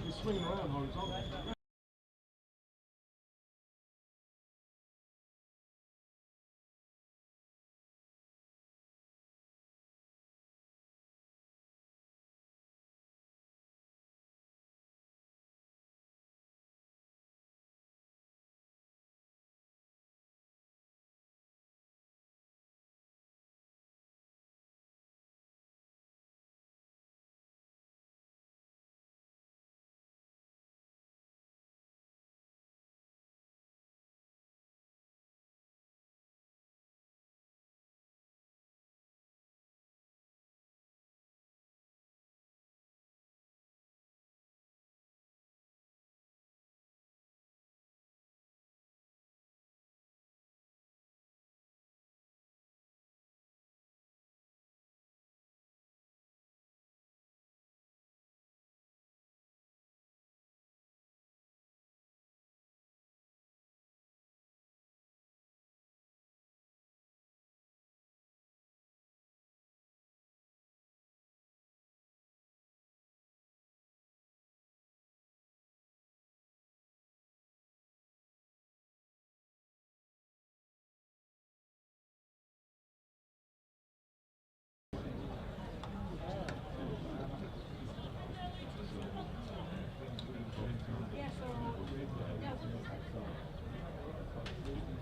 You swing around horizontally.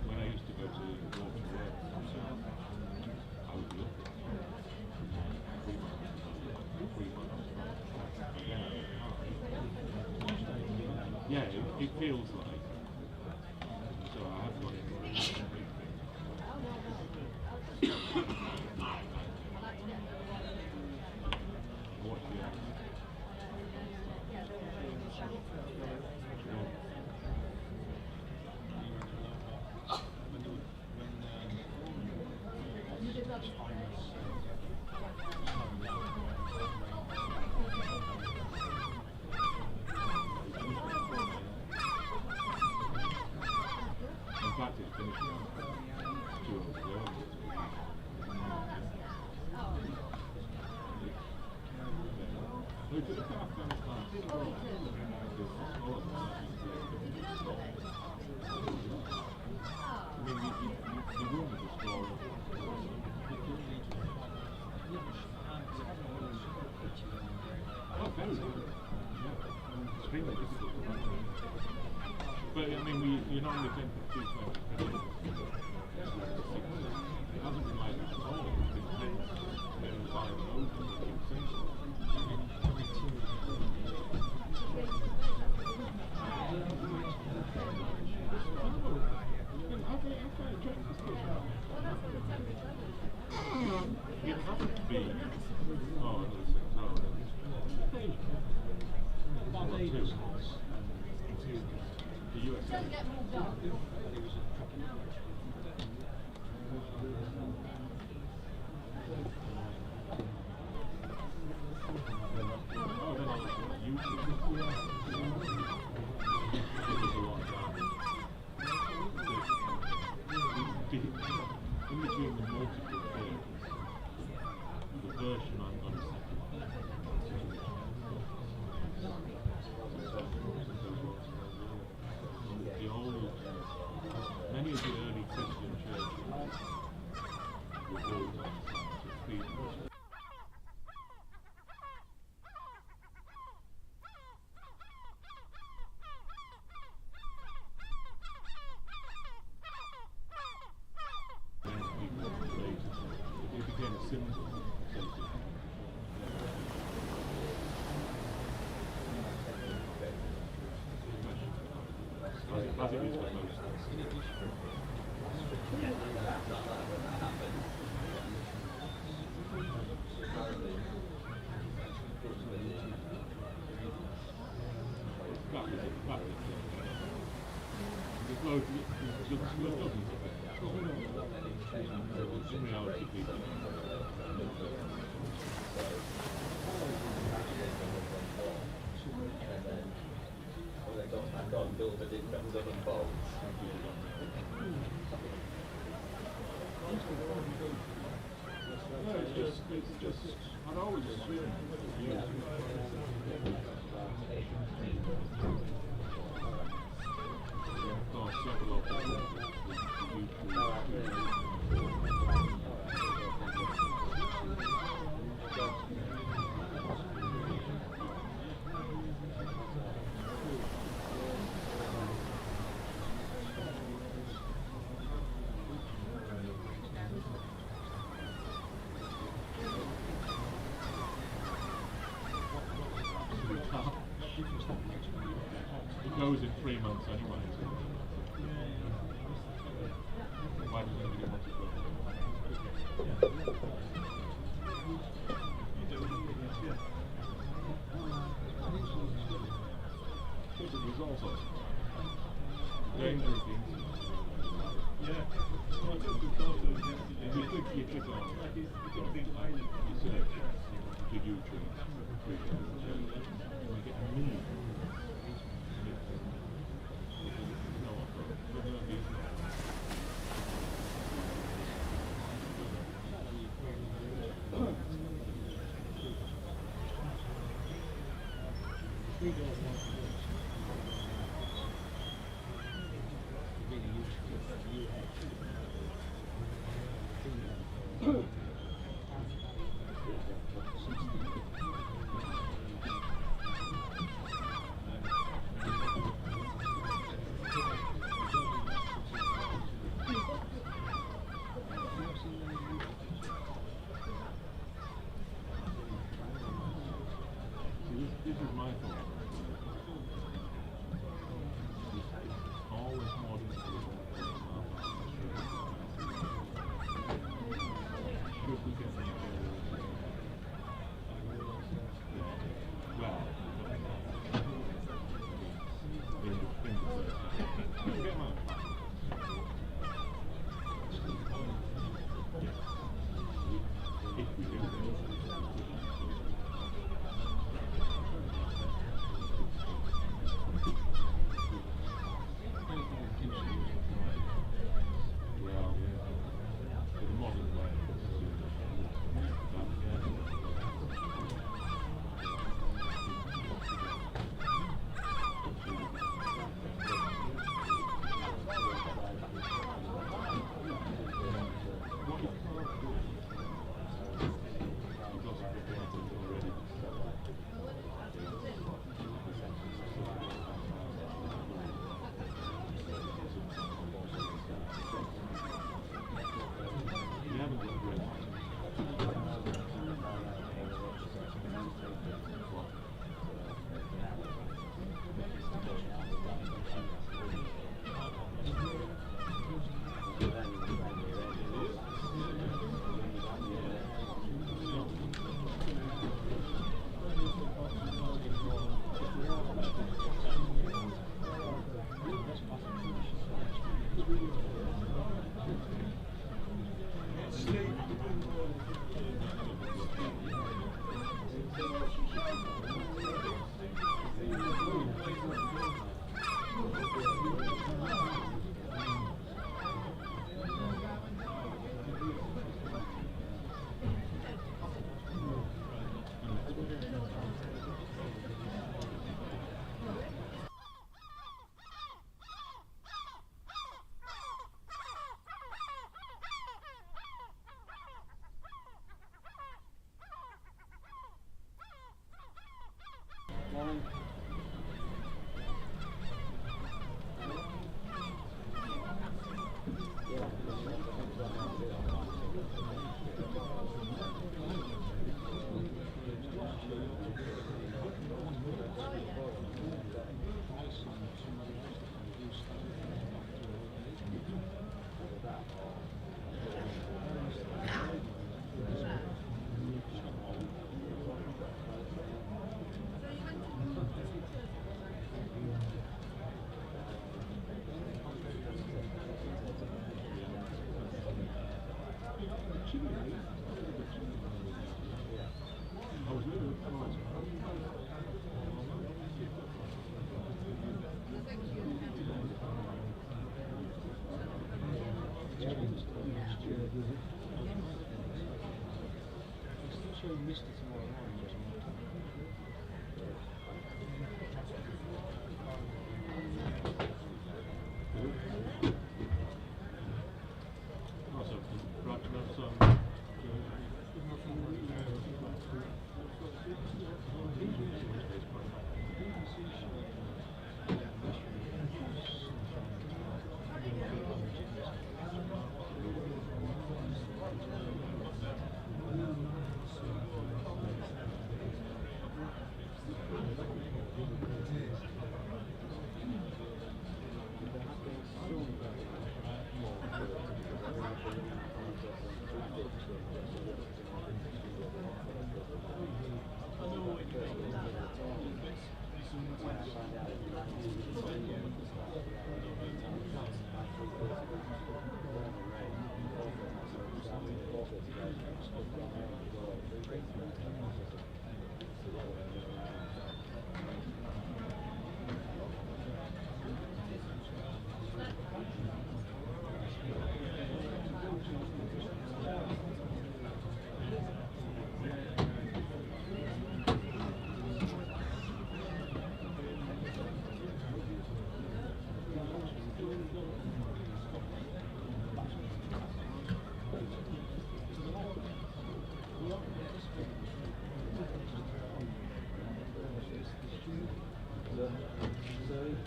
When I used to go to Yorkshire, I would look at 3 months. Yeah, it feels like. So I have got it. But I mean, you're not in the thing for 220. It hasn't been like that at all. It's been 10, 5 it hasn't been. Oh, Barbados the US. Doesn't get moved on. In between the multiple things, the version I'm going to set. Many of the early Christian churches were built on cathedrals. It became a symbol. As it is for most things. It's just, I'd always assumed It goes in 3 months anyway. So why does anybody want to go? Because it was also dangerous things. Yeah. You click on you select to YouTube, you get a million. This is my thought. It's always more difficult. Should we get well, if we do this.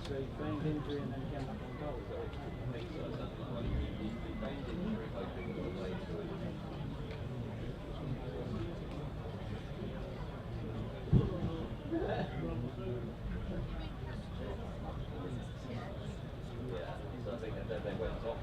So he feigned injury and then came back on goal. So I think that they went off.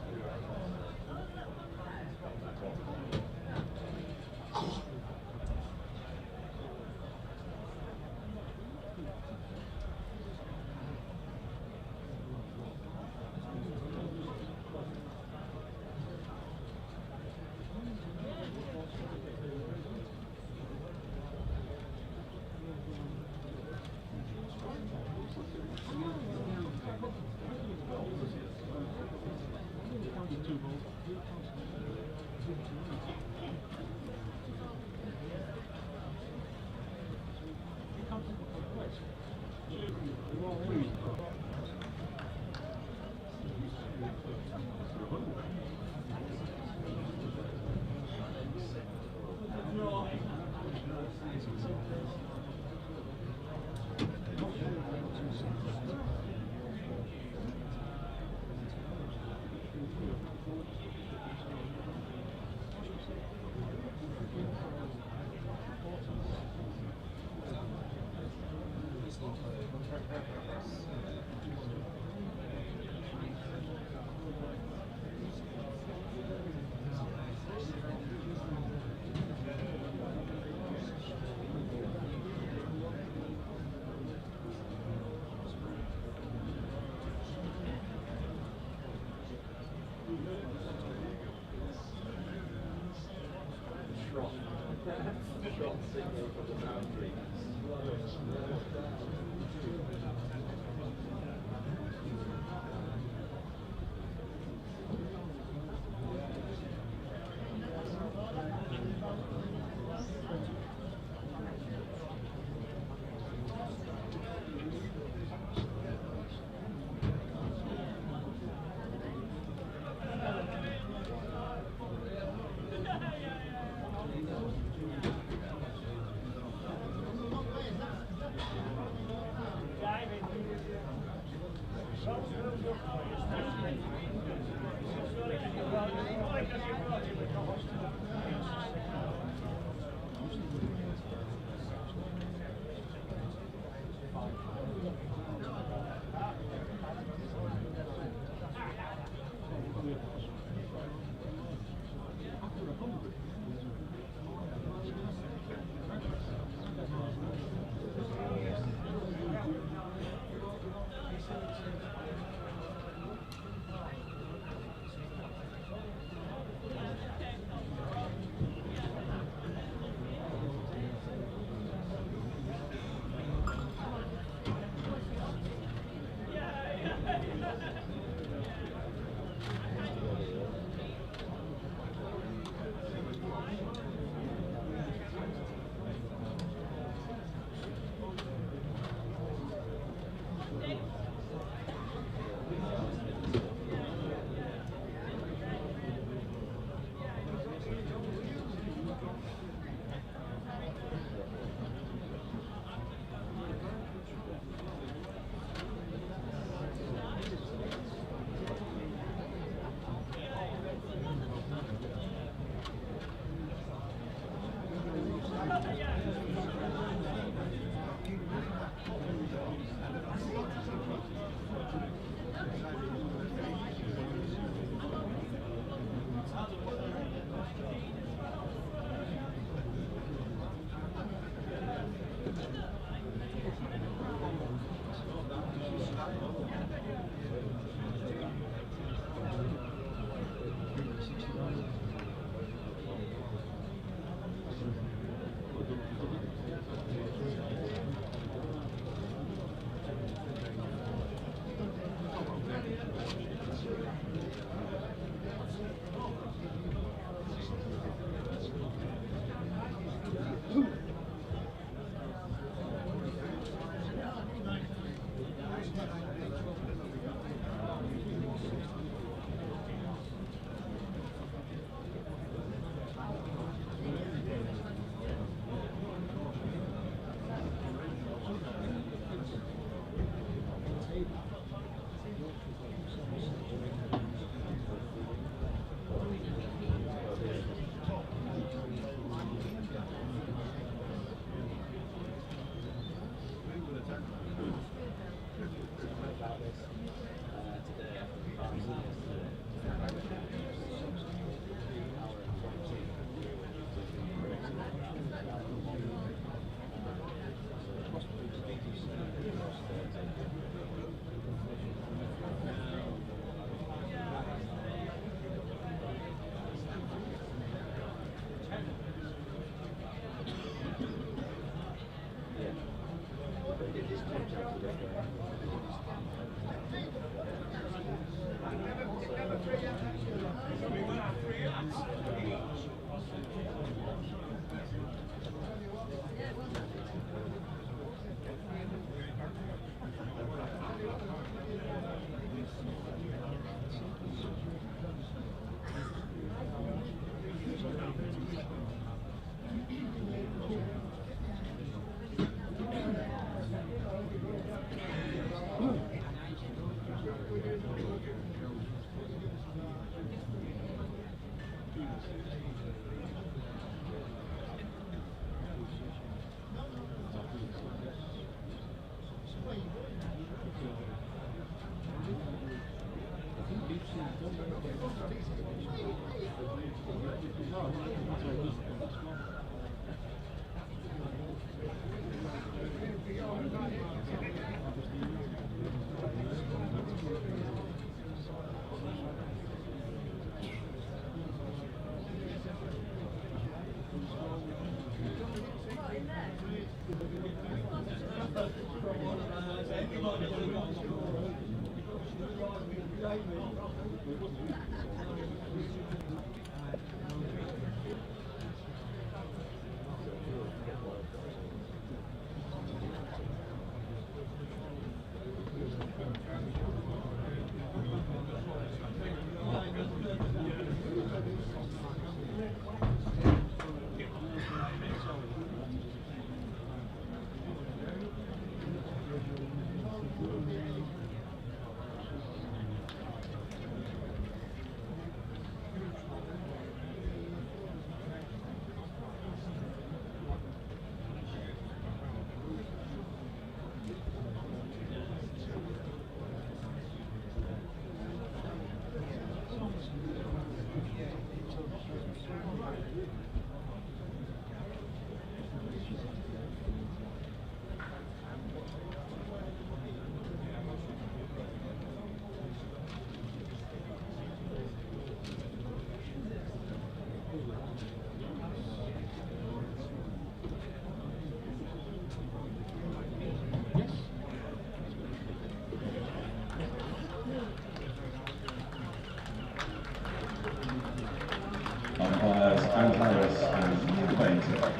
Umpires and Harris and Bainton.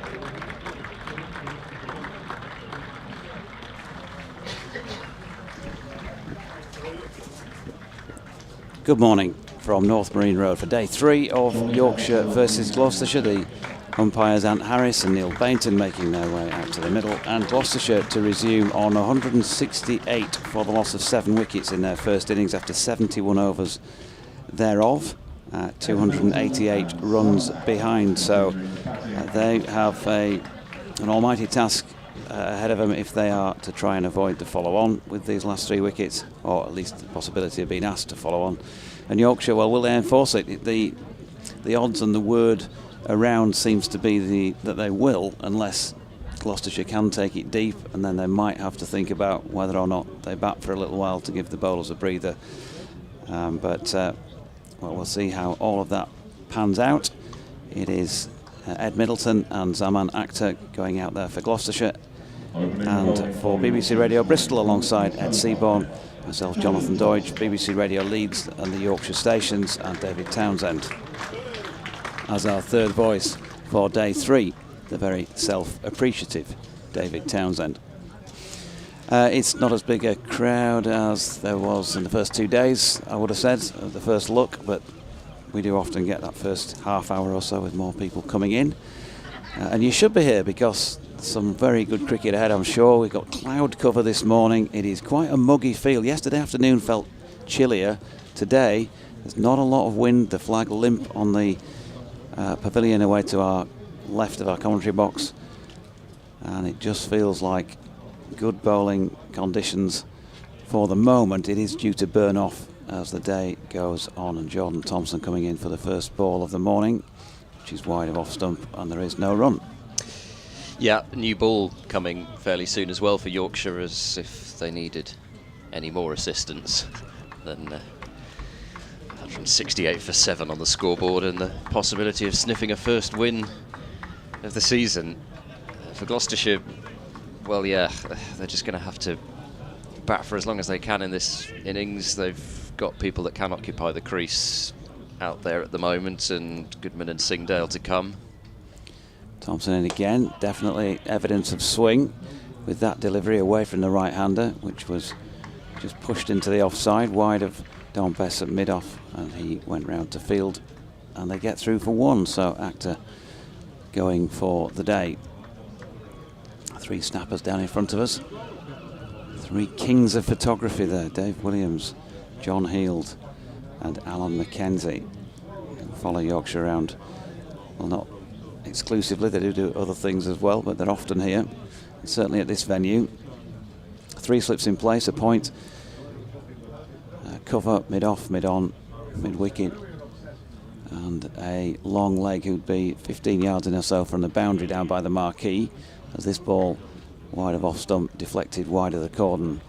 Good morning from North Marine Road for day 3 of Yorkshire versus Gloucestershire. The umpires Ant Harris and Neil Bainton making their way out to the middle, and Gloucestershire to resume on 168 for the loss of 7 wickets in their first innings after 71 overs thereof, 288 runs behind. So they have an almighty task ahead of them if they are to try and avoid the follow-on with these last 3 wickets, or at least the possibility of being asked to follow on. And Yorkshire, well, will they enforce it? The odds and the word around seems to be that they will, unless Gloucestershire can take it deep, and then they might have to think about whether or not they bat for a little while to give the bowlers a breather. Well, we'll see how all of that pans out. It is Ed Middleton and Zaman Akhtar going out there for Gloucestershire, and for BBC Radio Bristol alongside Ed Seaborn, myself Jonathan Deutsch, BBC Radio Leeds and the Yorkshire stations, and David Townsend as our third voice for day 3, the very self-appreciative David Townsend. It's not as big a crowd as there was in the first 2 days, I would have said, at the first look, but we do often get that first half hour or so with more people coming in. And you should be here because some very good cricket ahead, I'm sure. We've got cloud cover this morning. It is quite a muggy feel. Yesterday afternoon felt chillier. Today, there's not a lot of wind. The flag limp on the pavilion away to our left of our commentary box. And it just feels like good bowling conditions for the moment. It is due to burn off as the day goes on, and Jordan Thompson coming in for the first ball of the morning, which is wide of off stump, and there is no run. Yeah, new ball coming fairly soon as well for Yorkshire, as if they needed any more assistance than 168 for 7 on the scoreboard and the possibility of sniffing a first win of the season. For Gloucestershire, well, yeah, they're just going to have to bat for as long as they can in this innings. They've got people that can occupy the crease out there at the moment, and Goodman and Singdale to come. Thompson in again, definitely evidence of swing with that delivery away from the right-hander, which was just pushed into the offside, wide of Don Bess at mid-off, and he went round to field, and they get through for one, so Actor going for the day. 3 snappers down in front of us. 3 kings of photography there, Dave Williams, John Heald and Alan Mackenzie. Follow Yorkshire around, well, not exclusively, they do other things as well, but they're often here, certainly at this venue. 3 slips in place, a point, cover, mid-off, mid-on, mid-wicket, and a long leg who'd be 15 yards in or so from the boundary down by the marquee, as this ball wide of off stump deflected wide of the cordon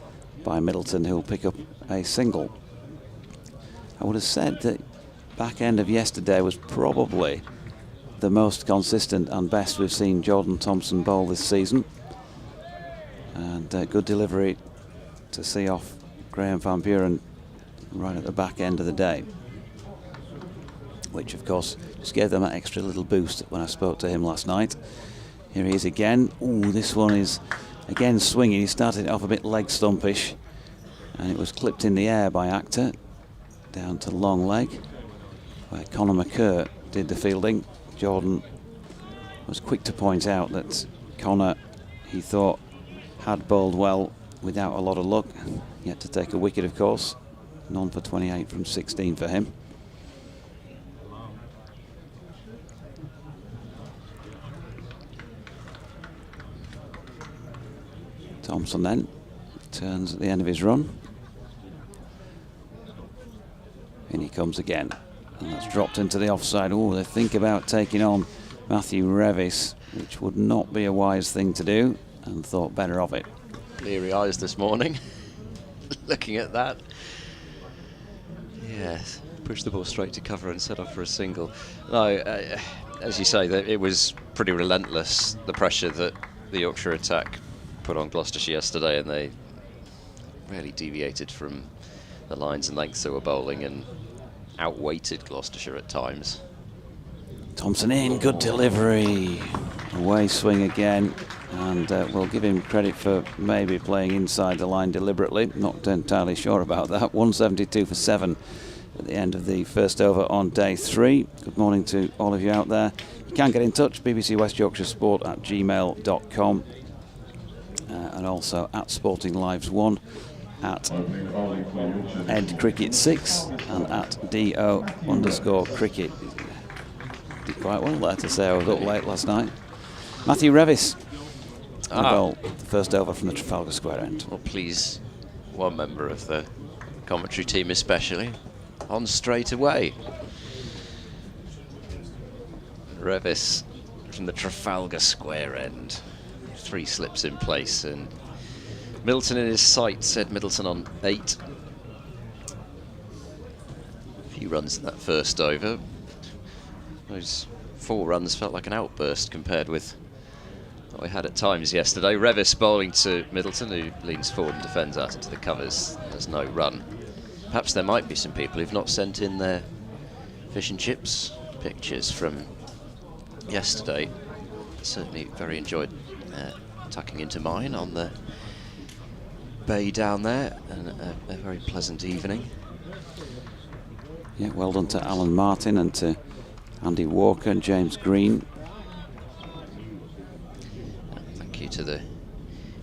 by Middleton, who'll pick up a single. I would have said that back end of yesterday was probably the most consistent and best we've seen Jordan Thompson bowl this season, and good delivery to see off Graham Van Buren right at the back end of the day, which of course just gave them that extra little boost when I spoke to him last night. Here he is again. Ooh, this one is again swinging. He started it off a bit leg stumpish, and it was clipped in the air by Actor down to long leg, where Conor McCurr did the fielding. Jordan was quick to point out that Conor, he thought, had bowled well without a lot of luck. He had to take a wicket, of course. None for 28 from 16 for him. Thompson then turns at the end of his run. In he comes again. And that's dropped into the offside. Oh, they think about taking on Matthew Revis, which would not be a wise thing to do, and thought better of it. Bleary eyes this morning, looking at that. Yes, push the ball straight to cover and set off for a single. No, as you say, it was pretty relentless, the pressure that the Yorkshire attack put on Gloucestershire yesterday, and they really deviated from the lines and lengths they were bowling and outweighted Gloucestershire at times. Thompson in, good delivery. Away swing again, and we'll give him credit for maybe playing inside the line deliberately. Not entirely sure about that. 172 for 7 at the end of the first over on day 3. Good morning to all of you out there. You can get in touch, BBC West Yorkshire Sport at gmail.com, and also at Sporting Lives 1, at Ed Cricket 6, and at DO_cricket. Did quite well there to say I was up late last night. Matthew Revis, the first over from the Trafalgar Square end. Well, please, one member of the commentary team especially, on straight away. Revis from the Trafalgar Square end. 3 slips in place, and Middleton in his sight said Middleton on 8. A few runs in that first over. Those 4 runs felt like an outburst compared with what we had at times yesterday. Revis bowling to Middleton, who leans forward and defends out into the covers. There's no run. Perhaps there might be some people who've not sent in their fish and chips pictures from yesterday. Certainly very enjoyed tucking into mine on the bay down there, and a very pleasant evening. Yeah, well done to Alan Martin and to Andy Walker and James Green. Thank you to the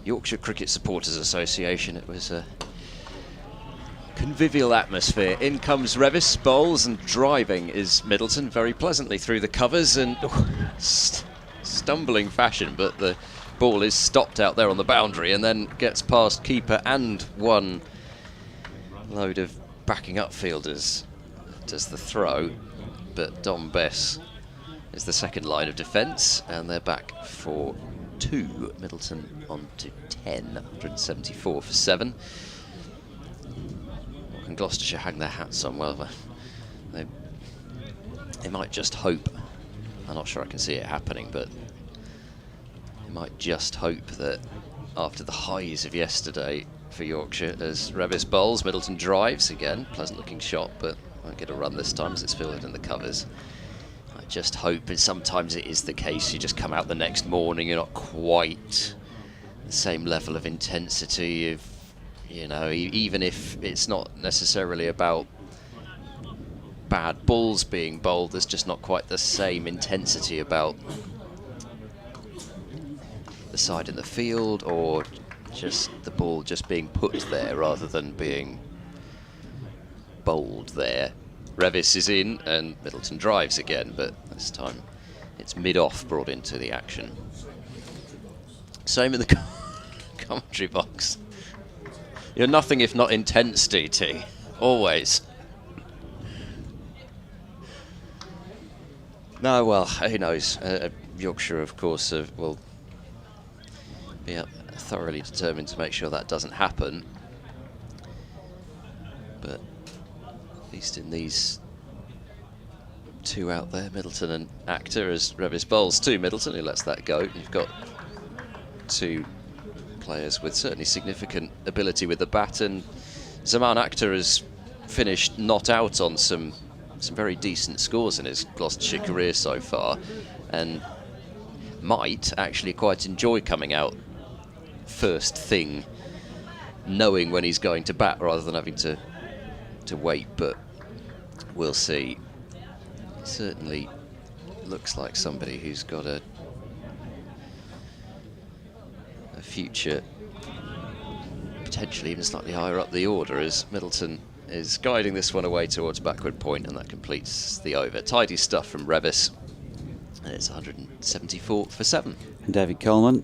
Yorkshire Cricket Supporters Association. It was a convivial atmosphere. In comes Revis, bowls, and driving is Middleton very pleasantly through the covers, and stumbling fashion, but the ball is stopped out there on the boundary and then gets past keeper and one load of backing up fielders. Does the throw, but Don Bess is the second line of defence, and they're back for 2. Middleton on to 10, 174 for 7. Well, can Gloucestershire hang their hats on? Well, they might just hope. I'm not sure I can see it happening, but they might just hope that after the highs of yesterday, for Yorkshire as Revis bowls. Middleton drives again. Pleasant looking shot, but won't get a run this time as it's fielded in the covers. I just hope, and sometimes it is the case, you just come out the next morning, you're not quite the same level of intensity of, you know, even if it's not necessarily about bad balls being bowled, there's just not quite the same intensity about the side in the field, or just the ball just being put there rather than being bowled there. Revis is in and Middleton drives again, but this time it's mid-off brought into the action. Same in the commentary box. You're nothing if not intense, DT. Always. No, well, who knows? Yorkshire, of course, will be thoroughly determined to make sure that doesn't happen. But at least in these two out there, Middleton and Akhtar, as Revis bowls to Middleton, who lets that go. You've got two players with certainly significant ability with the bat, and Zaman Akhtar has finished not out on some very decent scores in his Gloucestershire career so far, and might actually quite enjoy coming out first thing, knowing when he's going to bat rather than having to wait. But we'll see. Certainly looks like somebody who's got a future potentially even slightly higher up the order, as Middleton is guiding this one away towards backward point, and that completes the over. Tidy stuff from Revis, and it's 174 for 7. And David Coleman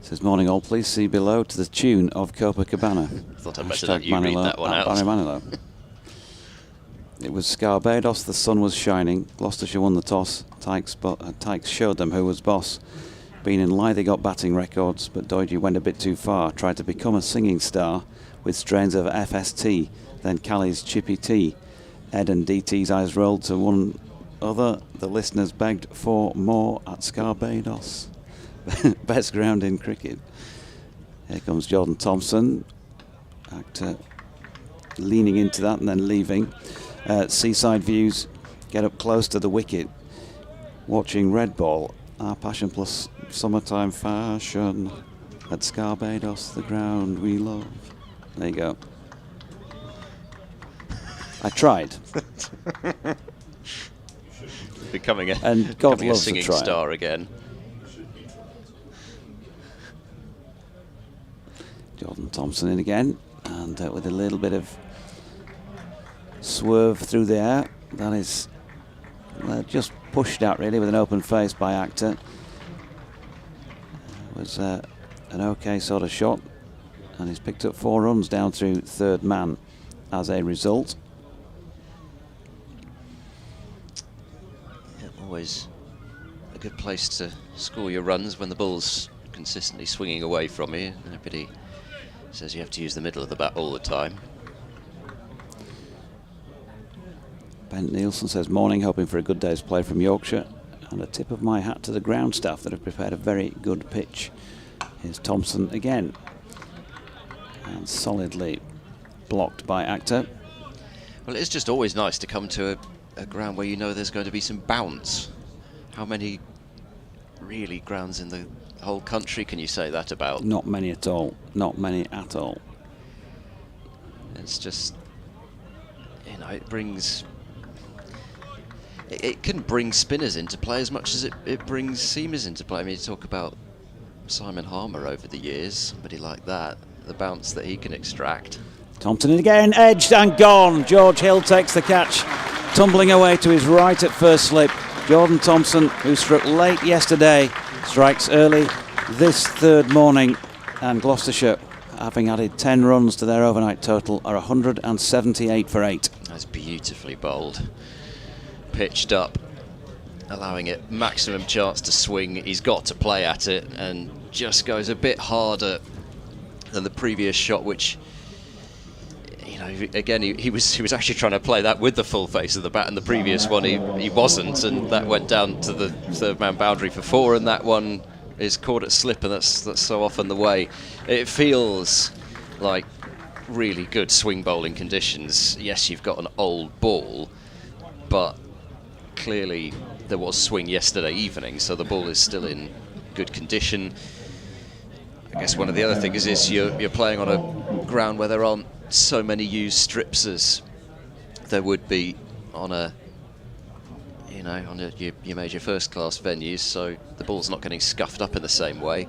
says, morning all, please see below to the tune of Copacabana. Thought I'd better let you read that one out. Barry Manilow. It was Scarborough, the sun was shining, Gloucestershire won the toss, Tykes showed them who was boss. Been in lie, they got batting records, but Doidge went a bit too far, tried to become a singing star with strains of FST, then Callie's Chippy T. Ed and DT's eyes rolled to one other, the listeners begged for more at Scarborough. Best ground in cricket. Here comes Jordan Thompson, Actor leaning into that and then leaving. Seaside views, get up close to the wicket, watching red ball, our passion plus summertime fashion at Scarborough, the ground we love. There you go. I tried. Becoming a, and God becoming a loves singing a try. star again. Jordan Thompson in again, and with a little bit of swerve through the air. That is just pushed out really with an open face by Akhtar. It was an okay sort of shot, and he's picked up 4 runs down through third man as a result. Yeah, always a good place to score your runs when the ball's consistently swinging away from you. Nobody says you have to use the middle of the bat all the time. Ben Nielsen says, morning, hoping for a good day's play from Yorkshire, and a tip of my hat to the ground staff that have prepared a very good pitch. Here's Thompson again, and solidly blocked by Akhtar. Well, it's just always nice to come to a ground where you know there's going to be some bounce. How many really grounds in the whole country can you say that about? Not many at all. Not many at all. It's just, you know, it brings... It can bring spinners into play as much as it brings seamers into play. I mean, you talk about Simon Harmer over the years, somebody like that, the bounce that he can extract. Thompson again, edged and gone. George Hill takes the catch, tumbling away to his right at first slip. Jordan Thompson, who struck late yesterday, strikes early this third morning, and Gloucestershire, having added 10 runs to their overnight total, are 178 for 8. That's beautifully bowled. Pitched up, allowing it maximum chance to swing. He's got to play at it, and just goes a bit harder than the previous shot, which, you know, again, he was actually trying to play that with the full face of the bat, and the previous one he wasn't, and that went down to the third man boundary for 4, and that one is caught at slip, and that's so often the way. It feels like really good swing bowling conditions. Yes, you've got an old ball, but clearly there was swing yesterday evening, so the ball is still in good condition. I guess one of the other things is you're playing on a ground where there aren't so many used strips as there would be on your major first-class venues, so the ball's not getting scuffed up in the same way,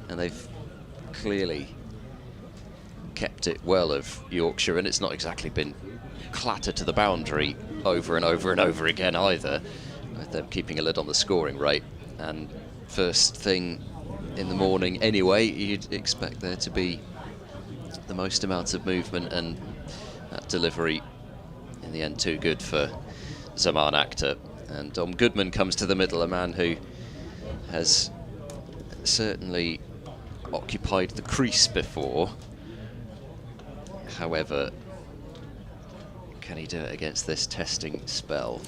and they've clearly kept it well of Yorkshire, and it's not exactly been clattered to the boundary over and over and over again either, with them keeping a lid on the scoring rate. And first thing in the morning anyway, you'd expect there to be the most amount of movement, and that delivery in the end too good for Zaman Akhtar. And Dom Goodman comes to the middle, a man who has certainly occupied the crease before. However, can he do it against this testing spell?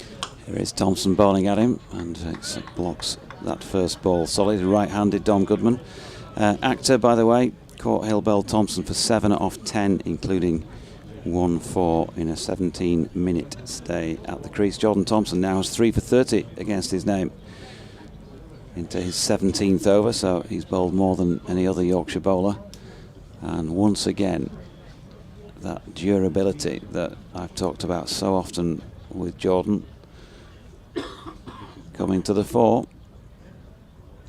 Here is Thompson bowling at him, and it blocks that first ball solid. Right-handed Dom Goodman. Akhtar, by the way, caught Hillbell Thompson for 7 off 10, including 1-4 in a 17-minute stay at the crease. Jordan Thompson now has 3 for 30 against his name into his 17th over, so he's bowled more than any other Yorkshire bowler. And once again, that durability that I've talked about so often with Jordan coming to the fore.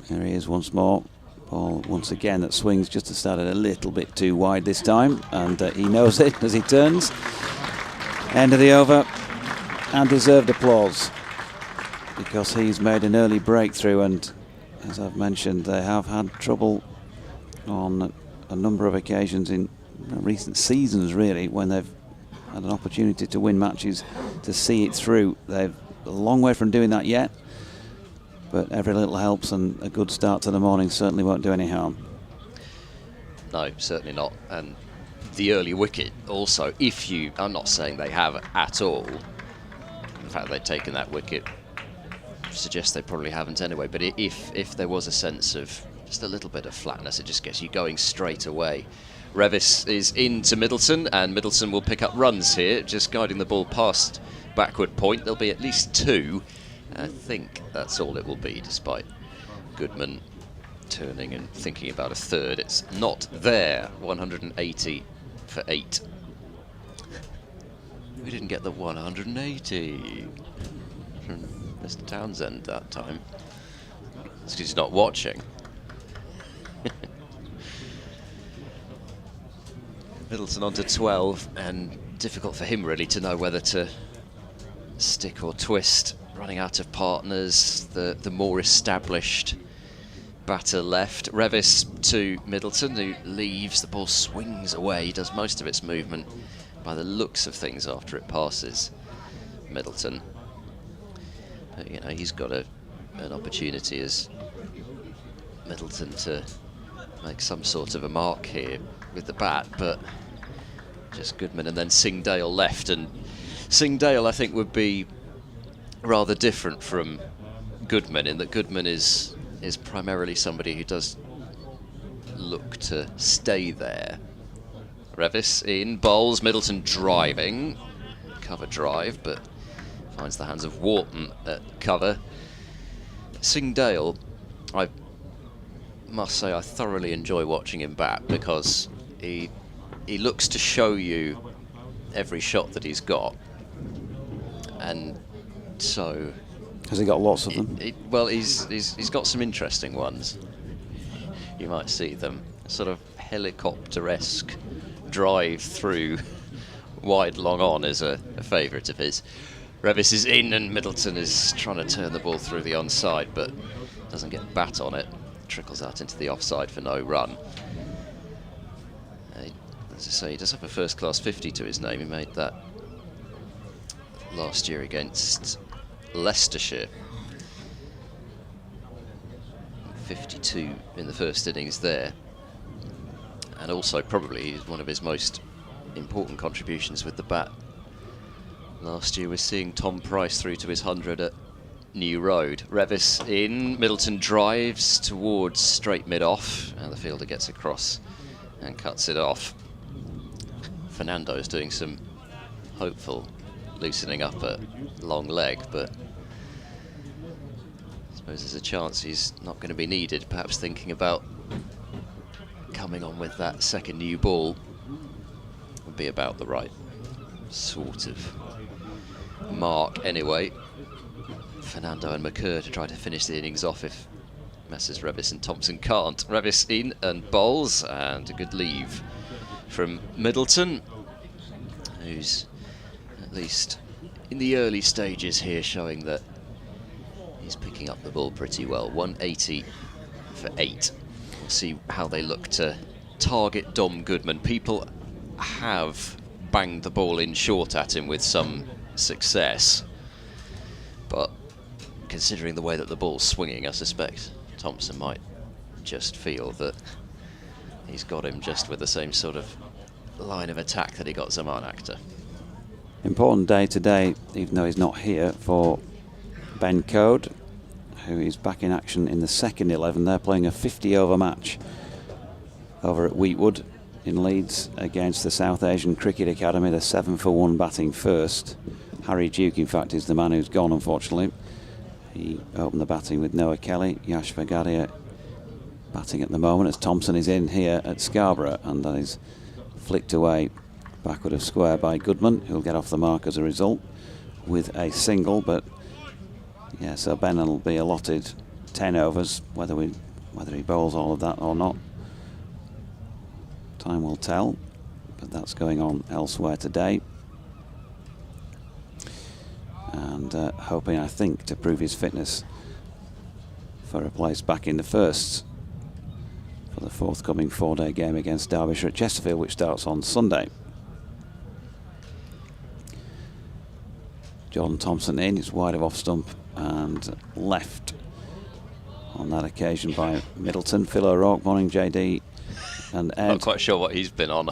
Here he is once more. Ball once again that swings just started a little bit too wide this time, and he knows it as he turns. End of the over, and deserved applause, because he's made an early breakthrough, and as I've mentioned, they have had trouble on a number of occasions in recent seasons, really, when they've had an opportunity to win matches to see it through. They've a long way from doing that yet, but every little helps, and a good start to the morning certainly won't do any harm. No, certainly not. And the early wicket also, I'm not saying they have at all. In fact, they've taken that wicket, suggests they probably haven't anyway, but if there was a sense of just a little bit of flatness, it just gets you going straight away. Revis is into Middleton, and Middleton will pick up runs here, just guiding the ball past backward point. There'll be at least 2. I think that's all it will be, despite Goodman turning and thinking about a third. It's not there. 180 for 8. We didn't get the 180 from Mr. Townsend that time. It's because he's not watching. Middleton on to 12, and difficult for him really to know whether to stick or twist. Running out of partners, the more established batter left. Revis to Middleton, who leaves. The ball swings away. He does most of its movement by the looks of things after it passes Middleton. But, you know, he's got an opportunity as Middleton to make some sort of a mark here with the bat, but just Goodman and then Singhdale left. And Singhdale, I think, would be rather different from Goodman, in that Goodman is primarily somebody who does look to stay there. Revis in, bowls, Middleton driving, cover drive, but finds the hands of Wharton at cover. Singhdale, I must say I thoroughly enjoy watching him bat, because he looks to show you every shot that he's got, and so has he got lots of them? Well, he's got some interesting ones. You might see them. Sort of helicopter-esque drive through wide long on is a favourite of his. Revis is in, and Middleton is trying to turn the ball through the onside, but doesn't get bat on it. Trickles out into the offside for no run. As I say, he does have a first-class 50 to his name. He made that last year against Gloucestershire. 52 in the first innings there. And also probably one of his most important contributions with the bat last year was seeing Tom Price through to his 100 at New Road. Revis in, Middleton drives towards straight mid-off, and the fielder gets across and cuts it off. Fernando's doing some hopeful loosening up at long leg, but I suppose there's a chance he's not going to be needed, perhaps thinking about coming on with that second new ball would be about the right sort of mark anyway. Fernando and McCurr to try to finish the innings off if Messrs Revis and Thompson can't. Revis in and bowls, and a good leave from Middleton, who's at least in the early stages here showing that he's picking up the ball pretty well. 180 for 8. We'll see how they look to target Dom Goodman. People have banged the ball in short at him with some success, but considering the way that the ball's swinging, I suspect Thompson might just feel that he's got him just with the same sort of line of attack that he got Zaman Akhtar. Important day today, even though he's not here, for Ben Code, who is back in action in the second 11. They're playing a 50-over match over at Wheatwood in Leeds against the South Asian Cricket Academy. They're 7-for-1 batting first. Harry Duke, in fact, is the man who's gone, unfortunately. He opened the batting with Noah Kelly. Yash Vagadia batting at the moment as Thompson is in here at Scarborough, and that is flicked away backward of square by Goodman, who'll get off the mark as a result with a single. But yeah, so Ben will be allotted 10 overs, whether he bowls all of that or not, time will tell. But that's going on elsewhere today, and hoping, I think, to prove his fitness for a place back in the firsts for the forthcoming 4-day game against Derbyshire at Chesterfield, which starts on Sunday. Jordan Thompson in, it's wide of off stump and left on that occasion by Middleton. Phil O'Rourke, morning JD and Ed. Not quite sure what he's been on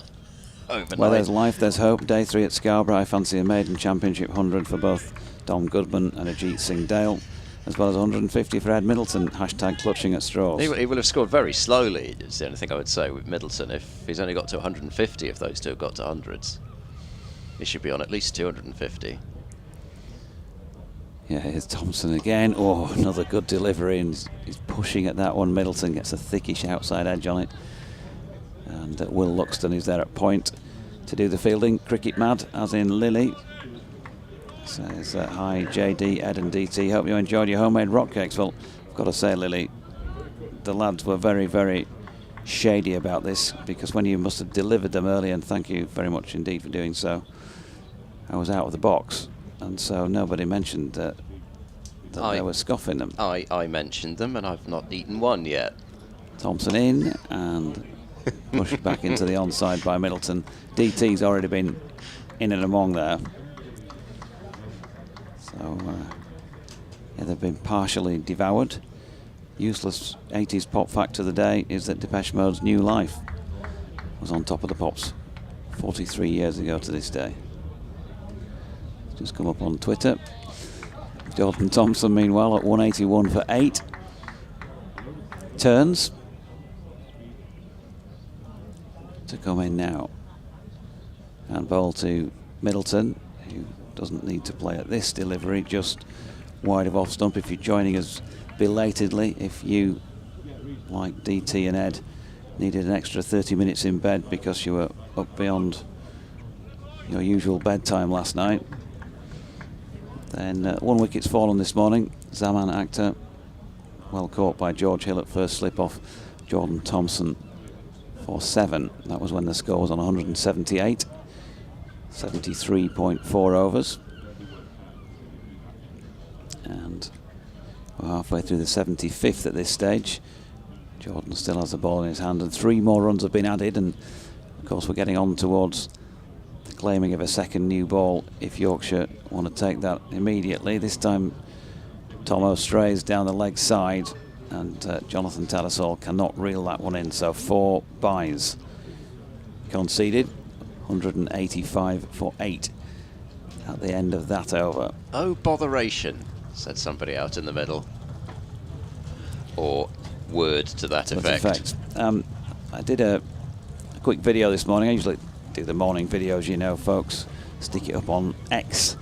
overnight. Where there's life, there's hope. Day 3 at Scarborough. I fancy a maiden championship 100 for both Dom Goodman and Ajit Singh Dale, as well as 150 for Ed Middleton. Hashtag clutching at straws. He will have scored very slowly, is the only thing I would say with Middleton. If he's only got to 150, if those two have got to hundreds, he should be on at least 250. Yeah, here's Thompson again. Oh, another good delivery, and he's pushing at that one. Middleton gets a thickish outside edge on it, and Will Luxton is there at point to do the fielding. Cricket mad, as in Lily. Says, hi JD, Ed and DT, hope you enjoyed your homemade rock cakes. Well, I've got to say, Lily, the lads were very, very shady about this, because when you must have delivered them early, and thank you very much indeed for doing so, I was out of the box, and so nobody mentioned that they were scoffing them. I mentioned them, and I've not eaten one yet. Thompson in and pushed back into the onside by Middleton. DT's already been in and among there. So, yeah, they've been partially devoured. Useless 80s pop fact of the day is that Depeche Mode's New Life was on top of the pops 43 years ago to this day. Just come up on Twitter. Jordan Thompson, meanwhile, at 181 for 8. Turns to come in now and bowl to Middleton, who doesn't need to play at this delivery, just wide of off stump. If you're joining us belatedly, if you, like DT and Ed, needed an extra 30 minutes in bed because you were up beyond your usual bedtime last night, then 1 wicket's fallen this morning. Zaman Akhtar, well caught by George Hill at first slip off Jordan Thompson for 7. That was when the score was on 178. 73.4 overs. And we're halfway through the 75th at this stage. Jordan still has the ball in his hand, and 3 more runs have been added, and of course we're getting on towards the claiming of a second new ball if Yorkshire want to take that immediately. This time Tomo strays down the leg side, and Jonathan Tattersall cannot reel that one in, so 4 byes conceded. 185 for 8 at the end of that over. Oh, botheration, said somebody out in the middle. Or word to that effect. I did a quick video this morning. I usually do the morning videos, you know, folks. Stick it up on X.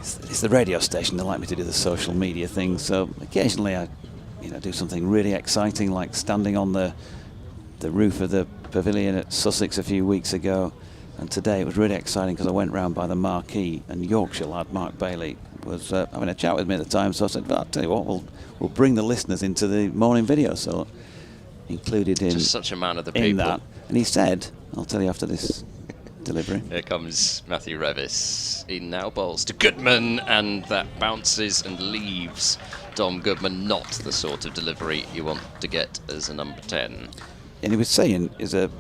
It's the radio station. They like me to do the social media thing. So occasionally I, do something really exciting, like standing on the roof of the pavilion at Sussex a few weeks ago. And today it was really exciting because I went round by the marquee, and Yorkshire lad Mark Bailey was having a chat with me at the time. So I said, well, I'll tell you what, we'll bring the listeners into the morning video. So included him Just such a man of the in people. that. And he said, I'll tell you after this delivery. Here comes Matthew Revis. In now, bowls to Goodman, and that bounces and leaves Dom Goodman. Not the sort of delivery you want to get as a number 10. And he was saying, as a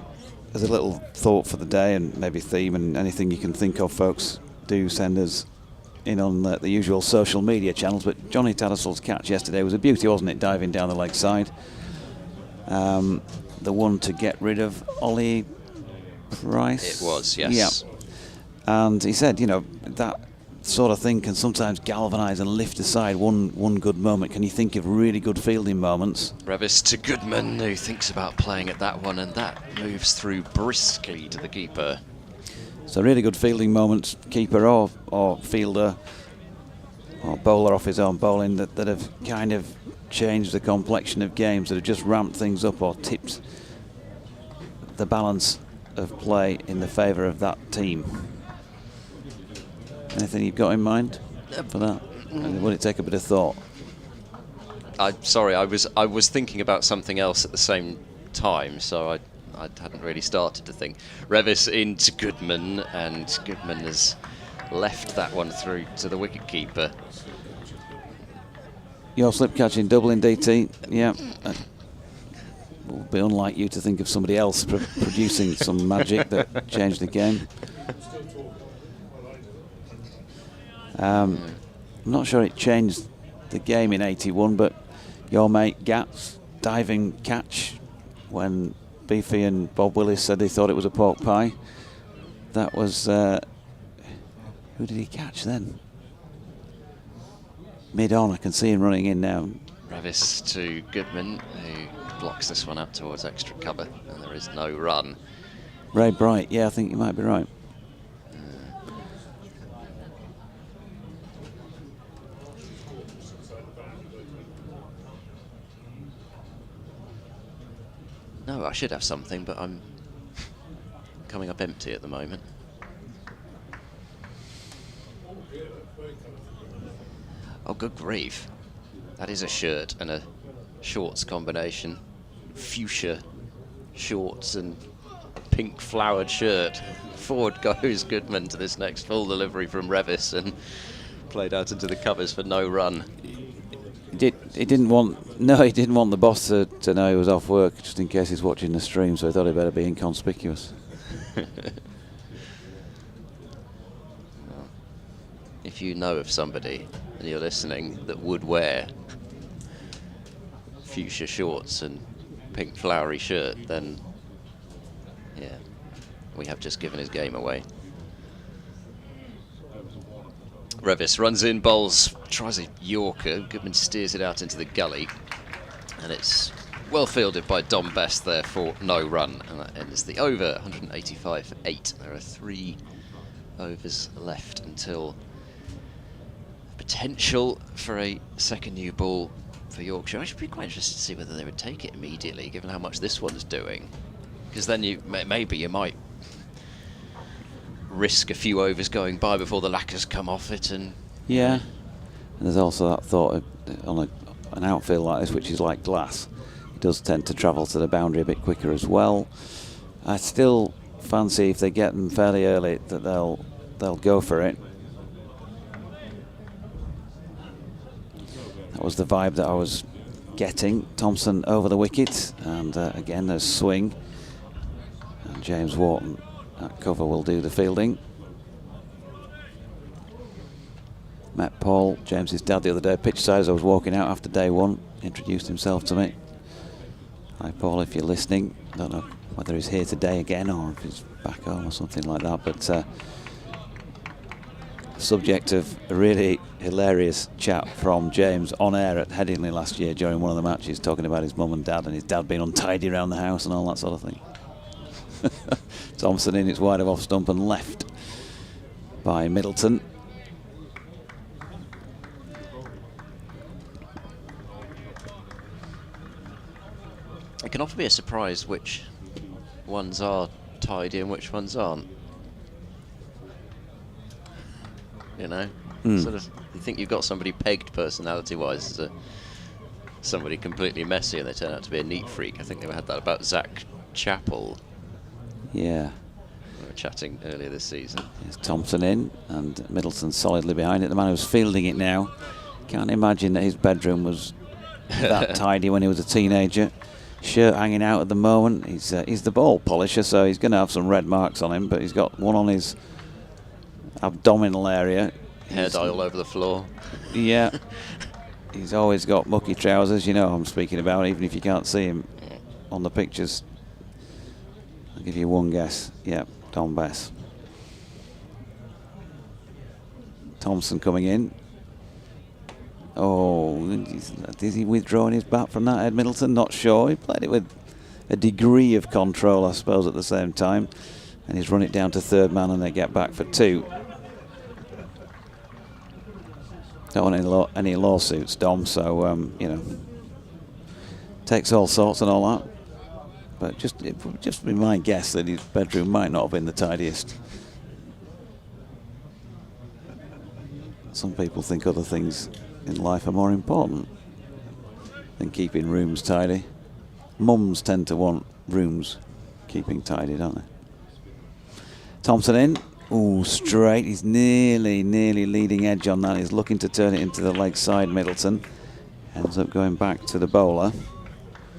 little thought for the day and maybe theme, and anything you can think of, folks, do send us in on the usual social media channels. But Johnny Tattersal's catch yesterday was a beauty, wasn't it? Diving down the leg side. The one to get rid of Ollie Price. It was, yes. Yeah. And he said, that sort of thing can sometimes galvanise and lift aside one good moment. Can you think of really good fielding moments? Revis to Goodman, who thinks about playing at that one, and that moves through briskly to the keeper. So really good fielding moments, keeper or fielder or bowler off his own bowling, that have kind of changed the complexion of games, that have just ramped things up or tipped the balance of play in the favour of that team. Anything you've got in mind for that? Would it take a bit of thought? Sorry, I was thinking about something else at the same time, so I hadn't really started to think. Revis into Goodman, and Goodman has left that one through to the wicket-keeper. Your slip catching double in DT, yeah. It would be unlike you to think of somebody else producing some magic that changed the game. I'm not sure it changed the game in 81, but your mate Gat's diving catch when Beefy and Bob Willis said they thought it was a pork pie. That was... who did he catch then? Mid-on, I can see him running in now. Revis to Goodman, who blocks this one out towards extra cover, and there is no run. Ray Bright, yeah, I think you might be right. No, I should have something, but I'm coming up empty at the moment. Oh, good grief. That is a shirt and a shorts combination. Fuchsia shorts and pink flowered shirt. Forward goes Goodman to this next full delivery from Revis, and played out into the covers for no run. He didn't want the boss to know he was off work, just in case he's watching the stream, so he thought he'd better be inconspicuous. If you know of somebody and you're listening that would wear fuchsia shorts and pink flowery shirt, then yeah, we have just given his game away. Revis runs in, bowls, tries a Yorker. Goodman steers it out into the gully, and it's well fielded by Dom Best there for no run, and that ends the over. 185 for 8. There are 3 overs left until potential for a second new ball for Yorkshire. I should be quite interested to see whether they would take it immediately, given how much this one's doing, because then maybe you might risk a few overs going by before the lacquers come off it. And yeah, and there's also that thought of, on an outfield like this, which is like glass, it does tend to travel to the boundary a bit quicker as well. I still fancy, if they get them fairly early, that they'll go for it. That was the vibe that I was getting. Thompson over the wicket, and again there's swing, and James Wharton at cover will do the fielding. Met Paul, James's dad, the other day, pitch side as I was walking out after day one, introduced himself to me. Hi Paul, if you're listening. I don't know whether he's here today again or if he's back home or something like that, but subject of a really hilarious chat from James on air at Headingley last year during one of the matches, talking about his mum and dad, and his dad being untidy around the house and all that sort of thing. Thompson in, it's wide of off stump and left by Middleton. It can often be a surprise which ones are tidy and which ones aren't. You know, sort of, you think you've got somebody pegged personality-wise as somebody completely messy, and they turn out to be a neat freak. I think they had that about Zach Chappell. Yeah. We were chatting earlier this season. There's Thompson in, and Middleton solidly behind it. The man who's fielding it now, can't imagine that his bedroom was that tidy when he was a teenager. Shirt hanging out at the moment. He's the ball polisher, so he's going to have some red marks on him, but he's got one on his abdominal area. Hair dye all over the floor. Yeah. He's always got mucky trousers, you know what I'm speaking about, even if you can't see him on the pictures. I'll give you one guess. Yeah, Tom Bess. Thompson coming in. Oh, is he withdrawing his bat from that, Ed Middleton? Not sure. He played it with a degree of control, I suppose, at the same time. And he's run it down to third man, and they get back for 2. Don't want any lawsuits, Dom, so, you know, takes all sorts and all that. But it would just be my guess that his bedroom might not have been the tidiest. Some people think other things in life are more important than keeping rooms tidy. Mums tend to want rooms keeping tidy, don't they? Thompson in. Ooh, straight. He's nearly leading edge on that. He's looking to turn it into the leg side, Middleton. Ends up going back to the bowler.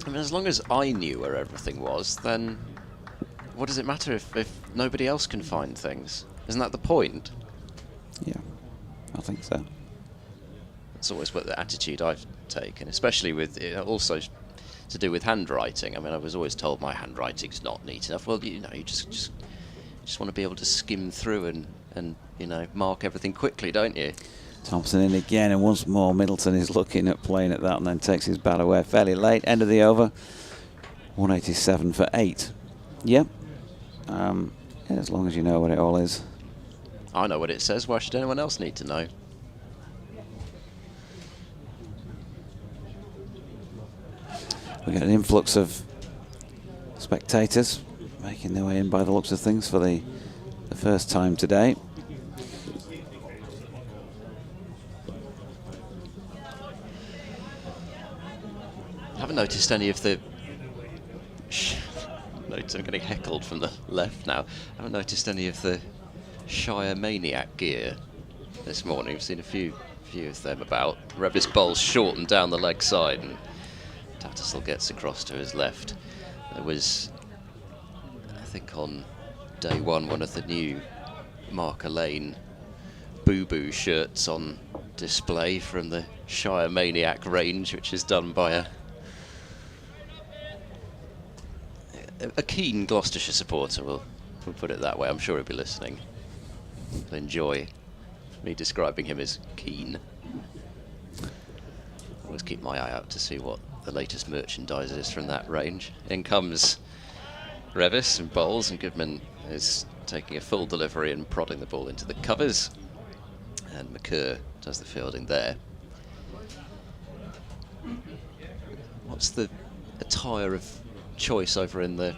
I mean, as long as I knew where everything was, then what does it matter if nobody else can find things? Isn't that the point? Yeah, I think so. That's always what the attitude I've taken, especially with also to do with handwriting. I mean, I was always told my handwriting's not neat enough. Well, you know, you just want to be able to skim through and you know, mark everything quickly, don't you? Thompson in again, and once more Middleton is looking at playing at that and then takes his bat away fairly late. End of the over. 187 for 8. Yep. Yeah, as long as you know what it all is. I know what it says. Why should anyone else need to know? We get an influx of spectators making their way in by the looks of things for the first time today. I haven't noticed any of the... Notice I'm getting heckled from the left now. I haven't noticed any of the Shire Maniac gear this morning. I've seen a few of them about. Revis bowls short and down the leg side, and Tattersall gets across to his left. There was, I think on day one of the new Marker Lane Boo-Boo shirts on display from the Shire Maniac range, which is done by a keen Gloucestershire supporter, we'll put it that way. I'm sure he'll be listening. He'll enjoy me describing him as keen. Always keep my eye out to see what the latest merchandise is from that range. In comes Revis and bowls, and Goodman is taking a full delivery and prodding the ball into the covers, and McCurr does the fielding there. What's the attire of choice over in the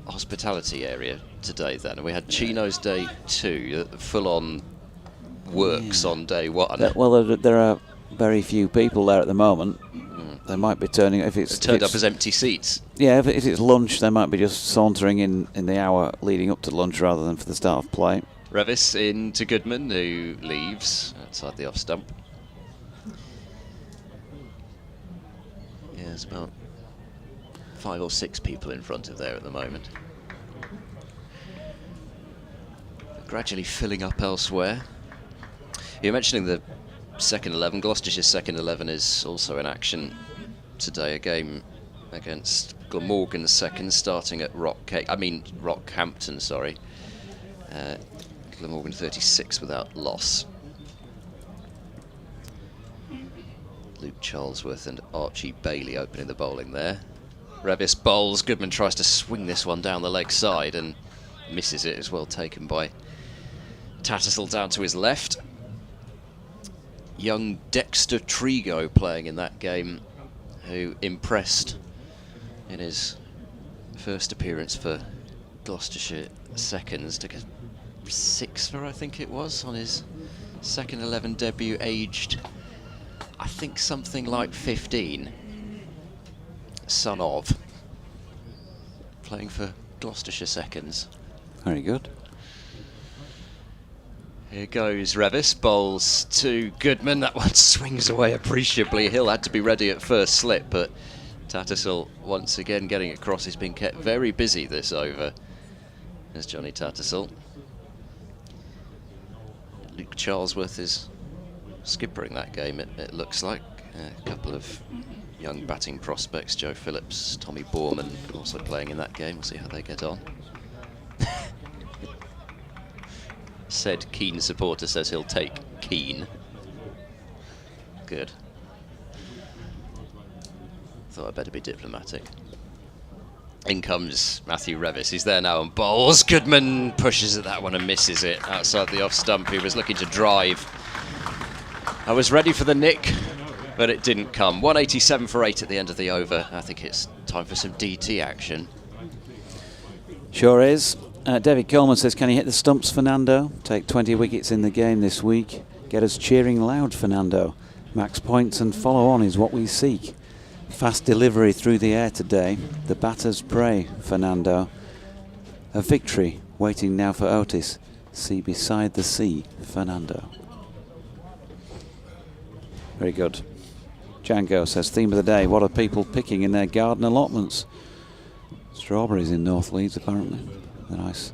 hospitality area today then? We had Chino's day 2, full-on works on day 1. Well, there are very few people there at the moment. They might be turning, if it's turned up as empty seats. Yeah, if it's lunch, they might be just sauntering in the hour leading up to lunch rather than for the start of play. Revis in to Goodman, who leaves outside the off stump. Yeah, there's about 5 or 6 people in front of there at the moment. Gradually filling up elsewhere. You're mentioning the second 11. Gloucestershire's second 11 is also in action today. A game against Glamorgan's second, starting at Rockhampton, sorry. Glamorgan 36 without loss. Luke Charlesworth and Archie Bailey opening the bowling there. Revis bowls. Goodman tries to swing this one down the leg side, and misses it. As well taken by Tattersall down to his left. Young Dexter Trigo playing in that game, who impressed in his first appearance for Gloucestershire seconds. Took a sixer, I think it was, on his second 11 debut, aged I think something like 15. Son of. Playing for Gloucestershire seconds. Very good. Here goes Revis, bowls to Goodman. That one swings away appreciably. Hill had to be ready at first slip, but Tattersall once again getting across. He's been kept very busy this over. There's Johnny Tattersall. Luke Charlesworth is skippering that game, it looks like. A couple of young batting prospects, Joe Phillips, Tommy Borman, also playing in that game. We'll see how they get on. Said Keane supporter says he'll take Keane. Good. Thought I'd better be diplomatic. In comes Matthew Revis. He's there now and bowls. Goodman pushes at that one and misses it outside the off stump. He was looking to drive. I was ready for the nick, but it didn't come. 187 for 8 at the end of the over. I think it's time for some DT action. Sure is. David Coleman says, can you hit the stumps, Fernando? Take 20 wickets in the game this week. Get us cheering loud, Fernando. Max points and follow on is what we seek. Fast delivery through the air today. The batters pray, Fernando. A victory waiting now for Otis. See beside the sea, Fernando. Very good. Django says, theme of the day, what are people picking in their garden allotments? Strawberries in North Leeds, apparently. A nice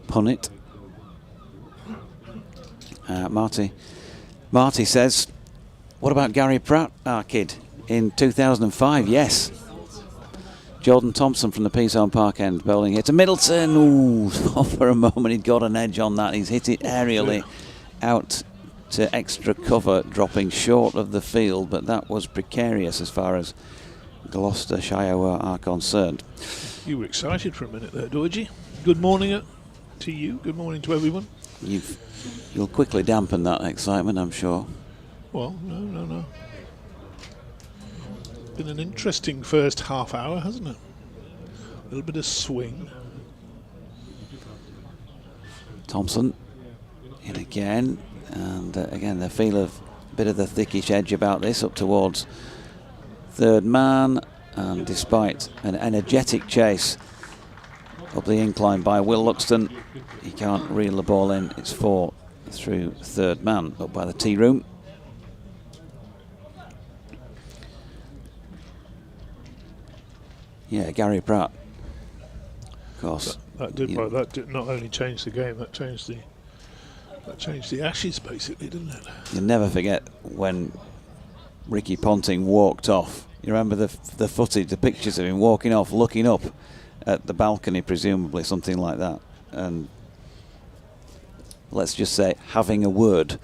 punnet. Marty says, what about Gary Pratt, our kid? In 2005, yes. Jordan Thompson from the Peasholm Park end bowling here to Middleton. Ooh, for a moment he'd got an edge on that. He's hit it aerially out to extra cover, dropping short of the field, but that was precarious as far as Gloucestershire are concerned. You were excited for a minute there, Doidgy. Good morning to you. Good morning to everyone. You'll quickly dampen that excitement, I'm sure. Well, no. Been an interesting first half hour, hasn't it? A little bit of swing. Thompson in again, and again the feel of a bit of the thickish edge about this up towards third man, and despite an energetic chase up the incline by Will Luxton, he can't reel the ball in. It's 4 through third man up by the tea room. Yeah, Gary Pratt, of course. That did not only change the game, that changed the Ashes basically, didn't it? You'll never forget when Ricky Ponting walked off. You remember the footage, the pictures of him walking off, looking up at the balcony, presumably, something like that, and let's just say having a word.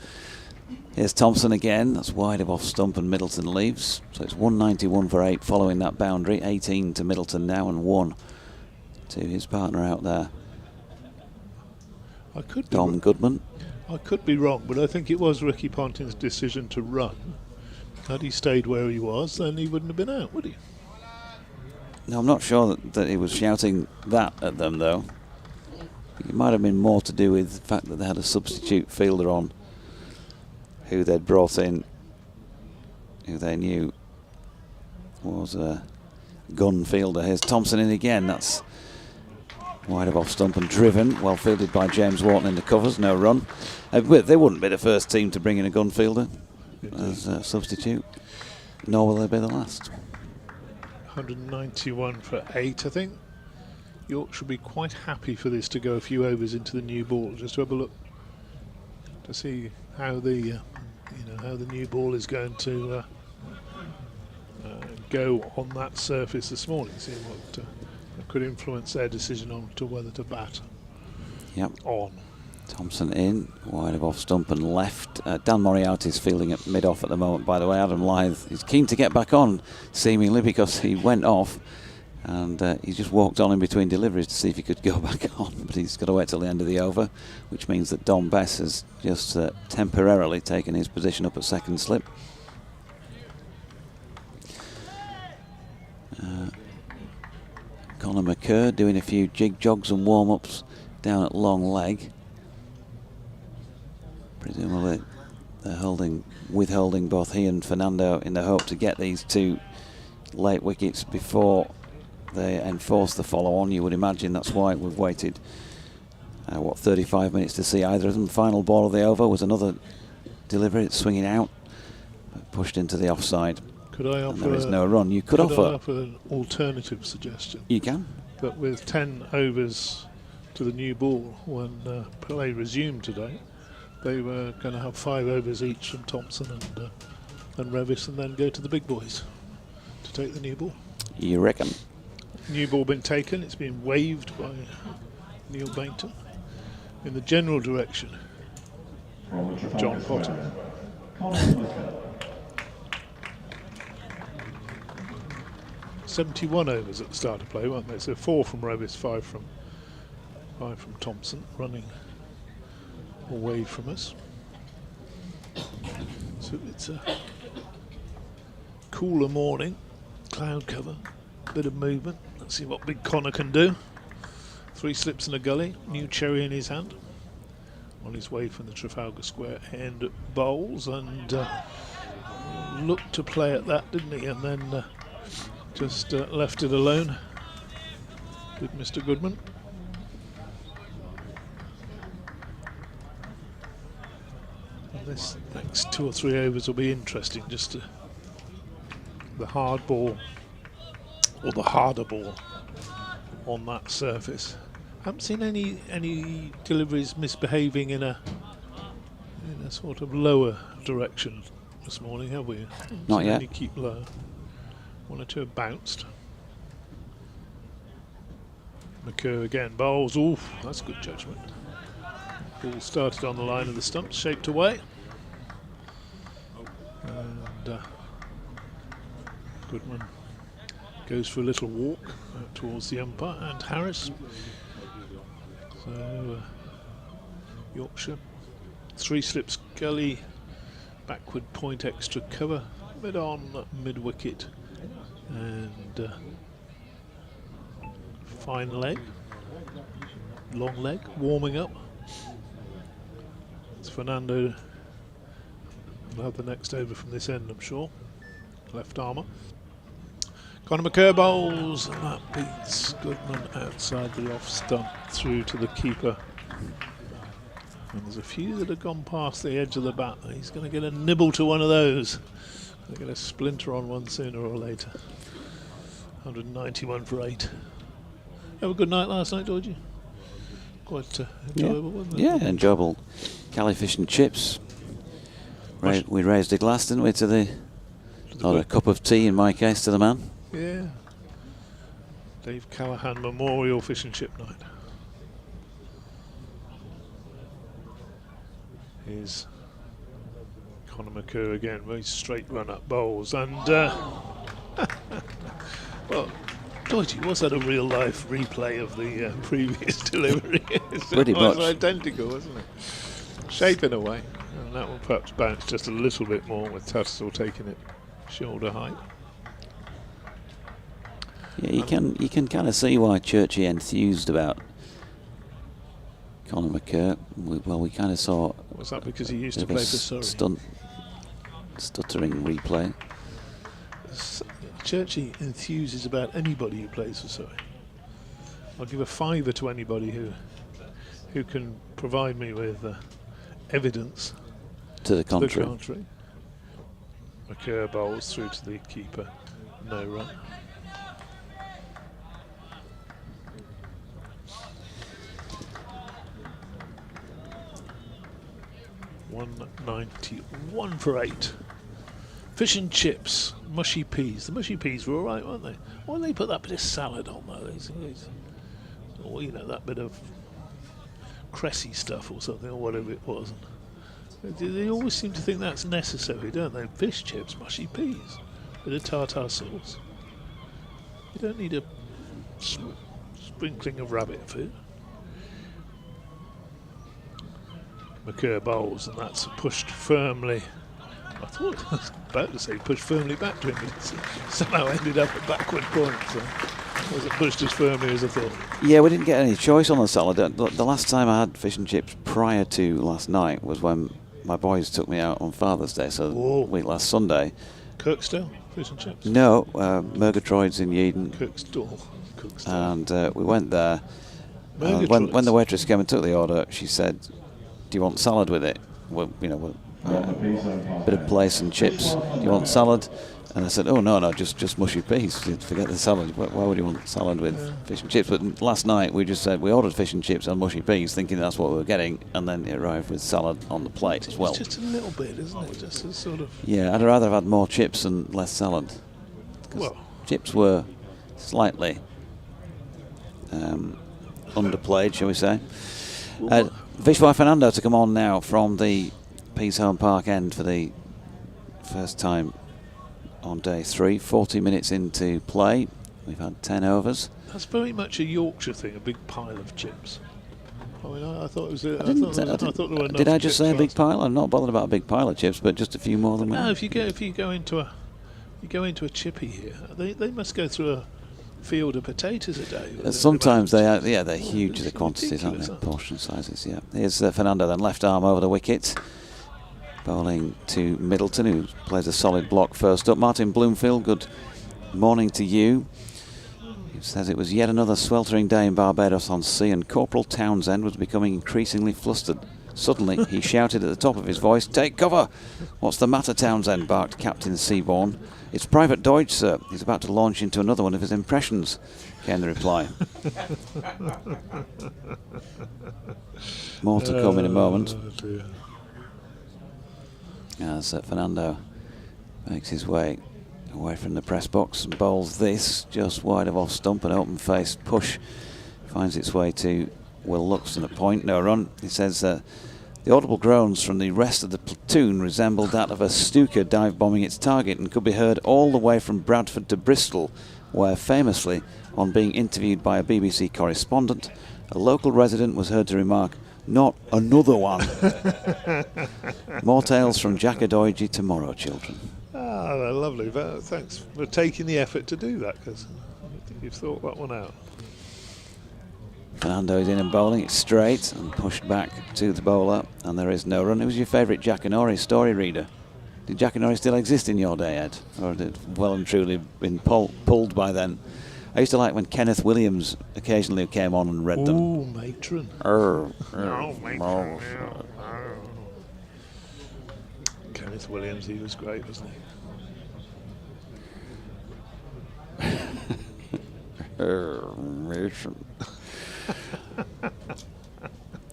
Here's Thompson again. That's wide of off stump and Middleton leaves. So it's 191 for 8 following that boundary. 18 to Middleton now and 1 to his partner out there, Dom Goodman. I could be wrong, but I think it was Ricky Ponting's decision to run. Had he stayed where he was, then he wouldn't have been out, would he? No, I'm not sure that he was shouting that at them, though. It might have been more to do with the fact that they had a substitute fielder on who they'd brought in, who they knew was a gun fielder. Here's Thompson in again. That's wide of off stump and driven. Well fielded by James Wharton in the covers. No run. They wouldn't be the first team to bring in a gun fielder as a substitute, nor will they be the last. 191 for 8, I think. York should be quite happy for this to go a few overs into the new ball, just to have a look to see how the how the new ball is going to go on that surface this morning. See what could influence their decision on to whether to bat. Yep. On. Thompson in, wide of off stump and left. Dan Moriarty's fielding at mid-off at the moment, by the way. Adam Lyth is keen to get back on, seemingly, because he went off And he just walked on in between deliveries to see if he could go back on, but he's got to wait till the end of the over, which means that Dom Bess has just temporarily taken his position up at second slip. Conor McCurr doing a few jig jogs and warm-ups down at long leg. Presumably they're withholding both he and Fernando in the hope to get these two late wickets before they enforce the follow-on. You would imagine that's why we've waited 35 minutes to see either of them. Final ball of the over was another delivery. It's swinging out, but pushed into the offside. Could I offer? There is no run. You could offer. I offer an alternative suggestion? You can. That with 10 overs to the new ball, when play resumed today, they were going to have 5 overs each from Thompson and Revis, and then go to the big boys to take the new ball. You reckon? New ball been taken. It's been waved by Neil Bainton in the general direction. John Potter. 71 overs at the start of play, weren't they? So 4 from Revis, 5 from Thompson, running away from us. So it's a cooler morning, cloud cover, bit of movement. Let's see what Big Connor can do. 3 slips in a gully, new cherry in his hand, on his way from the Trafalgar Square end bowls, and looked to play at that, didn't he? And then just left it alone with Mr. Goodman. And this next 2 or 3 overs will be interesting, just the hard ball or the harder ball on that surface. Haven't seen any deliveries misbehaving in a sort of lower direction this morning, have we? Not yet. Only keep low. 1 or 2 have bounced. McCurr again bowls. Oof, that's good judgment. Ball started on the line of the stumps, shaped away. And Goodman goes for a little walk out towards the umpire and Harris. So Yorkshire, 3 slips gully, backward point extra cover, mid on, mid wicket, and fine leg, long leg, warming up. It's Fernando. We'll have the next over from this end, I'm sure. Left armour. Conor McCurr bowls, and that beats Goodman outside the off stump through to the keeper. And there's a few that have gone past the edge of the bat. He's going to get a nibble to one of those. They're going to splinter on one sooner or later. 191 for 8. Have a good night last night, Georgie? Quite enjoyable, wasn't it? Yeah, enjoyable. Cali fish and chips. We raised a glass, didn't we, to the or a cup of tea in my case, to the man. Yeah. Dave Callahan Memorial Fish and Chip Night. Here's Conor McCurr again, very straight run-up bowls, and well, Georgie, was that a real-life replay of the previous delivery? Pretty much. It was identical, wasn't it? Shaping away, and that one perhaps bounced just a little bit more with Tattersall taking it shoulder height. Yeah, you can kind of see why Churchy enthused about Conor McCurr. We kind of saw. Was that because he used to play for Surrey? Stuttering replay. Churchy enthuses about anybody who plays for Surrey. I'll give a fiver to anybody who can provide me with evidence to the contrary. McCurr bowls through to the keeper, no run. $191 for 8. Fish and chips, mushy peas. The mushy peas were all right, weren't they? Why did they put that bit of salad on though? Or, you know, that bit of cressy stuff or something, or whatever it was. They always seem to think that's necessary, don't they? Fish chips, mushy peas, bit of tartar sauce. You don't need a sprinkling of rabbit food. McCurr bowls, and that's pushed firmly. I thought I was about to say pushed firmly back to him, but it's somehow ended up at backward point. So it wasn't pushed as firmly as I thought. Yeah, we didn't get any choice on the salad. The last time I had fish and chips prior to last night was when my boys took me out on Father's Day, so week last Sunday. Kirkstall fish and chips? No, Murgatroyd's in Yeadon. Kirkstall. And we went there. And when the waitress came and took the order, she said, "Do you want salad with it? Well, you know, a bit of plaice and chips. Do you want salad?" And I said, "Oh no, just mushy peas. Forget the salad. Why would you want salad with fish and chips?" But last night we just said we ordered fish and chips and mushy peas, thinking that's what we were getting, and then it arrived with salad on the plate as well. It's just a little bit, isn't it? Just a sort of. Yeah, I'd rather have had more chips and less salad. Well, chips were slightly underplayed, shall we say. Vishwa Fernando to come on now from the Pease Home Park end for the first time on day 3. 40 minutes into play. We've had 10 overs. That's very much a Yorkshire thing, a big pile of chips. I mean, I thought it was. I thought there were. Did I just say a big pile? I'm not bothered about a big pile of chips, but just a few more than no. If you go into a chippy here, they must go through a field of potatoes a day. Sometimes they're huge, the quantities, aren't they? Portion sizes, yeah. Here's Fernando then, left arm over the wicket. Bowling to Middleton, who plays a solid block first up. Martin Bloomfield, good morning to you. He says it was yet another sweltering day in Barbados on sea, and Corporal Townsend was becoming increasingly flustered. Suddenly, he shouted at the top of his voice, "Take cover!" "What's the matter, Townsend?" barked Captain Seaborn. "It's Private Deutsch, sir. He's about to launch into another one of his impressions," came the reply. More to come in a moment. As Fernando makes his way away from the press box and bowls this just wide of off stump, an open faced push finds its way to Will Luxton at point, no run. He says the audible groans from the rest of the platoon resembled that of a Stuka dive bombing its target and could be heard all the way from Bradford to Bristol, where famously, on being interviewed by a BBC correspondent, a local resident was heard to remark, "Not another one." More tales from Jackadoigi tomorrow, children. Ah, lovely. Thanks for taking the effort to do that, because you've thought that one out. Fernando is in and bowling. It's straight and pushed back to the bowler, and there is no run. Who was your favourite Jackanory story reader? Did Jackanory still exist in your day, Ed? Or had it well and truly been pulled by then? I used to like when Kenneth Williams occasionally came on and read them. Ooh, matron. Matron. Kenneth Williams, he was great, wasn't he? Matron.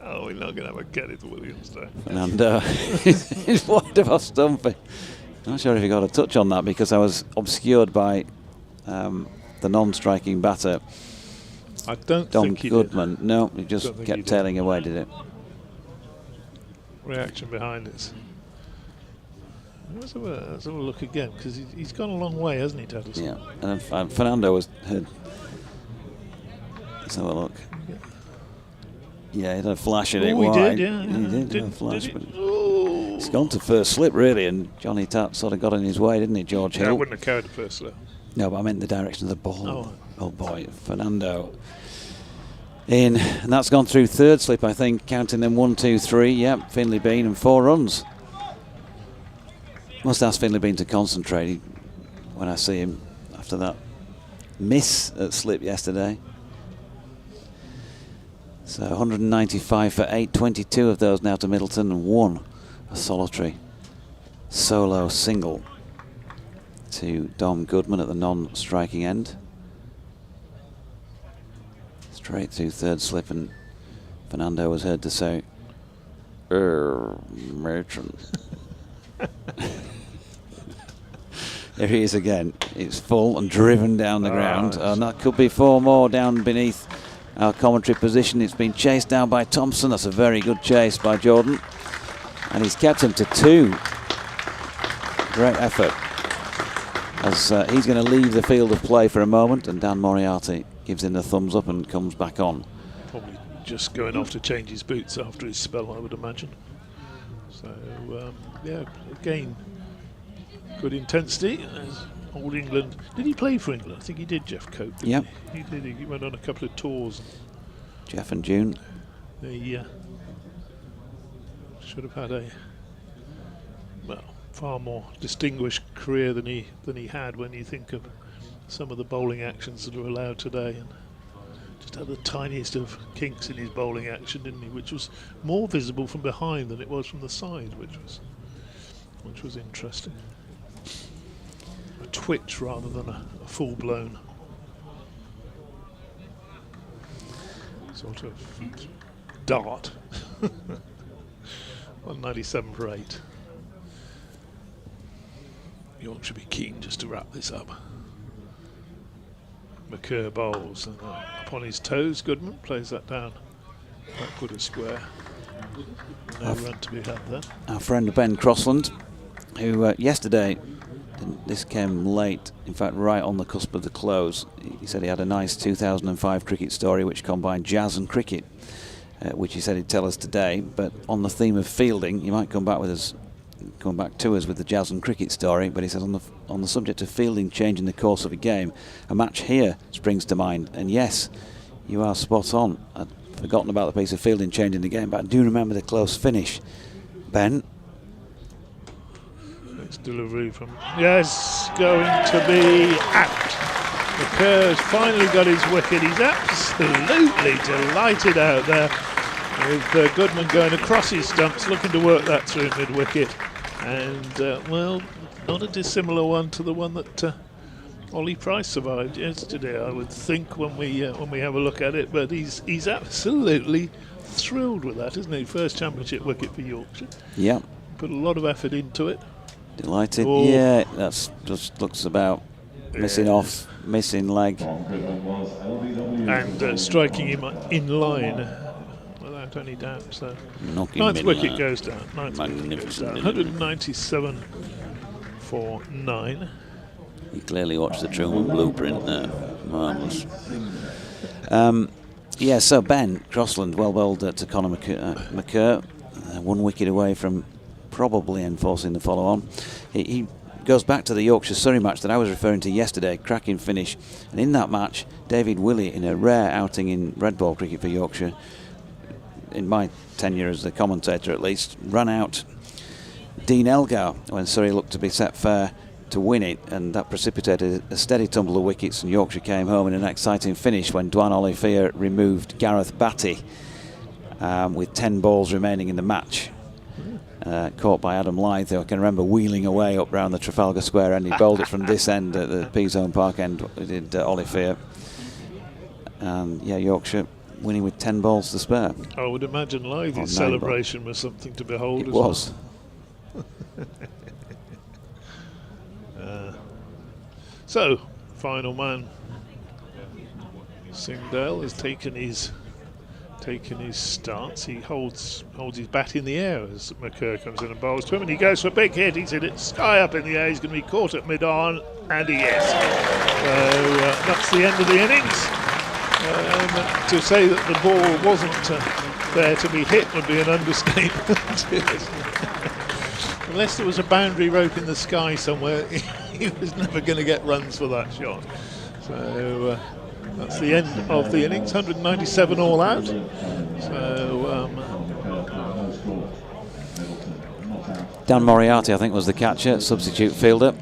Oh, we're not going to have a Kenneth Williams day. Fernando is wide of off stumpy. Not sure if he got a touch on that because I was obscured by the non-striking batter. I don't Dom think he Goodman. did. No, he just kept tailing away, did it? Reaction behind it. Let's have a look again, because he's gone a long way, hasn't he, Tatterson? Yeah, and Fernando was heard. Let's have a look. Yeah, he had a flash at it He wide. did, yeah. He did have a flash, did but oh. he's gone to first slip, really, and Johnny Tatt sort of got in his way, didn't he, George Yeah, I Hill? wouldn't have carried the first slip. No, but I meant the direction of the ball. Oh. Oh boy, Fernando in, and that's gone through third slip, I think, counting them 1, 2, 3. Yep, Finley Bean and 4 runs. Must ask Finley Bean to concentrate when I see him after that miss at slip yesterday. So 195 for 8, 22 of those now to Middleton, and 1 a solitary solo single to Dom Goodman at the non-striking end. Straight through third slip, and Fernando was heard to say, Matron. There he is again. It's full and driven down the ground, and that could be 4 more down beneath our commentary position. It's been chased down by Thompson. That's a very good chase by Jordan, and he's kept him to 2. Great effort, as he's going to leave the field of play for a moment, and Dan Moriarty gives him the thumbs up and comes back on. Probably just going off to change his boots after his spell, I would imagine. So, yeah, again, good intensity. Old England. Did he play for England? I think he did, Jeff Cope. Yep. He did. He went on a couple of tours. Jeff and June. He should have had a far more distinguished career than he had when you think of some of the bowling actions that are allowed today. And just had the tiniest of kinks in his bowling action, didn't he? Which was more visible from behind than it was from the side, which was interesting. A twitch rather than a full-blown sort of dart. 197 for 8. York should be keen just to wrap this up. McKerr bowls and up on his toes. Goodman plays that down backward of square. No run to be had there. Our friend Ben Crossland, who yesterday, this came late, in fact right on the cusp of the close. He said he had a nice 2005 cricket story which combined jazz and cricket, which he said he'd tell us today. But on the theme of fielding, he might come back to us with the jazz and cricket story. But he says on the subject of fielding changing the course of a game, a match here springs to mind. And yes, you are spot on. I'd forgotten about the piece of fielding changing the game, but I do remember the close finish. Ben. Delivery from going to be out. McKerr's finally got his wicket. He's absolutely delighted out there with Goodman going across his stumps, looking to work that through mid-wicket, and well, not a dissimilar one to the one that Ollie Price survived yesterday, I would think, when we have a look at it. But he's absolutely thrilled with that, isn't he? First championship wicket for Yorkshire. Yeah. Put a lot of effort into it. Delighted. Oh. Yeah, that's just looks about missing off, missing leg. And striking him in line without any doubt. So ninth wicket goes down. 197 for 9. You clearly watched the Truman blueprint there. Marvellous. Yeah, so Ben Crossland, well bowled to Conor McKerr. 1 wicket away from probably enforcing the follow-on. He goes back to the Yorkshire-Surrey match that I was referring to yesterday, cracking finish. And in that match, David Willey, in a rare outing in red ball cricket for Yorkshire, in my tenure as the commentator at least, ran out Dean Elgar when Surrey looked to be set fair to win it, and that precipitated a steady tumble of wickets, and Yorkshire came home in an exciting finish when Dwan Olivier removed Gareth Batty with 10 balls remaining in the match. Caught by Adam Lythe, who I can remember wheeling away up round the Trafalgar Square end. He bowled it from this end at the P-Zone Park end, did Olivier. And yeah, Yorkshire winning with 10 balls to spare. I would imagine Lythe's celebration was something to behold. It was. So, final man, Singdale has taken his stance. He holds his bat in the air as McKerr comes in and bowls to him, and he goes for a big hit. He's hit it sky up in the air. He's going to be caught at mid-on, and he is. So that's the end of the innings. To say that the ball wasn't there to be hit would be an understatement. Unless there was a boundary rope in the sky somewhere, he was never going to get runs for that shot. So that's the end of the innings. 197 all out. So Dan Moriarty, I think, was the catcher, substitute fielder.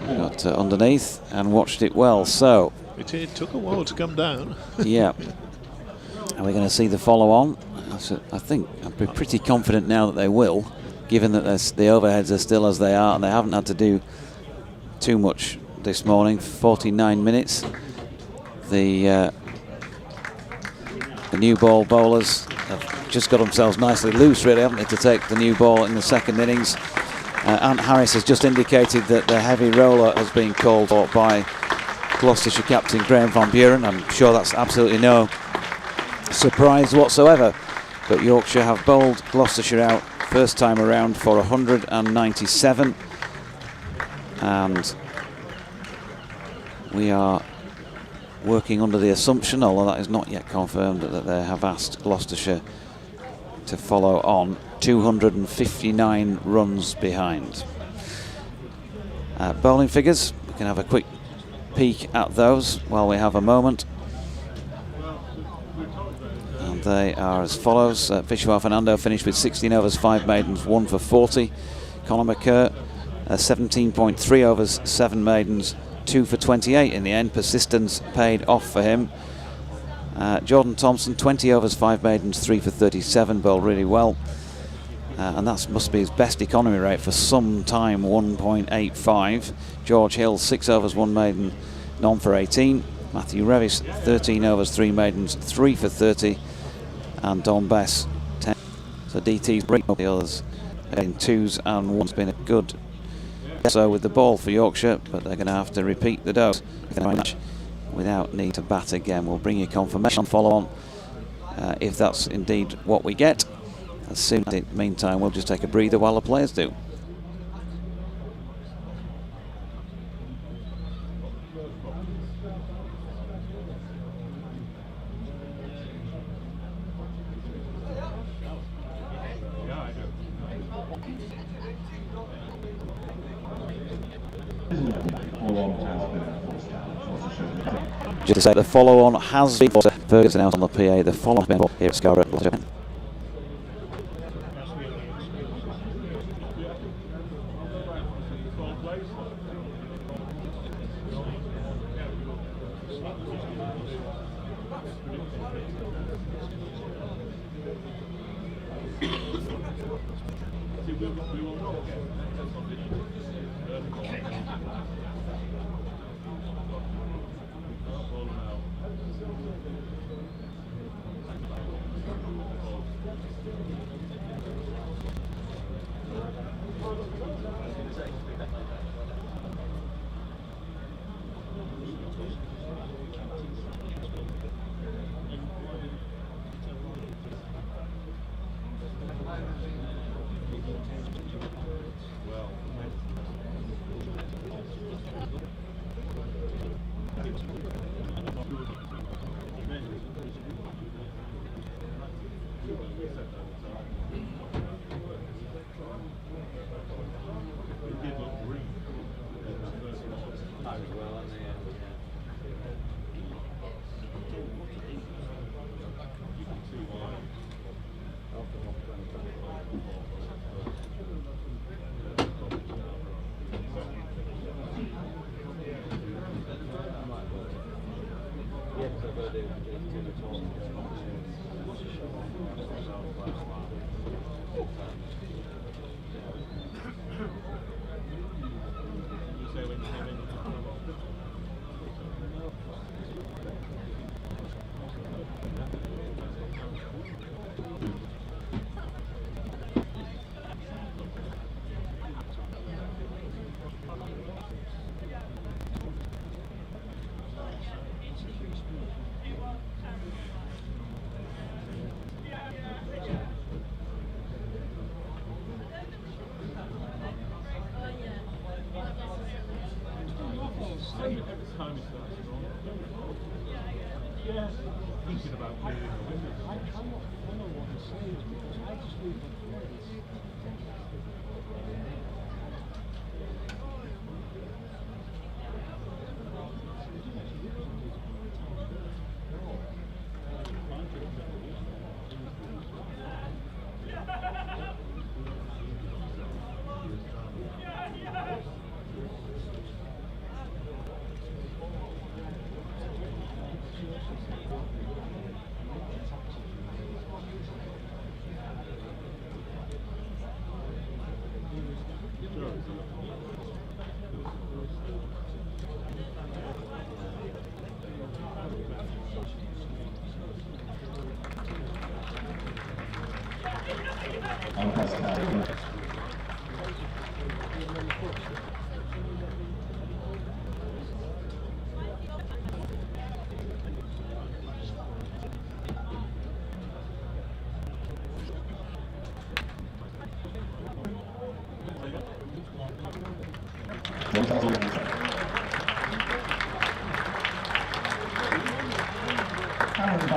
Got underneath and watched it well. So it took a while to come down. Yeah. Are we going to see the follow-on? I think I'd be pretty confident now that they will, given that the overheads are still as they are, and they haven't had to do too much this morning. 49 minutes. The new ball bowlers have just got themselves nicely loose, really, haven't they, to take the new ball in the second innings. Ant Harris has just indicated that the heavy roller has been called for by Gloucestershire captain Graham Van Buren. I'm sure that's absolutely no surprise whatsoever. But Yorkshire have bowled Gloucestershire out first time around for 197. And we are working under the assumption, although that is not yet confirmed, that they have asked Gloucestershire to follow on 259 runs behind. Bowling figures, we can have a quick peek at those while we have a moment. And they are as follows. Vishwa Fernando finished with 16 overs, 5 maidens, 1 for 40. Conor McCurr, 17.3 overs, 7 maidens, 2 for 28 in the end. Persistence paid off for him. Jordan Thompson, 20 overs, 5 maidens, 3 for 37, bowled really well. And that must be his best economy rate for some time, 1.85. George Hill, 6 overs, 1 maiden, none for 18. Matthew Revis, 13 overs, 3 maidens, 3 for 30. And Don Bess, 10. So DT's breaking up the others in 2s and 1's. Been a good so with the ball for Yorkshire, but they're going to have to repeat the dose without need to bat again. We'll bring you confirmation follow on if that's indeed what we get. As soon as, in the meantime, we'll just take a breather while the players do. Just to say, the follow-on has been Ferguson out on the PA. The follow-on has been here at Scarborough.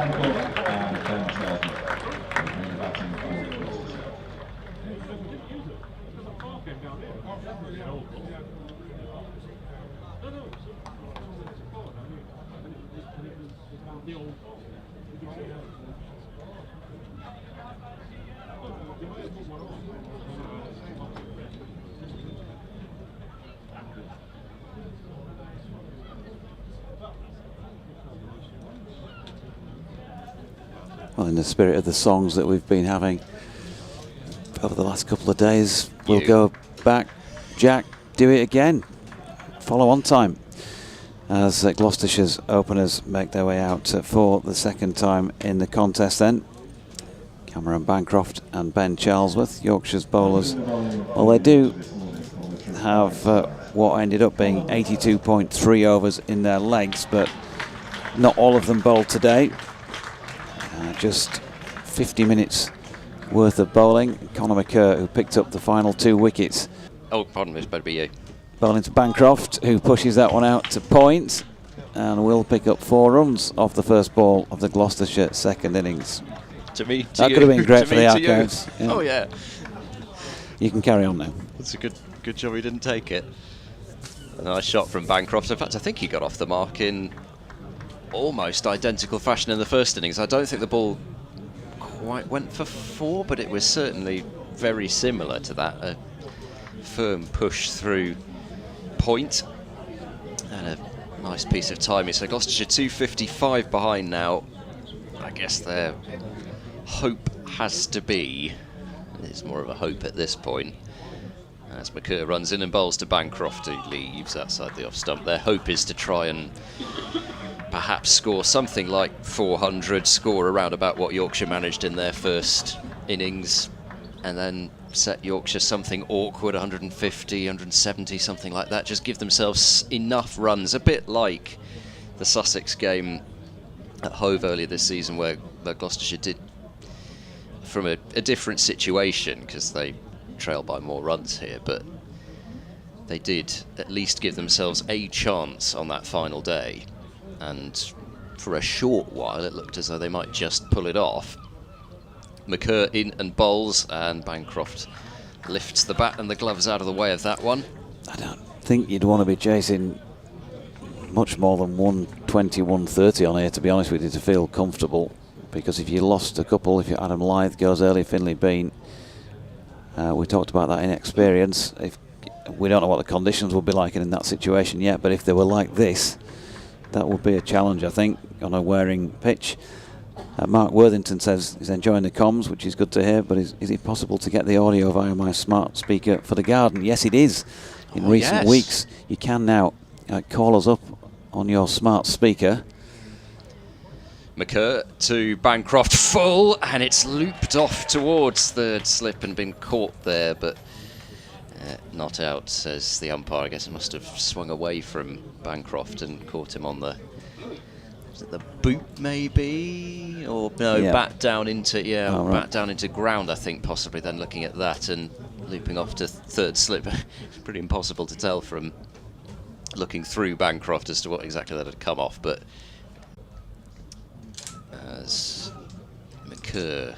Bancroft and Ben Charles in the batting for Gloucestershire. Well, in the spirit of the songs that we've been having over the last couple of days, we'll go back. Jack, do it again. Follow on time as Gloucestershire's openers make their way out for the second time in the contest then. Cameron Bancroft and Ben Charlesworth, Yorkshire's bowlers. Well, they do have what ended up being 82.3 overs in their legs, but not all of them bowled today. Just 50 minutes worth of bowling. Conor McCurr, who picked up the final 2 wickets. Oh, pardon me, it's better be you. Bowling to Bancroft, who pushes that one out to point and will pick up 4 runs off the first ball of the Gloucestershire second innings. To me, to that you. Could have been great to for me, the to archives. you. Yeah. Oh yeah. You can carry on now. That's a good job he didn't take it. A nice shot from Bancroft. In fact, I think he got off the mark in almost identical fashion in the first innings. I don't think the ball quite went for 4, but it was certainly very similar to that. A firm push through point and a nice piece of timing. So Gloucestershire 255 behind now. I guess their hope has to be, it's more of a hope at this point, as McCurr runs in and bowls to Bancroft, who leaves outside the off stump. Their hope is to try and perhaps score something like 400, score around about what Yorkshire managed in their first innings, and then set Yorkshire something awkward, 150, 170, something like that. Just give themselves enough runs, a bit like the Sussex game at Hove earlier this season, where Gloucestershire did, from a different situation, because they trail by more runs here, but they did at least give themselves a chance on that final day. And for a short while it looked as though they might just pull it off. McCurr in and bowls, and Bancroft lifts the bat and the gloves out of the way of that one. I don't think you'd want to be chasing much more than 120, 130 on here, to be honest with you, to feel comfortable, because if you lost a couple, if Adam Lyth goes early, Finlay Bean, we talked about that inexperience. If we don't know what the conditions will be like in that situation yet, but if they were like this, that would be a challenge, I think, on a wearing pitch. Mark Worthington says he's enjoying the comms, which is good to hear, but is it possible to get the audio via my smart speaker for the garden? Yes, it is. In recent weeks, you can now call us up on your smart speaker. McCurr to Bancroft, full, and it's looped off towards third slip and been caught there, but not out, says the umpire. I guess it must have swung away from Bancroft and caught him on the, was it the boot maybe? Or no, yeah. bat down into, yeah, oh, bat right. down into ground, I think, possibly, then looking at that and looping off to third slip. It's pretty impossible to tell from looking through Bancroft as to what exactly that had come off, but as McCurr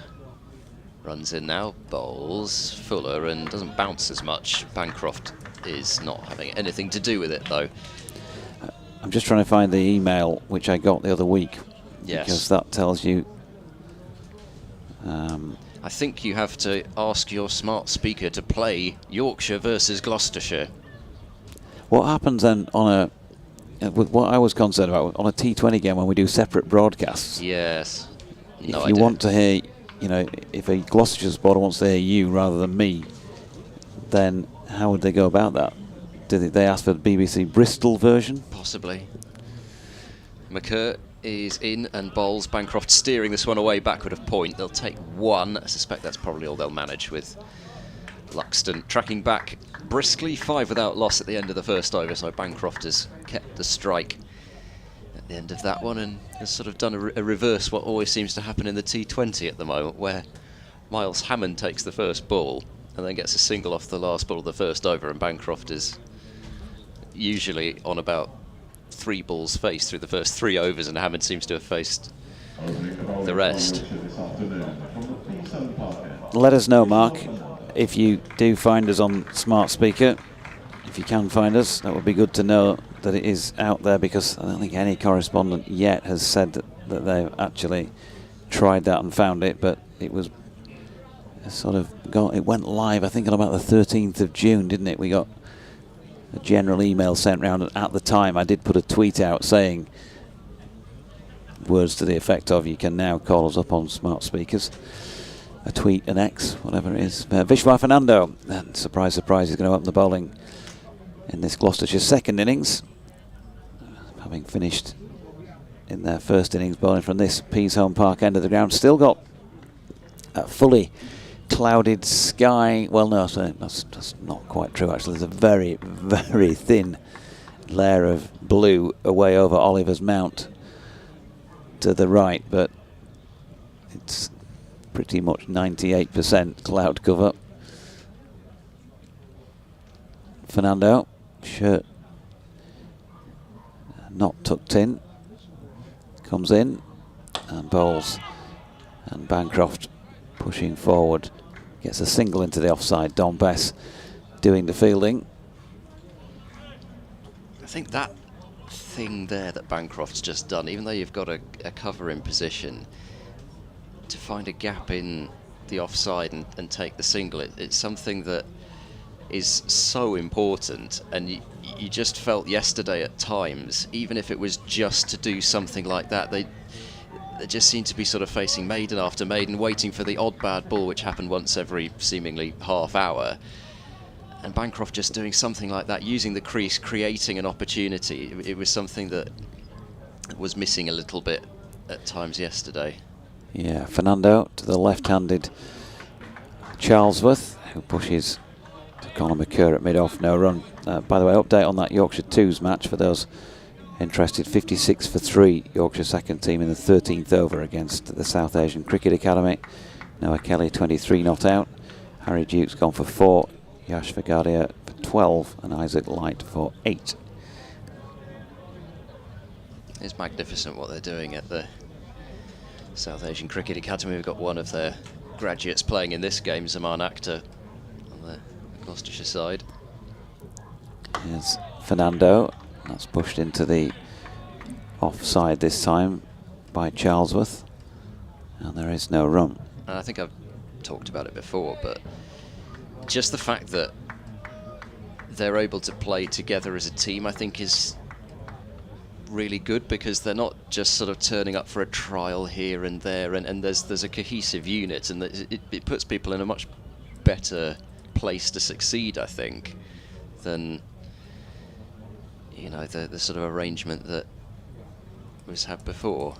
runs in now, bowls Fuller and doesn't bounce as much. Bancroft is not having anything to do with it, though. I'm just trying to find the email which I got the other week. Yes. Because that tells you. I think you have to ask your smart speaker to play Yorkshire versus Gloucestershire. What happens then on with what I was concerned about, on a T20 game when we do separate broadcasts? Yes. If you want to hear, you know, if a Gloucestershire supporter wants to hear you rather than me, then how would they go about that? Did they ask for the BBC Bristol version? Possibly. McCurr is in and bowls. Bancroft steering this one away backward of point. They'll take 1. I suspect that's probably all they'll manage, with Luxton tracking back briskly, 5 without loss at the end of the first over. So Bancroft has kept the strike at the end of that one and has sort of done a reverse what always seems to happen in the T20 at the moment, where Miles Hammond takes the first ball and then gets a single off the last ball of the first over, and Bancroft is usually on about 3 balls faced through the first 3 overs, and Hammond seems to have faced the rest. Let us know, Mark, if you do find us on smart speaker. If you can find us, that would be good to know that it is out there, because I don't think any correspondent yet has said that they've actually tried that and found it, but it was sort of it went live, I think, on about the 13th of June, didn't it? We got a general email sent round, and at the time I did put a tweet out saying words to the effect of, you can now call us up on smart speakers. A tweet, an X, whatever it is. Vishwa Fernando, and surprise, surprise, he's going to open the bowling in this Gloucestershire second innings, having finished in their first innings bowling from this Peasholm Park end of the ground. Still got a fully clouded sky. Well, no, that's not quite true, actually. There's a very, very thin layer of blue away over Oliver's Mount to the right, but it's pretty much 98% cloud cover. Fernando, shirt not tucked in, comes in and bowls, and Bancroft pushing forward, gets a single into the offside. Don Bess doing the fielding. I think that thing there that Bancroft's just done, even though you've got a cover in position, to find a gap in the offside and take the single, it's something that is so important, and you just felt yesterday at times, even if it was just to do something like that, they just seemed to be sort of facing maiden after maiden, waiting for the odd bad ball, which happened once every seemingly half hour. And Bancroft just doing something like that, using the crease, creating an opportunity. It was something that was missing a little bit at times yesterday. Yeah, Fernando to the left-handed Charlesworth, who pushes to Conor McCurr at mid-off, no run. By the way, update on that Yorkshire 2s match for those interested. 56 for 3, Yorkshire second team in the 13th over against the South Asian Cricket Academy. Noah Kelly 23 not out, Harry Duke's gone for 4, Yash Vagadia for 12, and Isaac Light for 8. It's magnificent what they're doing at the South Asian Cricket Academy. We've got one of their graduates playing in this game, Zaman Akhtar, on the Gloucestershire side. Here's Fernando. That's pushed into the offside this time by Charlesworth, and there is no run. And I think I've talked about it before, but just the fact that they're able to play together as a team, I think, is really good, because they're not just sort of turning up for a trial here and there, and there's a cohesive unit, and it puts people in a much better place to succeed, I think, than, you know, the sort of arrangement that was had before.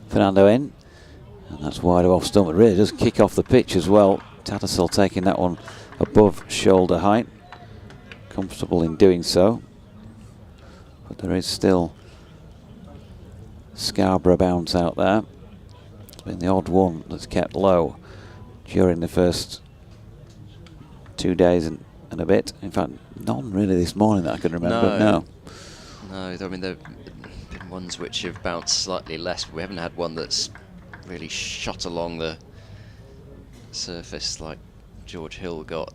Fernando in, and that's wide off stump. It really does kick off the pitch as well. Tattersall taking that one above shoulder height, comfortable in doing so. But there is still Scarborough bounce out there. It's been the odd one that's kept low during the first 2 days and a bit. In fact, none really this morning that I can remember. No, I mean, there have been ones which have bounced slightly less, but we haven't had one that's really shot along the surface like George Hill got.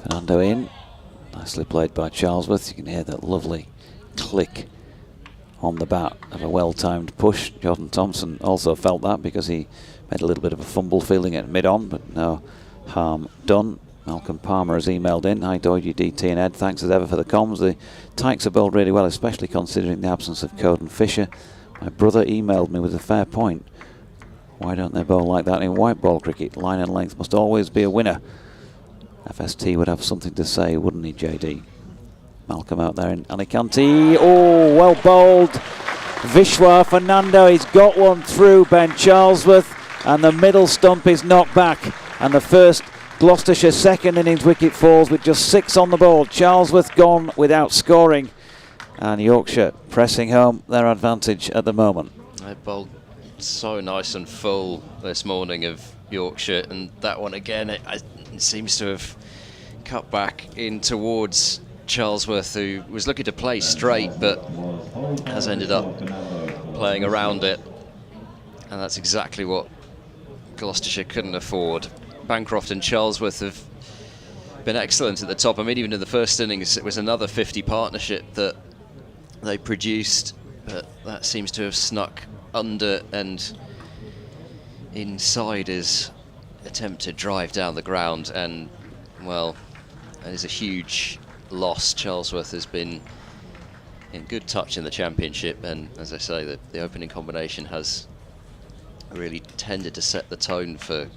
Fernando in, nicely played by Charlesworth. You can hear that lovely click on the bat of a well-timed push. Jordan Thompson also felt that, because he made a little bit of a fumble fielding at mid-on, but no harm done. Malcolm Palmer has emailed in. Hi Doidgy, DT and Ed, thanks as ever for the comms. The Tykes are bowled really well, especially considering the absence of Coden Fisher. My brother emailed me with a fair point. Why don't they bowl like that in white ball cricket? Line and length must always be a winner. FST would have something to say, wouldn't he, JD? Malcolm out there in Alicante. Oh, well bowled. Vishwa Fernando, he's got one through Ben Charlesworth, and the middle stump is knocked back, and the first Gloucestershire second innings wicket falls with just 6 on the board. Charlesworth gone without scoring, and Yorkshire pressing home their advantage at the moment. They bowled so nice and full this morning of Yorkshire, and that one again, it seems to have cut back in towards Charlesworth, who was looking to play straight but has ended up playing around it, and that's exactly what Gloucestershire couldn't afford. Bancroft and Charlesworth have been excellent at the top. I mean, even in the first innings, it was another 50 partnership that they produced, but that seems to have snuck under and inside his attempt to drive down the ground, and, well, that is a huge loss. Charlesworth has been in good touch in the championship, and as I say, the opening combination has really tended to set the tone for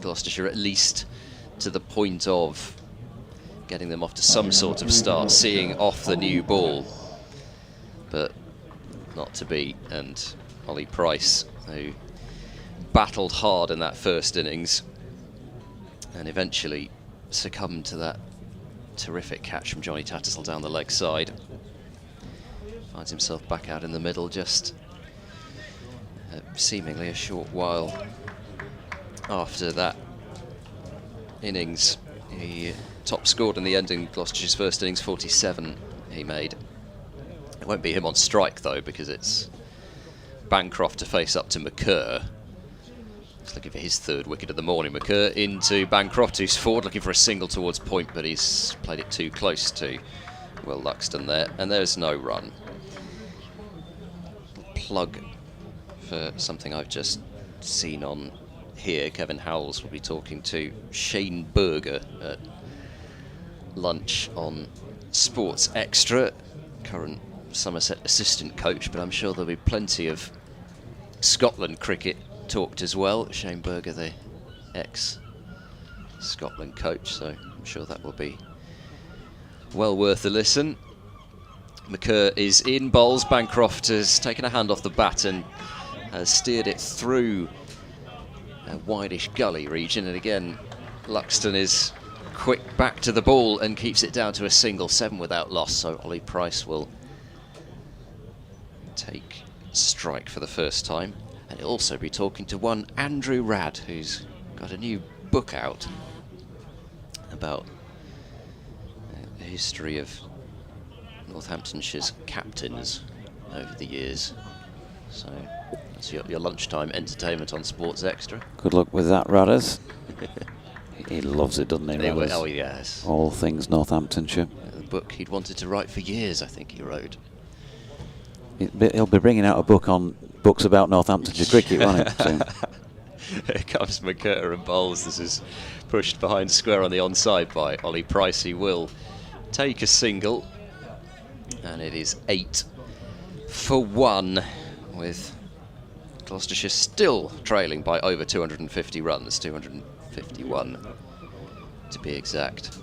Gloucestershire, at least to the point of getting them off to some sort of start, seeing off the new ball, but not to be. And Ollie Price, who battled hard in that first innings and eventually succumbed to that terrific catch from Johnny Tattersall down the leg side, finds himself back out in the middle just seemingly a short while after that innings. He top scored in the end in Gloucestershire's first innings, 47 he made. It won't be him on strike though, because it's Bancroft to face up to McCurr. He's looking for his third wicket of the morning. McCurr into Bancroft, who's forward, looking for a single towards point, but he's played it too close to Will Luxton there, and there's no run. Plug for something I've just seen on here. Kevin Howells will be talking to Shane Berger at lunch on Sports Extra, current Somerset assistant coach, but I'm sure there'll be plenty of Scotland cricket talked as well. Shane Berger, the ex-Scotland coach, so I'm sure that will be well worth a listen. McCurr is in bowls. Bancroft has taken a hand off the bat and has steered it through a wideish gully region, and again Luxton is quick back to the ball and keeps it down to a single, 7 without loss, so Ollie Price will take strike for the first time. And he'll also be talking to one Andrew Radd, who's got a new book out about the history of Northamptonshire's captains over the years. So that's your lunchtime entertainment on Sports Extra. Good luck with that, Radders. He loves it, doesn't he, Radders? Oh yes. All things Northamptonshire. The book he'd wanted to write for years, I think he wrote. He'll be bringing out a book on books about Northamptonshire cricket, won't he? Soon. Here comes McCurr and bowls. This is pushed behind square on the onside by Ollie Price. He will take a single, and it is 8 for 1, with Gloucestershire still trailing by over 250 runs, 251 to be exact.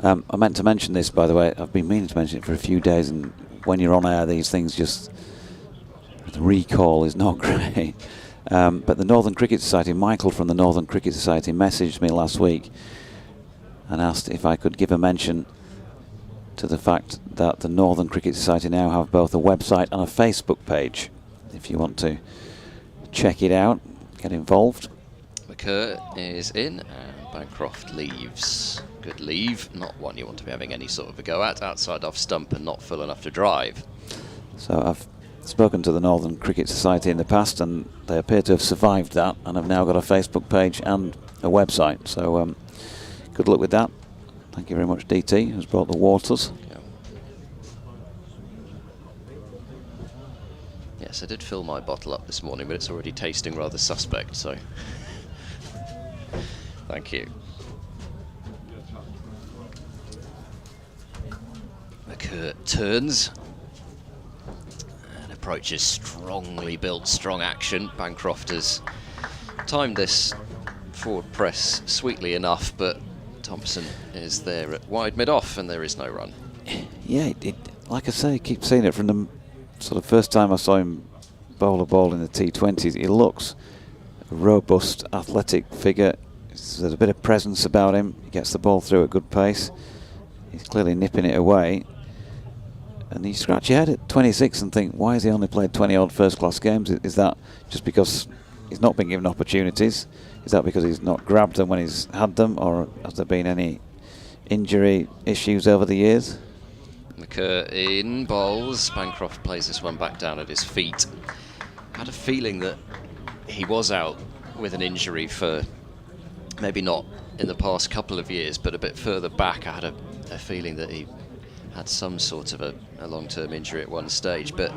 I meant to mention this, by the way. I've been meaning to mention it for a few days, and when you're on air, these things just, the recall is not great. But the Northern Cricket Society, Michael from the Northern Cricket Society, messaged me last week and asked if I could give a mention to the fact that the Northern Cricket Society now have both a website and a Facebook page. If you want to check it out, get involved. McCurr is in, and Bancroft leaves. Good leave, not one you want to be having any sort of a go at, outside off stump and not full enough to drive. So I've spoken to the Northern Cricket Society in the past, and they appear to have survived that and have now got a Facebook page and a website. So good luck with that. Thank you very much, DT, who's brought the waters. Yeah. Yes, I did fill my bottle up this morning, but it's already tasting rather suspect, so thank you. McCurr turns and approaches strongly built, strong action. Bancroft has timed this forward press sweetly enough, but Thompson is there at wide mid-off, and there is no run. Yeah, like I say, I keep seeing it from the sort of first time I saw him bowl a ball in the T20s. He looks a robust, athletic figure. There's a bit of presence about him. He gets the ball through at good pace. He's clearly nipping it away. And you scratch your head at 26 and think, why has he only played 20-odd first-class games? Is that just because he's not been given opportunities? Is that because he's not grabbed them when he's had them? Or has there been any injury issues over the years? McCurr in, bowls. Bancroft plays this one back down at his feet. Had a feeling that he was out with an injury for maybe not in the past couple of years, but a bit further back. I had a feeling that he had some sort of a long-term injury at one stage. But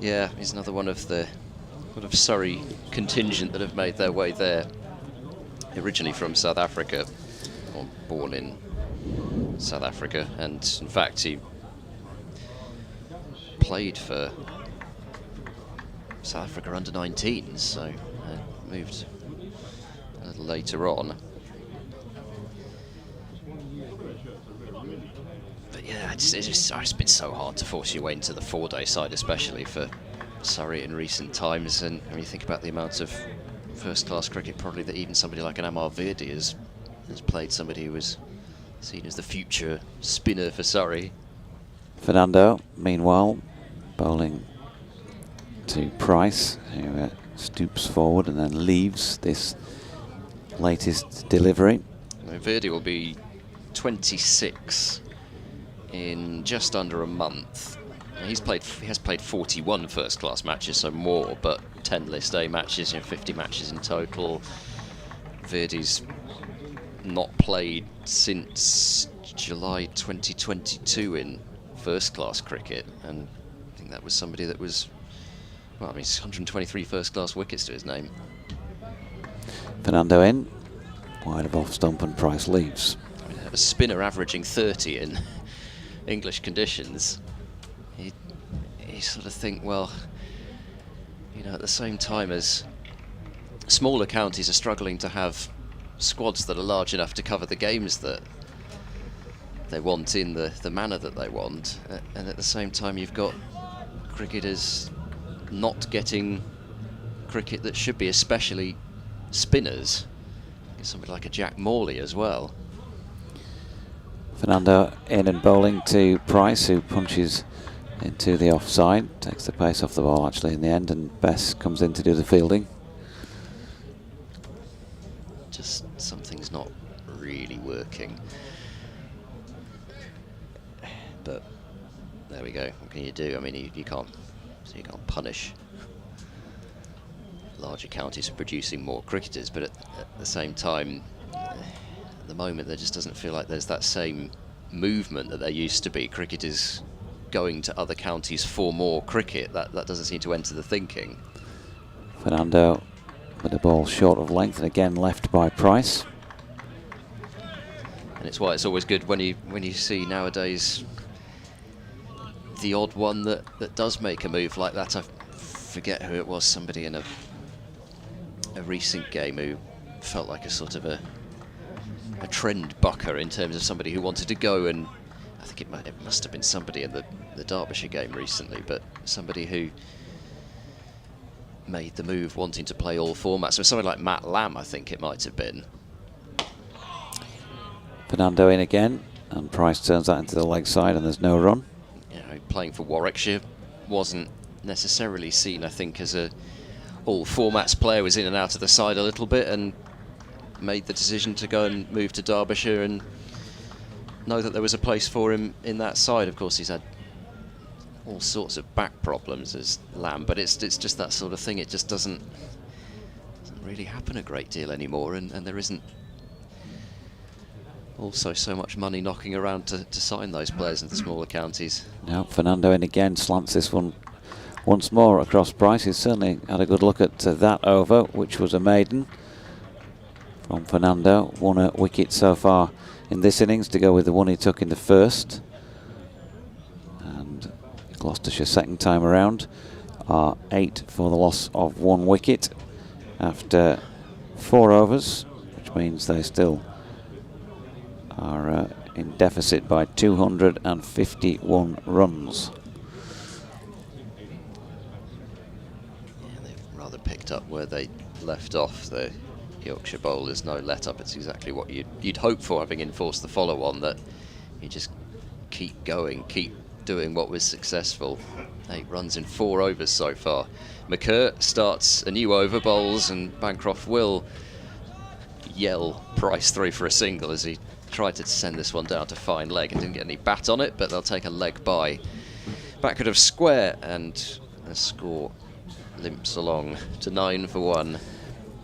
yeah, he's another one of the Surrey contingent that have made their way there. Originally from South Africa, or born in South Africa, and in fact he played for South Africa under 19s, so moved a little later on. But yeah, it's been so hard to force your way into the 4-day side, especially for Surrey in recent times. And when you think about the amount of first-class cricket probably that even somebody like an Amar Virdi has played, somebody who was seen as the future spinner for Surrey. Fernando, meanwhile, bowling to Price, who stoops forward and then leaves this latest delivery. Virdi will be 26 in just under a month. He has played 41 first-class matches, so more, but 10 List A matches, 50 matches in total. Verdi's not played since July 2022 in first-class cricket, and I think that was somebody that was, well, I mean, 123 first-class wickets to his name. Fernando in, wide of off stump, and Price leaves. I mean, a spinner averaging 30 in English conditions. You sort of think, well, you know, at the same time as smaller counties are struggling to have squads that are large enough to cover the games that they want in the manner that they want, and at the same time you've got cricketers not getting cricket that should be, especially spinners. Somebody like a Jack Morley as well. Fernando in and bowling to Price, who punches into the offside, takes the pace off the ball actually in the end, and Bess comes in to do the fielding. Just something's not really working. But there we go. What can you do? I mean, you can't punish larger counties for producing more cricketers, but at the same time, at the moment there just doesn't feel like there's that same movement that there used to be. Cricketers going to other counties for more cricket, that doesn't seem to enter the thinking. Fernando with the ball short of length, and again left by Price. And it's why it's always good when you see nowadays the odd one that does make a move like that. I forget who it was, somebody in a recent game who felt like a sort of a trend bucker in terms of somebody who wanted to go, and I think it must have been somebody in the Derbyshire game recently, but somebody who made the move wanting to play all formats. So somebody like Matt Lamb, I think it might have been. Fernando in again, and Price turns that into the leg side, and there's no run. You know, playing for Warwickshire wasn't necessarily seen, I think, as a all formats player. Was in and out of the side a little bit, and made the decision to go and move to Derbyshire and know that there was a place for him in that side. Of course, he's had all sorts of back problems as Lamb, but it's just that sort of thing. It just doesn't really happen a great deal anymore, and there isn't also so much money knocking around to sign those players into smaller counties. Now Fernando in again, slants this one once more across Price. He's certainly had a good look at that over, which was a maiden from Fernando. Won a wicket so far in this innings to go with the one he took in the first. And Gloucestershire second time around are 8 for the loss of 1 wicket after 4 overs, which means they still are in deficit by 251 runs. Yeah, they've rather picked up where they left off. The Yorkshire bowlers, no let up. It's exactly what you'd hope for, having enforced the follow-on, that you just keep going, keep doing what was successful. 8 runs in 4 overs so far. McCurr starts a new over, bowls, and Bancroft will yell Price through for a single as he tried to send this one down to fine leg and didn't get any bat on it, but they'll take a leg by. Backward of square, and the score limps along to 9 for 1.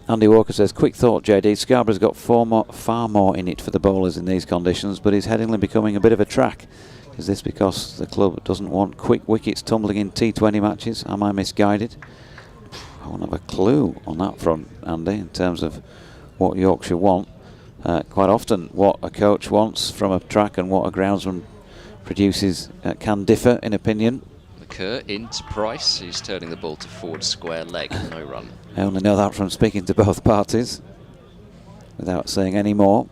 Andy Walker says, quick thought, JD. Scarborough's got far more in it for the bowlers in these conditions, but is Headingley becoming a bit of a track? Is this because the club doesn't want quick wickets tumbling in T20 matches? Am I misguided? I won't have a clue on that front, Andy, in terms of what Yorkshire want. Quite often what a coach wants from a track and what a groundsman produces can differ in opinion. McCurr into Price, he's turning the ball to forward square leg, no run. I only know that from speaking to both parties without saying any more.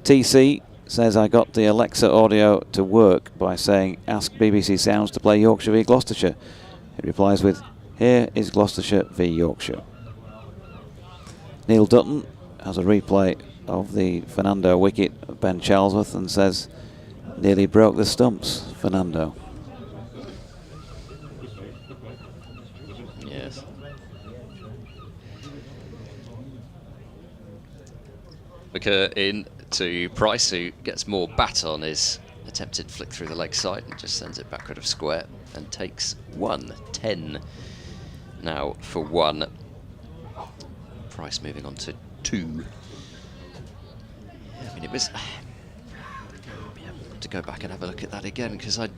TC says, I got the Alexa audio to work by saying, ask BBC Sounds to play Yorkshire v Gloucestershire. It replies with, here is Gloucestershire v Yorkshire. Neil Dutton has a replay of the Fernando wicket of Ben Charlesworth and says, nearly broke the stumps, Fernando. Yes. McCurr in to Price, who gets more bat on his attempted flick through the leg side and just sends it backward of square and takes 10 now for 1. Price moving on to 2. I mean, it was to go back and have a look at that again, because I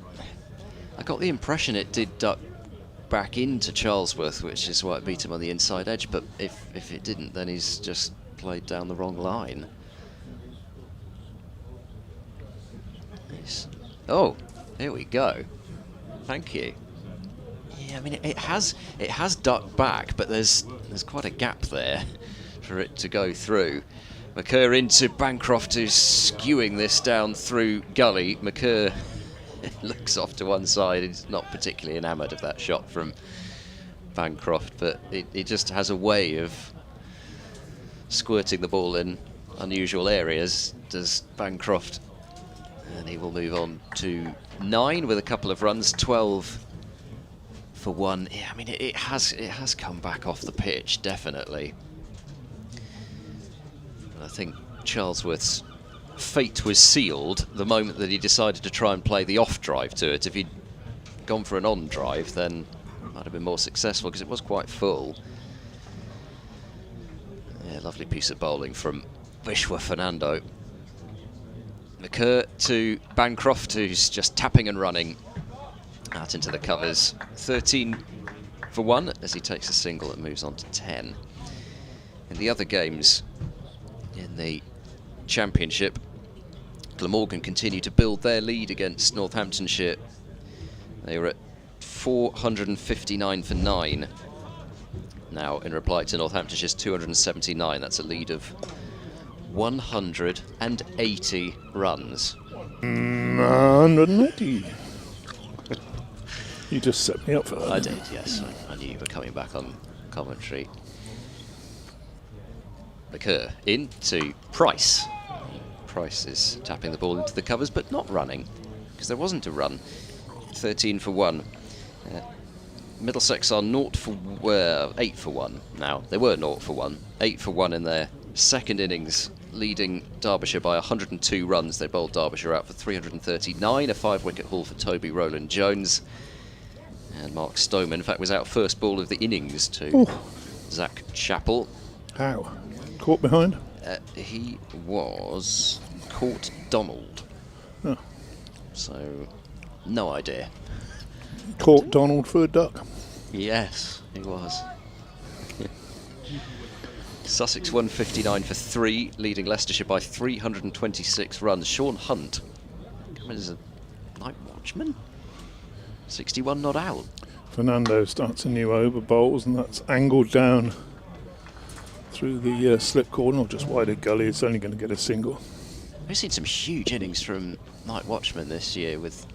got the impression it did duck back into Charlesworth, which is why it beat him on the inside edge, but if it didn't, then he's just played down the wrong line. Oh, here we go. Thank you. Yeah, I mean, it has ducked back, but there's quite a gap there for it to go through. McCurr into Bancroft, who's skewing this down through gully. McCurr looks off to one side. He's not particularly enamoured of that shot from Bancroft, but it just has a way of squirting the ball in unusual areas, does Bancroft. And he will move on to 9 with a couple of runs, 12 for 1. Yeah, I mean, it has come back off the pitch, definitely. I think Charlesworth's fate was sealed the moment that he decided to try and play the off drive to it. If he'd gone for an on drive, then it might have been more successful, because it was quite full. Yeah, lovely piece of bowling from Vishwa Fernando. McCurr to Bancroft, who's just tapping and running out into the covers. 13 for 1 as he takes a single and moves on to 10. In the other games in the Championship, Glamorgan continue to build their lead against Northamptonshire. They were at 459 for 9. Now, in reply to Northamptonshire's 279, that's a lead of 180 runs. 180. You just set me up for that. I did, yes. I knew you were coming back on commentary. McCurr into Price. Price is tapping the ball into the covers, but not running, because there wasn't a run. 13 for 1. Middlesex are 8 for 1 now. They were 0 for 1. 8 for 1 in their second innings, leading Derbyshire by 102 runs. They bowled Derbyshire out for 339, a 5-wicket haul for Toby Rowland-Jones. And Mark Stoneman, in fact, was out first ball of the innings to Zach Chappell. How? Caught behind? He was caught Donald. Oh. So, no idea. Caught Donald for a duck. Yes, he was. Sussex 159 for 3, leading Leicestershire by 326 runs. Sean Hunt coming as a night watchman. 61 not out. Fernando starts a new over, bowls, and that's angled down through the slip corner, or just wide of gully. It's only going to get a single. We've seen some huge innings from night watchmen this year, with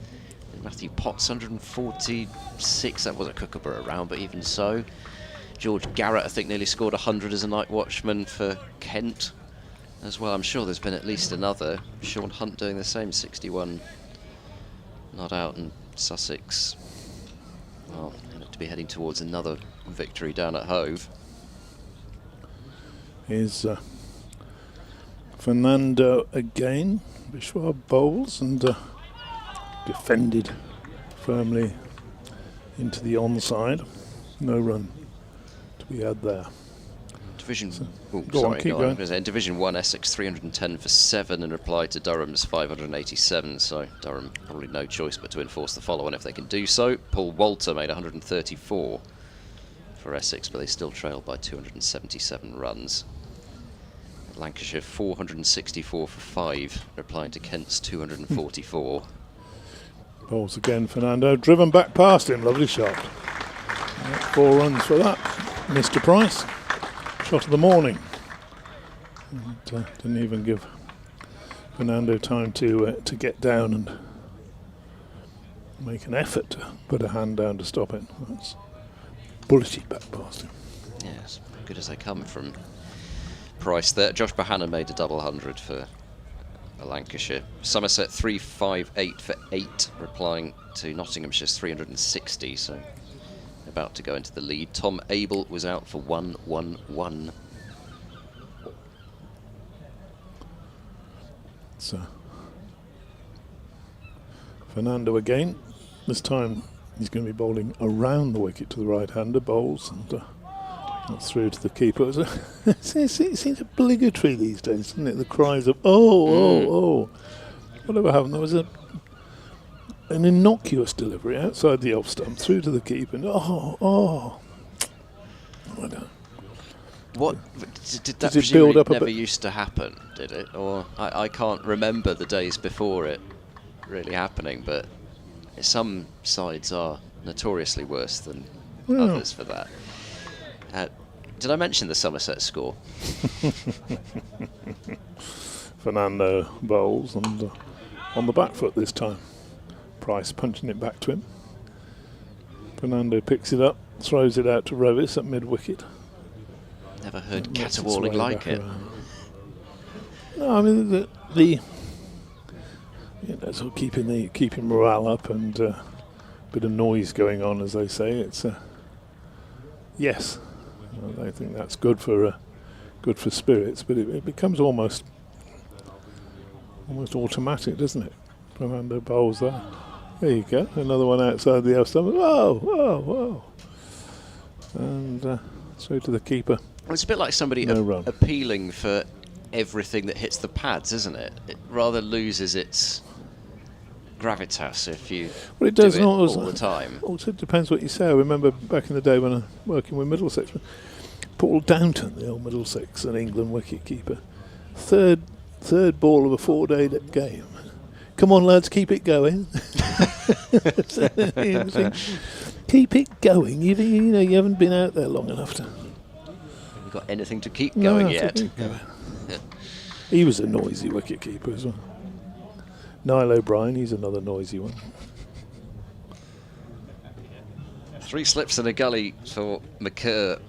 Matthew Potts 146. That was a Kookaburra round, but even so. George Garrett, I think, nearly scored 100 as a night watchman for Kent as well. I'm sure there's been at least another. Sean Hunt doing the same, 61 not out, and Sussex, well, they look to be heading towards another victory down at Hove. Here's Fernando again. Bishwa bowls and defended firmly into the onside. No run to be had there. Division. Keep going. In Division 1, Essex 310 for 7 in reply to Durham's 587. So Durham probably no choice but to enforce the follow-on if they can do so. Paul Walter made 134 for Essex, but they still trailed by 277 runs. Lancashire 464 for 5, replying to Kent's 244. Bowls again, Fernando. Driven back past him. Lovely shot. 4 runs for that. Mr. Price. Shot of the morning. And, didn't even give Fernando time to get down and make an effort to put a hand down to stop it. That's bullety back past him. Yes, good as they come from Price there. Josh Bohannon made a double 100 for Lancashire. Somerset 358 for 8, replying to Nottinghamshire's 360, so about to go into the lead. Tom Abel was out for 1-1-1. So Fernando again. This time he's going to be bowling around the wicket to the right-hander. Bowls and that's through to the keeper. It seems obligatory these days, doesn't it? The cries of oh. Whatever happened? There was an innocuous delivery outside the off stump through to the keeper. And I don't. What did that Does it build up a never bit? used to happen? Did it? Or I can't remember the days before it really happening. But some sides are notoriously worse than others for that. Did I mention the Somerset score? Fernando bowls and on the back foot this time. Price punching it back to him. Fernando picks it up, throws it out to Revis at mid-wicket. Never heard caterwauling like it. No, I mean the sort of keeping morale up and a bit of noise going on, as they say. It's yes, I think that's good for spirits, but it becomes almost automatic, doesn't it? Fernando bowls there. There you go, another one outside the off stump. Whoa! And through to the keeper. Well, it's a bit like somebody appealing for everything that hits the pads, isn't it? It rather loses its gravitas if you do it all the time. Also, it depends what you say. I remember back in the day when I was working with Middlesex, Paul Downton, the old Middlesex and England wicket-keeper, third ball of a 4-day game. Come on, lads, keep it going. Keep it going. You haven't been out there long enough to. You've got anything to keep going yet? He was a noisy wicket-keeper as well. Niall O'Brien, he's another noisy one. 3 slips and a gully for McKerr,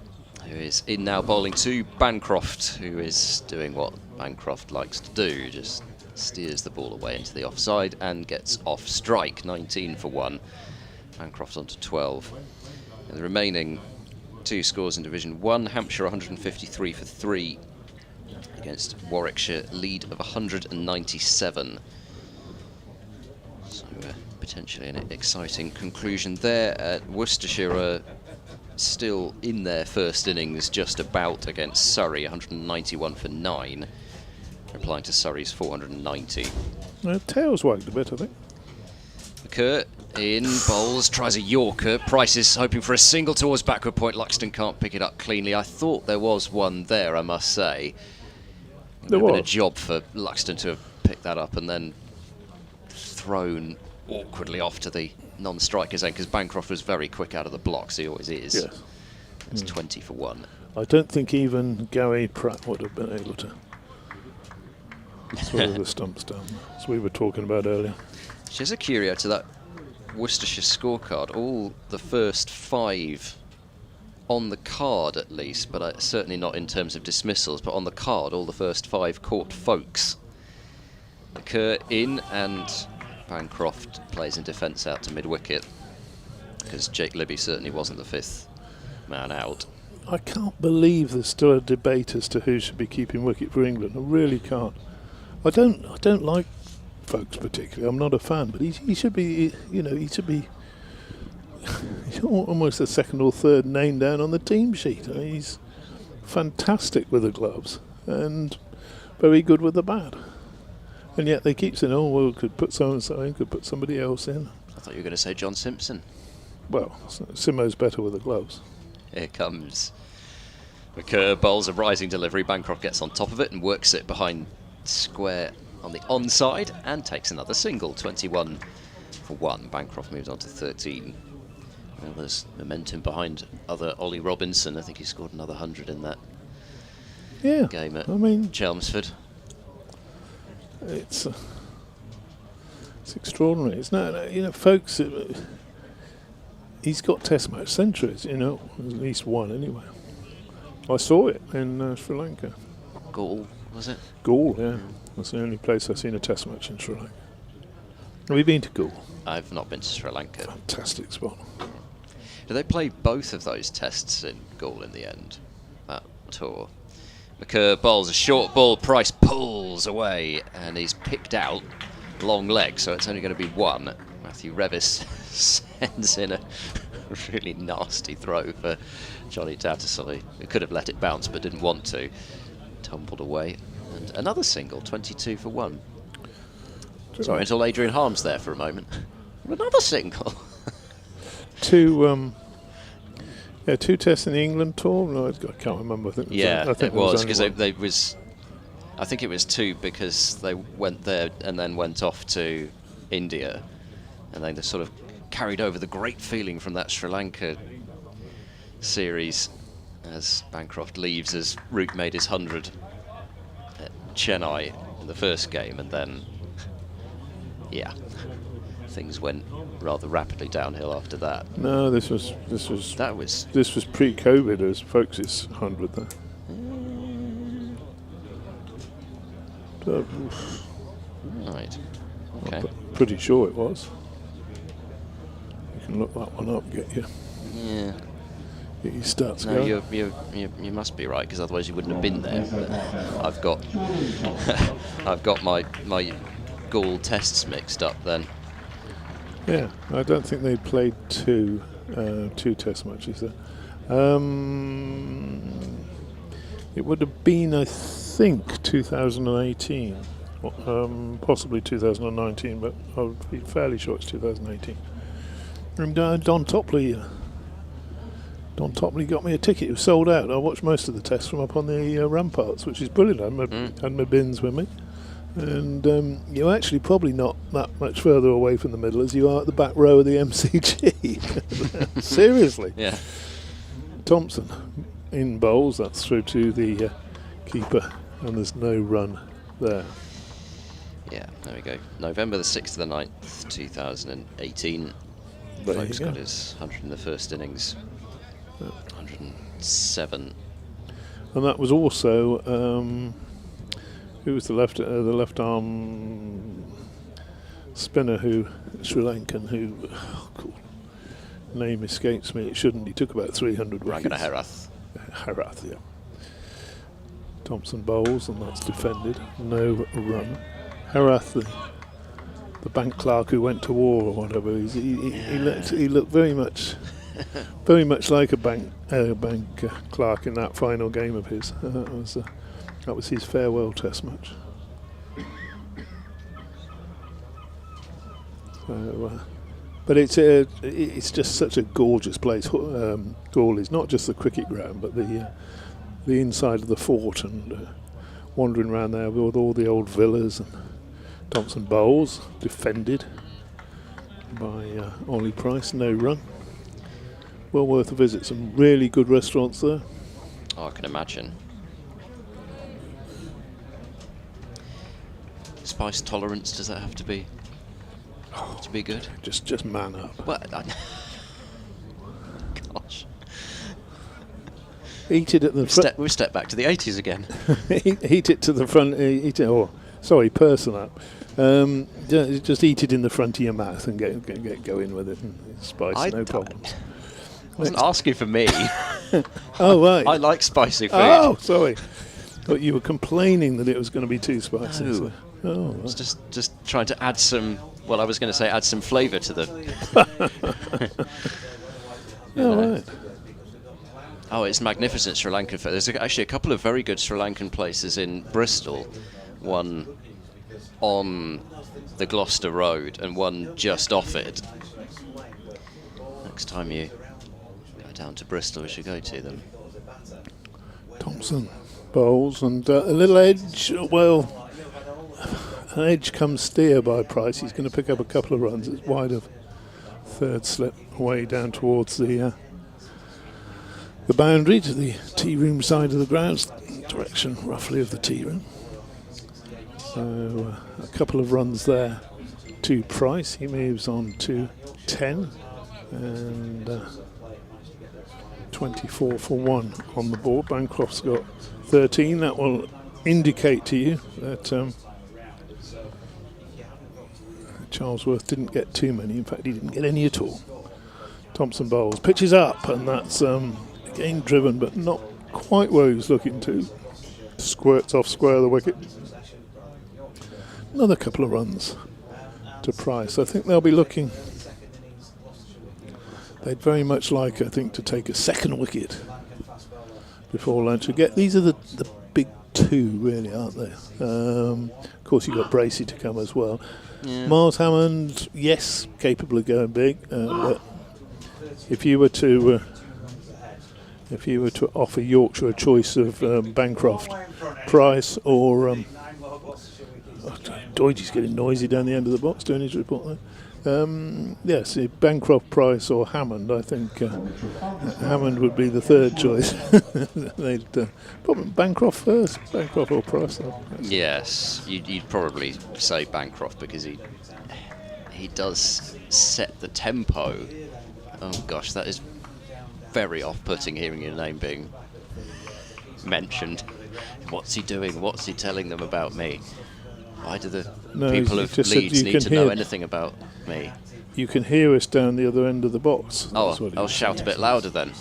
who is in now bowling to Bancroft, who is doing what Bancroft likes to do, just steers the ball away into the offside and gets off strike. 19 for 1. Bancroft on to 12. And the remaining 2 scores in Division 1, Hampshire 153 for 3 against Warwickshire, lead of 197. So potentially an exciting conclusion there. Worcestershire are still in their first innings just about against Surrey, 191 for 9, replying to Surrey's 490. Tails wagged a bit, I think. McKerr in bowls, tries a Yorker. Price is hoping for a single towards backward point. Luxton can't pick it up cleanly. I thought there was one there, I must say. It would have been a job for Luxton to have picked that up and then thrown awkwardly off to the non-striker's end, because Bancroft was very quick out of the blocks. He always is. Yes. It's 20 for 1. I don't think even Gary Pratt would have been able to throw the stumps down, as we were talking about earlier. There's a curio to that Worcestershire scorecard. All the first 5 on the card, at least, but certainly not in terms of dismissals, but on the card, all the first 5 caught folks. McKerr in, and Bancroft plays in defence out to mid-wicket, because Jake Libby certainly wasn't the 5th man out. I can't believe there's still a debate as to who should be keeping wicket for England. I really can't. I don't like Folks particularly. I'm not a fan, but he should be, he should be almost the second or third name down on the team sheet. I mean, he's fantastic with the gloves and very good with the bat. And yet they keep saying, oh, well, could put so-and-so in, could put somebody else in. I thought you were going to say John Simpson. Well, Simo's better with the gloves. Here comes McCurr, bowls a rising delivery. Bancroft gets on top of it and works it behind square on the onside and takes another single. 21 for 1. Bancroft moves on to 13. Well, there's momentum behind other Ollie Robinson. I think he scored another 100 in that game at Chelmsford. It's extraordinary. It's not, folks. He's got Test match centuries. At least one anyway. I saw it in Sri Lanka. Gaul, was it? Gaul, yeah. That's the only place I've seen a Test match in Sri Lanka. Have you been to Gaul? I've not been to Sri Lanka. Fantastic spot. Do they play both of those tests in Gaul in the end? That tour. McCurr bowls a short ball. Price pulls away, and he's picked out long leg, so it's only going to be 1. Matthew Revis sends in a really nasty throw for Johnny Tattersall, who could have let it bounce but didn't want to. Tumbled away. And another single, 22 for 1. Sorry, until Adrian Harms there for a moment. Another single. Two tests in the England tour. No, I can't remember. I think it was because they was. I think it was 2 because they went there and then went off to India, and they sort of carried over the great feeling from that Sri Lanka series as Bancroft leaves, as Root made his 100 at Chennai in the first game, and then things went rather rapidly downhill after that. No, this was pre-COVID, as folks' 100 there. Right. Okay. I'm pretty sure it was. You can look that one up, get your stats going. You must be right, because otherwise you wouldn't have been there. But I've got my Gaul tests mixed up then. Yeah, I don't think they played two Test matches there. It would have been, I think, 2018, possibly 2019, but I'll be fairly sure it's 2018. And Don Topley got me a ticket. It was sold out. I watched most of the tests from up on the ramparts, which is brilliant. I had my bins with me. And you're actually probably not that much further away from the middle as you are at the back row of the MCG. Seriously. Yeah. Thompson in bowls. That's through to the keeper, and there's no run there. Yeah, there we go. November the 6th to the 9th, 2018. Bloke's got his 100 in the first innings. 107. And that was also... who was the left arm spinner, Sri Lankan, who name escapes me. It shouldn't. He took about 300 wickets. Rangana Herath. Herath, yeah. Thompson bowls, and that's defended. No run. Herath, the bank clerk who went to war or whatever. He looked very much like a bank clerk in that final game of his. That was his farewell Test match. So, but it's just such a gorgeous place. Gaul is not just the cricket ground, but the inside of the fort, and wandering around there with all the old villas. And Thompson bowls, defended by Ollie Price, no run. Well worth a visit. Some really good restaurants there. Oh, I can imagine. Spice tolerance, does that have to be good? Just man up. Well, gosh. Eat it at the front. We step back to the 80s again. Eat it to the front. Person up. Just eat it in the front of your mouth and get going with it. And spice, no problem. I wasn't asking for me. Oh right. I like spicy food. Oh, sorry. But you were complaining that it was going to be too spicy. No. So. Oh, It's just trying to add some. Well, I was going to say add some flavour to the. right. Oh, it's magnificent Sri Lankan food. There's actually a couple of very good Sri Lankan places in Bristol. One on the Gloucester Road and one just off it. Next time you go down to Bristol, we should go to them. Thompson bowls and a little edge. Well, an edge comes steer by Price. He's going to pick up a couple of runs. It's wide of third slip away down towards the boundary to the tea room side of the grounds, direction roughly of the tea room. So a couple of runs there to Price. He moves on to 10 and 24 for 1 on the board. Bancroft's got 13. That will indicate to you that Charlesworth didn't get too many. In fact, he didn't get any at all. Thompson bowls, pitches up, and that's again driven, but not quite where he was looking to. Squirts off square of the wicket. Another couple of runs to Price. I think they'll be looking. They'd very much like, I think, to take a second wicket before lunch. These are the big two, really, aren't they? Of course, you've got Bracey to come as well. Yeah. Miles Hammond, yes, capable of going big. But if you were to offer Yorkshire a choice of Bancroft, Price, or Doidge's getting noisy down the end of the box doing his report there. Yes, Bancroft, Price, or Hammond. I think Hammond would be the third choice. They'd probably Bancroft first, Bancroft or Price. Though. Yes, you'd probably say Bancroft because he does set the tempo. Oh gosh, that is very off-putting hearing your name being mentioned. What's he doing? What's he telling them about me? Why do the people of Leeds need to know anything about me? You can hear us down the other end of the box. Oh, I'll shout a bit louder then.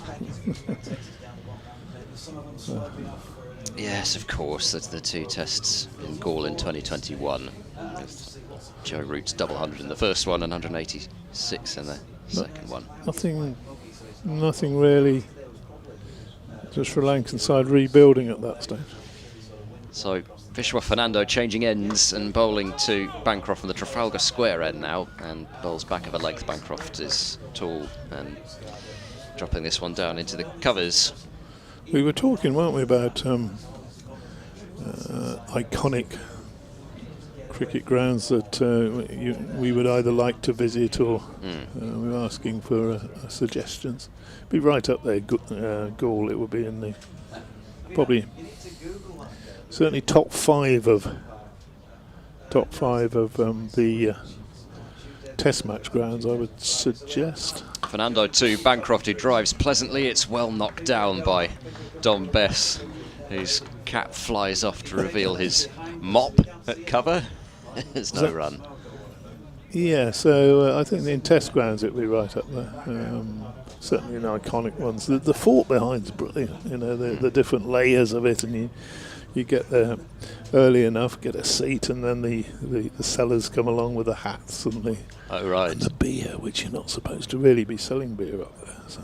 Yes, of course. That's the two tests in Gaul in 2021. With Joe Root's double 100 in the first one and 186 in the second one. Nothing really. Just Sri Lankan side rebuilding at that stage. So Vishwa Fernando changing ends and bowling to Bancroft from the Trafalgar Square end now, and bowls back of a length. Bancroft is tall and dropping this one down into the covers. We were talking, weren't we, about iconic cricket grounds that we would either like to visit or we were asking for suggestions. Be right up there, Gaul. It would be in the probably certainly top five of the Test match grounds, I would suggest. Fernando to Bancroft, who drives pleasantly. It's well knocked down by Dom Bess, whose cap flies off to reveal his mop at cover. There's no run. Yeah, so I think in Test grounds it would be right up there. Certainly in iconic ones. The fort behind's brilliant. You know, the different layers of it, and you get there early enough, get a seat, and then the sellers come along with the hats and the and the beer, which you're not supposed to really be selling beer up there. So.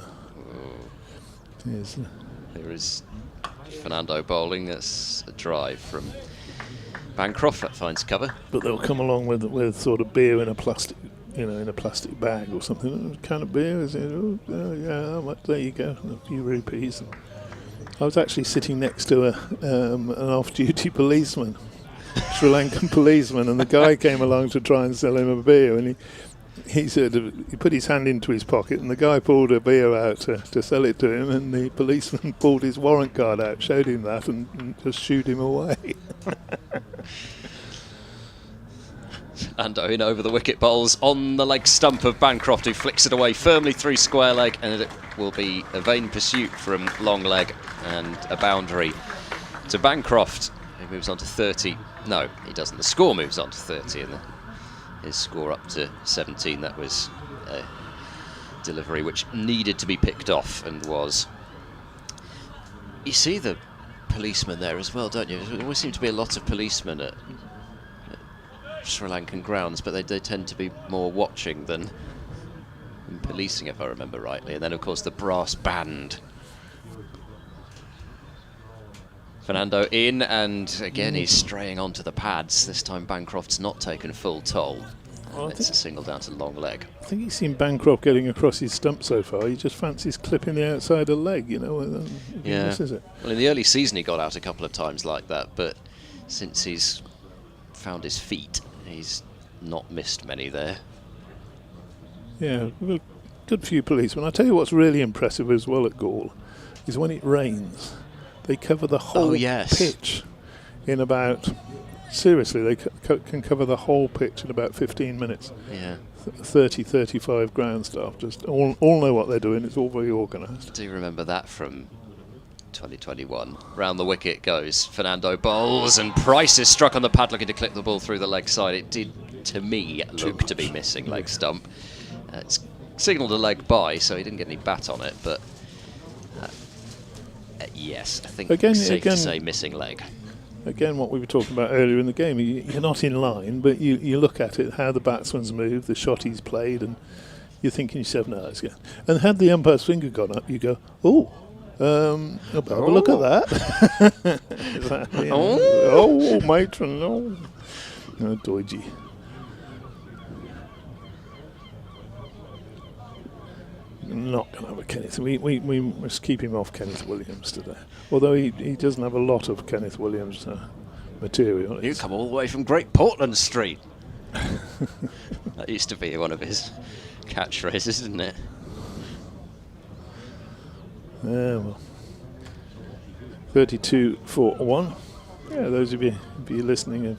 Here is Fernando bowling. That's a drive from Bancroft that finds cover. But they'll come along with sort of beer in a plastic, in a plastic bag or something. A can of beer, is it? Oh yeah, how much? There you go, a few rupees. And I was actually sitting next to an off-duty policeman, Sri Lankan policeman, and the guy came along to try and sell him a beer, and he said he put his hand into his pocket, and the guy pulled a beer out to sell it to him, and the policeman pulled his warrant card out, showed him that, and just shooed him away. And in over the wicket bowls on the leg stump of Bancroft, who flicks it away firmly through square leg, and it will be a vain pursuit from long leg and a boundary to Bancroft, who moves on to 30. No, he doesn't. The score moves on to 30, and his score up to 17. That was a delivery which needed to be picked off and was. You see the policemen there as well, don't you? There always seem to be a lot of policemen at Sri Lankan grounds, but they tend to be more watching than policing, if I remember rightly. And then, of course, the brass band. Fernando in, and again he's straying onto the pads. This time Bancroft's not taken full toll. Well, It's a single down to the long leg. I think he's seen Bancroft getting across his stump so far. He just fancies clipping the outside of the leg, you know. Yeah. Misses it. Well, in the early season he got out a couple of times like that, but since he's found his feet, he's not missed many there. Yeah, well, good few policemen. I'll tell you what's really impressive as well at Gaul is when it rains, they cover the whole pitch in about... Seriously, they can cover the whole pitch in about 15 minutes. Yeah. 30, 35 ground staff just all know what they're doing. It's all very organised. I do remember that from 2021. Round the wicket goes Fernando bowls, and Price is struck on the pad looking to clip the ball through the leg side. It did, to me, look to be missing leg stump. It's signalled a leg by, so he didn't get any bat on it, but yes, I think it's safe to say missing leg. Again, what we were talking about earlier in the game, you're not in line, but you look at it, how the batsman's moved, the shot he's played, and you're thinking to yourself, no, it's good. And had the umpire's finger gone up, you go, have a look at that. Matron, no. No, dodgy. Not going to have a Kenneth. We must keep him off Kenneth Williams today. Although he doesn't have a lot of Kenneth Williams material. You come all the way from Great Portland Street. That used to be one of his catchphrases, didn't it? Yeah, well. 32 for 1. Yeah, those of you listening,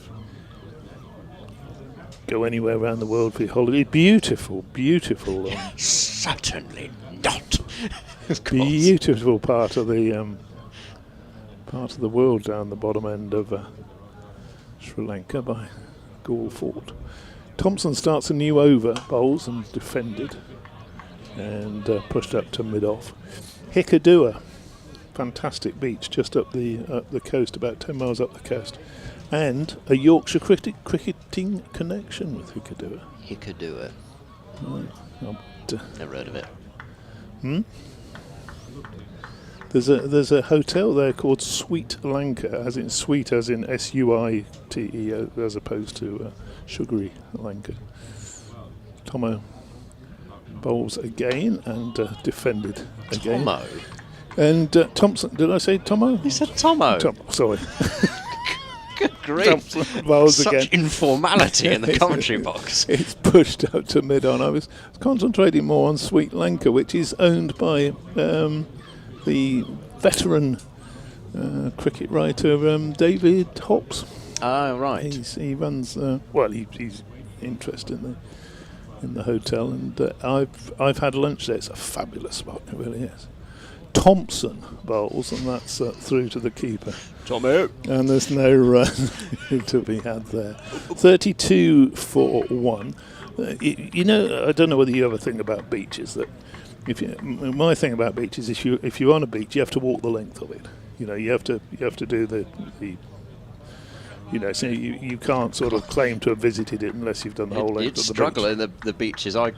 go anywhere around the world for your holiday. Beautiful. Certainly not. Beautiful part of the world down the bottom end of Sri Lanka by Gaul Fort. Thompson starts a new over, bowls and defended, and pushed up to mid-off. Hikadua, fantastic beach just up the coast, about 10 miles up the coast. And a Yorkshire cricketing connection with Hikadua. Hikadua. Never heard of it. There's a hotel there called Sweet Lanka, as in sweet as in SUITE, as opposed to sugary Lanka. Tomo bowls again and defended again. Tomo? And Thompson, did I say Tomo? You said Tomo. Sorry. Good grief. Such informality in the commentary box. It's pushed out to mid-on. I was concentrating more on Sweet Lanka, which is owned by the veteran cricket writer David Hobbs. Oh, right. He runs. He's interested in the hotel, and I've had lunch there. It's a fabulous spot. It really is. Thompson bowls, and that's through to the keeper. Tommy. And there's no run to be had there. 32 for 1. I don't know whether you ever think about beaches. That my thing about beaches is if you're on a beach, you have to walk the length of it. You have to do the so you can't sort of claim to have visited it unless you've done the whole length of the beach. You'd struggle in the beaches. I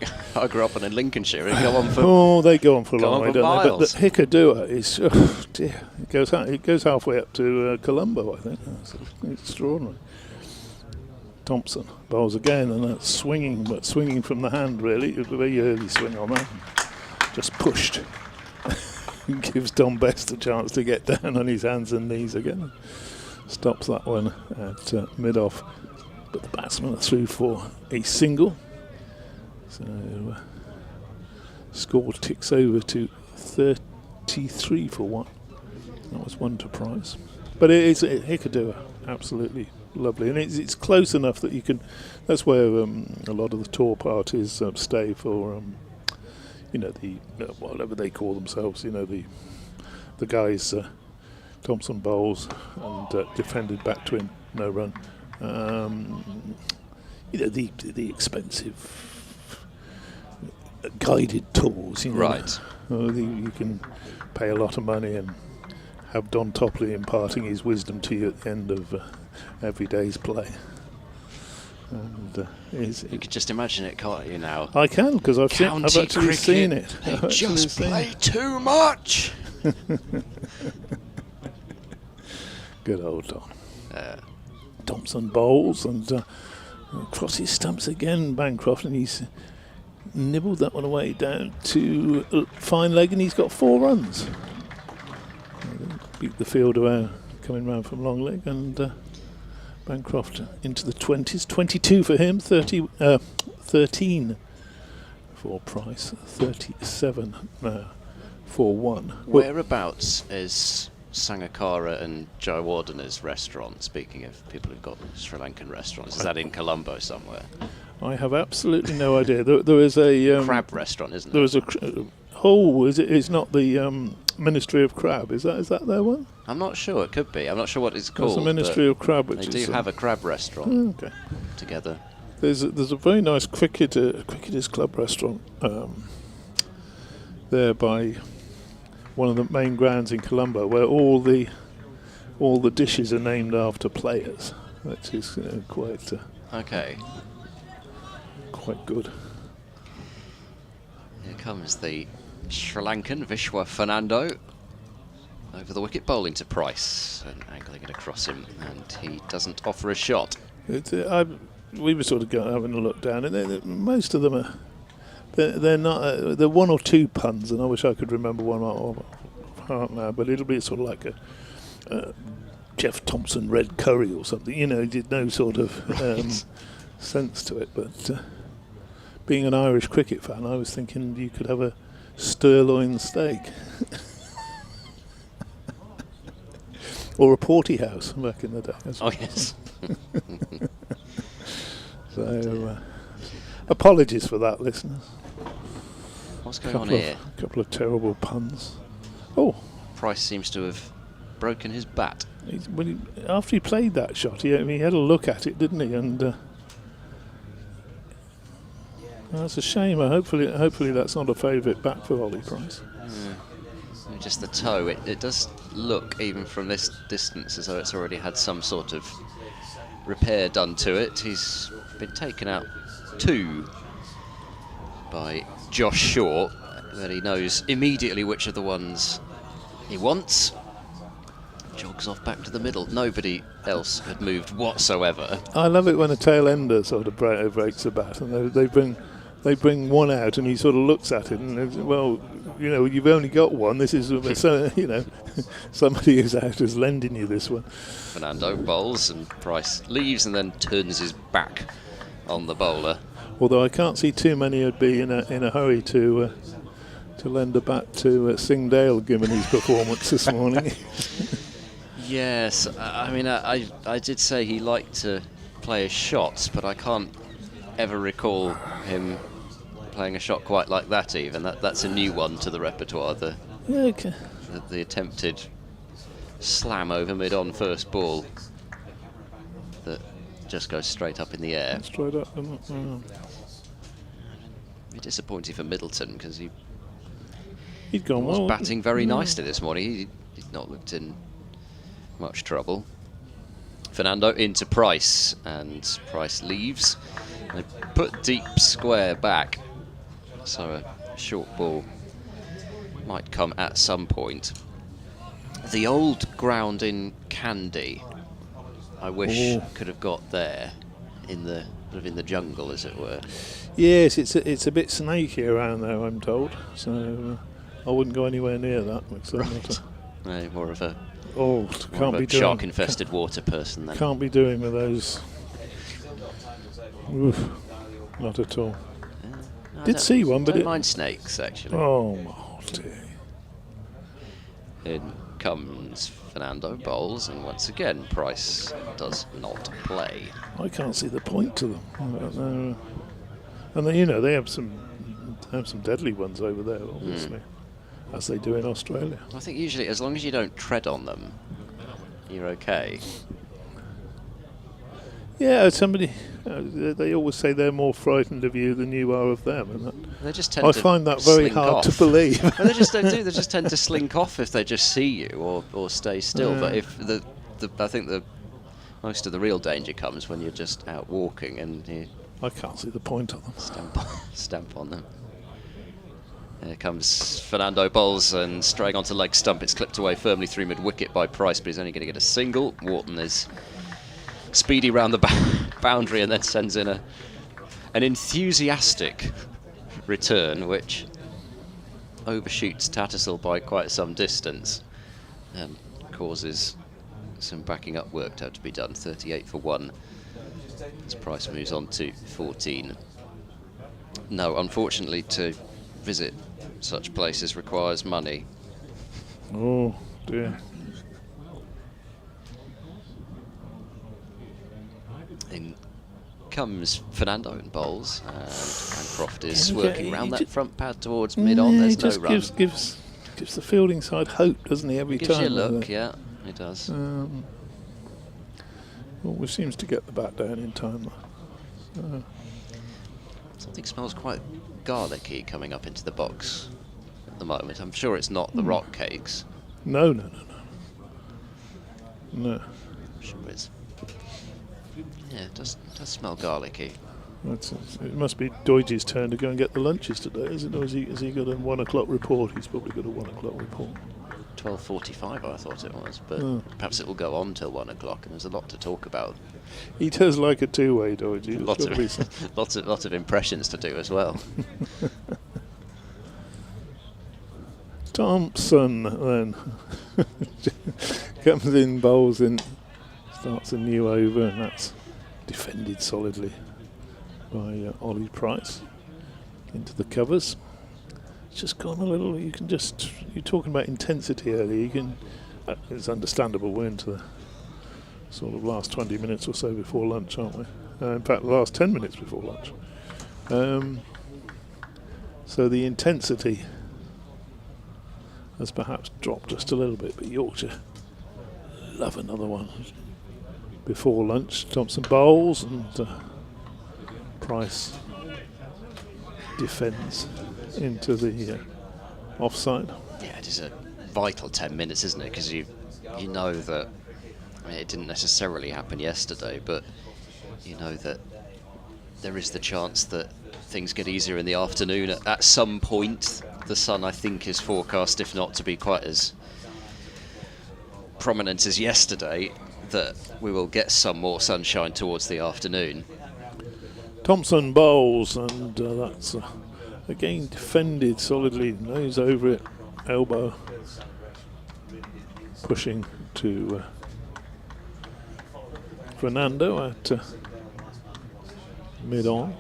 grew up in Lincolnshire. They go on for they go on for a long way, don't they? But miles. the Hikadua is, it goes halfway up to Colombo, I think. It's extraordinary. Thompson bowls again, and that's swinging from the hand, really. It was a very early swing on that. Just pushed. Gives Don Best a chance to get down on his hands and knees again. Stops that one at mid-off, but the batsmen are through for a single. So score ticks over to 33 for 1. That was 1 to Price. But it is Hikadua, absolutely lovely, and it's close enough that you can. That's where a lot of the tour parties stay for, whatever they call themselves. The guys. Thompson bowls and defended back to him, no run. The expensive guided tours, right? You can pay a lot of money and have Don Topley imparting his wisdom to you at the end of every day's play. And you could just imagine it, can't you? Now I can, because I've County actually cricket, seen it. They just play too much. Good old Don. Thompson bowls and crosses stumps again, Bancroft, and he's nibbled that one away down to fine leg, and he's got 4 runs. Beat the fielder coming round from long leg, and Bancroft into the 20s. 22 for him, 13 for Price, 37 for 1. Whereabouts is Sangakkara and Jayawardana's restaurant? Speaking of people who've got Sri Lankan restaurants, is that in Colombo somewhere? I have absolutely no idea. There is a crab restaurant, isn't there it? was a is it? It's not the Ministry of Crab. Is that their one? I'm not sure. It could be. I'm not sure what it's called. It's the Ministry of Crab. Which they do have a crab restaurant together. There's a very nice cricketers club restaurant there by one of the main grounds in Colombo, where all the dishes are named after players, which is quite good. Here comes the Sri Lankan Vishwa Fernando over the wicket, bowling to Price and angling it across him, and he doesn't offer a shot. We were sort of having a look down, and most of them are. They're not. They're 1 or 2 puns, and I wish I could remember one off now. But it'll be sort of like a Jeff Thompson red curry or something. Did no sort of sense to it. But being an Irish cricket fan, I was thinking you could have a sirloin steak or a porty house back in the day. Oh yes. So apologies for that, listeners. What's going on here? A couple of terrible puns. Oh, Price seems to have broken his bat. After he played that shot, he had a look at it, didn't he? And that's a shame. Hopefully that's not a favourite back for Ollie Price. Just the toe. It does look, even from this distance, as though it's already had some sort of repair done to it. He's been taken out 2 by Josh Shaw, but he knows immediately which of the ones he wants. Jogs off back to the middle. Nobody else had moved whatsoever. I love it when a tail ender sort of breaks a bat, and they bring one out, and he sort of looks at it, and well, you've only got one. This is somebody who's out is lending you this one. Fernando bowls, and Price leaves and then turns his back on the bowler. Although I can't see too many would be in a hurry to lend a bat to Singh Dale, given his performance this morning. Yes, I mean I did say he liked to play his shots, but I can't ever recall him playing a shot quite like that. Even that's a new one to the repertoire. The attempted slam over mid-on first ball that just goes straight up in the air. Straight up. Be disappointing for Middleton, because he'd gone was well. Batting very nicely this morning. He'd not looked in much trouble. Fernando into Price, and Price leaves. They put deep square back, so a short ball might come at some point. The old ground in Kandy, I wish could have got there, in the jungle, as it were. Yes, it's a bit snaky around there, I'm told. So I wouldn't go anywhere near that. Right. No, more of a shark-infested water person then. Can't be doing with those. Oof, not at all. Did see one, but don't mind snakes, actually. Oh dear. In comes Fernando, bowls, and once again Price does not play. I can't see the point to them. And they have some deadly ones over there, obviously, as they do in Australia. I think usually, as long as you don't tread on them, you're okay. Yeah, somebody. They always say they're more frightened of you than you are of them, and They just tend I to find that very slink hard to off. believe. Well, they just don't do. They just tend to slink off if they just see you or stay still. But if I think the most of the real danger comes when you're just out walking and you I can't see the point of them. stamp on them. Here comes Fernando Bowles and straying onto leg stump. It's clipped away firmly through mid-wicket by Price, but he's only going to get a single. Wharton is speedy round the boundary and then sends in an enthusiastic return, which overshoots Tattersall by quite some distance and causes some backing up work to have to be done. 38 for 1 as Price moves on to 14. No, unfortunately, to visit such places requires money. Oh dear. In comes Fernando and Bowles, and Bancroft is Yeah, working he round that just- front pad towards mid-on. He There's no just run. gives the fielding side hope, doesn't he, every Gives time? you a look, doesn't he? yeah, it does. Always seems to get the bat down in time. Something smells quite garlicky coming up into the box at the moment. I'm sure it's not the rock cakes. No. I'm sure it's... Yeah, it does smell garlicky. It must be Doidge's turn to go and get the lunches today, is it? Or has he got a 1 o'clock report? He's probably got a 1 o'clock report. 12:45 I thought it was, but perhaps it will go on till 1 o'clock, and there's a lot to talk about. He does like a two-way, Doidge. Lots of impressions to do as well. Thompson then comes in, bowls in, starts a new over, and that's defended solidly by Ollie Price into the covers. It's just gone a little. You're talking about intensity earlier. It's understandable. We're into the sort of last 20 minutes or so before lunch, aren't we? In fact, the last 10 minutes before lunch. So the intensity has perhaps dropped just a little bit, but Yorkshire love another one before lunch. Thompson bowls and Price defends into the offside. Yeah, it is a vital 10 minutes, isn't it? Because you know that, I mean, it didn't necessarily happen yesterday, but you know that there is the chance that things get easier in the afternoon. At some point, the sun, I think, is forecast, if not to be quite as prominent as yesterday, that we will get some more sunshine towards the afternoon. Thompson bowls, and that's again defended solidly. Nose over it, elbow pushing to Fernando at mid-on.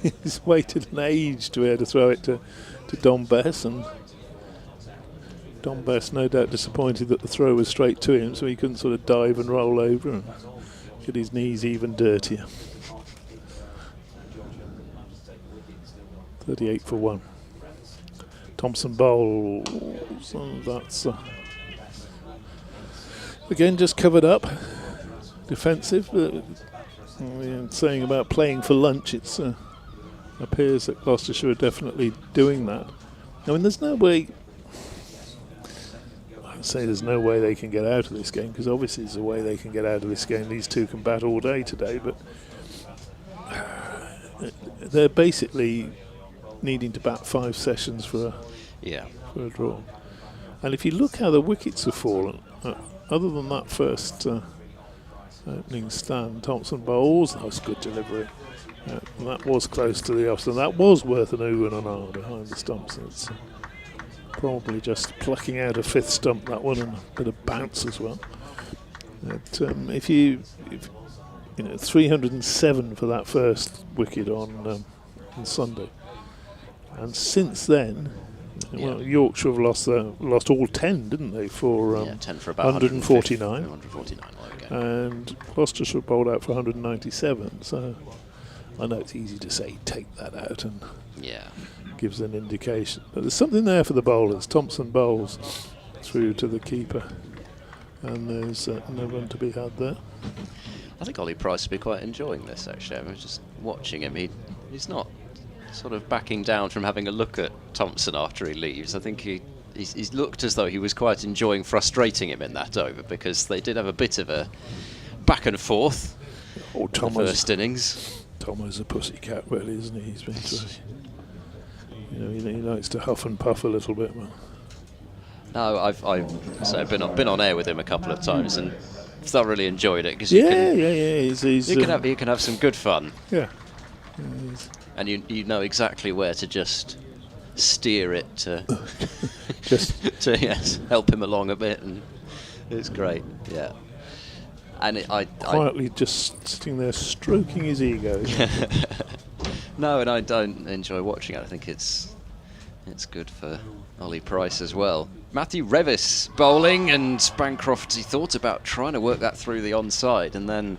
He's waited an age to be able to throw it to Dom Bess, and Dom Bess no doubt disappointed that the throw was straight to him, so he couldn't sort of dive and roll over and get his knees even dirtier. 38 for 1. Thompson bowls, and that's again just covered up, defensive. Saying about playing for lunch, it's appears that Gloucestershire are definitely doing that. I mean, there's no way. I'd say there's no way they can get out of this game, because obviously there's a way they can get out of this game. These two can bat all day today, but they're basically needing to bat 5 sessions for a draw. And if you look how the wickets have fallen, other than that first opening stand, Thompson bowls, that was good delivery. That was close to the offside. That was worth an ooh and an ah behind the stumps. It's probably just plucking out a 5th stump, that one, and a bit of bounce as well. But if 307 for that first wicket on Sunday, and since then, well, Yorkshire have lost all 10, didn't they? For 10 for about 149. 149. And Gloucestershire bowled out for 197. So I know it's easy to say take that out and gives an indication, but there's something there for the bowlers. Thompson bowls through to the keeper, and there's no run to be had there. I think Ollie Price will be quite enjoying this, actually. I was just watching him. He's not sort of backing down from having a look at Thompson after he leaves. I think he's looked as though he was quite enjoying frustrating him in that over, because they did have a bit of a back and forth in the first innings. Tomo's a pussycat, really, isn't he? He's been he likes to huff and puff a little bit. But No, I've been on air with him a couple of times and thoroughly enjoyed it, because you can have some good fun. Yeah. And you know exactly where to just steer it to to help him along a bit, and it's great. Yeah. And I quietly just sitting there stroking his ego. No, and I don't enjoy watching it. I think it's good for Ollie Price as well. Matthew Revis bowling, and Bancroft, he thought about trying to work that through the onside and then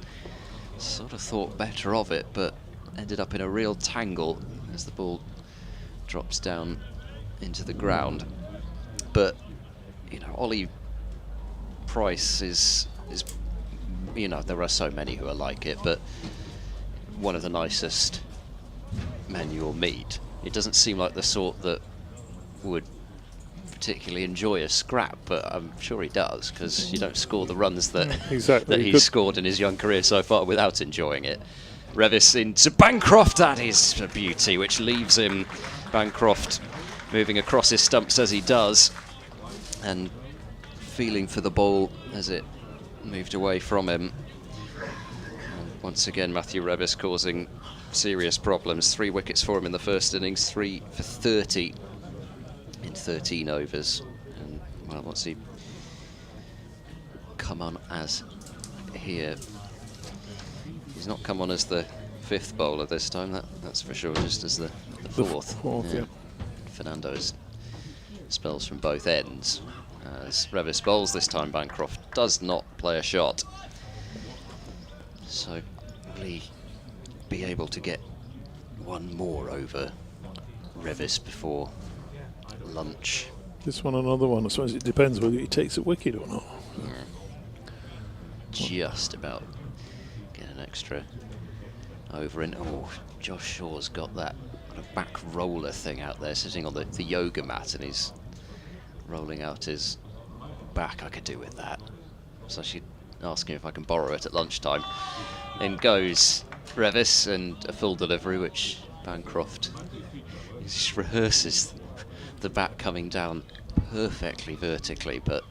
sort of thought better of it, but ended up in a real tangle as the ball drops down into the ground. But Ollie Price is there are so many who are like it, but one of the nicest men you'll meet. It doesn't seem like the sort that would particularly enjoy a scrap, but I'm sure he does, because you don't score the runs that he's scored in his young career so far without enjoying it. Revis into Bancroft, that is a beauty, which leaves him, Bancroft, moving across his stumps as he does, and feeling for the ball as it moved away from him. And once again, Matthew Revis causing serious problems. 3 wickets for him in the first innings, 3 for 30 in 13 overs. And well, what's he come on as here? He's not come on as the 5th bowler this time, that's for sure, just as the 4th. Yeah. Fernando's spells from both ends. As Revis bowls this time, Bancroft does not play a shot. So will he be able to get one more over Revis before lunch? This one, another one. I suppose it depends whether he takes a wicket or not. Just about get an extra over in. Oh, Josh Shaw's got that kind of back roller thing out there, sitting on the yoga mat, and he's rolling out his back. I could do with that. So I should ask him if I can borrow it at lunchtime. In goes Revis, and a full delivery, which Bancroft just rehearses the bat coming down perfectly vertically, but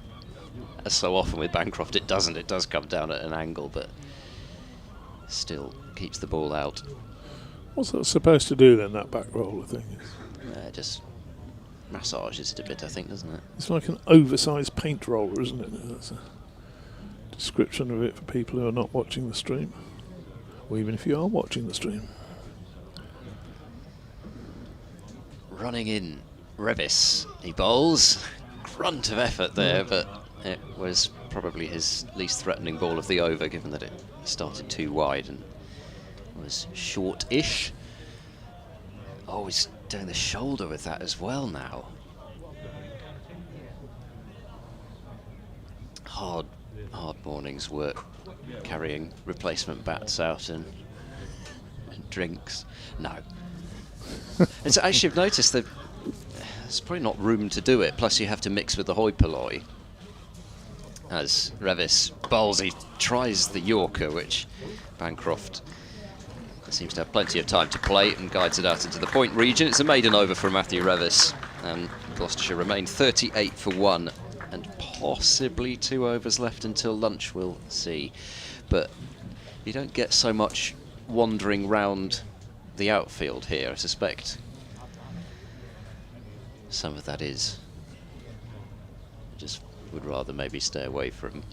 as so often with Bancroft it doesn't. It does come down at an angle, but still keeps the ball out. What's that supposed to do then, that back roller thing? Just massages it a bit, I think, doesn't it? It's like an oversized paint roller, isn't it? That's a description of it for people who are not watching the stream, or even if you are watching the stream. Running in Revis, he bowls. Grunt of effort there, but it was probably his least threatening ball of the over, given that it started too wide and was short-ish. Oh, he's doing the shoulder with that as well now. Hard morning's work, carrying replacement bats out and drinks. No. It's actually, I've noticed that there's probably not room to do it, plus you have to mix with the hoi polloi. As Revis bowls, he tries the Yorker, which Bancroft seems to have plenty of time to play, and guides it out into the point region. It's a maiden over for Matthew Revis, and Gloucestershire remain 38 for 1, and possibly 2 overs left until lunch, we'll see. But you don't get so much wandering round the outfield here. I suspect some of that is just would rather maybe stay away from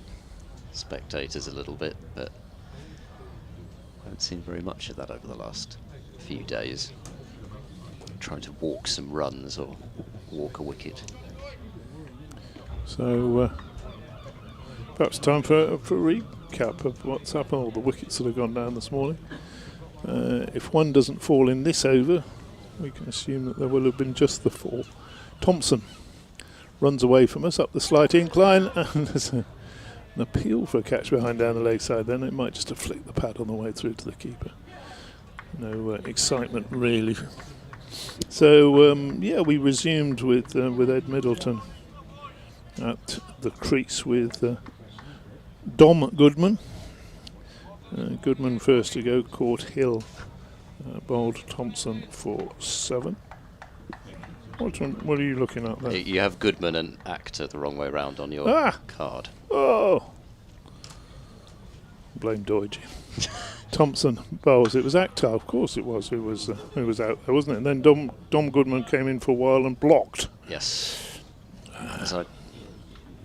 spectators a little bit, but I haven't seen very much of that over the last few days. Trying to walk some runs or walk a wicket. So perhaps time for a recap of what's happened, all the wickets that have gone down this morning. If one doesn't fall in this over, we can assume that there will have been just the 4. Thompson runs away from us up the slight incline, and there's an appeal for a catch behind down the leg side. Then it might just have flicked the pad on the way through to the keeper. No excitement really So yeah, we resumed with Ed Middleton at the crease with Dom Goodman. Goodman first to go, caught Hill, bowled Thompson for 7. What are you looking at there? You have Goodman and Actor the wrong way round on your card. Oh! Blame Doige. Thompson bowls. It was Actor, of course it was. Who was out there, wasn't it? And then Dom Goodman came in for a while and blocked. Yes. As I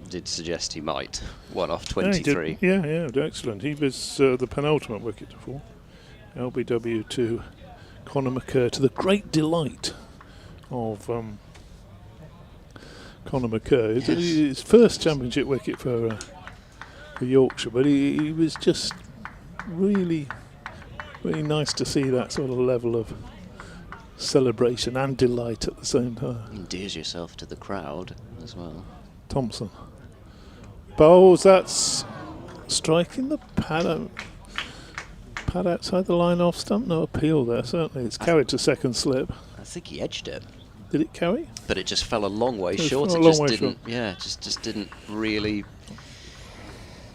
did suggest he might. 1 off 23. Yeah, excellent. He was the penultimate wicket to fall. LBW to Conor McKerr, to the great delight of Conor McKerr. Yes. His first championship wicket for Yorkshire, but he was just really nice to see that sort of level of celebration and delight at the same time. Endears yourself to the crowd as well. Thompson bowls. That's striking the pad outside the line off stump. No appeal there, certainly. It's carried to second slip. I think he edged it. Did it carry? But it just fell a long way It short. fell It a long just way didn't. short. Yeah, just didn't really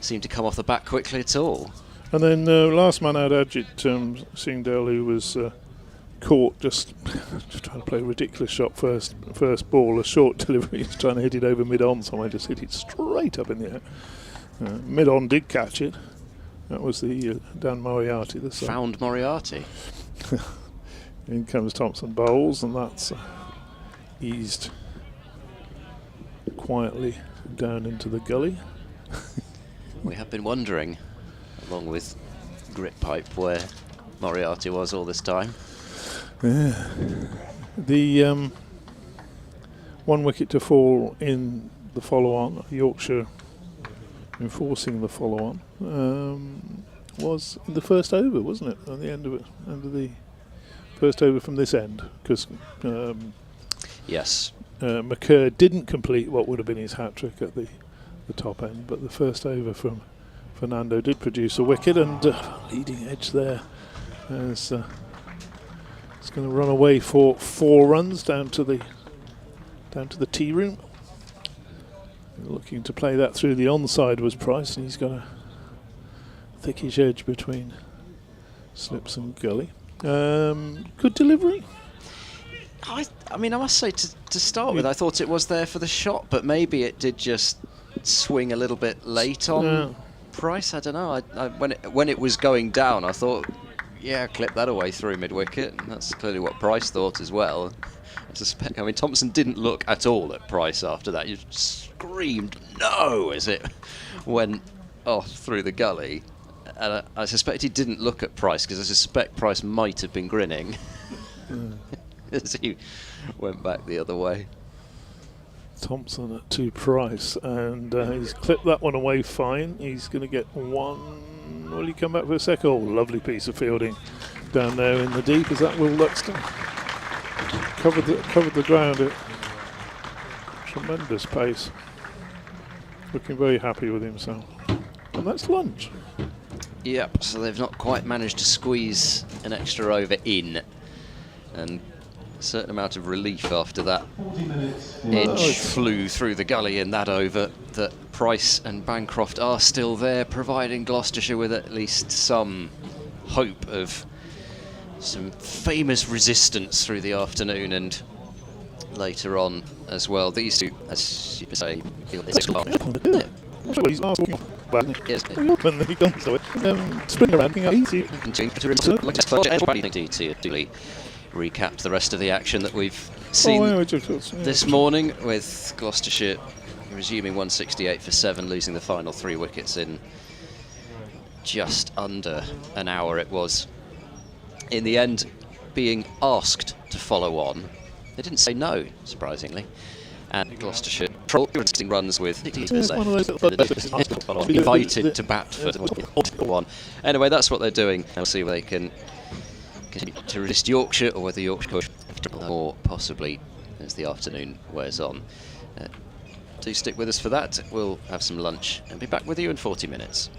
seem to come off the bat quickly at all. And then last man out, Ajit Singhdale, who was caught just trying to play a ridiculous shot first ball, a short delivery. He's trying to hit it over mid-on, somewhere just hit it straight up in the air. Mid-on did catch it. That was the Dan Moriarty. Found Moriarty. In comes Thompson bowls, and that's eased quietly down into the gully. We have been wondering, along with Grip Pipe, where Moriarty was all this time. Yeah. The 1 wicket to fall in the follow-on, Yorkshire enforcing the follow-on, was in the first over, wasn't it? At the end of the first over from this end, because Yes. McKerr didn't complete what would have been his hat-trick at the top end, but the first over from Fernando did produce a wicket, and leading edge there as it's going to run away for 4 runs down to the tea room. Looking to play that through the onside was Price, and he's got a thickish edge between slips and gully. Good delivery. I mean, I must say, to start with, I thought it was there for the shot, but maybe it did just swing a little bit late on Price. I don't know. When it was going down, I thought, yeah, clip that away through mid-wicket. And that's clearly what Price thought as well. I mean, Thompson didn't look at all at Price after that. You screamed no as it went off through the gully. And I suspect he didn't look at Price, because I suspect Price might have been grinning as he went back the other way. Thompson at 2 Price, and he's clipped that one away fine. He's going to get 1. Will he come back for a second? Oh, lovely piece of fielding down there in the deep. Is that Will Luxton? Covered the ground at tremendous pace. Looking very happy with himself. And that's lunch. Yep, so they've not quite managed to squeeze an extra over in. And a certain amount of relief after that edge flew through the gully in that over, that Price and Bancroft are still there, providing Gloucestershire with at least some hope of some famous resistance through the afternoon and later on as well. These two, as you say, He's asking yes, when he comes to it. Spring around, easy. Recapped the rest of the action that we've seen this morning, with Gloucestershire resuming 168 for 7, losing the final 3 wickets in just under an hour. It was, in the end, being asked to follow on. They didn't say no, surprisingly. And Gloucestershire runs with invited to bat for one. Anyway, that's what they're doing. We'll see whether they can continue to resist Yorkshire, or whether Yorkshire or possibly as the afternoon wears on. Do stick with us for that. We'll have some lunch and be back with you in 40 minutes.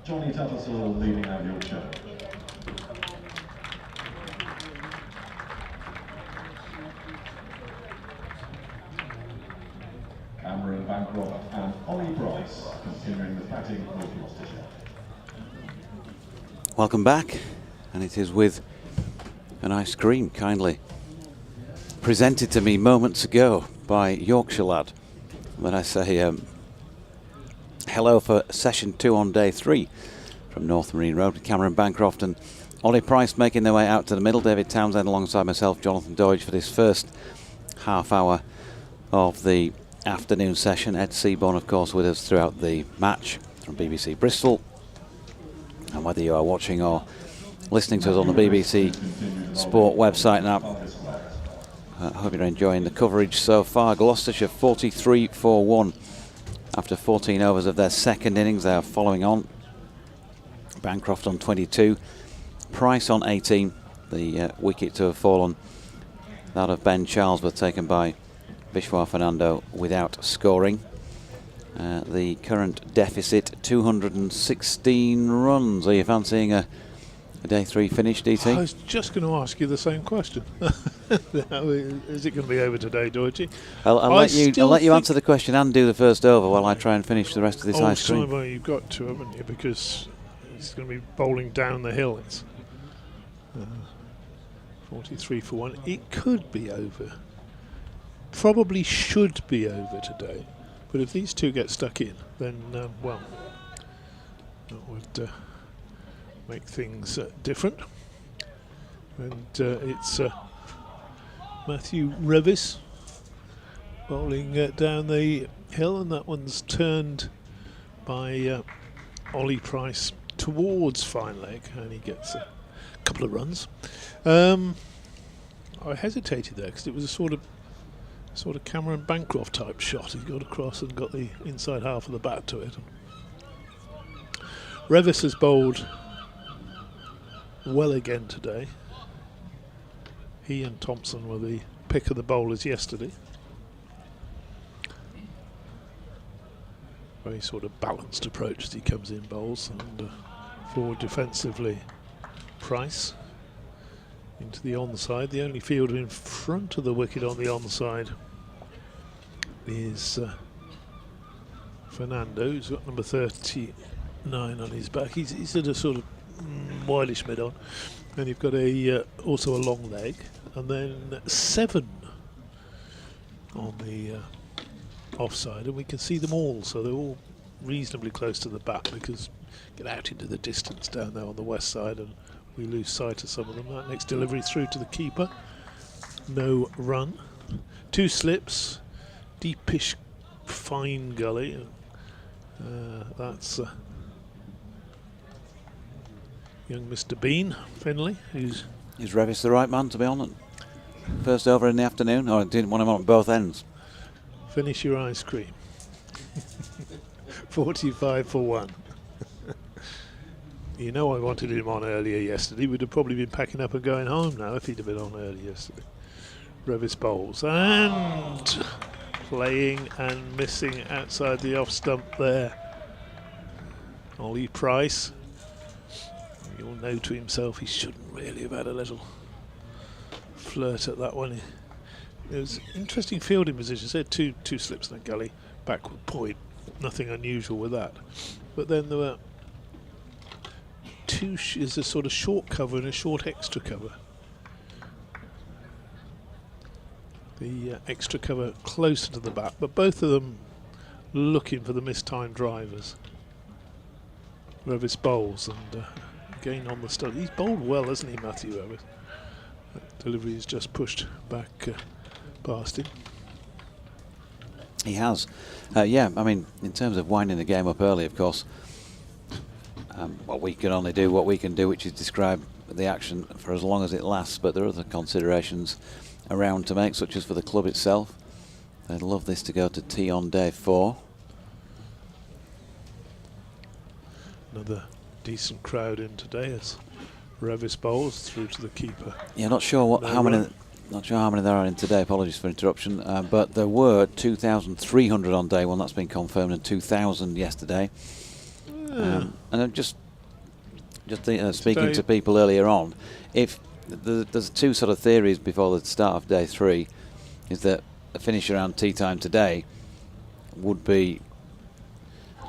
Johnny Tattersall leading out Yorkshire. Cameron Bancroft and Ollie Price continuing the batting with Gloucestershire. Welcome back, and it is with an ice cream kindly presented to me moments ago by Yorkshire lad when I say hello for session 2 on day 3 from North Marine Road with Cameron Bancroft and Ollie Price making their way out to the middle. David Townsend alongside myself, Jonathan Doidge, for this first half hour of the afternoon session. Ed Seaborn, of course, with us throughout the match from BBC Bristol. And whether you are watching or listening to us on the BBC Sport website and app, I hope you're enjoying the coverage so far. Gloucestershire 43-4-1 after 14 overs of their second innings. They are following on. Bancroft on 22, Price on 18. The wicket to have fallen, that of Ben Charles, was taken by Vishwa Fernando without scoring. The current deficit 216 runs. Are you fancying a day 3 finish, DT? I was just going to ask you the same question. Is it going to be over today, Doidge? I'll let you answer the question and do the first over while I try and finish the rest of this ice cream. Well, you've got to, haven't you? Because it's going to be bowling down the hill. It's 43-1. It could be over. Probably should be over today. But if these two get stuck in, then, well, that would make things different. And it's Matthew Revis bowling down the hill, and that one's turned by Ollie Price towards fine leg, and he gets a couple of runs. I hesitated there because it was a sort of Cameron Bancroft type shot. He got across and got the inside half of the bat to it. Revis has bowled well again today. He and Thompson were the pick of the bowlers yesterday. Very sort of balanced approach as he comes in bowls, and forward defensively Price into the onside. The only fielder in front of the wicket on the onside is Fernando, who's got number 39 on his back. He's at a sort of wildish mid on, and you've got also a long leg, and then 7 on the offside, and we can see them all, so they're all reasonably close to the bat, because get out into the distance down there on the west side and we lose sight of some of them. That next delivery through to the keeper, no run. 2 slips, deepish fine gully. That's young Mr. Bean, Finley, who's... Is Revis the right man to be on it? First over in the afternoon, or didn't want him on both ends? Finish your ice cream. 45-1. You know, I wanted him on earlier yesterday. We'd have probably been packing up and going home now if he'd have been on early yesterday. Revis bowls and playing and missing outside the off stump there. Ollie Price. You'll know to himself he shouldn't really have had a little flirt at that one. It was interesting fielding position. Said two slips in the gully, backward point. Nothing unusual with that. But then there were is a sort of short cover and a short extra cover. The extra cover closer to the bat, but both of them looking for the mistimed drivers. Revis bowls and again on the stud. He's bowled well, hasn't he, Matthew Revis? That delivery is just pushed back past him. He has. Yeah, I mean, in terms of winding the game up early, of course, what we can only do what we can do, which is describe the action for as long as it lasts, but there are other considerations around to make, such as for the club itself. They'd love this to go to tea on day 4. Another decent crowd in today as Revis bowls through to the keeper. Yeah, not sure how many there are in today. Apologies for interruption, but there were 2,300 on day 1. That's been confirmed, and 2,000 yesterday. And I'm just speaking to people earlier on, if there's two sort of theories before the start of day 3, is that a finish around tea time today would be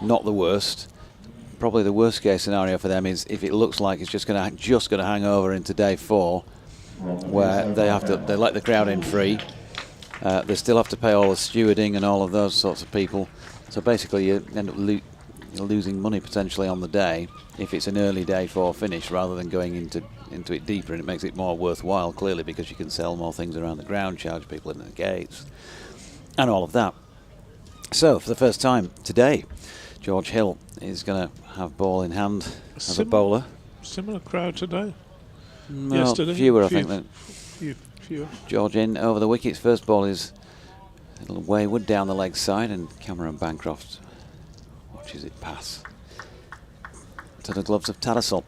not the worst. Probably the worst case scenario for them is if it looks like it's just going to hang over into day 4, where they let the crowd in free. They still have to pay all the stewarding and all of those sorts of people. So basically, you end up losing money potentially on the day if it's an early day 4 finish rather than going into it deeper, and it makes it more worthwhile clearly because you can sell more things around the ground, charge people in the gates, and all of that. So for the first time today, George Hill is going to have ball in hand as a bowler. Similar crowd today. No, Yesterday, fewer I think than fewer. George in over the wickets. First ball is a little wayward down the leg side, and Cameron Bancroft watches it pass to the gloves of Tattersall.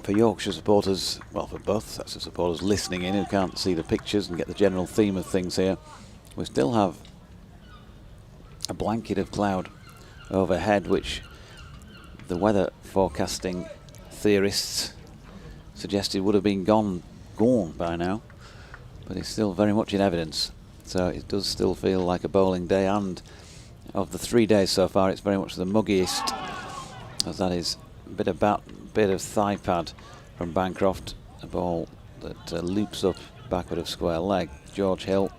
For Yorkshire supporters, well, for both sets of supporters listening in who can't see the pictures and get the general theme of things here, we still have a blanket of cloud overhead, which the weather forecasting theorists suggested would have been gone by now, but it's still very much in evidence. So it does still feel like a bowling day, and of the 3 days so far, it's very much the muggiest, as that is a bit of thigh pad from Bancroft, a ball that loops up backward of square leg. George Hill,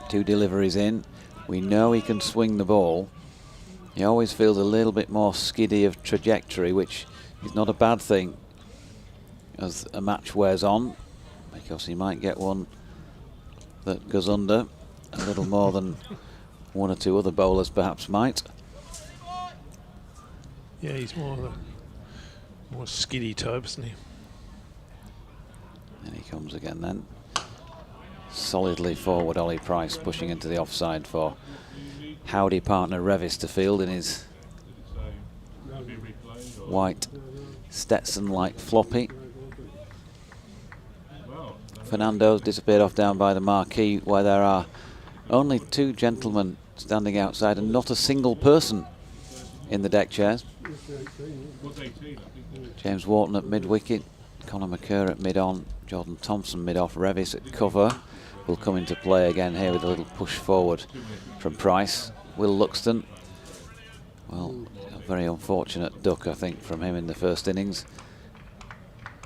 2 deliveries in. We know he can swing the ball. He always feels a little bit more skiddy of trajectory, which is not a bad thing as a match wears on, because he might get one that goes under a little more than 1 or 2 other bowlers perhaps might. Yeah, he's more skiddy type, isn't he? And he comes again then. Solidly forward Ollie Price, pushing into the offside for howdy partner Revis to field in his white Stetson-like floppy. Fernando's disappeared off down by the marquee, where there are only 2 gentlemen standing outside and not a single person in the deck chairs. James Wharton at mid-wicket, Conor McCurr at mid-on, Jordan Thompson mid-off, Revis at cover will come into play again here with a little push forward from Price. Will Luxton, well, a very unfortunate duck I think from him in the first innings,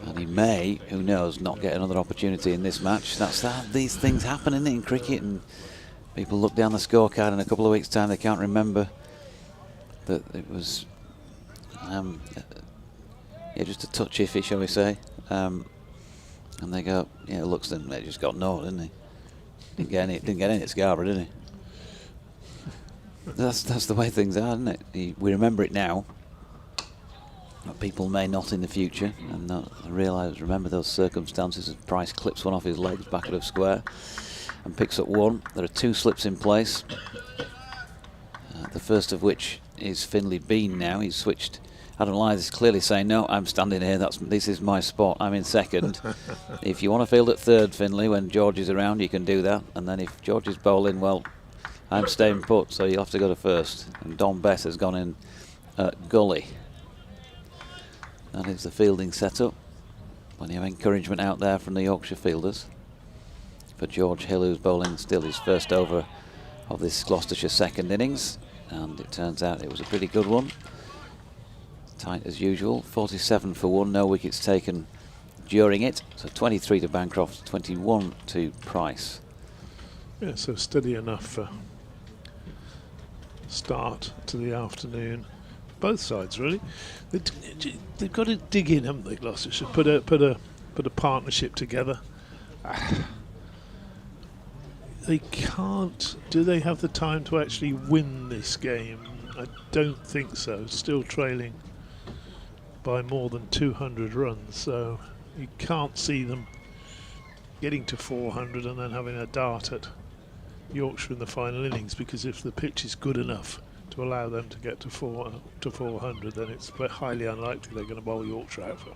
and he may, who knows, not get another opportunity in this match. That's that. These things happen, isn't it, in cricket, and people look down the scorecard in a couple of weeks' time, they can't remember that it was just a touch iffy, shall we say, and they go, yeah, Luxton, they just got no, didn't he? Didn't get any at Scarborough, did he? That's the way things are, isn't it? We remember it now, but people may not in the future, and not remember those circumstances as Price clips one off his legs back of square and picks up 1. There are 2 slips in place, the first of which is Finlay Bean now. He's switched. Adam Lyth is clearly saying, no, I'm standing here, this is my spot, I'm in second. If you want to field at third, Finlay, when George is around, you can do that, and then if George is bowling, well, I'm staying put, so you'll have to go to first. And Don Bess has gone in at gully. That is the fielding setup. Plenty of encouragement out there from the Yorkshire fielders for George Hill, who's bowling still his first over of this Gloucestershire second innings, and it turns out it was a pretty good one. Tight as usual, 47 for 1, no wickets taken during it, so 23 to Bancroft, 21 to Price. Yeah, so steady enough start to the afternoon. Both sides really. They've got to dig in, haven't they, Gloucestershire? Put a partnership together. They can't. Do they have the time to actually win this game? I don't think so. Still trailing by more than 200 runs, so you can't see them getting to 400 and then having a dart at Yorkshire in the final innings, because if the pitch is good enough to allow them to get to 400, then it's highly unlikely they're going to bowl Yorkshire out for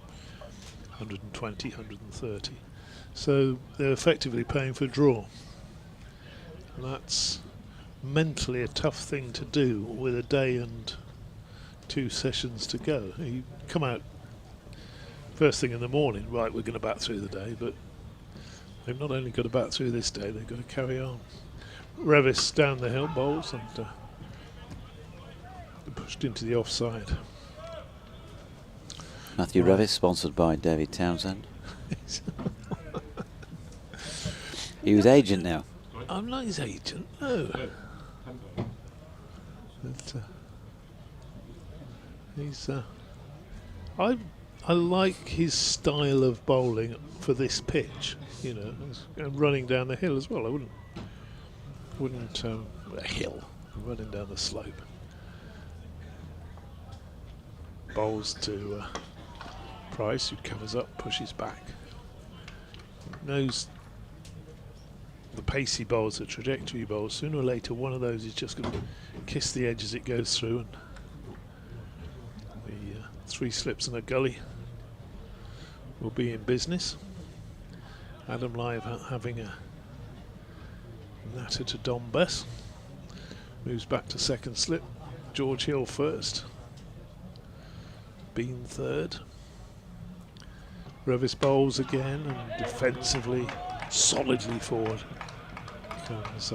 120, 130. So they're effectively paying for a draw. And that's mentally a tough thing to do with a day and 2 sessions to go. You come out first thing in the morning, right, we're going to bat through the day, but they've not only got to bat through this day, they've got to carry on. Revis down the hill bowls and pushed into the offside. Matthew Revis, sponsored by David Townsend. He was agent now. I'm not his agent, no. But, he's I like his style of bowling for this pitch, you know, and running down the hill as well. I wouldn't a hill, running down the slope. Bowls to Price, who covers up, pushes back. Knows the pacey bowls, the trajectory bowls. Sooner or later, one of those is just going to kiss the edge as it goes through, and the 3 slips and a gully will be in business. Adam Live having a natter to Dom Bess. Moves back to second slip. George Hill first. Bean third. Revis bowls again, and defensively, solidly forward comes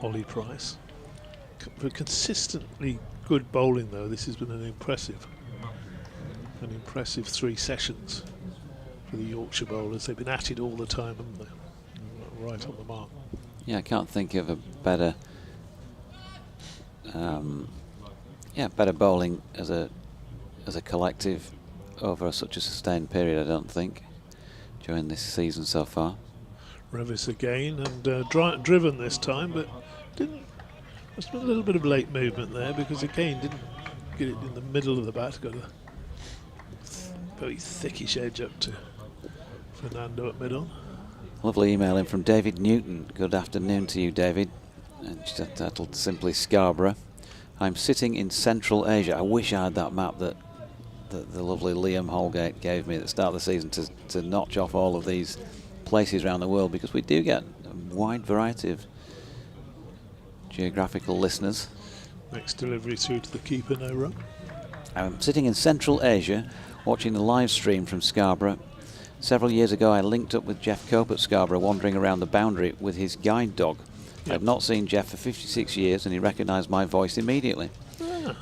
Ollie Price. For consistently good bowling though, this has been an impressive 3 sessions for the Yorkshire bowlers. They've been at it all the time, haven't they? Right on the mark. Yeah, I can't think of a better better bowling as a collective over such a sustained period, I don't think, during this season so far. Revis again, and driven this time, but must have been a little bit of late movement there, because again didn't get it in the middle of the bat, got a very thickish edge up to Fernando at mid-on. Lovely email in from David Newton. Good afternoon to you, David. And just titled simply Scarborough. I'm sitting in Central Asia. I wish I had that map that the lovely Liam Holgate gave me at the start of the season to notch off all of these places around the world, because we do get a wide variety of geographical listeners. Next delivery through to the keeper, no run. I'm sitting in Central Asia watching the live stream from Scarborough. Several years ago I linked up with Jeff Cope at Scarborough, wandering around the boundary with his guide dog. Yep. I've not seen Jeff for 56 years and he recognised my voice immediately. Ah.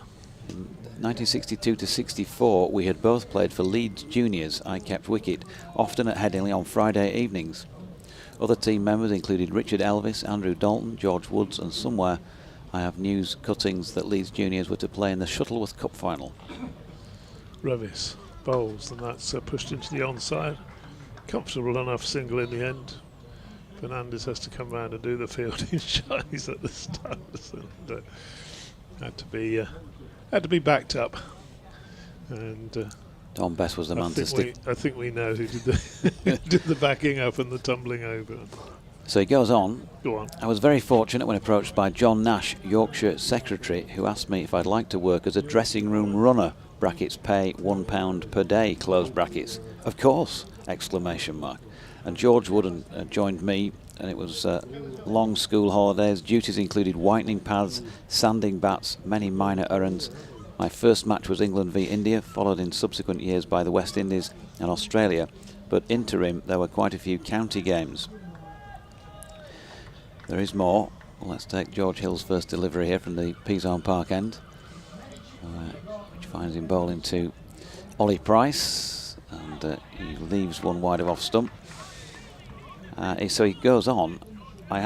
In 1962 to 64 we had both played for Leeds Juniors. I kept wicket, often at Headingley on Friday evenings. Other team members included Richard Elvis, Andrew Dalton, George Woods, and somewhere I have news cuttings that Leeds Juniors were to play in the Shuttleworth Cup final. Revis bowls, and that's pushed into the onside. Comfortable enough single in the end. Fernandez has to come round and do the fielding shies at the start, and had to be backed up. And Tom Bess was the man to stick. I think we know who did the backing up and the tumbling over. So he goes on. Go on. I was very fortunate when approached by John Nash, Yorkshire secretary, who asked me if I'd like to work as a dressing room runner, brackets pay £1 per day, close brackets. Of course, exclamation mark. And George Wooden joined me, and it was long school holidays. Duties included whitening paths, sanding bats, many minor errands. My first match was England v India, followed in subsequent years by the West Indies and Australia, but interim there were quite a few county games. There is more. Well, let's take George Hill's first delivery here from the Peasarn Park end, which finds him bowling to Ollie Price, and he leaves one wide of off stump. So he goes on. I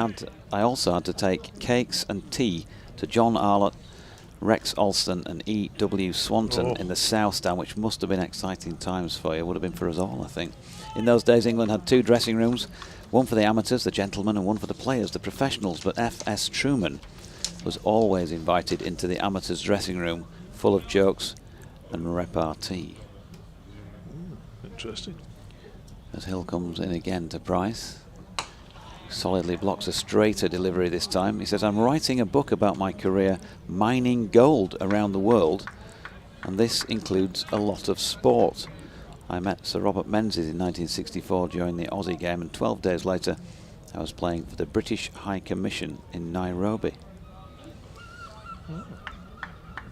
also had to take cakes and tea to John Arlott, Rex Alston and E.W. Swanton in the South Stand, which must have been exciting times for you. Would have been for us all, I think. In those days, England had 2 dressing rooms, one for the amateurs, the gentlemen, and one for the players, the professionals. But F.S. Truman was always invited into the amateurs' dressing room, full of jokes and repartee. Interesting. As Hill comes in again to Price. Solidly blocks a straighter delivery this time. He says, I'm writing a book about my career mining gold around the world, and this includes a lot of sport. I met Sir Robert Menzies in 1964 during the Aussie game, and 12 days later I was playing for the British High Commission in Nairobi.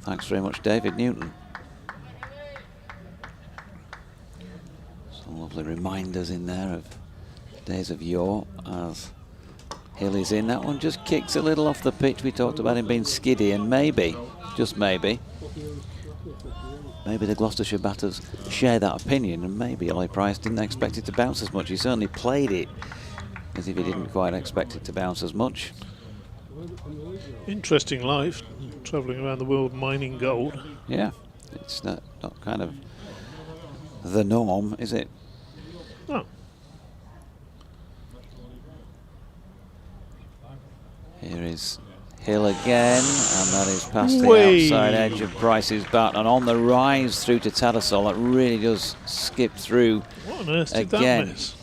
Thanks very much, David Newton. Some lovely reminders in there of days of yore as Hill is in. That one just kicks a little off the pitch. We talked about him being skiddy, and maybe, just maybe the Gloucestershire batters share that opinion, and maybe Ollie Price didn't expect it to bounce as much. He certainly played it as if he didn't quite expect it to bounce as much. Interesting life, travelling around the world mining gold. Yeah, it's not kind of the norm, is it? No. Here is Hill again, and that is past the outside edge of Price's bat, and on the rise through to Tattersall. That really does skip through. What on earth did again. that miss?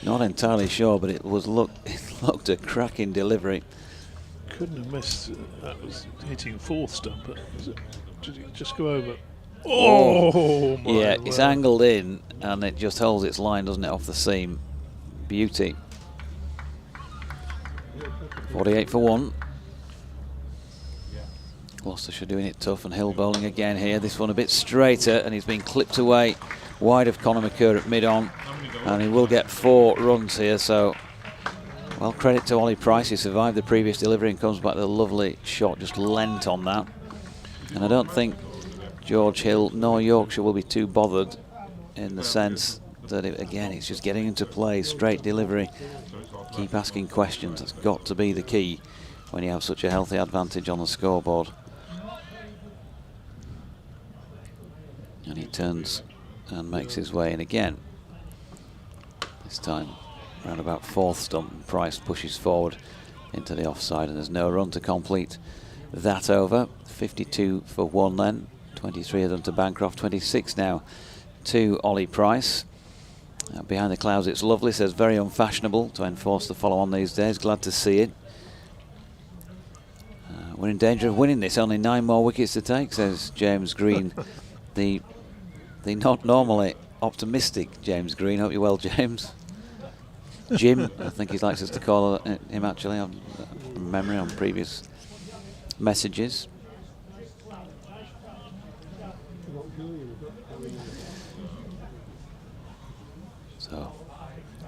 Not entirely sure, but it looked a cracking delivery. Couldn't have missed. That was hitting fourth stump. But did it just go over? Oh my yeah, word. it's angled in, and it just holds its line, doesn't it, off the seam? Beauty. 48 for 1. Gloucestershire doing it tough, and Hill bowling again here. This one a bit straighter, and he's been clipped away wide of Conor McCurr at mid-on, and he will get 4 runs here. So, well, credit to Ollie Price. He survived the previous delivery and comes back with a lovely shot, just lent on that. And I don't think George Hill nor Yorkshire will be too bothered, in the sense that, again, it's just getting into play, straight delivery. Keep asking questions. That's got to be the key when you have such a healthy advantage on the scoreboard. And he turns and makes his way in again. This time around about fourth stump. Price pushes forward into the offside, and there's no run to complete that over. 52 for 1 then. 23 of them to Bancroft. 26 now to Ollie Price. Behind the clouds it's lovely, says very unfashionable to enforce the follow on these days. Glad to see it. We're in danger of winning this. Only 9 more wickets to take, says James Green. the not normally optimistic James Green. Hope you're well, James. Jim, I think he likes us to call him actually, from memory on previous messages. So,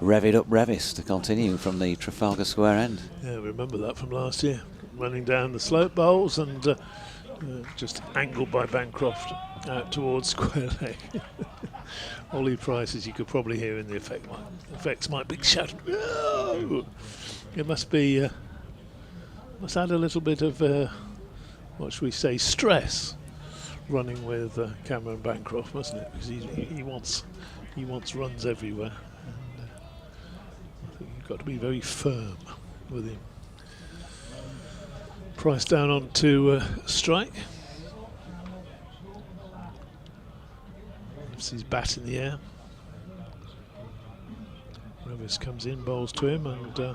rev it up, Revis, to continue from the Trafalgar Square end. Yeah, remember that from last year. Running down the slope bowls and just angled by Bancroft out towards square leg. Ollie Price, as you could probably hear in the effects might be shouting. Oh! It must be, must add a little bit of, what should we say, stress running with Cameron Bancroft, mustn't it? Because he wants runs everywhere. And, I think you've got to be very firm with him. Price down onto strike. Lifts his bat in the air. Revis comes in, bowls to him, and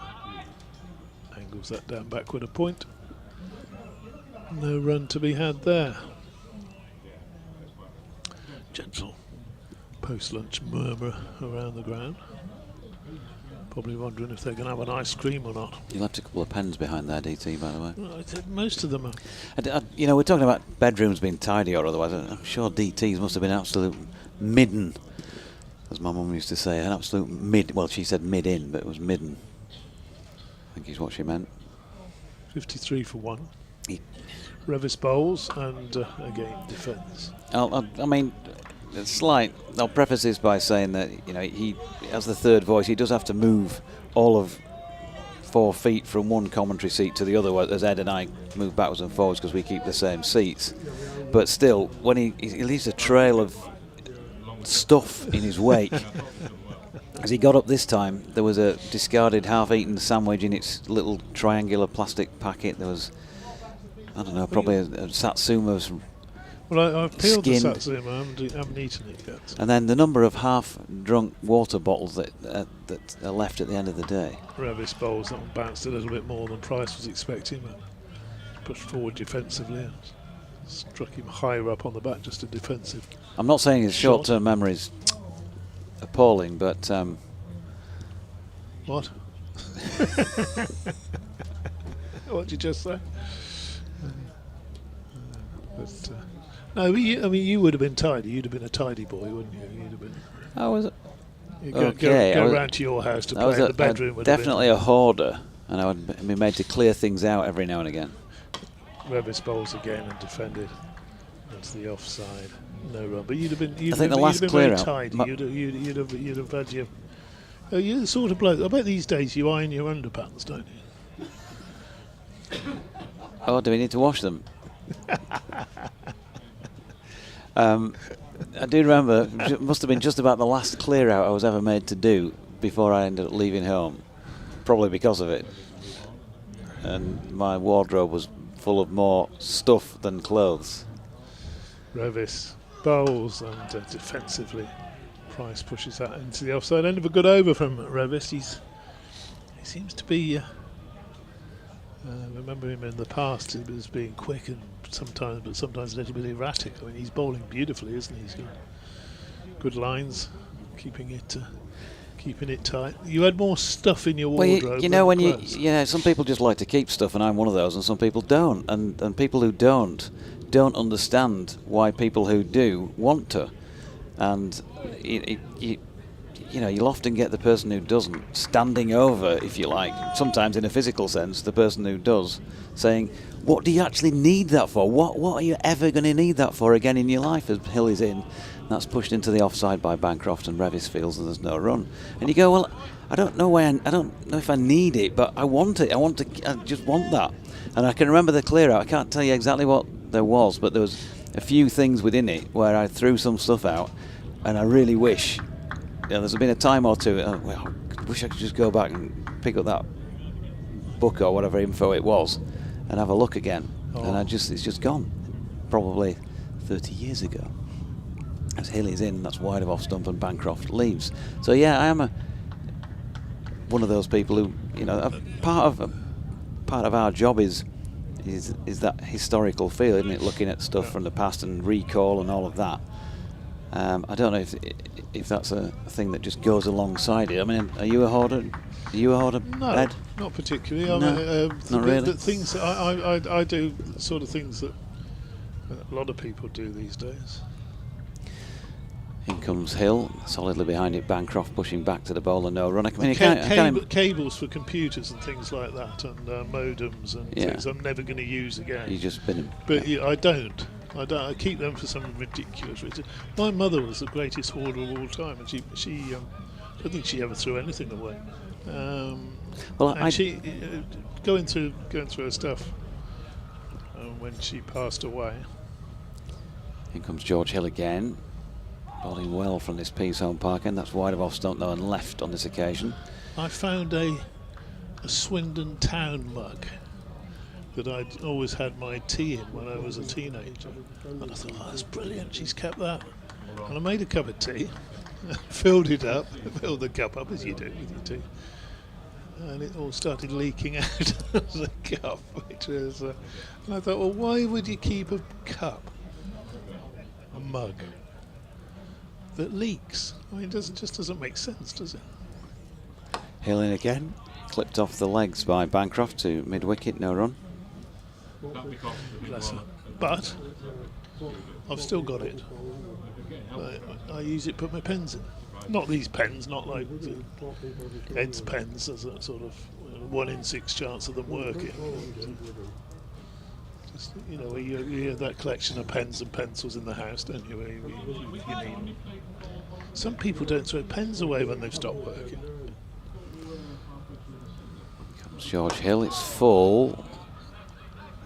angles that down backward a point. No run to be had there. Gentle post-lunch murmur around the ground. Probably wondering if they're going to have an ice cream or not. You left a couple of pens behind there, DT, by the way. Well, I think most of them are. You know, we're talking about bedrooms being tidy or otherwise. I'm sure DT's must have been absolute midden, as my mum used to say. An absolute mid. Well, she said mid-in, but it was midden, I think is what she meant. 53 for 1. Revis bowls and again defends. I mean, it's slight. I'll preface this by saying that, you know, he, as the third voice, he does have to move all of 4 feet from one commentary seat to the other, as Ed and I move backwards and forwards because we keep the same seats. But still, when he leaves a trail of stuff in his wake. As he got up this time, there was a discarded half-eaten sandwich in its little triangular plastic packet. There was, I don't know, probably a Satsuma's. Well, I've peeled skin. the Satsuma, I haven't eaten it yet. And then the number of half-drunk water bottles that are left at the end of the day. Revis bowls, that one bounced a little bit more than Price was expecting, but pushed forward defensively and struck him higher up on the back, just a defensive. I'm not saying his short-term memory is appalling, but what? What did you just say? But, no, but I mean, you would have been tidy. You'd have been a tidy boy, wouldn't you? You'd have been. I was You'd okay. Go round to your house to I play was in the bedroom. Would definitely a hoarder, and I would be made to clear things out every now and again. Revis bowls again and defended. That's the offside. No run, but you'd have been. I think the last you'd have been clear very out. tidy. You'd have had your. Oh, you're the sort of bloke. I bet these days you iron your underpants, don't you? Oh, do we need to wash them? I do remember, it must have been just about the last clear out I was ever made to do before I ended up leaving home, probably because of it. And my wardrobe was full of more stuff than clothes. Revis bowls and defensively Price pushes that into the offside end of a good over from Revis. He seems to be remember him in the past, he was being quick and sometimes a little bit erratic. I mean, he's bowling beautifully, isn't he? He's got good lines, keeping it tight. You had more stuff in your wardrobe. Well, you know, when clothes. some people just like to keep stuff, and I'm one of those, and some people don't. And people who don't understand why people who do want to. And you'll often get the person who doesn't standing over, if you like, sometimes in a physical sense, the person who does, saying, what do you actually need that for? What are you ever going to need that for again in your life? As Hill is in, that's pushed into the offside by Bancroft, and Revis feels that there's no run. And you go, well, I don't know if I need it, but I want it. I just want that. And I can remember the clear out. I can't tell you exactly what there was, but there was a few things within it where I threw some stuff out, and I really wish. There's been a time or two. I wish I could just go back and pick up that book or whatever info it was, and have a look again. And it's just gone. Probably 30 years ago. As Hill is in, that's wide of off stump, and Bancroft leaves. So yeah, I am one of those people who, part of our job is that historical feel, isn't it? Looking at stuff from the past and recall and all of that. I don't know if that's a thing that just goes alongside it. I mean, are you a hoarder? No, Ed? not particularly. Not really. The things that I do, the sort of things that a lot of people do these days. In comes Hill, solidly behind it. Bancroft pushing back to the bowler, no run. I mean, cables for computers and things like that, and modems and things I'm never going to use again. You just been. But I don't. I keep them for some ridiculous reason. My mother was the greatest hoarder of all time, and she I don't think she ever threw anything away. She going through her stuff when she passed away. In comes George Hill again, bowling well from this piece home park end. That's wide of off stump though, and left on this occasion. I found a Swindon Town mug that I'd always had my tea in when I was a teenager, and I thought, that's brilliant, she's kept that. And I made a cup of tea, filled it up, filled the cup up as you do with your tea, and it all started leaking out of the cup, which was and I thought, well, why would you keep a cup, a mug, that leaks? I mean, it just doesn't make sense, does it? Hill in again, clipped off the legs by Bancroft to mid-wicket, no run. But I've still got it. I use it, put my pens in. Not these pens, not like Ed's pens. There's a sort of 1 in 6 chance of them working. Just, you have that collection of pens and pencils in the house, don't you? You need them. Some people don't throw pens away when they've stopped working. Comes George Hill, it's full.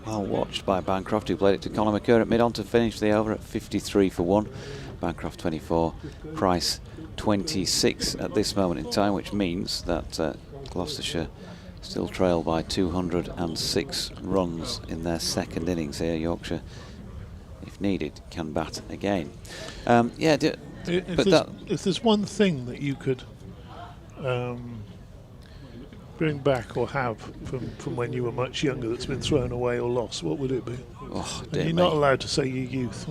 Well watched by Bancroft, who played it to Conor McCurr at mid-on to finish the over at 53 for 1. Bancroft 24, Price 26 at this moment in time, which means that Gloucestershire still trail by 206 runs in their second innings here. Yorkshire, if needed, can bat again. If there's one thing that you could bring back or have from when you were much younger that's been thrown away or lost, what would it be? Oh, and you're not allowed to say your youth.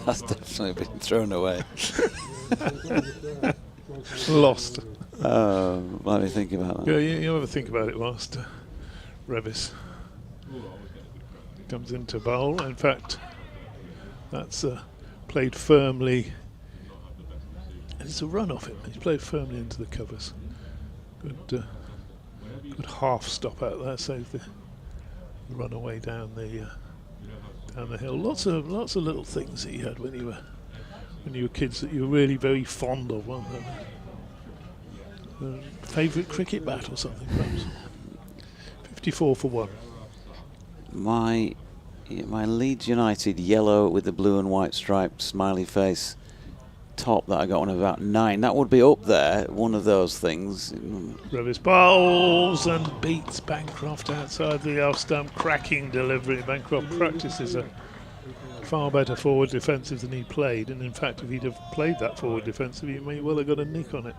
That's definitely been thrown away. Lost. Let me think about that. Yeah, you have a think about it whilst Revis comes into bowl. In fact, that's played firmly. And it's a run off him. He's played firmly into the covers. Good half stop out there. Saves the run away down the hill. Lots of little things that you had when you were kids that you were really very fond of, weren't there? Favourite cricket bat or something, perhaps. 54 for 1. My Leeds United yellow with the blue and white striped smiley face top that I got when I was about 9. That would be up there, one of those things. Revis bowls and beats Bancroft outside the off stump. Cracking delivery. Bancroft practices a far better forward defensive than he played, and in fact if he'd have played that forward defensive he may well have got a nick on it.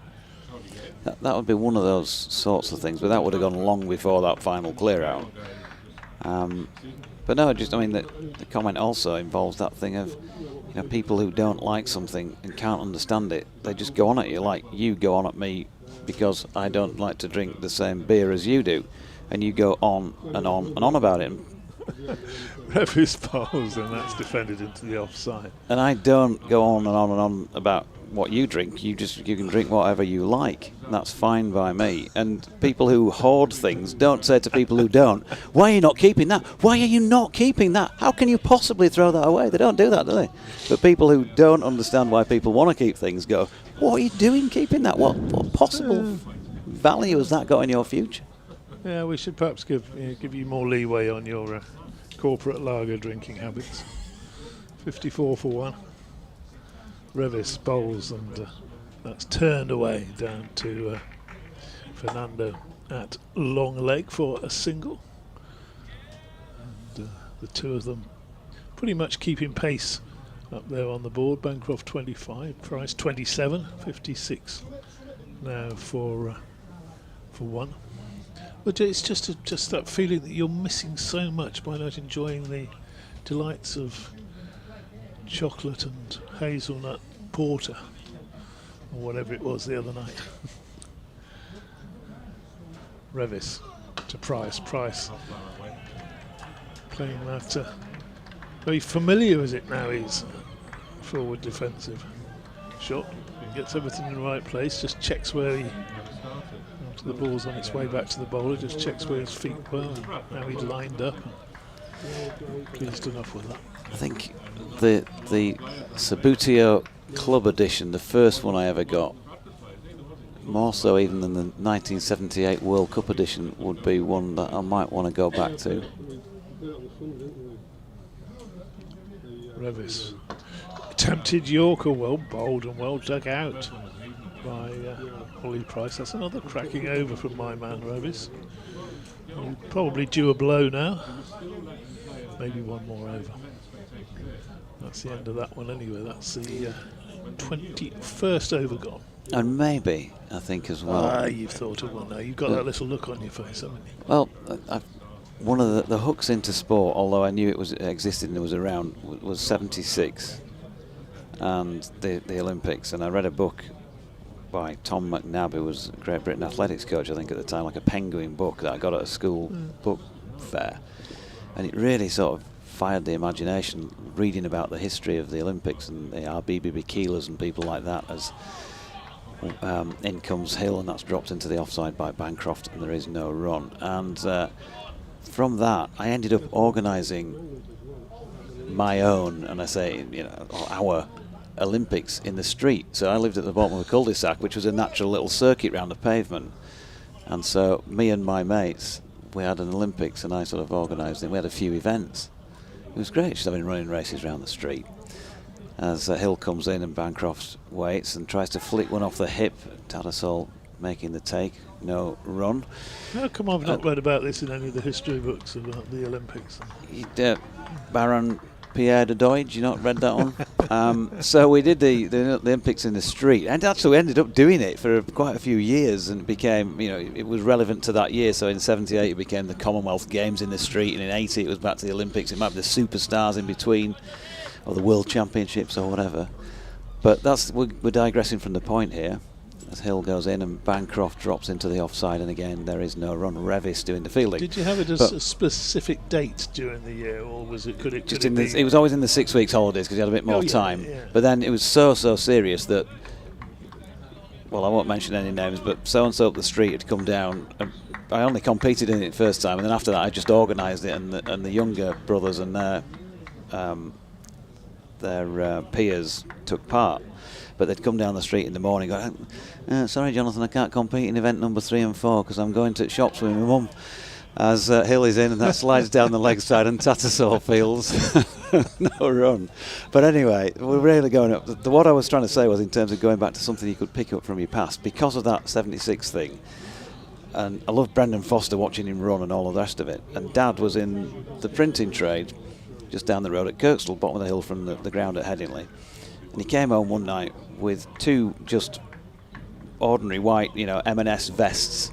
That would be one of those sorts of things, but that would have gone long before that final clear out. But no, the comment also involves that thing of, people who don't like something and can't understand it, they just go on at you, like you go on at me because I don't like to drink the same beer as you do, and you go on and on and on about it. Revis bowls and that's defended into the offside. And I don't go on and on and on about what you drink. You can drink whatever you like. That's fine by me. And people who hoard things don't say to people who don't, why are you not keeping that? Why are you not keeping that? How can you possibly throw that away? They don't do that, do they? But people who don't understand why people want to keep things go, what are you doing keeping that? What possible value has that got in your future? Yeah, we should perhaps give you more leeway on your corporate lager drinking habits. 54 for 1. Revis bowls and that's turned away down to Fernando at long leg for a single. And the two of them pretty much keeping pace up there on the board. Bancroft 25, Price 27, 56 now for 1. But it's just that feeling that you're missing so much by not enjoying the delights of chocolate and hazelnut porter or whatever it was the other night. Revis to Price playing that very familiar as it now is, forward defensive shot. He gets everything in the right place, just checks where after the ball's on its way back to the bowler, just checks where his feet were and how he'd lined up. Pleased enough with that. I think the Sabutio Club edition, the first one I ever got, more so even than the 1978 World Cup edition, would be one that I might want to go back to. Revis attempted Yorker, well bowled and well dug out by Ollie Price. That's another cracking over from my man Revis. He'll probably due a blow now. Maybe one more over. That's the end of that one anyway. That's the 21st over gone. And maybe, I think as well. You've thought of one now. You've got that little look on your face, haven't you? Well, one of the hooks into sport, although I knew it existed and it was around, was 76 and the Olympics. And I read a book by Tom McNabb, who was a Great Britain athletics coach, I think at the time, like a Penguin book that I got at a school book fair. And it really sort of fired the imagination, reading about the history of the Olympics and the RBB Keelers and people like that, as in comes Hill and that's dropped into the offside by Bancroft and there is no run. And from that I ended up organising my own, and I say, our Olympics in the street. So I lived at the bottom of a cul-de-sac, which was a natural little circuit round the pavement. And so me and my mates, we had an Olympics and I sort of organised it. We had a few events. It was great, just having running races around the street. As Hill comes in and Bancroft waits and tries to flick one off the hip, Tattersall making the take, no run. How come I've not read about this in any of the history books about the Olympics? Baron Pierre de Doige, you not read that one? So we did the Olympics in the street, and actually ended up doing it for quite a few years, and it became, it was relevant to that year. So in '78 it became the Commonwealth Games in the street, and in '80 it was back to the Olympics. It might be the Superstars in between, or the World Championships or whatever. But we're digressing from the point here. as Hill goes in and Bancroft drops into the offside, and again there is no run. Revis doing the fielding. Did you have it as a specific date during the year, or was it? Could it be? It was always in the 6 weeks holidays because you had a bit more time. Yeah. But then it was so serious that, well, I won't mention any names, but so and so up the street had come down. And I only competed in it first time, and then after that I just organised it, and the younger brothers and their peers took part. But they'd come down the street in the morning going, sorry Jonathan, I can't compete in event number 3 and 4 because I'm going to shops with my mum. As Hill is in, and that slides down the leg side, and Tattersall feels no run. But anyway, we're really going up. What I was trying to say was, in terms of going back to something you could pick up from your past, because of that 76 thing, and I love Brendan Foster, watching him run and all of the rest of it. And Dad was in the printing trade just down the road at Kirkstall, bottom of the hill from the ground at Headingley. And he came home one night with 2 just ordinary white, M&S vests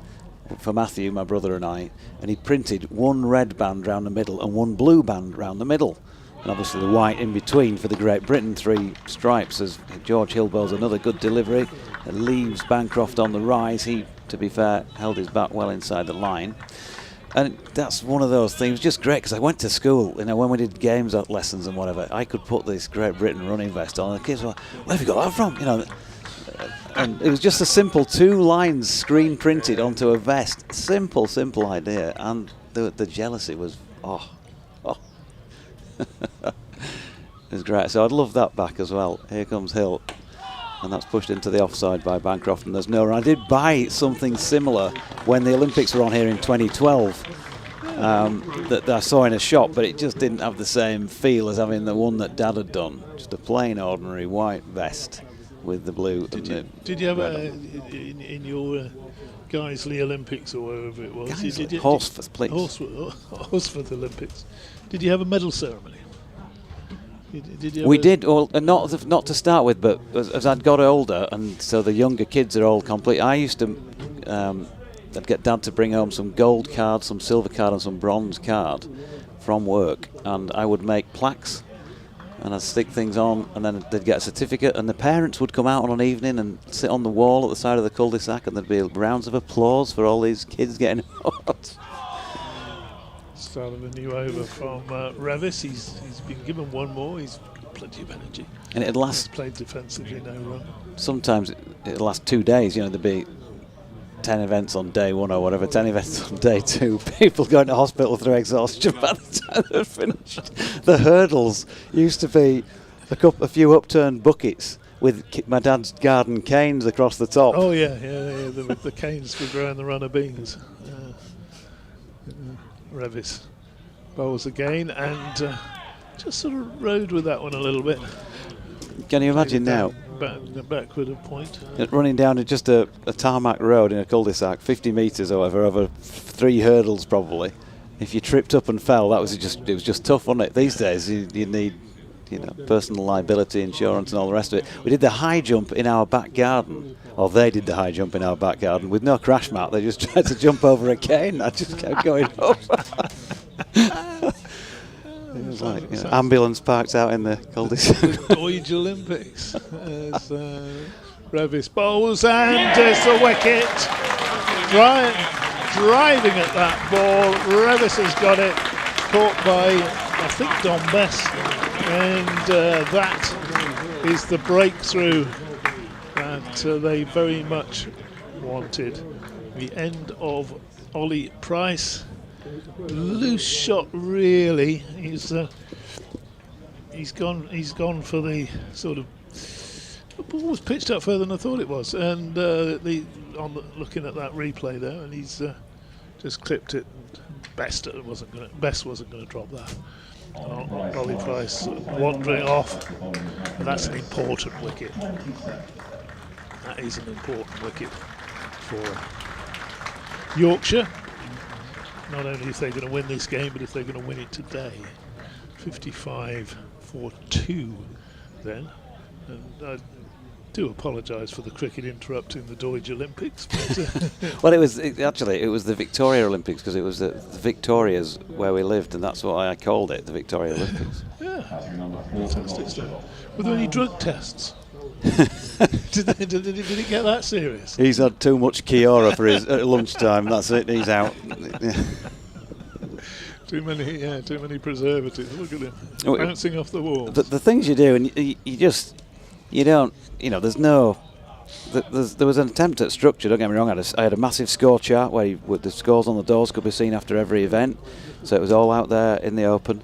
for Matthew, my brother, and I, and he printed 1 red band round the middle and 1 blue band round the middle, and obviously the white in between for the Great Britain 3 stripes, as George Hill bowls another good delivery. It leaves Bancroft on the rise. He, to be fair, held his bat well inside the line. And that's one of those things, just great, because I went to school, when we did games lessons and whatever, I could put this Great Britain running vest on, and the kids were like, where have you got that from? And it was just a simple 2 lines screen printed onto a vest. Simple idea, and the jealousy was, it was great. So I'd love that back as well. Here comes Hill, and that's pushed into the offside by Bancroft, and there's no run. I did buy something similar when the Olympics were on here in 2012 that I saw in a shop, but it just didn't have the same feel as having the one that Dad had done. Just a plain ordinary white vest with the blue. Did you have in your Guiseley Olympics or wherever it was? Horsforth Olympics. Did you have a medal ceremony? We did, not to start with, but as I'd got older, and so the younger kids are all complete. I used to, I'd get Dad to bring home some gold card, some silver card, and some bronze card from work, and I would make plaques, and I'd stick things on, and then they'd get a certificate, and the parents would come out on an evening and sit on the wall at the side of the cul-de-sac, and there'd be rounds of applause for all these kids getting awards. Start of a new over from Revis. He's been given 1 more. He's got plenty of energy. And it'd last. He's played defensively, no run. Sometimes it'd last 2 days. There'd be 10 events on day 1 or whatever, 10 events on day 2. People going to hospital through exhaustion by the time they're finished. The hurdles used to be a few upturned buckets with my dad's garden canes across the top. Oh yeah. The canes for growing the runner beans. Revis bowls again, and just sort of rode with that one a little bit. Can you imagine now? Backward a point. Running down just a tarmac road in a cul-de-sac, 50 metres or whatever, over 3 hurdles probably. If you tripped up and fell, it was just tough, wasn't it? These days you need personal liability insurance and all the rest of it. We did the high jump in our back garden, or they did the high jump in our back garden with no crash mat. They just tried to jump over a cane. I just kept going up. It was like ambulance parked out in the cul-de-sac. Deutsche Olympics as Revis bowls, and it's a wicket. Driving at that ball. Revis has got it, caught by, I think, Don Bess. And that is the breakthrough that they very much wanted. The end of Ollie Price. Loose shot, really. He's gone for the sort of. The ball was pitched up further than I thought it was, and looking at that replay there, and he's just clipped it. Best wasn't going to drop that. Ollie Price wandering off, and that's an important wicket. That is an important wicket for Yorkshire. Not only if they're going to win this game, but if they're going to win it today. 55 for 2 then. And I do apologise for the cricket interrupting the Deutsche Olympics. But well, it was the Victoria Olympics, because it was the Victorias where we lived, and that's why I called it the Victoria Olympics. Yeah, fantastic stuff. Were there any drug tests? did it get that serious? He's had too much Kiora for his at lunchtime. That's it. He's out. Too many preservatives. Look at him Oh, bouncing off the walls. The things you do, and you don't. There's no. There was an attempt at structure. Don't get me wrong. I had a massive score chart where the scores on the doors could be seen after every event, so it was all out there in the open.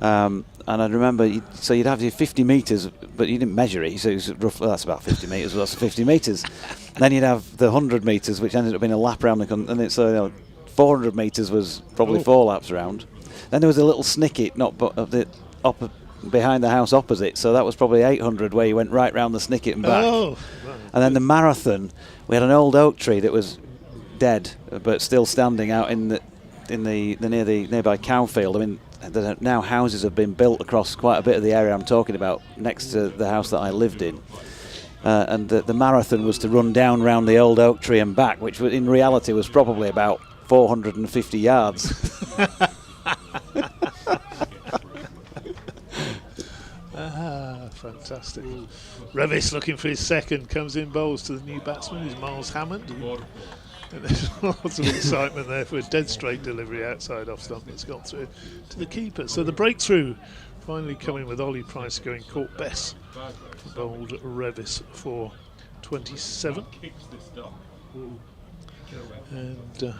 And I remember, so you'd have your 50 metres, but you didn't measure it, so it was roughly, that's about 50 metres, well, that's 50 metres. Then you'd have the 100 metres, which ended up being a lap around and it's 400 metres was probably 4 laps around. Then there was a little snicket behind the house opposite, so that was probably 800, where you went right round the snicket and back. And then the marathon, we had an old oak tree that was dead, but still standing out in the nearby cow field. I mean, now houses have been built across quite a bit of the area I'm talking about, next to the house that I lived in. And the marathon was to run down round the old oak tree and back, which in reality was probably about 450 yards. Fantastic. Revis looking for his second, comes in, bowls to the new batsman, who's Miles Hammond. And there's lots of excitement there for a dead straight delivery outside off stump that's gone through to the keeper. So the breakthrough finally coming with Ollie Price going caught best. Bowled Revis for 27. And it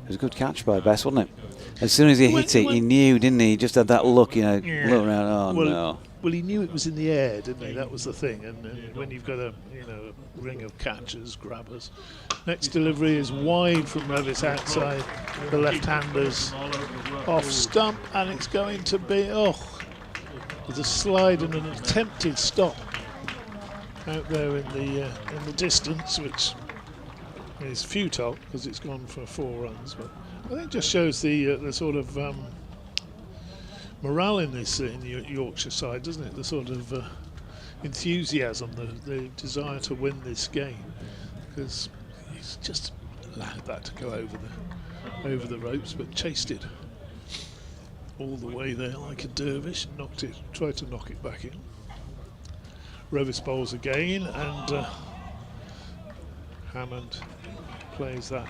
was a good catch by Bess, wasn't it? As soon as he hit it, he knew, didn't he? He just had that look, look around, no. Well, he knew it was in the air, didn't he? That was the thing. And when you've got a ring of catchers, grabbers. Next delivery is wide from Revis outside the left-handers off stump, and it's going to be with a slide and an attempted stop out there in the distance, which is futile because it's gone for 4 runs. But I think it just shows the sort of morale in this in the Yorkshire side, doesn't it? The sort of enthusiasm, the desire to win this game, because he's just allowed that to go over the ropes, but chased it all the way there like a dervish and tried to knock it back in. Revis bowls again, and Hammond plays that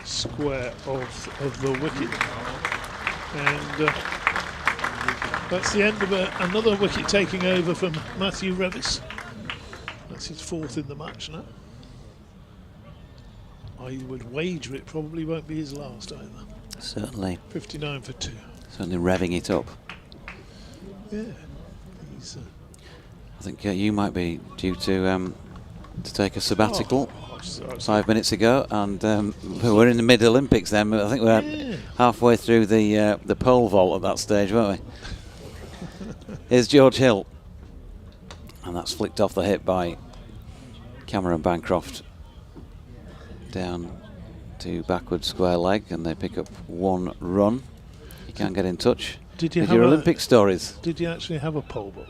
square of the wicket, and that's the end of another wicket taking over from Matthew Revis. That's his 4th in the match now. I would wager it probably won't be his last either. Certainly. 59 for 2. Certainly revving it up. Yeah. He's, I think you might be due to take a sabbatical 5 minutes ago, and we're in the mid-Olympics then. I think we're halfway through the pole vault at that stage, weren't we? Here's George Hill, and that's flicked off the hip by Cameron Bancroft down to backward square leg, and they pick up 1 run. You can't get in touch with your Olympic stories. Did you actually have a pole vault?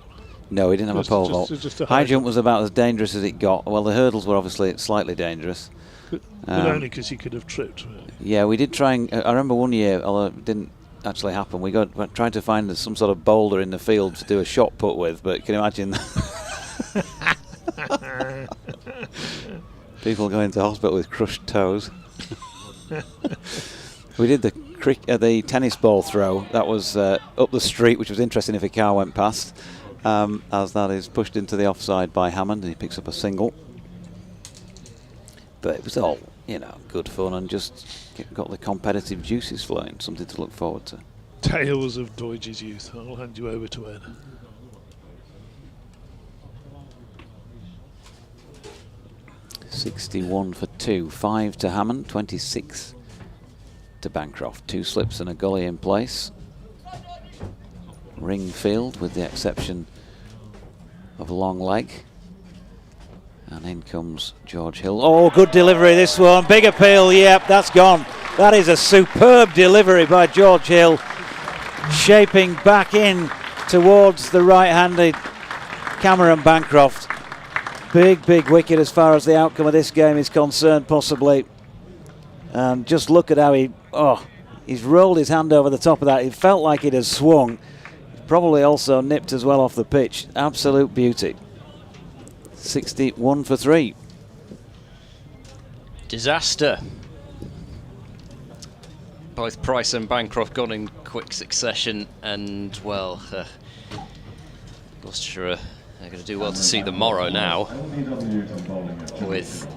No, we didn't have a pole vault. High jump was about as dangerous as it got. Well, the hurdles were obviously slightly dangerous. But only because you could have tripped. Really. Yeah, we did try and... I remember one year, although it didn't actually happen, we tried to find some sort of boulder in the field to do a shot put with, but can you imagine people going to hospital with crushed toes. We did the tennis ball throw. That was up the street, which was interesting if a car went past, as that is pushed into the offside by Hammond, and he picks up a single. But it was all, good fun, and just got the competitive juices flowing, something to look forward to. Tales of Deutsch's youth. I'll hand you over to Ed. .61 for 2, 5 to Hammond, 26 to Bancroft. 2 slips and a gully in place. Ring field with the exception of long leg. And in comes George Hill. Oh, good delivery this one. Big appeal, yep, that's gone. That is a superb delivery by George Hill. Shaping back in towards the right-handed Cameron Bancroft. Big wicket as far as the outcome of this game is concerned, possibly. And just look at how he's rolled his hand over the top of that. It felt like it had swung. probably also nipped as well off the pitch. Absolute beauty. 61 for 3. Disaster. Both Price and Bancroft gone in quick succession, and well, Gloucestershire are going to do well to see the morrow now, with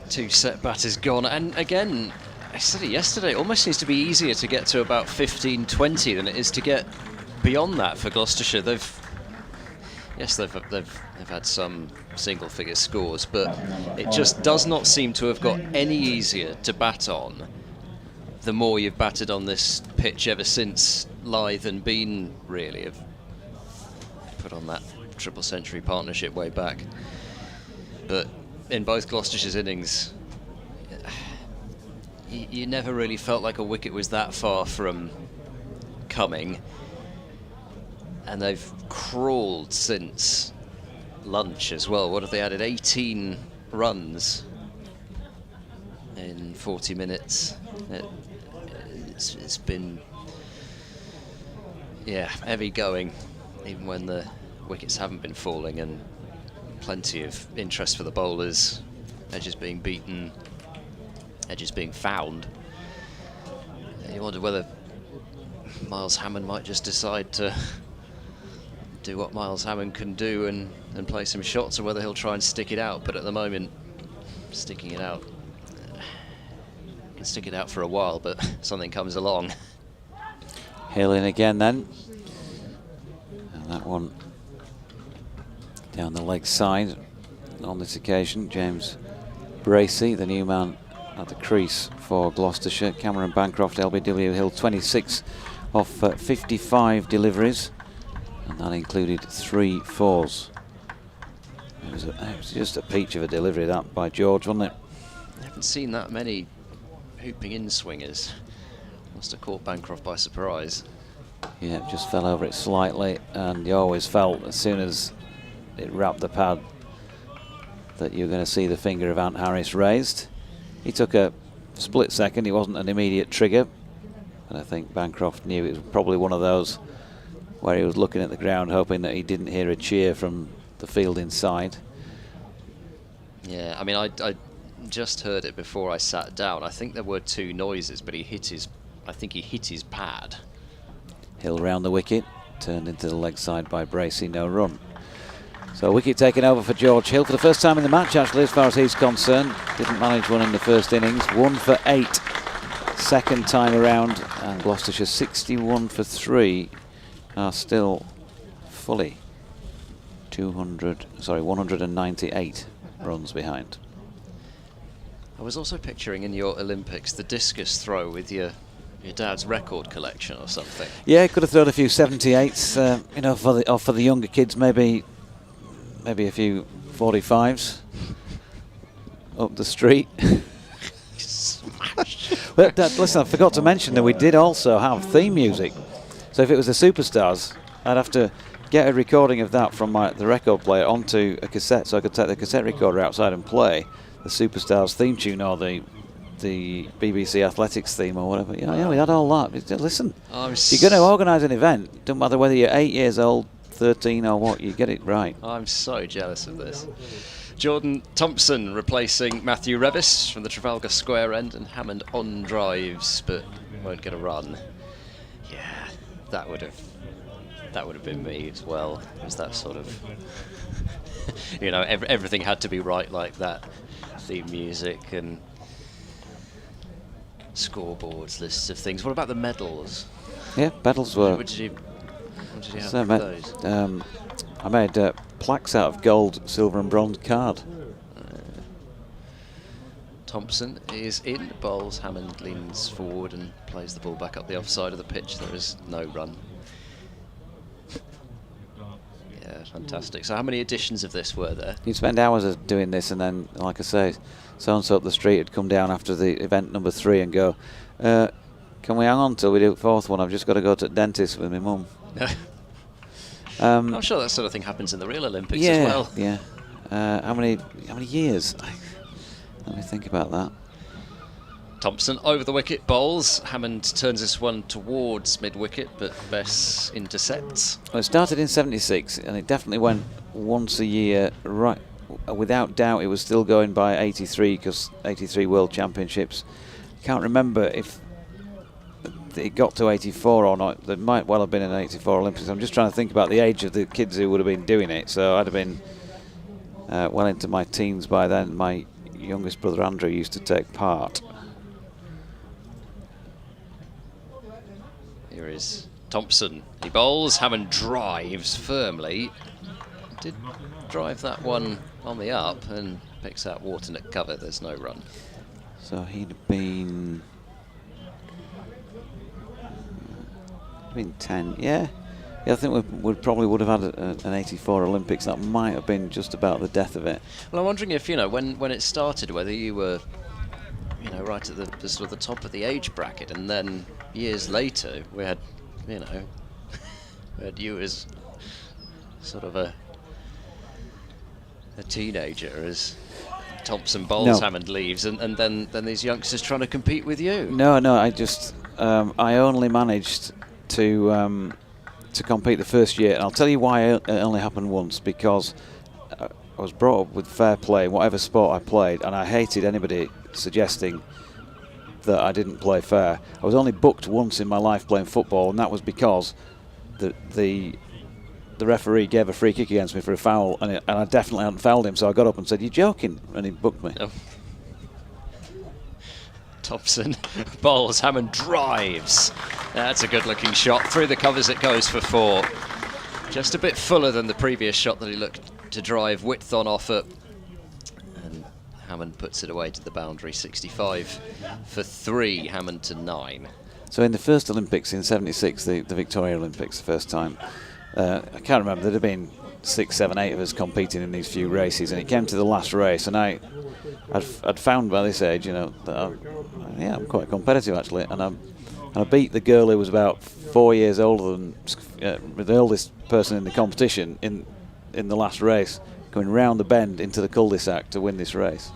2 set batters gone. And again, I said it yesterday, it almost seems to be easier to get to about 15-20 than it is to get beyond that for Gloucestershire. They've had some single-figure scores, but it just does not seem to have got any easier to bat on the more you've batted on this pitch ever since Lythe and Bean really have put on that triple century partnership way back. But in both Gloucestershire's innings, you never really felt like a wicket was that far from coming, and they've crawled since lunch as well. What have they added? 18 runs in 40 minutes. It's been, yeah, heavy going, even when the wickets haven't been falling, and plenty of interest for the bowlers. Edges being beaten, edges being found. You wonder whether Miles Hammond might just decide to do what Miles Hammond can do and play some shots, or whether he'll try and stick it out. But at the moment, sticking it out, can stick it out for a while, but something comes along. Hill in again then, and that one down the leg side. On this occasion, James Bracey, the new man at the crease for Gloucestershire. Cameron Bancroft, LBW Hill, 26 off 55 deliveries, and that included 3 fours. It was just a peach of a delivery, that, by George, wasn't it? I haven't seen that many hooping in swingers. Must have caught Bancroft by surprise. Yeah, just fell over it slightly, and you always felt as soon as it wrapped the pad that you're going to see the finger of Ant Harris raised. He took a split second, he wasn't an immediate trigger, and I think Bancroft knew it was probably one of those where he was looking at the ground hoping that he didn't hear a cheer from the field inside. Yeah, I mean, I just heard it before I sat down. I think there were 2 noises, but I think he hit his pad. Hill round the wicket, turned into the leg side by Bracey, no run. So wicket taken over for George Hill for the first time in the match, actually, as far as he's concerned. Didn't manage one in the first innings. 1 for 8 second time around, and Gloucestershire 61 for 3 are still fully 198 runs behind. I was also picturing in your Olympics the discus throw with your dad's record collection or something. Yeah, could have thrown a few 78s, you know, for the younger kids, maybe a few 45s up the street. But listen, I forgot to mention that we did also have theme music. So if it was the Superstars, I'd have to get a recording of that from the record player onto a cassette, so I could take the cassette recorder outside and play the Superstars theme tune, or the BBC Athletics theme, or whatever. Yeah, we had all that. Listen, if you're going to organise an event, don't matter whether you're 8 years old, 13 or what, you get it right. I'm so jealous of this. Jordan Thompson replacing Matthew Revis from the Trafalgar Square end, and Hammond on drives but won't get a run. Yeah, that would have been me as well. It was that sort of you know, everything had to be right like that. Theme music and scoreboards, lists of things. What about the medals? Yeah, medals were. What did you have so for those? I made plaques out of gold, silver and bronze card. Thompson is in, bowls. Hammond leans forward and plays the ball back up the offside of the pitch. There is no run. Yeah, fantastic. So how many editions of this were there? You'd spend hours doing this, and then, like I say, so-and-so up the street would come down after the event number 3 and go, can we hang on till we do the 4th one? I've just got to go to the dentist with my mum. I'm sure that sort of thing happens in the real Olympics as well. Yeah. How many years? Let me think about that. Thompson over the wicket, bowls. Hammond turns this one towards mid-wicket, but Bess intercepts. Well, it started in 76, and it definitely went once a year, right? Without doubt, it was still going by 83, because 83 World Championships. Can't remember if it got to 84 or not. There might well have been an 84 Olympics. I'm just trying to think about the age of the kids who would have been doing it. So I'd have been well into my teens by then. My youngest brother Andrew used to take part. Here is Thompson. He bowls. Hammond drives firmly. Did drive that one on the up and picks out Wharton at cover. There's no run. So he'd been 10. Yeah, I think we probably would have had an 84 Olympics. That might have been just about the death of it. Well, I'm wondering if, when it started, whether you were, right at the sort of the top of the age bracket, and then years later we had, we had you as sort of a teenager as Thompson bowls, Hammond leaves, and then these youngsters trying to compete with you. No, I just I only managed to compete the first year, and I'll tell you why it only happened once, because I was brought up with fair play, whatever sport I played, and I hated anybody suggesting that I didn't play fair. I was only booked once in my life playing football, and that was because the referee gave a free kick against me for a foul, and I definitely hadn't fouled him, so I got up and said, "You're joking," and he booked me. Oh. Thompson bowls, Hammond drives. That's a good looking shot. Through the covers it goes for 4. Just a bit fuller than the previous shot that he looked to drive width on offer. And Hammond puts it away to the boundary. 65 for 3, Hammond to 9. So in the first Olympics in 76, the Victoria Olympics, the first time, I can't remember, there'd have been 6, 7, 8 of us competing in these few races, and it came to the last race, and I'd found by this age, that I'm quite competitive actually, and I beat the girl who was about 4 years older than the oldest person in the competition in the last race, going round the bend into the cul-de-sac to win this race,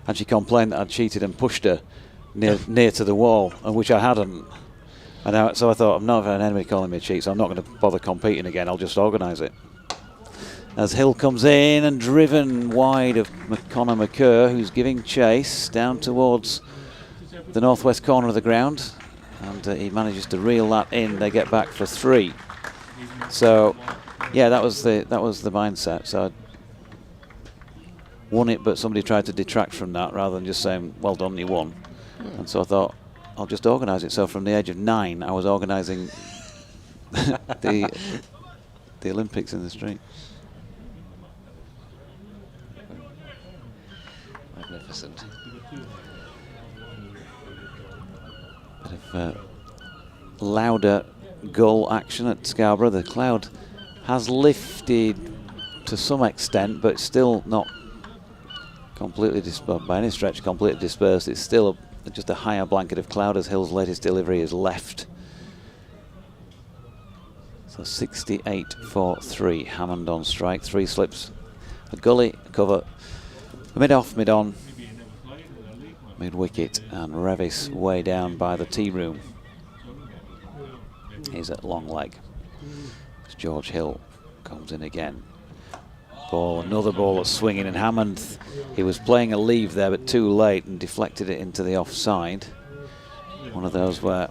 and she complained that I'd cheated and pushed her near to the wall, and which I hadn't. And so I thought, I'm not an enemy calling me a cheat, so I'm not going to bother competing again. I'll just organise it. As Hill comes in and driven wide of Conor McCurr, who's giving chase down towards the northwest corner of the ground, and he manages to reel that in. They get back for 3. So, yeah, that was the mindset. So I won it, but somebody tried to detract from that rather than just saying, "Well done, you won." And so I thought, I'll just organise it. So from the age of 9, I was organising the Olympics in the street. Magnificent. Bit of louder goal action at Scarborough. The cloud has lifted to some extent, but still not completely by any stretch completely dispersed. It's still just a higher blanket of cloud as Hill's latest delivery is left. So 68 for 3. Hammond on strike. 3 slips. A gully, a cover. Mid-off, mid-on. Mid-wicket. And Revis way down by the tea room. He's at long leg. As George Hill comes in again. Another ball that's swinging, and Hammond, he was playing a leave there but too late and deflected it into the offside. One of those where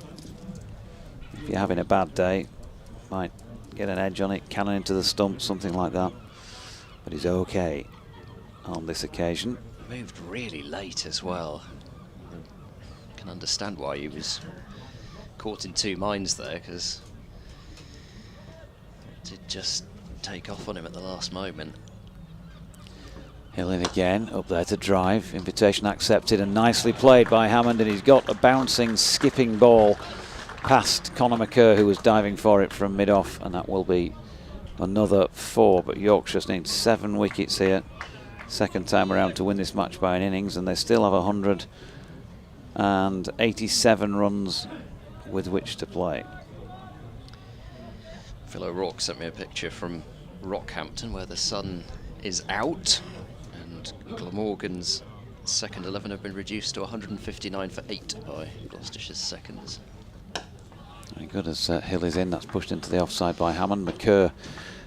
if you're having a bad day, might get an edge on it, cannon into the stump, something like that. But he's okay on this occasion. Moved really late as well. I can understand why he was caught in 2 minds there, because it did just take off on him at the last moment. Hill in again, up there to drive. Invitation accepted and nicely played by Hammond, and he's got a bouncing, skipping ball past Conor McCurr, who was diving for it from mid-off, and that will be another 4. But Yorkshire's need 7 wickets here. Second time around to win this match by an innings, and they still have 187 runs with which to play. Phil O'Rourke sent me a picture from Rockhampton where the sun is out and Glamorgan's second 11 have been reduced to 159 for 8 by Gloucestershire's seconds. Very good as Hill is in. That's pushed into the offside by Hammond. McCurr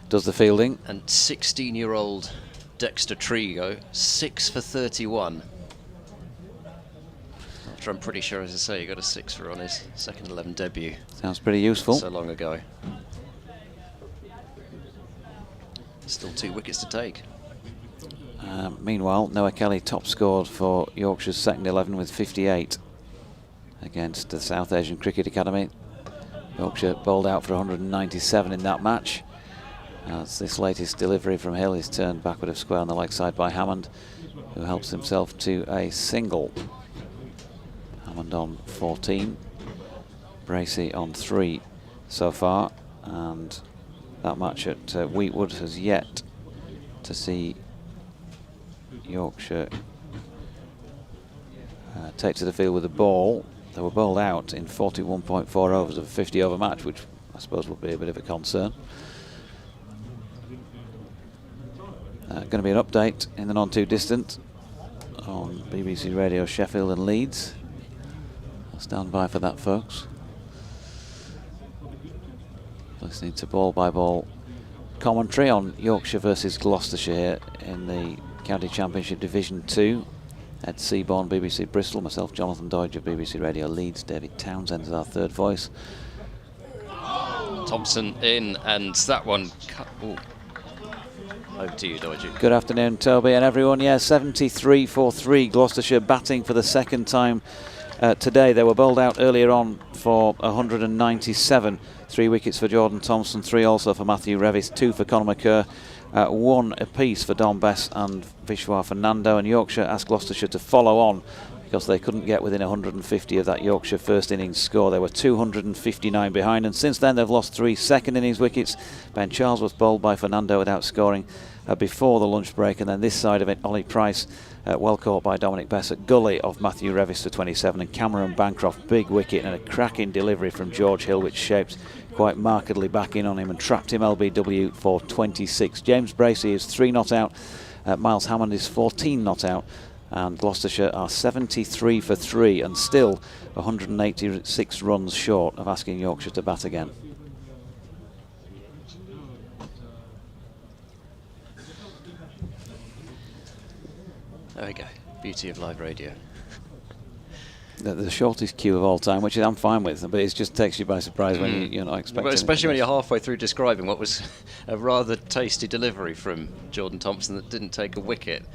does the fielding. And 16-year-old Dexter Trigo, 6 for 31. After I'm pretty sure, as I say, he got a 6-for on his second 11 debut. Sounds pretty useful. So long ago. Still 2 wickets to take. Meanwhile, Noah Kelly top scored for Yorkshire's second 11 with 58 against the South Asian Cricket Academy. Yorkshire bowled out for 197 in that match. As this latest delivery from Hill is turned backward of square on the leg side by Hammond, who helps himself to a single. Hammond on 14, Bracey on 3 so far, and that match at Wheatwood has yet to see Yorkshire take to the field with a ball. They were bowled out in 41.4 overs of a 50-over match, which I suppose would be a bit of a concern. Going to be an update in the non-too-distant on BBC Radio Sheffield and Leeds. I'll stand by for that, folks. Listening to ball-by-ball commentary on Yorkshire versus Gloucestershire in the County Championship Division 2. Ed Seaborn, BBC Bristol, myself, Jonathan Dodge of BBC Radio Leeds, David Townsend is our third voice. Thompson in, and that one cut. Ooh. Over to you, Dodge. Good afternoon, Toby and everyone. Yeah, 73 for 3. Gloucestershire batting for the second time today. They were bowled out earlier on for 197. 3 wickets for Jordan Thompson, 3 also for Matthew Revis, 2 for Conor McCurr, 1 apiece for Don Bess and Vishwa Fernando. And Yorkshire asked Gloucestershire to follow on because they couldn't get within 150 of that Yorkshire first innings score. They were 259 behind, and since then they've lost 3 second innings wickets. Ben Charles was bowled by Fernando without scoring before the lunch break, and then this side of it, Ollie Price well caught by Dominic Bess at gully of Matthew Revis for 27, and Cameron Bancroft big wicket and a cracking delivery from George Hill, which shaped quite markedly back in on him and trapped him LBW for 26. James Bracey is 3 not out, Miles Hammond is 14 not out, and Gloucestershire are 73 for 3 and still 186 runs short of asking Yorkshire to bat again. There we go. Beauty of live radio. The shortest queue of all time, which I'm fine with, but it just takes you by surprise when you're not expecting. Well, especially when you're halfway through describing what was a rather tasty delivery from Jordan Thompson that didn't take a wicket.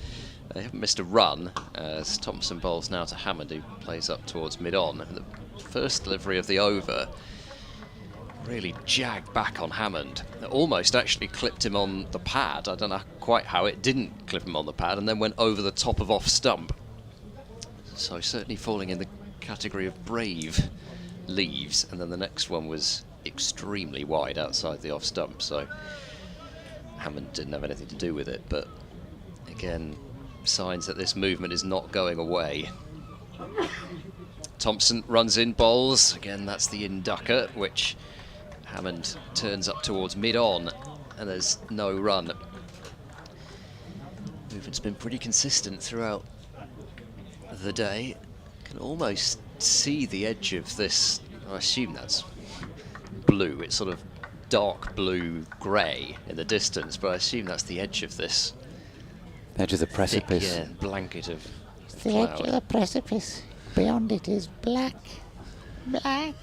They haven't missed a run as Thompson bowls now to Hammond, who plays up towards mid-on. The first delivery of the over really jagged back on Hammond. It almost actually clipped him on the pad. I don't know quite how it didn't clip him on the pad and then went over the top of off stump. So certainly falling in the category of brave leaves, and then the next one was extremely wide outside the off stump, so Hammond didn't have anything to do with it, but again, signs that this movement is not going away. Thompson runs in, bowls, again that's the in ducker, which Hammond turns up towards mid-on, and there's no run. Movement's been pretty consistent throughout the day. Can almost see the edge of this. I assume that's blue. It's sort of dark blue grey in the distance, but I assume that's the edge of this. Edge of the precipice. Thick, yeah, blanket of It's the cloud. edge of the precipice. Beyond it is black. Black.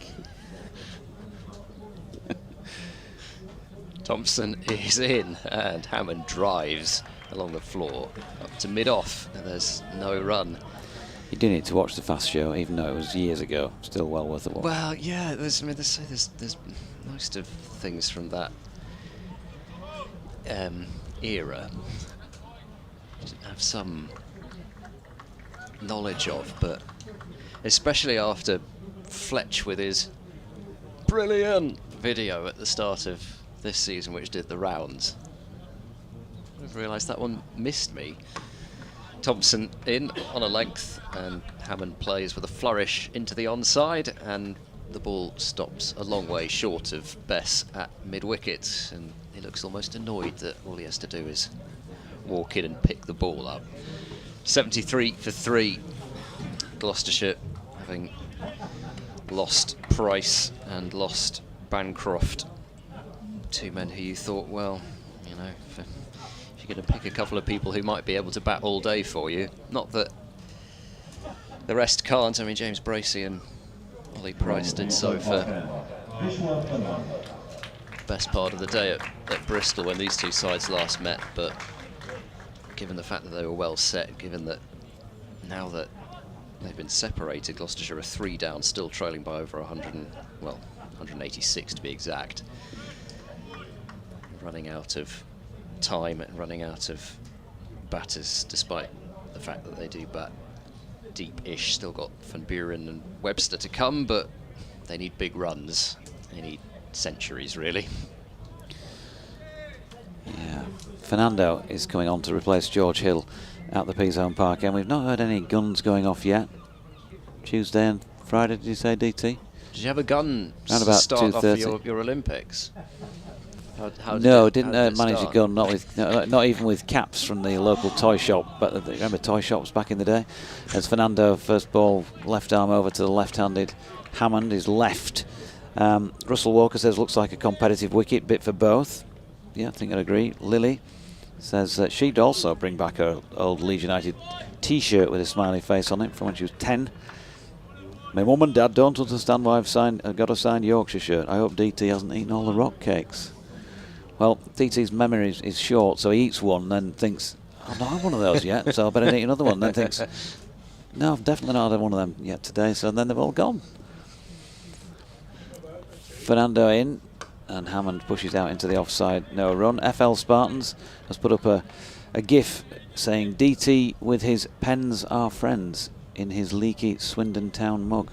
Thompson is in, and Hammond drives along the floor up to mid-off, and there's no run. You do need to watch the Fast Show, even though it was years ago. Still well worth a watch. Well, yeah, there's most of things from that era I have some knowledge of, but especially after Fletch with his brilliant video at the start of this season, which did the rounds. I've realised that one missed me. Thompson in on a length, and Hammond plays with a flourish into the onside, and the ball stops a long way short of Bess at mid-wicket, and he looks almost annoyed that all he has to do is walk in and pick the ball up. 73 for 3. Gloucestershire having lost Price and lost Bancroft. Two men who you thought, well, you know, if you're going to pick a couple of people who might be able to bat all day for you, not that the rest can't. I mean, James Bracey and Ollie Price did so for the best part of the day at Bristol when these two sides last met, but given the fact that they were well set, given that now that they've been separated, Gloucestershire are 3 down, still trailing by over 186 to be exact. Running out of time and running out of batters, despite the fact that they do bat deep-ish. Still got Van Buren and Webster to come, but they need big runs. They need centuries, really. Yeah, Fernando is coming on to replace George Hill at the Peasholm Park, and we've not heard any guns going off yet. Tuesday and Friday, did you say, DT? Did you have a gun Around to about start off 2:30. your Olympics? How No, did didn't manage a gun. Not even with caps from the local toy shop. But remember toy shops back in the day? As Fernando, first ball, left arm over to the left-handed Hammond, is left. Russell Walker says looks like a competitive wicket, bit for both. Yeah, I think I'd agree. Lily says that she'd also bring back her old Leeds United T-shirt with a smiley face on it from when she was 10. My mum and dad don't understand why I've got a signed Yorkshire shirt. I hope DT hasn't eaten all the rock cakes. Well, DT's memory is short, so he eats one, then thinks, I've not had one of those yet, so I better eat another one. Then thinks, no, I've definitely not had one of them yet today, so then they've all gone. Fernando in, and Hammond pushes out into the offside, no run. FL Spartans has put up a GIF saying DT with his pens are friends in his leaky Swindon Town mug.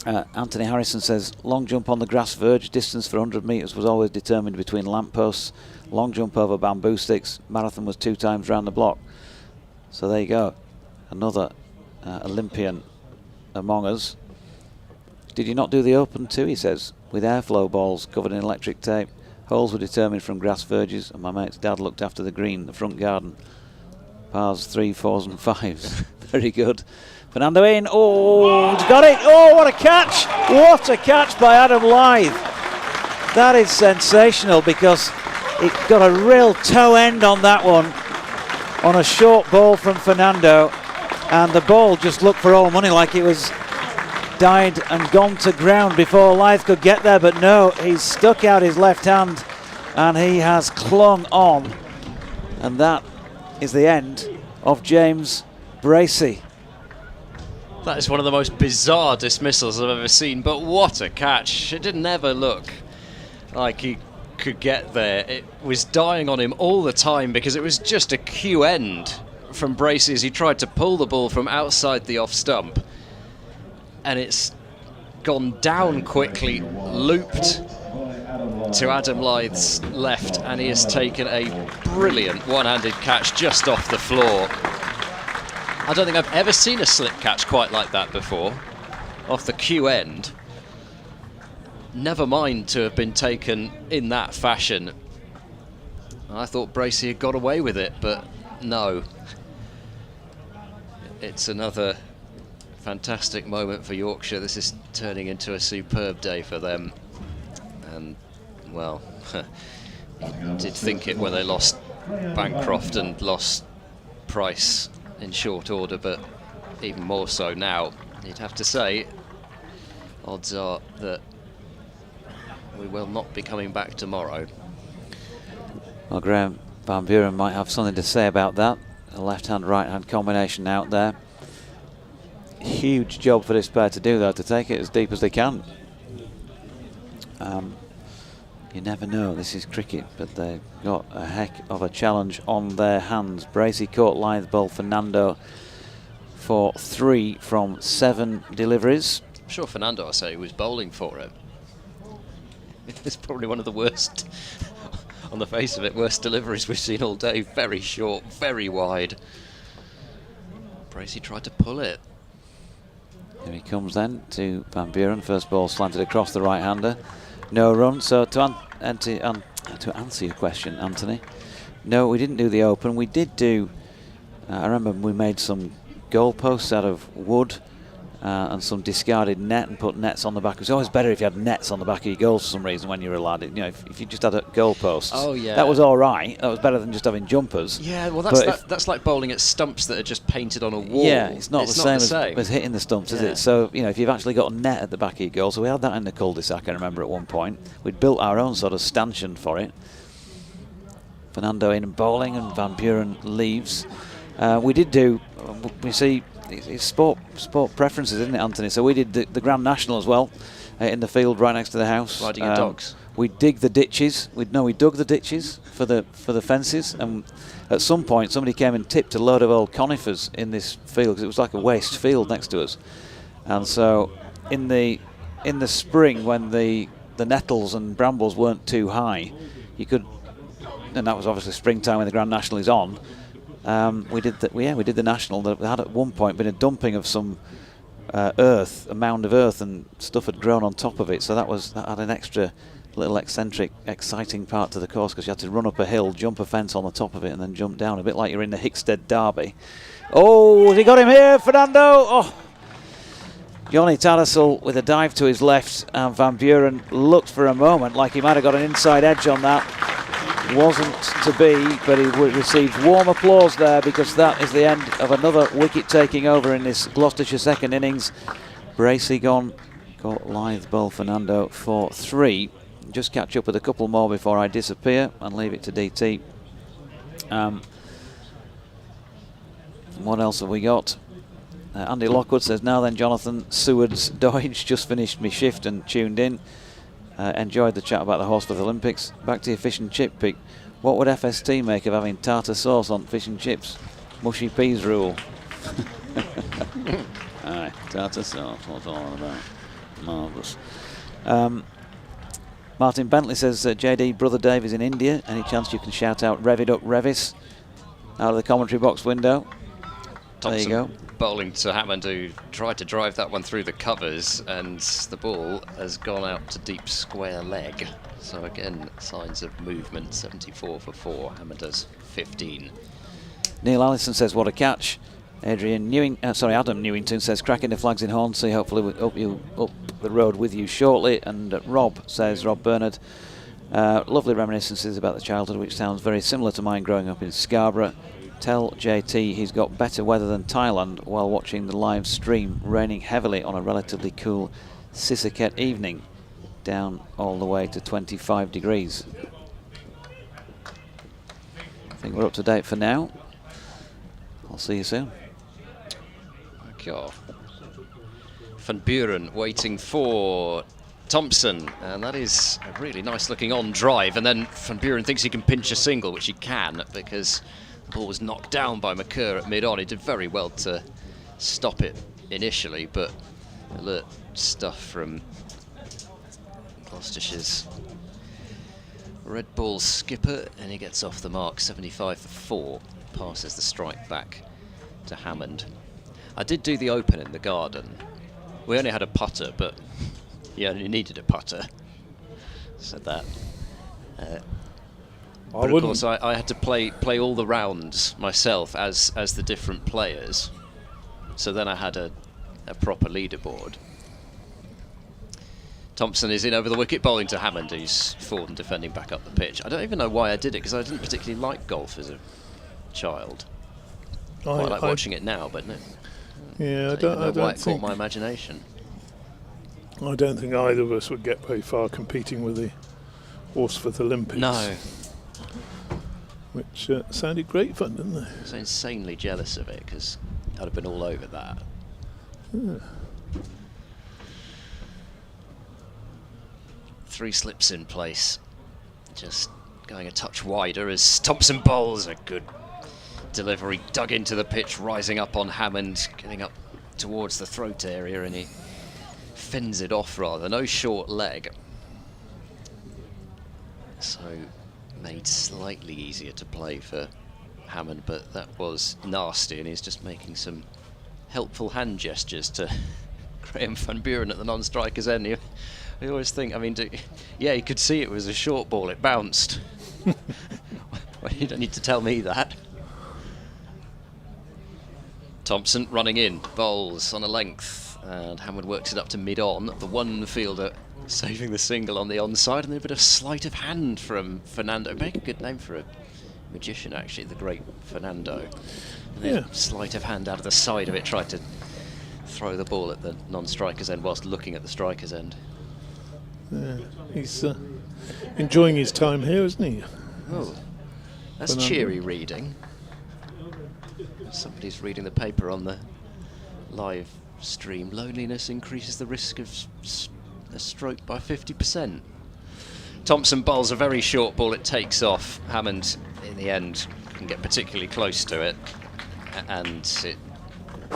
Anthony Harrison says long jump on the grass verge, distance for 100 metres was always determined between lampposts, long jump over bamboo sticks, marathon was 2 times round the block. So there you go, another Olympian among us. Did you not do the Open too, he says, with airflow balls covered in electric tape? Holes were determined from grass verges, and my mate's dad looked after the green, the front garden. Pars 3, 4s and 5s. Very good. Fernando in. Oh, he's got it. Oh, what a catch. What a catch by Adam Lyth. That is sensational because it got a real toe end on that one on a short ball from Fernando, and the ball just looked for all money like it was died and gone to ground before Lyth could get there, but no, he's stuck out his left hand and he has clung on, and that is the end of James Bracey. That is one of the most bizarre dismissals I've ever seen, but what a catch. It didn't ever look like he could get there. It was dying on him all the time because it was just a cue end from Bracey as he tried to pull the ball from outside the off stump. And it's gone down quickly, looped to Adam Lyth's left, and he has taken a brilliant one-handed catch just off the floor. I don't think I've ever seen a slip catch quite like that before, off the cue end. Never mind to have been taken in that fashion. I thought Bracey had got away with it, but no. It's another fantastic moment for Yorkshire. This is turning into a superb day for them. And, well, you did think it when they lost Bancroft and lost Price in short order, but even more so now. You'd have to say, odds are that we will not be coming back tomorrow. Well, Graham Van Buren might have something to say about that. A left-hand, right-hand combination out there. Huge job for this pair to do, though, to take it as deep as they can. You never know, this is cricket, but they've got a heck of a challenge on their hands. Bracey caught Lyth ball, Fernando for 3 from 7 deliveries. I'm sure Fernando, I say, was bowling for him. It's probably one of the worst, on the face of it, worst deliveries we've seen all day. Very short, very wide. Bracey tried to pull it. Here he comes then to Van Buren. First ball slanted across the right-hander. No run. So to answer your question, Anthony, No, we didn't do the Open. We did do, I remember we made some goalposts out of wood and some discarded net and put nets on the back. It was always better if you had nets on the back of your goals for some reason when you were a lad. You know, if you just had a goalposts, Oh, yeah. that was all right. That was better than just having jumpers. Yeah, well, But that's like bowling at stumps that are just painted on a wall. Yeah, it's not the same. As hitting the stumps, is Yeah. it? So, you know, if you've actually got a net at the back of your goal, so we had that in the cul-de-sac, I remember at one point. We'd built our own sort of stanchion for it. Fernando in bowling and Van Buren leaves. We did do, we see, it's sport preferences, isn't it, Anthony? So we did the Grand National as well, in the field right next to the house. Riding your dogs. We dig the ditches. We dug the ditches for the fences, and at some point somebody came and tipped a load of old conifers in this field because it was like a waste field next to us. And so in the spring when the nettles and brambles weren't too high, you could, and that was obviously springtime when the Grand National is on. We did the National. There had at one point been a dumping of some earth, a mound of earth, and stuff had grown on top of it. So that had an extra little eccentric, exciting part to the course because you had to run up a hill, jump a fence on the top of it, and then jump down, a bit like you're in the Hickstead Derby. Oh, has he got him here, Fernando? Oh, Johnny Tattersall with a dive to his left, and Van Buren looked for a moment like he might have got an inside edge on that. Wasn't to be, but he received warm applause there because that is the end of another wicket taking over in this Gloucestershire second innings. Bracey gone, got Lithe bowl Fernando for 3. Just catch up with a couple more before I disappear and leave it to DT. What else have we got? Andy Lockwood says, now then Jonathan, Seward's Deutsch just finished me shift and tuned in. Enjoyed the chat about the horse for the Olympics. Back to your fish and chip pick. What would FST make of having tartar sauce on fish and chips? Mushy peas rule. Aye, tartar sauce, what's all about? Marvellous. Martin Bentley says, JD, brother Dave is in India. Any chance you can shout out Rev it up Revis out of the commentary box window? Thompson there you go. Bowling to Hammond, who tried to drive that one through the covers, and the ball has gone out to deep square leg. So again, signs of movement. 74 for 4. Hammond does 15. Neil Allison says, what a catch. Adam Newington says, cracking the flags in Hornsey. Hopefully we'll up the road with you shortly. And Rob Bernard, lovely reminiscences about the childhood, which sounds very similar to mine growing up in Scarborough. Tell JT he's got better weather than Thailand while watching the live stream, raining heavily on a relatively cool Sisaket evening, down all the way to 25 degrees. I think we're up to date for now. I'll see you soon. Okay. Van Buren waiting for Thompson, and that is a really nice looking on drive, and then Van Buren thinks he can pinch a single, which he can because the ball was knocked down by McCurr at mid-on. He did very well to stop it initially, but alert stuff from Gloucestershire's red ball skipper, and he gets off the mark. 75 for 4, passes the strike back to Hammond. I did do the Open in the garden. We only had a putter, but he only needed a putter. Said that. But of course, I had to play all the rounds myself as the different players. So then I had a proper leaderboard. Thompson is in over the wicket, bowling to Hammond, who's forward and defending back up the pitch. I don't even know why I did it, because I didn't particularly like golf as a child. I like watching it now, but no. Yeah, I don't know why it think caught my imagination. I don't think either of us would get very far competing with the horse for the Olympics. No. Which sounded great fun, didn't they? I was insanely jealous of it, because I'd have been all over that. Yeah. 3 slips in place. Just going a touch wider as Thompson bowls a good delivery, dug into the pitch, rising up on Hammond, getting up towards the throat area, and he fends it off rather. No short leg. So made slightly easier to play for Hammond, but that was nasty, and he's just making some helpful hand gestures to Graham Van Buren at the non-striker's end. You always think, I mean, yeah, you could see it was a short ball, it bounced. Well, you don't need to tell me that. Thompson running in, bowls on a length, and Hammond works it up to mid-on. The one fielder saving the single on the onside, and then a bit of sleight of hand from Fernando. Make a good name for a magician, actually, the great Fernando. And then sleight of hand out of the side of it, tried to throw the ball at the non-striker's end whilst looking at the striker's end. Yeah, he's enjoying his time here, isn't he? Oh, that's cheery reading. Somebody's reading the paper on the live stream. Loneliness increases the risk of a stroke by 50%. Thompson bowls a very short ball, it takes off. Hammond, in the end, can get particularly close to it, and it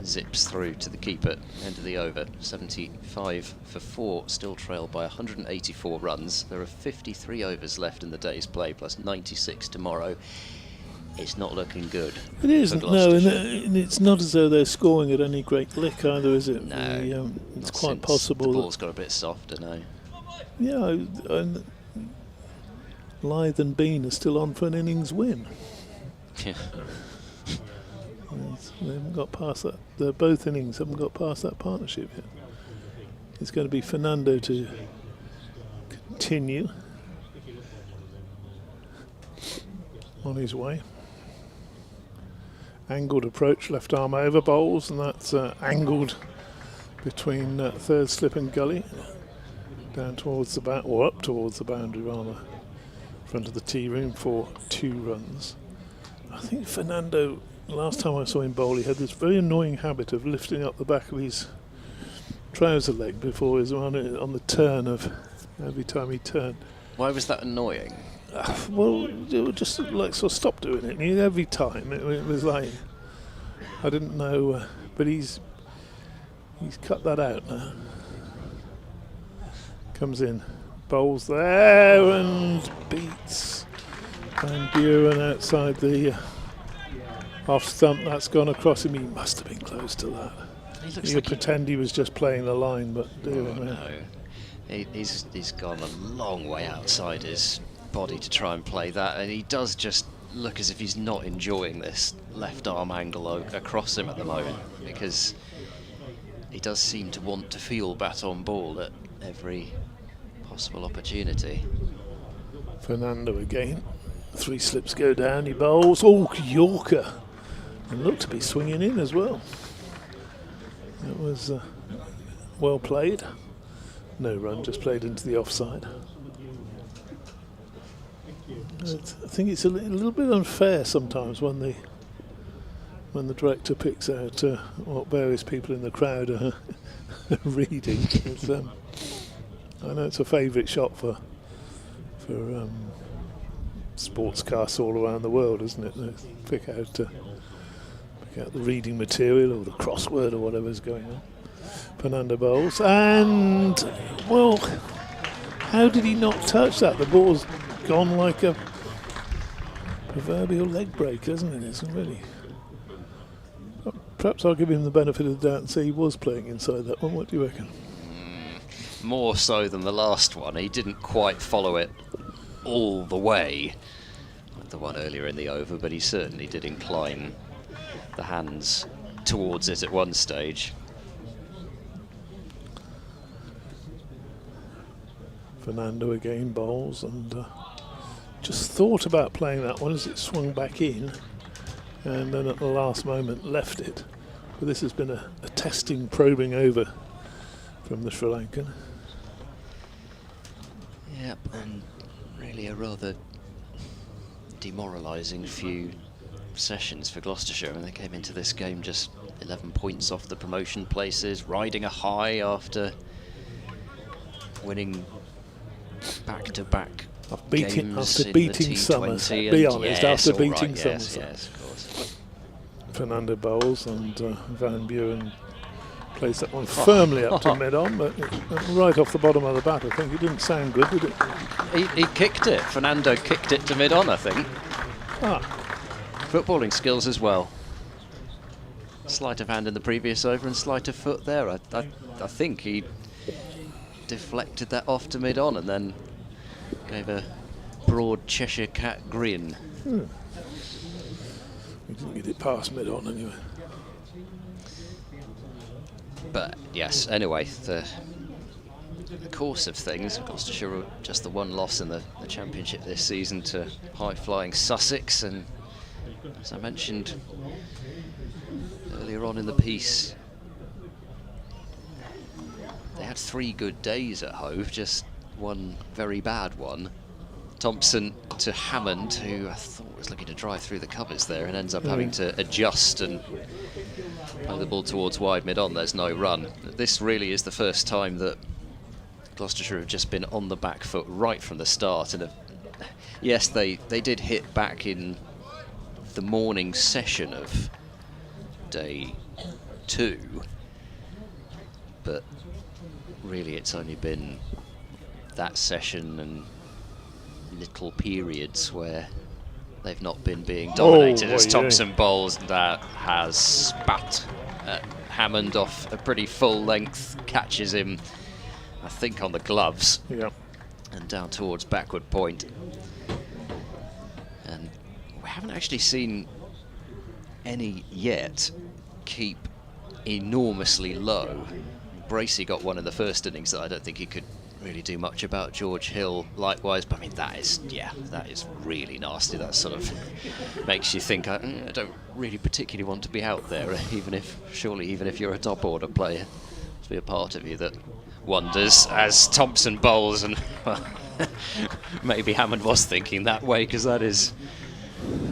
zips through to the keeper, end of the over. 75 for 4, still trailed by 184 runs. There are 53 overs left in the day's play, plus 96 tomorrow. It's not looking good. It isn't, no, and it's not as though they're scoring at any great lick either, is it? No, it's quite possible. The ball's got a bit softer now. Yeah, and Lyth and Bean are still on for an innings win. Yeah. They haven't got past that. They're both innings haven't got past that partnership yet. It's going to be Fernando to continue on his way. Angled approach, left arm over bowls, and that's angled between third slip and gully, down towards the or up towards the boundary rather, in front of the tee room for 2 runs. I think Fernando, last time I saw him bowl, he had this very annoying habit of lifting up the back of his trouser leg before he was on the turn of every time he turned. Why was that annoying? Well, it would just like sort of stop doing it. And every time it was like, I didn't know, but he's cut that out now. Comes in, bowls there and beats Van Buren outside the off stump. That's gone across him. He must have been close to that. You like pretend he was just playing the line, but no, he's gone a long way outside his body to try and play that, and he does just look as if he's not enjoying this left arm angle across him at the moment, because he does seem to want to feel bat on ball at every possible opportunity. Fernando again, 3 slips go down, he bowls, Yorker, and looked to be swinging in as well. It was well played, no run, just played into the offside. I think it's a little bit unfair sometimes when the director picks out what various people in the crowd are reading. I know it's a favourite shot for sportscasts all around the world, isn't it? They pick out the reading material or the crossword or whatever's going on. Fernando bowls, and well, how did he not touch that? The ball's gone like a proverbial leg break, isn't it? It's really. Perhaps I'll give him the benefit of the doubt and say he was playing inside that one. What do you reckon? More so than the last one. He didn't quite follow it all the way, like the one earlier in the over, but he certainly did incline the hands towards it at one stage. Fernando again bowls, and just thought about playing that one as it swung back in, and then at the last moment left it. But this has been a testing, probing over from the Sri Lankan. Yep, and really a rather demoralising few sessions for Gloucestershire. When they came into this game just 11 points off the promotion places, riding a high after winning back-to-back games after in beating the Summers. T20. Be honest, yes, after beating right, Summers. Yes, of course. Fernando bowls, and Van Buren plays that one firmly up to mid-on, but right off the bottom of the bat. I think it didn't sound good, did it? He kicked it. Fernando kicked it to mid-on, I think. Footballing skills as well. Sleight of hand in the previous over and sleight of foot there. I think he deflected that off to mid-on and then gave a broad Cheshire Cat grin He didn't get it past mid-on anyway. But yes, anyway, the course of things, Gloucestershire were just the one loss in the championship this season to high-flying Sussex, and as I mentioned earlier on in the piece, they had 3 good days at Hove, just one very bad one. Thompson to Hammond, who I thought was looking to drive through the covers there and ends up having to adjust and play the ball towards wide mid-on. There's no run. This really is the first time that Gloucestershire have just been on the back foot right from the start. And yes, they did hit back in the morning session of day 2, but really it's only been that session and little periods where they've not been being dominated as Thompson bowls. That has spat Hammond off a pretty full length, catches him I think on the gloves, and down towards backward point. And we haven't actually seen any yet keep enormously low. Bracey got one in the first innings that I don't think he could really do much about. George Hill likewise, but I mean that is really nasty. That sort of makes you think I don't really particularly want to be out there, even if you're a top order player, to be a part of you that wonders as Thompson bowls. And well, maybe Hammond was thinking that way, because that is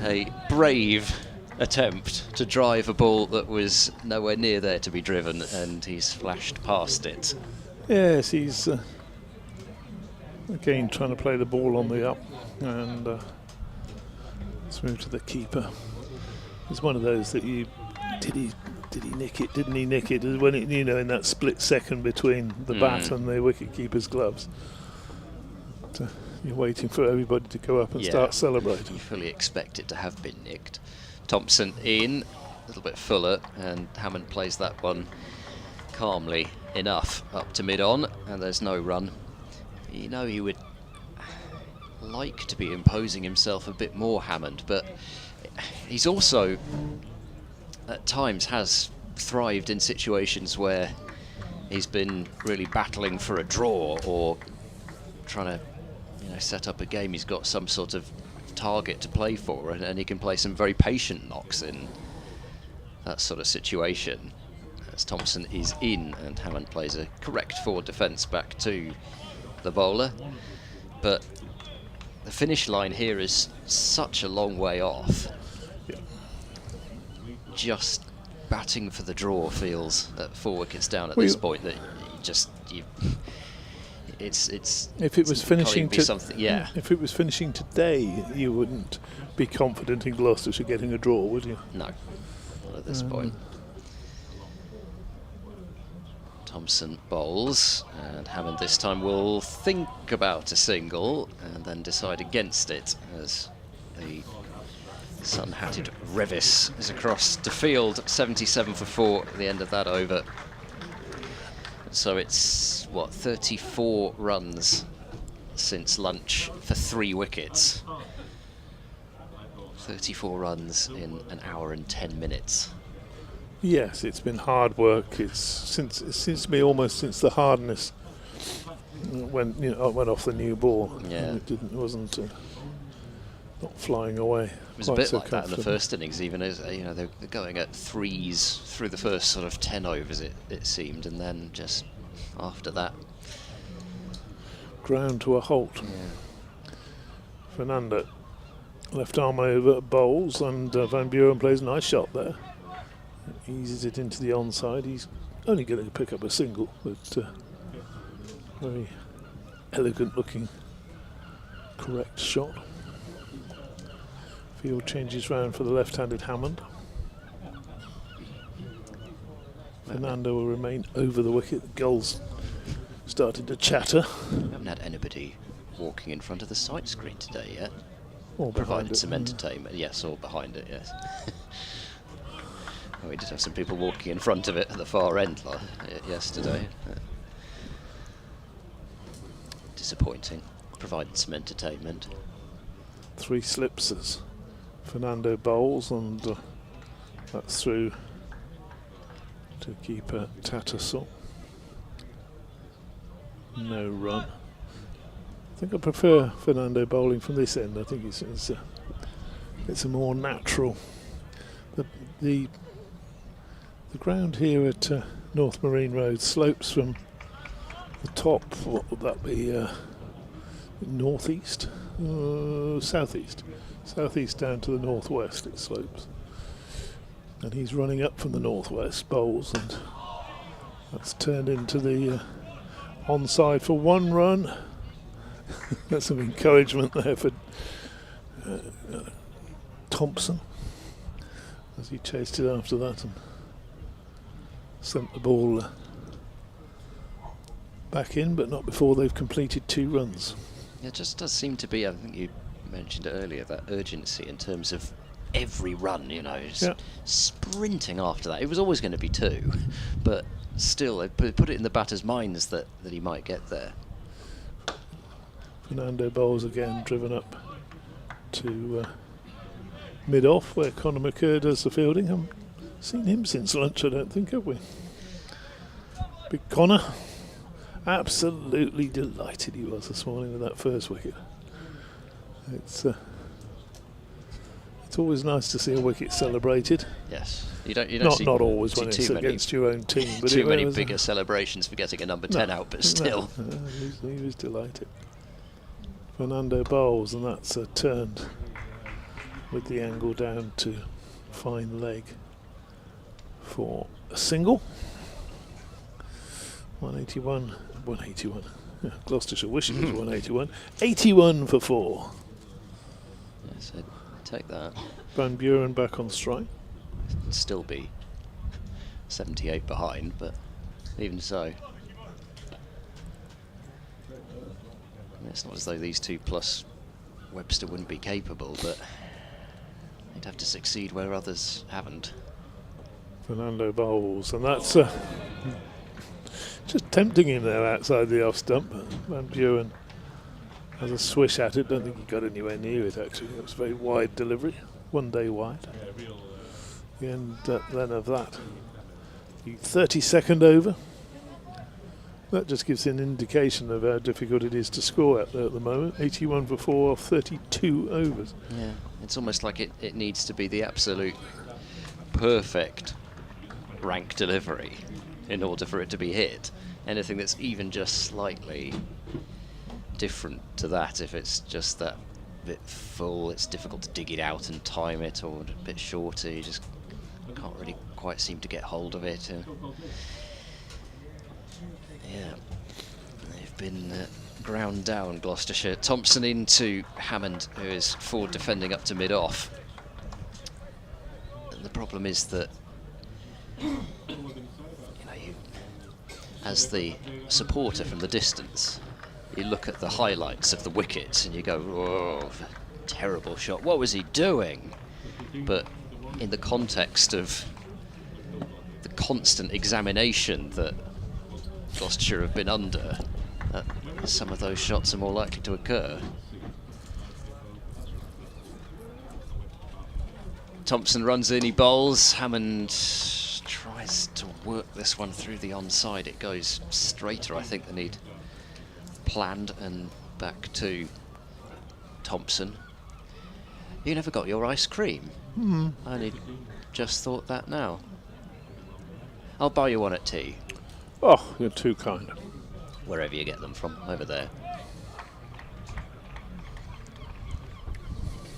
a brave attempt to drive a ball that was nowhere near there to be driven, and he's flashed past it. Yes, he's again trying to play the ball on the up and through to the keeper. It's one of those that did he nick it, didn't he nick it, when it, in that split second between the bat and the wicket keeper's gloves. You're waiting for everybody to go up and start celebrating. You fully expect it to have been nicked. Thompson in, a little bit fuller, and Hammond plays that one calmly enough up to mid-on, and there's no run. He would like to be imposing himself a bit more, Hammond, but he's also at times has thrived in situations where he's been really battling for a draw or trying to set up a game. He's got some sort of target to play for, and he can play some very patient knocks in that sort of situation. As Thompson is in, and Hammond plays a correct forward defence back to the bowler, but the finish line here is such a long way off. Just batting for the draw feels at 4 wickets down at this point that if it was finishing if it was finishing today, you wouldn't be confident in Gloucestershire getting a draw, would you? No, not at this point. Thompson bowls, and Hammond this time will think about a single and then decide against it as the sun-hatted Revis is across to field. 77 for 4 at the end of that over. So it's, 34 runs since lunch for 3 wickets. 34 runs in an hour and 10 minutes. Yes, it's been hard work. It seems to be almost since the hardness went off the new ball. Yeah, it wasn't not flying away. It was a bit like that in the first innings, even as they're going at 3s through the first sort of 10 overs. It seemed, and then just after that, ground to a halt. Fernando left arm over bowls, and Van Buren plays a nice shot there. Eases it into the onside. He's only going to pick up a single, but very elegant looking correct shot. Field changes round for the left-handed Hammond. Fernando will remain over the wicket. The gulls started to chatter. We haven't had anybody walking in front of the sight screen today yet. Or provided some entertainment. Yes, or behind it, yes. We did have some people walking in front of it at the far end yesterday. Disappointing. Provided some entertainment. 3 slips as Fernando bowls, and that's through to keeper Tattersall. No run. I think I prefer Fernando bowling from this end. I think it's a more natural. The ground here at North Marine Road slopes from the top. What would that be? Northeast, southeast down to the northwest. It slopes, and he's running up from the northwest bowls, and that's turned into the onside for 1 run. That's some encouragement there for Thompson as he chased it after that and sent the ball back in, but not before they've completed 2 runs. It just does seem to be, I think you mentioned it earlier, that urgency in terms of every run, you know, just sprinting after that. It was always going to be 2, but still, they put it in the batter's minds that he might get there. Fernando bowls again, driven up to mid-off, where Conor McCurr does the fielding. Haven't seen him since lunch, I don't think, have we? Big Conor. Absolutely delighted he was this morning with that first wicket. It's always nice to see a wicket celebrated. Yes, you don't not always when it's against your own team, but too many bigger celebrations for getting a number 10 out, but still. He was delighted. Fernando bowls, and that's turned with the angle down to fine leg for a single. 181. Yeah, Gloucestershire wishing it was 181. 81 for 4. Yes, I'd take that. Van Buren back on strike. It'd still be 78 behind, but even so. It's not as though these 2 plus Webster wouldn't be capable, but they'd have to succeed where others haven't. Fernando bowls, and that's just tempting him there outside the off stump. Van Buren has a swish at it. Don't think he got anywhere near it, actually. It was a very wide delivery, 1 day wide. The end then of that. The 32nd over. That just gives an indication of how difficult it is to score out there at the moment. 81 for 4 off 32 overs. Yeah, it's almost like it needs to be the absolute perfect rank delivery in order for it to be hit. Anything that's even just slightly different to that, if it's just that bit full, it's difficult to dig it out and time it, or a bit shorter, you just can't really quite seem to get hold of it. Yeah, they've been ground down, Gloucestershire. Thompson into Hammond, who is forward defending up to mid-off. And the problem is that, as the supporter from the distance, you look at the highlights of the wickets and you go, "Oh, terrible shot. What was he doing?" But in the context of the constant examination that Gloucestershire have been under, some of those shots are more likely to occur. Thompson runs in, he bowls. Hammond tries to work this one through the onside. It goes straighter, I think, than he'd planned, and back to Thompson. You never got your ice cream? I only just thought that now. I'll buy you one at tea. Oh, you're too kind. Wherever you get them from, over there.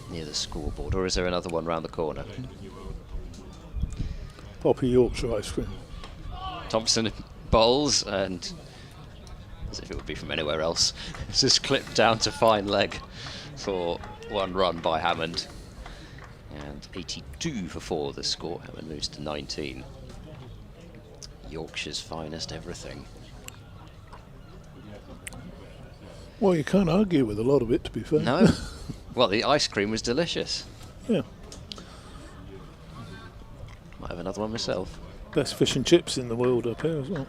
Near the scoreboard, or is there another one round the corner? Poppy Yorkshire ice cream. Thompson bowls, and as if it would be from anywhere else, it's just clipped down to fine leg for 1 run by Hammond. And 82 for 4 the score. Hammond moves to 19. Yorkshire's finest everything. Well, you can't argue with a lot of it, to be fair. No. Well, the ice cream was delicious. Yeah. Might have another one myself. Best fish and chips in the world up here as well.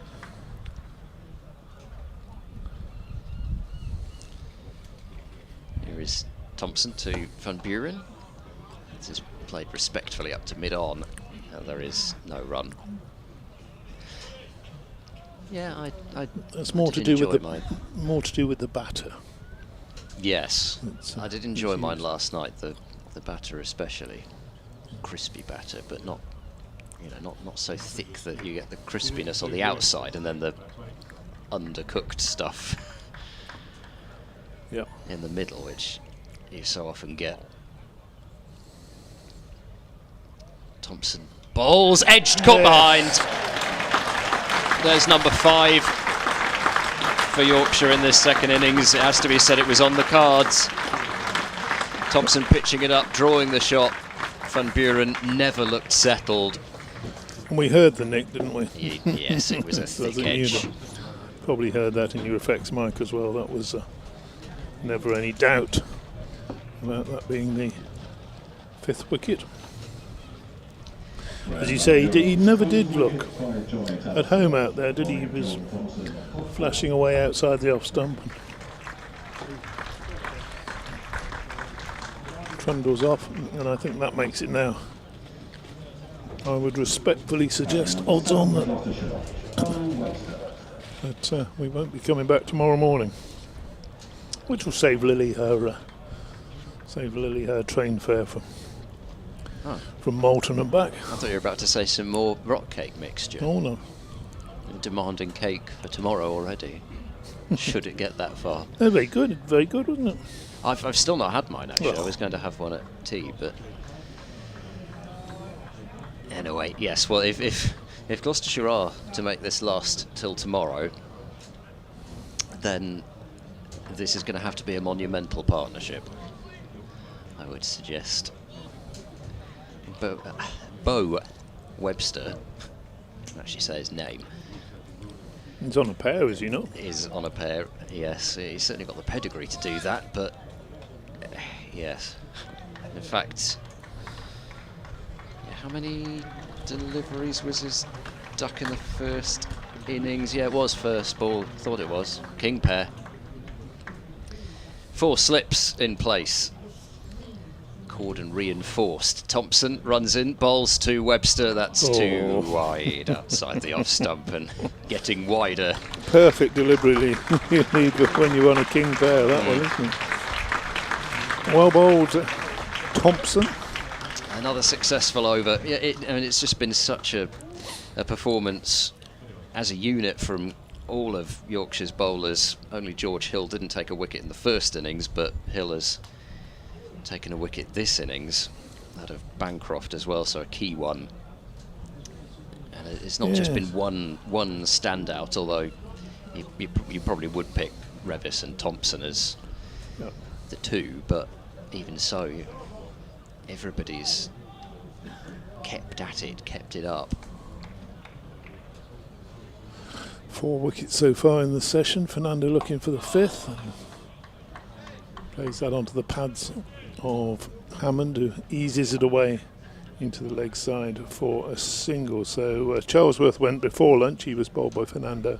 Here is Thompson to Van Buren. This is played respectfully up to mid-on, and there is no run. Yeah, That's more to do with the batter. Yes, It's, I did enjoy mine last night. The batter especially, crispy batter, but not, you know, not so thick that you get the crispiness on the outside and then the undercooked stuff in the middle, which you so often get. Thompson bowls, edged, caught behind. There's number 5 for Yorkshire in this second innings. It has to be said, it was on the cards. Thompson pitching it up, drawing the shot. Van Buren never looked settled. And we heard the nick, didn't we? Yes, it was a thick edge. Probably heard that in your effects mic as well. That was never any doubt about that being the 5th wicket. As you say, he never did look at home out there, did he? He was flashing away outside the off stump. Trundles off, and I think that makes it now. I would respectfully suggest odds on that we won't be coming back tomorrow morning, which will save Lily her train fare from Moulton and back. I thought you were about to say some more rock cake mixture. Oh no. Demanding cake for tomorrow already. Should it get that far? Very good, wasn't it? I've still not had mine actually. Well. I was going to have one at tea, but anyway, yes. Well, if Gloucestershire are to make this last till tomorrow, then this is going to have to be a monumental partnership, I would suggest. Bo Webster, I can actually say his name. He's on a pair, is he not? Is on a pair, yes. He's certainly got the pedigree to do that, but yes. In fact, how many deliveries was his duck in the first innings? Yeah, it was first ball, thought it was. King pair. 4 slips in place. Cordon reinforced. Thompson runs in, bowls to Webster. That's too wide outside the off stump and getting wider. Perfect deliberately you need when you're on a king pair, that one, isn't it? Well bowled, Thompson. Another successful over. Yeah, I mean, it's just been such a performance as a unit from all of Yorkshire's bowlers. Only George Hill didn't take a wicket in the first innings, but Hill has taken a wicket this innings out of Bancroft as well, so a key one. And it's not just been one standout, although you probably would pick Revis and Thompson as the 2, but even so, everybody's kept at it, kept it up. 4 wickets so far in the session. Fernando looking for the 5th. And plays that onto the pads of Hammond, who eases it away into the leg side for a single. So Charlesworth went before lunch. He was bowled by Fernando.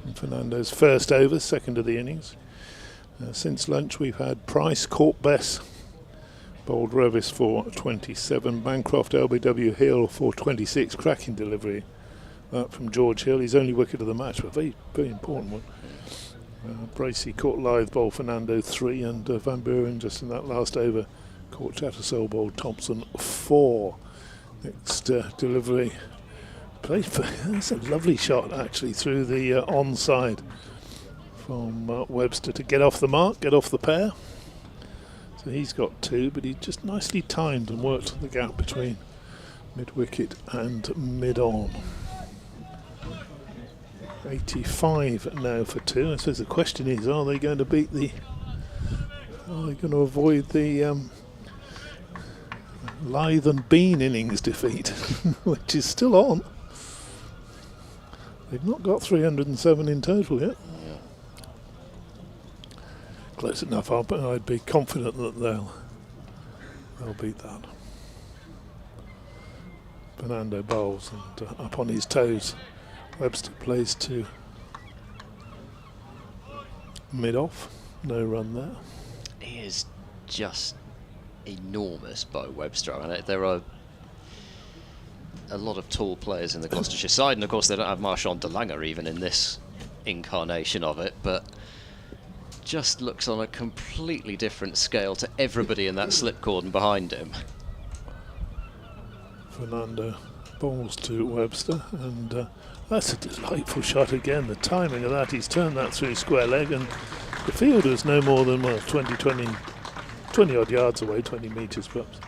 And Fernando's first over, second of the innings. Since lunch we've had Price, caught Bess, bowled Revis for 27, Bancroft, LBW, Hill for 26. Cracking delivery from George Hill, his only wicket of the match, but very, very important one. Bracey caught Lythe, bowled Fernando 3, and Van Buren just in that last over caught Tattersall, bowled Thompson 4. Next delivery, that's a lovely shot actually through the onside from Webster to get off the mark, get off the pair. So he's got 2, but he just nicely timed and worked the gap between mid-wicket and mid-on. 85 now for 2. I suppose the question is, are they going to beat the? Are they going to avoid the Lythe and Bean innings defeat, which is still on? They've not got 307 in total yet. Close enough up, and I'd be confident that they'll beat that. Fernando bowls and up on his toes. Webster plays to mid-off, no run there. He is just enormous bow, Webster. I mean, there are a lot of tall players in the Gloucestershire side, and of course they don't have Marchand de Lange even in this incarnation of it, but just looks on a completely different scale to everybody in that slip cordon behind him. Fernando bowls to Webster, and that's a delightful shot again. The timing of that, he's turned that through square leg, and the fielder's no more than, well, 20 odd yards away, 20 metres perhaps.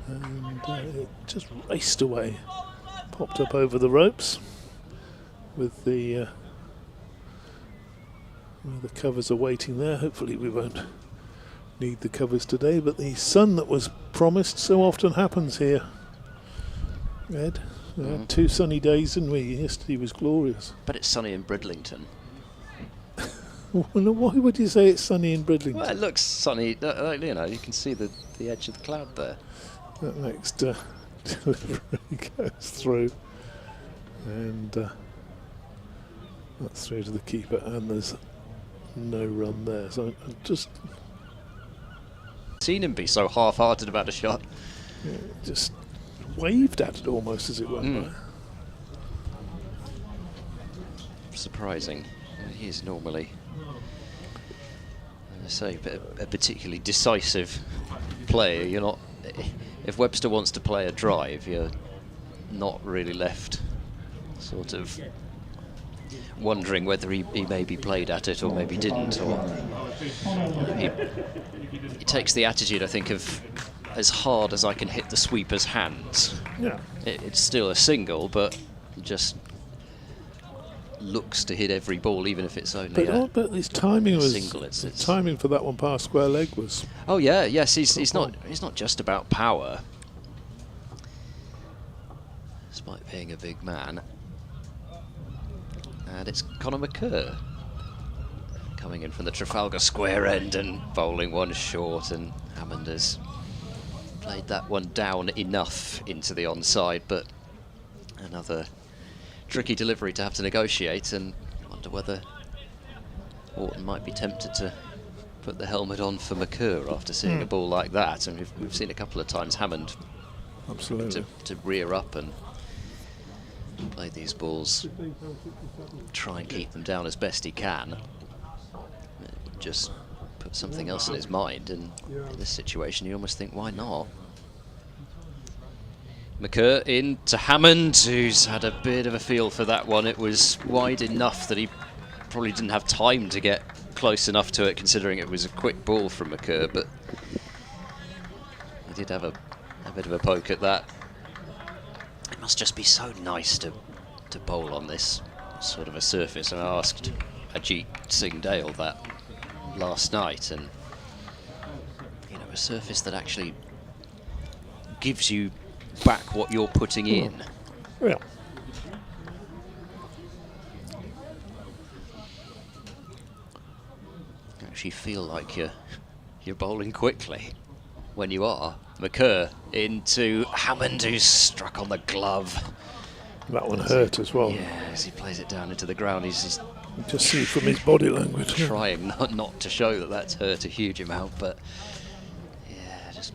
And it just raced away, popped up over the ropes with the covers are waiting there. Hopefully we won't need the covers today, but the sun that was promised so often happens here. Ed, we had 2 sunny days, didn't we? Yesterday was glorious. But it's sunny in Bridlington. Well, why would you say it's sunny in Bridlington? Well, it looks sunny, you know, you can see the edge of the cloud there. That next delivery goes through, and that's through to the keeper, and there's no run there. So I'm just seen him be so half-hearted about a shot. Yeah, just waved at it almost as it went by. Surprising. He is normally, as I say, a particularly decisive player. You're not. If Webster wants to play a drive, you're not really left sort of wondering whether he maybe played at it or maybe didn't. Or he takes the attitude, I think, of as hard as I can hit the sweeper's hands. Yeah. It's still a single, but just looks to hit every ball, even if it's only but his timing was single. It's timing for that one past square leg was. Oh yeah, yes. He's not just about power, despite being a big man. And it's Conor McCurr coming in from the Trafalgar Square end and bowling one short, and Hammond has played that one down enough into the onside, but another tricky delivery to have to negotiate, and wonder whether Orton might be tempted to put the helmet on for McCurr after seeing a ball like that. And we've seen a couple of times Hammond Absolutely. to rear up and play these balls, try and keep them down as best he can. Just put something else in his mind, and in this situation you almost think, why not? McCurr in to Hammond, who's had a bit of a feel for that one. It was wide enough that he probably didn't have time to get close enough to it, considering it was a quick ball from McCurr, but he did have a bit of a poke at that. It must just be so nice to bowl on this sort of a surface. And I asked Ajit Singh Dale that last night, and you know, a surface that actually gives you back what you're putting in. Yeah. Actually feel like you're bowling quickly when you are. McCurr into Hammond, who's struck on the glove. That one hurt as well. Yeah, as he plays it down into the ground, he's just see from his body language. Trying not to show that that's hurt a huge amount, but yeah, just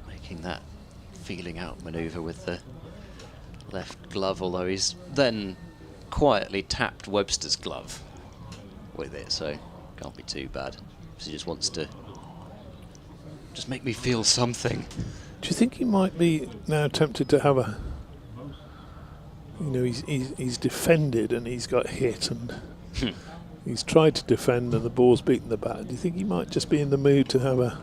making that feeling out manoeuvre with the left glove, although he's then quietly tapped Webster's glove with it, so can't be too bad. He just wants to just make me feel something. Do you think he might be now tempted to have a, you know, he's defended and he's got hit, and he's tried to defend and the ball's beaten the bat. Do you think he might just be in the mood to have a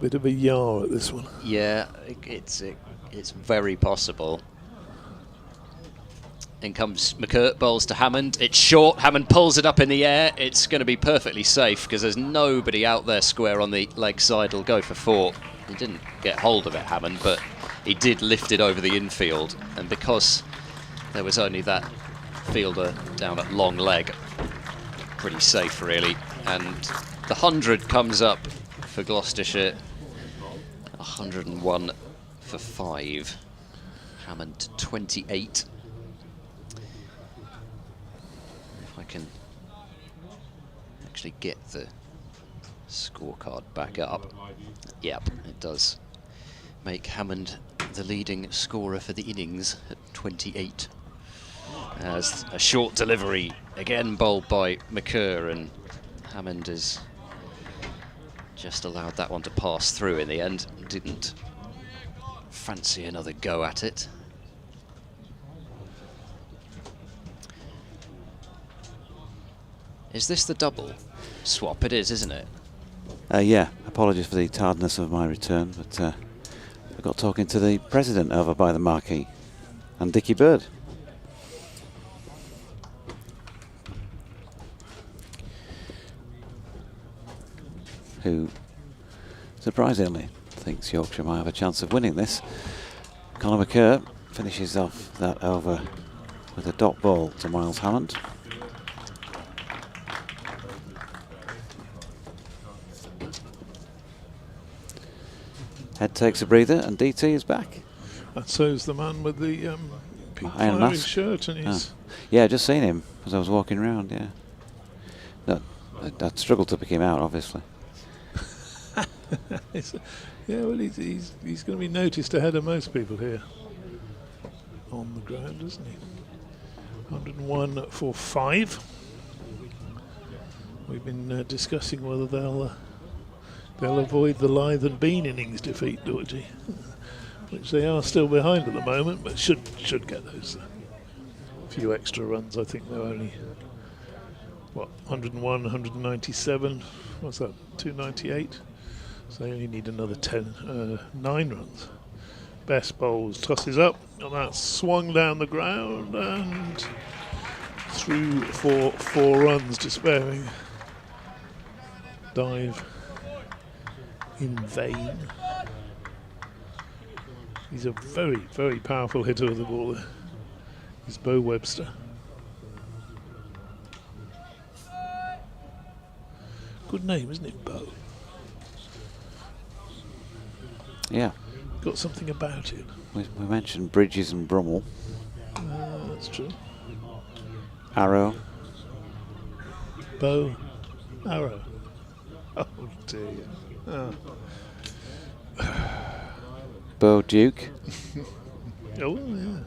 bit of a yar at this one? Yeah, it's very possible. In comes McCurr, bowls to Hammond. It's short. Hammond pulls it up in the air. It's going to be perfectly safe because there's nobody out there square on the leg side. He'll go for 4. He didn't get hold of it, Hammond, but he did lift it over the infield. And because there was only that fielder down at long leg, pretty safe really. And the 100 comes up for Gloucestershire. 101 for 5. Hammond 28. If I can actually get the scorecard back up. Yep, it does make Hammond the leading scorer for the innings at 28. As a short delivery, again bowled by McCurr, and Hammond has just allowed that one to pass through in the end. Didn't fancy another go at it. Is this the double swap? It is, isn't it? Yeah, apologies for the tardiness of my return, but I got talking to the president over by the marquee, and Dickie Bird. Who, surprisingly, thinks Yorkshire might have a chance of winning this. Conor McCurr finishes off that over with a dot ball to Miles Hammond. Head takes a breather, and DT is back. And so's the man with the pink Iron fiery mask. shirt, and he's Yeah, I just seen him as I was walking around. Yeah, I'd struggled to pick him out, obviously. yeah. Well, he's going to be noticed ahead of most people here on the ground, isn't he? 101 for 5. We've been discussing whether they'll avoid the Lythe and Bean innings defeat, Dorothy, which they are still behind at the moment, but should get those few extra runs. I think they're only 101, 197. What's that? 298. So they only need another 9 runs. Best bowls, tosses up, and that's swung down the ground and through for 4 runs, despairing. Dive in vain. He's a very, very powerful hitter of the ball there. He's Bo Webster. Good name, isn't it, Bo? Yeah. Got something about it. We mentioned Bridges and Brummel. That's true. Arrow. Bo Arrow. Oh dear. Oh. Bo Duke. Oh yeah.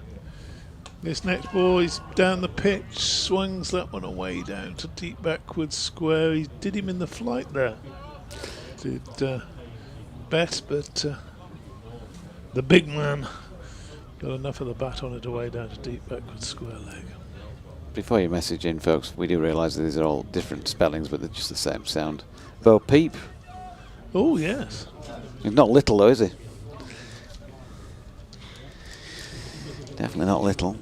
This next ball is down the pitch, swings that one away down to deep backwards square. He did him in the flight there. Did best, but the big man got enough of the bat on it away down to deep backwards square leg. Before you message in, folks, we do realise that these are all different spellings, but they're just the same sound. Bo Peep. Oh yes. He's not little though, is he? Definitely not little.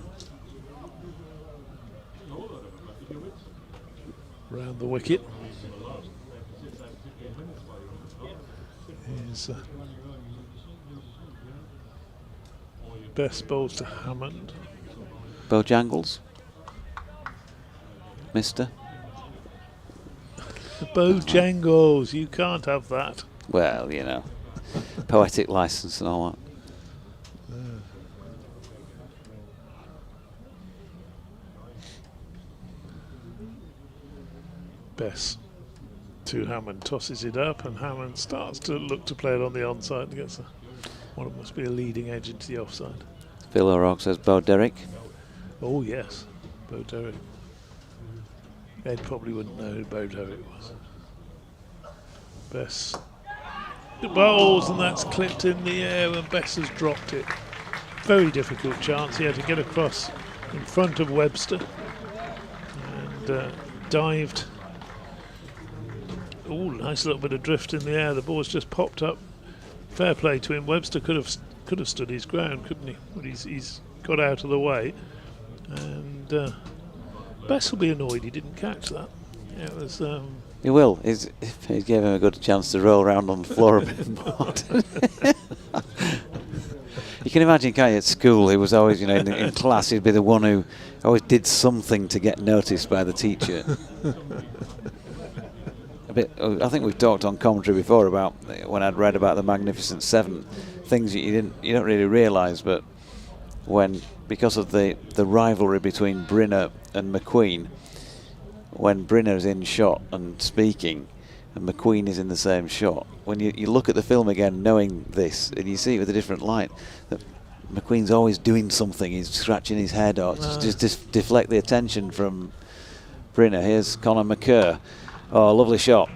Round the wicket. Here's best bowls to Hammond. Bojangles. Mister. The Bojangles, you can't have that. Well, you know, poetic license and all that. Best to Hammond, tosses it up, and Hammond starts to look to play it on the onside and gets what must be a leading edge into the offside. Phil O'Rourke says Bo Derrick. Oh yes, Bo Derrick. Ed probably wouldn't know who Bo Derrick was. Bess bowls, and that's clipped in the air, and Bess has dropped it. Very difficult chance here to get across in front of Webster, and dived. Oh, nice little bit of drift in the air. The ball's just popped up. Fair play to him. Webster could have stood his ground, couldn't he? But he's got out of the way, and Bess will be annoyed he didn't catch that. Yeah, it was. He will. He gave him a good chance to roll around on the floor a bit more. You can imagine, can't you, at school, he was always, you know, in class, he'd be the one who always did something to get noticed by the teacher. I think we've talked on commentary before about when I'd read about the Magnificent Seven, things that you don't really realise, but because of the rivalry between Brynner and McQueen, when Brynner's in shot and speaking, and McQueen is in the same shot. When you look at the film again, knowing this, and you see it with a different light, that McQueen's always doing something. He's scratching his head or just deflect the attention from Brinner. Here's Conor McCurr. Oh, lovely shot.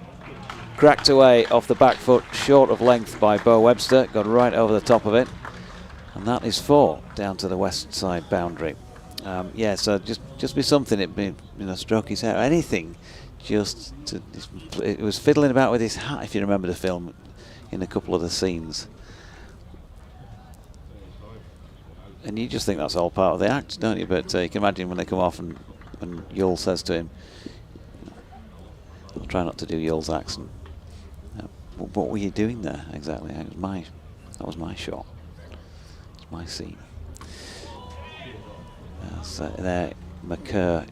Cracked away off the back foot, short of length by Bo Webster. Got right over the top of it. And that is 4 down to the west side boundary. Yeah, so just be something. It be, stroke his hair, anything. It was fiddling about with his hat, if you remember the film, in a couple of the scenes. And you just think that's all part of the act, don't you? But you can imagine when they come off and Yull says to him, I'll try not to do Yull's accent. What were you doing there exactly? That was my shot. It's my scene. So there, McCurr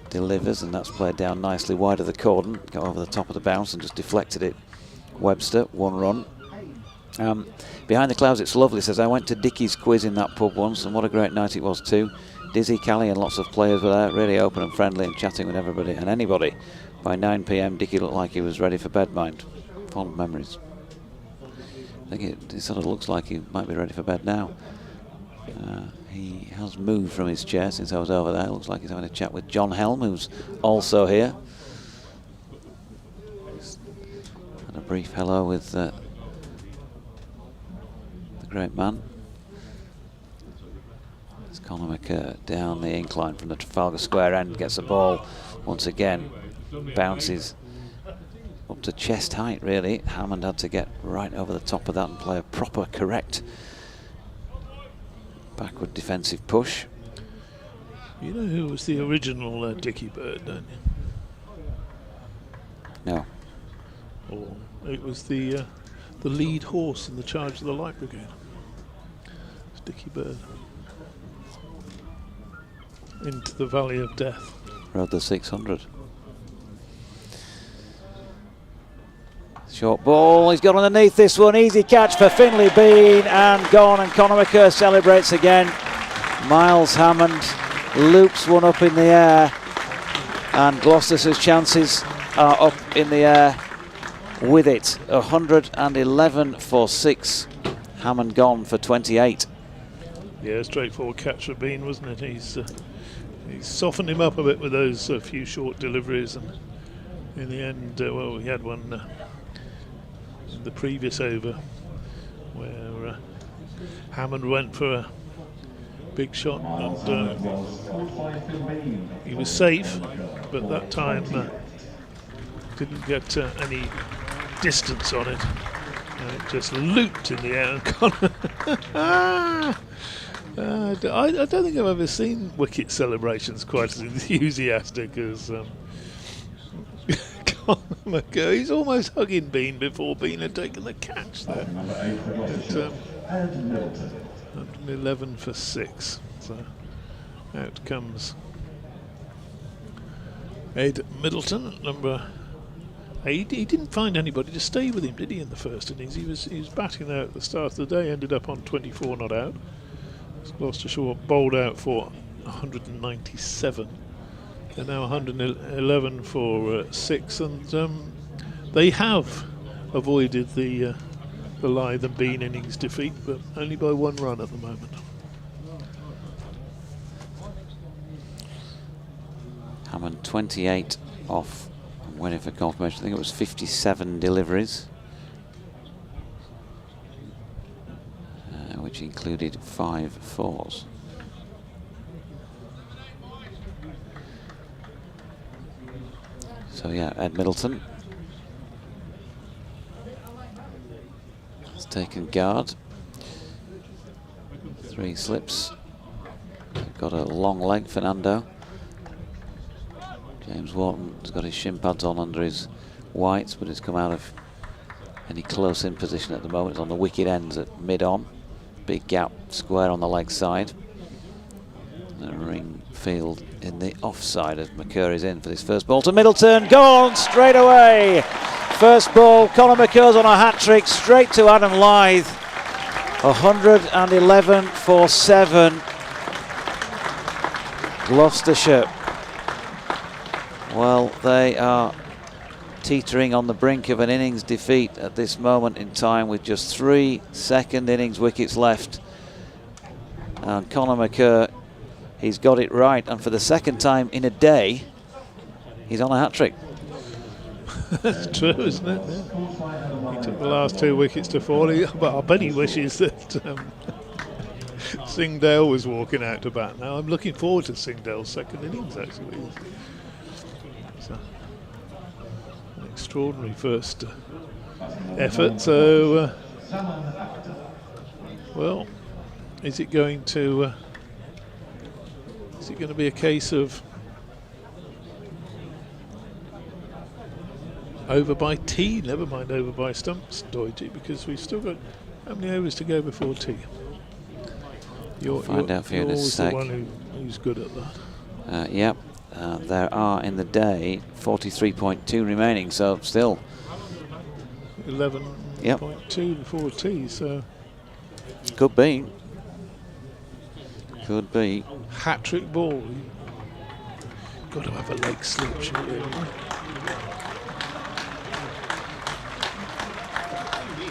delivers, and that's played down nicely wide of the cordon. Got over the top of the bounce and just deflected it. Webster, 1 run. Behind the clouds, it's lovely. Says, I went to Dickie's quiz in that pub once, and what a great night it was too. Dizzy, Callie, and lots of players were there, really open and friendly and chatting with everybody and anybody. By 9 p.m, Dickie looked like he was ready for bed, mind. Fond memories. I think it sort of looks like he might be ready for bed now. He has moved from his chair since I was over there. Looks like he's having a chat with John Helm, who's also here. He's had a brief hello with the great man. It's Conor McCurr down the incline from the Trafalgar Square end, gets the ball once again, bounces up to chest height really. Hammond had to get right over the top of that and play a proper, correct backward defensive push. You know who was the original Dickie Bird, don't you? No. Or it was the lead horse in the charge of the Light Brigade. It's Dickie Bird. Into the Valley of Death. Rode the 600. Short ball, he's got underneath this one, easy catch for Finlay Bean and gone, and Conor McCurr celebrates again. Miles Hammond loops one up in the air, and Gloucestershire's chances are up in the air with it. 111 for 6, Hammond gone for 28. Yeah, straightforward catch for Bean, wasn't it? He's softened him up a bit with those few short deliveries, and in the end, well, we had one the previous over where Hammond went for a big shot and he was safe, but that time didn't get any distance on it. It just looped in the air and Conor I don't think I've ever seen wicket celebrations quite as enthusiastic as Conor McCurr. He's almost hugging Bean before Bean had taken the catch there. 111 for 6. So out comes Ed Middleton at number 8. He didn't find anybody to stay with him, did he, in the first innings? He was batting there at the start of the day, ended up on 24 not out. Gloucestershire bowled out for 197. They're now 111 for 6, and they have avoided the Lythe and Bean innings defeat, but only by 1 run at the moment. Hammond 28 off, I'm waiting for confirmation. I think it was 57 deliveries, which included 5 fours. So yeah, Ed Middleton has taken guard. 3 slips. Got a long leg, Fernando. James Wharton's got his shin pads on under his whites, but it's come out of any close in position at the moment. It's on the wicket ends at mid-on. Big gap square on the leg side. And ring field in the offside as McCurr is in for this first ball to Middleton. Gone straight away. First ball, Conor McCurr's on a hat-trick straight to Adam Lythe. 111 for 7. Gloucestershire. Well, they are teetering on the brink of an innings defeat at this moment in time with just 3 second innings wickets left. And Conor McCurr, he's got it right, and for the second time in a day, he's on a hat-trick. That's true, isn't it? Yeah. He took the last 2 wickets to fall. But I bet he wishes that Singdale was walking out to bat now. I'm looking forward to Singdale's second innings, actually. It's an extraordinary first effort. So, well, is it going to be a case of over by tea? Never mind over by stumps, Doidgy, because we've still got how many overs to go before tea? You're out for you in a always sec. the one who's good at that. Yep, there are in the day 43.2 remaining, so still 11.2 before tea, so could be. Could be. Hat-trick ball. Got to have a leg slip, surely.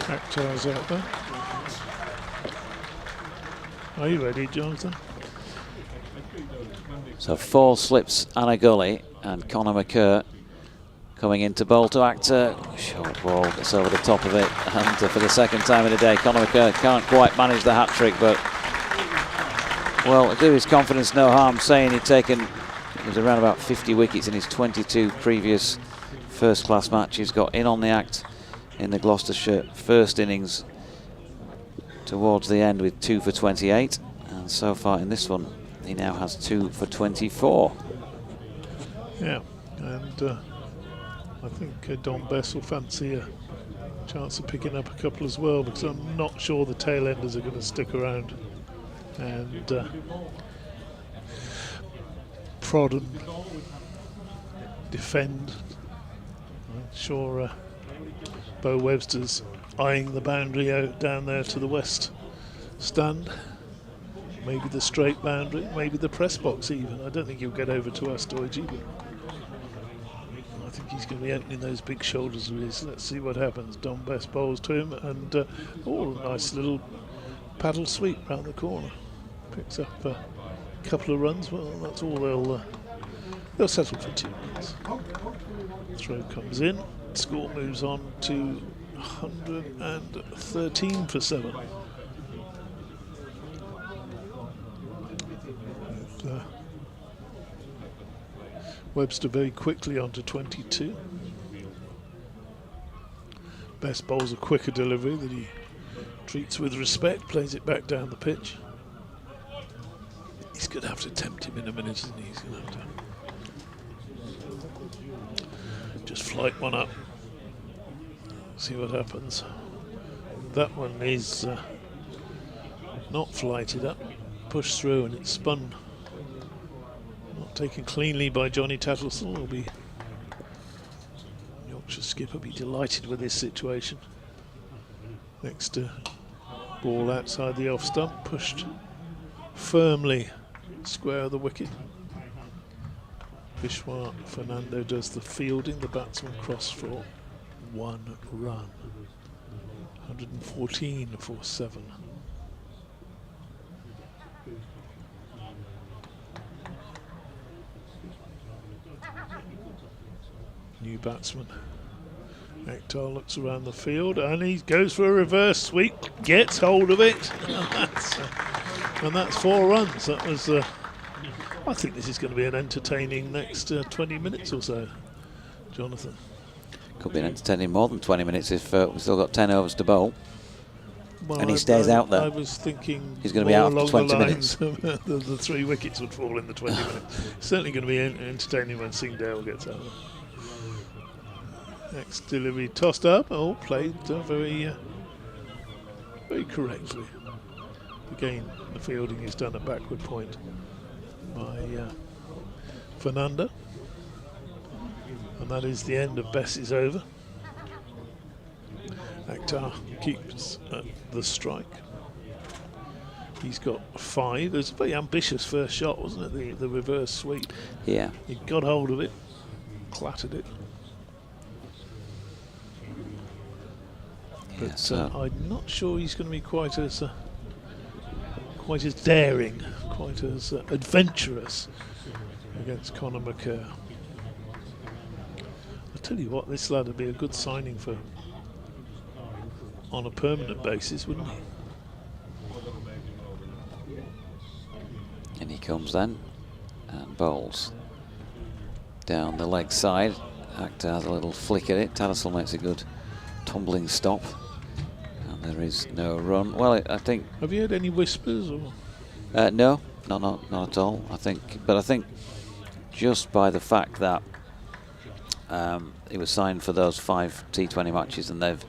Akhtar's out there. Are you ready, Jonathan? So 4 slips and a gully, and Conor McCurr coming into bowl to Akhtar. Short ball gets over the top of it, and for the second time in a day, Conor McCurr can't quite manage the hat-trick, but well, do his confidence no harm, saying he'd taken, it was around about 50 wickets in his 22 previous first-class matches, got in on the act in the Gloucestershire first innings towards the end with 2 for 28, and so far in this one he now has 2 for 24. Yeah, and I think Don Bess will fancy a chance of picking up a couple as well, because I'm not sure the tail enders are going to stick around and prod and defend. I'm sure Bo Webster's eyeing the boundary out down there to the west stand. Maybe the straight boundary, maybe the press box even. I don't think he'll get over to us, Doidgy, but I think he's going to be opening those big shoulders of his. Let's see what happens. Don Best bowls to him, and a nice little paddle sweep round the corner. Picks up a couple of runs. Well, that's all they'll settle for 2 runs. Throw comes in. Score moves on to 113 for 7. With, Webster very quickly onto 22. Best bowls a quicker delivery that he treats with respect, plays it back down the pitch. He's going to have to tempt him in a minute, isn't he? He's going to have to just flight one up, see what happens. That one is not flighted up, pushed through, and it's spun. Not taken cleanly by Johnny Tattlesall. Will be Yorkshire skipper be delighted with this situation. Next ball outside the off stump, pushed firmly square of the wicket. Vishwa Fernando does the fielding. The batsman crossed for 1 run. 114 for 7. New batsman. Akhtar looks around the field and he goes for a reverse sweep, gets hold of it, and that's 4 runs. That was. I think this is going to be an entertaining next 20 minutes or so, Jonathan. Could be an entertaining more than 20 minutes if we've still got 10 overs to bowl. Well, and he stays out there. I was thinking he's going to be out for 20 minutes. minutes. the 3 wickets would fall in the 20 minutes. Certainly going to be entertaining when Singdale gets out. Next delivery tossed up. Oh, played very correctly. Again, the fielding is done at backward point by Fernando. And that is the end of Bess's over. Akhtar keeps the strike. He's got 5. It was a very ambitious first shot, wasn't it? The reverse sweep. Yeah. He got hold of it, clattered it. But Yeah, so I'm not sure he's going to be quite as daring, quite as adventurous against Conor McCurr. I tell you what, this lad would be a good signing for on a permanent basis, wouldn't he? in he comes then, and bowls down the leg side. Actor has a little flick at it. Tattersall makes a good tumbling stop, and there is no run. Well, I think. Have you heard any whispers? Or? No, not at all. I think just by the fact that he was signed for those 5 T20 matches, and they've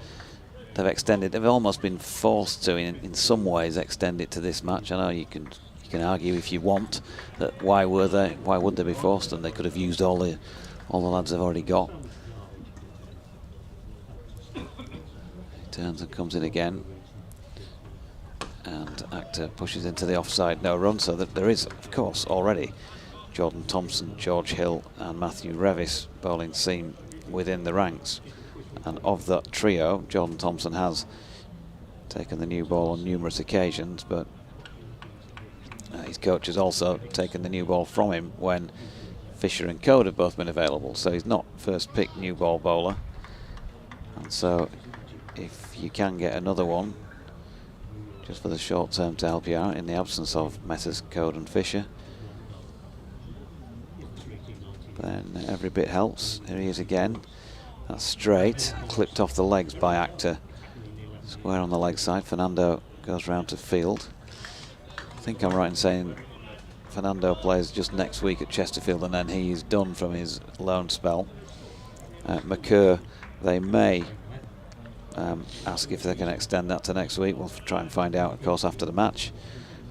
extended. They've almost been forced to, in some ways, extend it to this match. I know you can argue if you want that why would they be forced, and they could have used all the lads they've already got. He turns and comes in again, and Actor pushes into the offside, no run. So that there is, of course, already Jordan Thompson, George Hill and Matthew Revis bowling seam within the ranks. And of that trio, Jordan Thompson has taken the new ball on numerous occasions, but his coach has also taken the new ball from him when Fisher and Code have both been available. So he's not first pick new ball bowler. And so if you can get another one, just for the short term to help you out in the absence of Messrs Code and Fisher, then every bit helps. Here he is again. That's straight, clipped off the legs by Actor. Square on the leg side. Fernando goes round to field. I think I'm right in saying Fernando plays just next week at Chesterfield, and then he's done from his loan spell. McCurr, they may ask if they can extend that to next week. We'll try and find out, of course, after the match.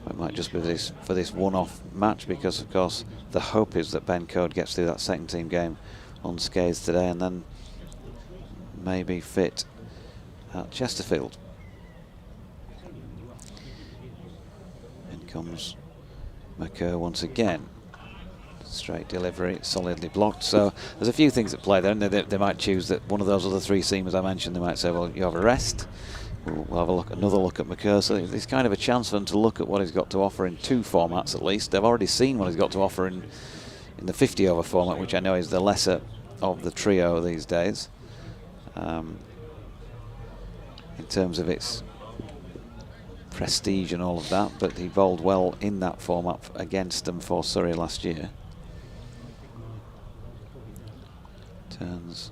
It might just be for this one-off match, because, of course, the hope is that Ben Code gets through that second team game unscathed today, and then maybe fit at Chesterfield. In comes McCurr once again. Straight delivery, solidly blocked. So there's a few things at play there, and they might choose that one of those other 3 seamers I mentioned. They might say, well, you have a rest. We'll have another look at McCurr. So there's kind of a chance for them to look at what he's got to offer in 2 formats at least. They've already seen what he's got to offer in the 50 over format, which I know is the lesser of the trio these days. In terms of its prestige and all of that, but he bowled well in that format against them for Surrey last year. Turns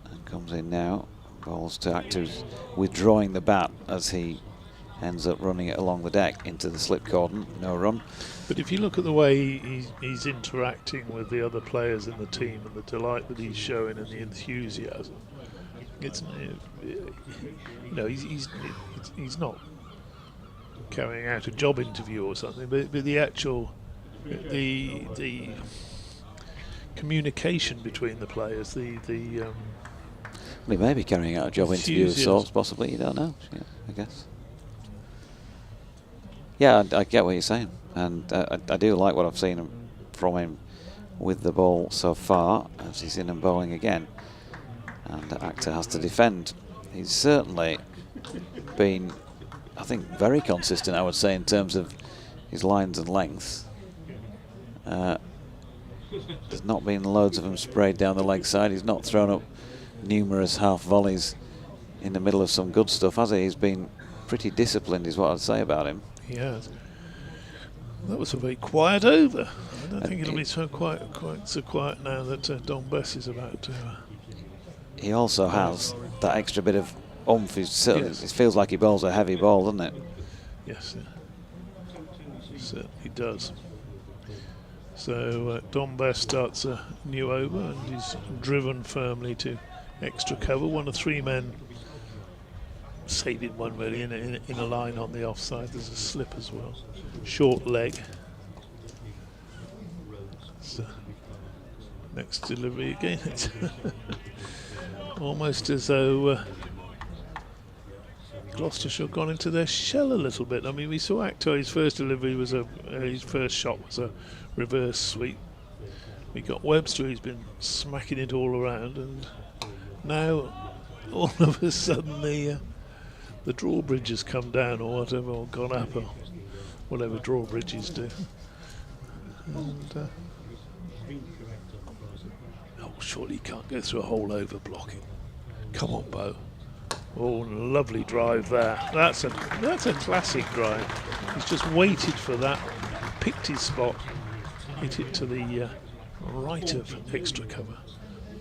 and comes in now. Bowls to Actor, withdrawing the bat as he ends up running it along the deck into the slip cordon. No run. But if you look at the way he's interacting with the other players in the team, and the delight that he's showing and the enthusiasm, it's he's not carrying out a job interview or something, but the actual the communication between the players, well, he may be carrying out a job interview of sorts, possibly. You don't know. Yeah, I guess. Yeah, I get what you're saying, and I do like what I've seen from him with the ball so far, as he's in and bowling again, and Actor has to defend. He's certainly been, I think, very consistent, I would say, in terms of his lines and lengths. There's not been loads of them sprayed down the leg side. He's not thrown up numerous half volleys in the middle of some good stuff, has he? He's been pretty disciplined, is what I'd say about him. He has. That was a very quiet over. I don't think it'll be so quite so quiet now that Don Bess is about to. He also has that extra bit of oomph. Yes. It feels like he bowls a heavy ball, doesn't it? Yes, certainly does. So Don Bess starts a new over, and he's driven firmly to extra cover. One of 3 men, saving one really in a line on the offside. There's a slip as well. Short leg. So next delivery again. It's almost as though Gloucestershire gone into their shell a little bit. I mean, we saw Actor, his first delivery was his first shot was a reverse sweep. We got Webster, who's been smacking it all around, and now all of a sudden the drawbridge has come down or whatever, or gone up, or whatever drawbridges do. And oh, surely he can't go through a hole over blocking. Come on, Bo. Oh, lovely drive there. That's a classic drive. He's just waited for that, picked his spot, hit it to the right of extra cover,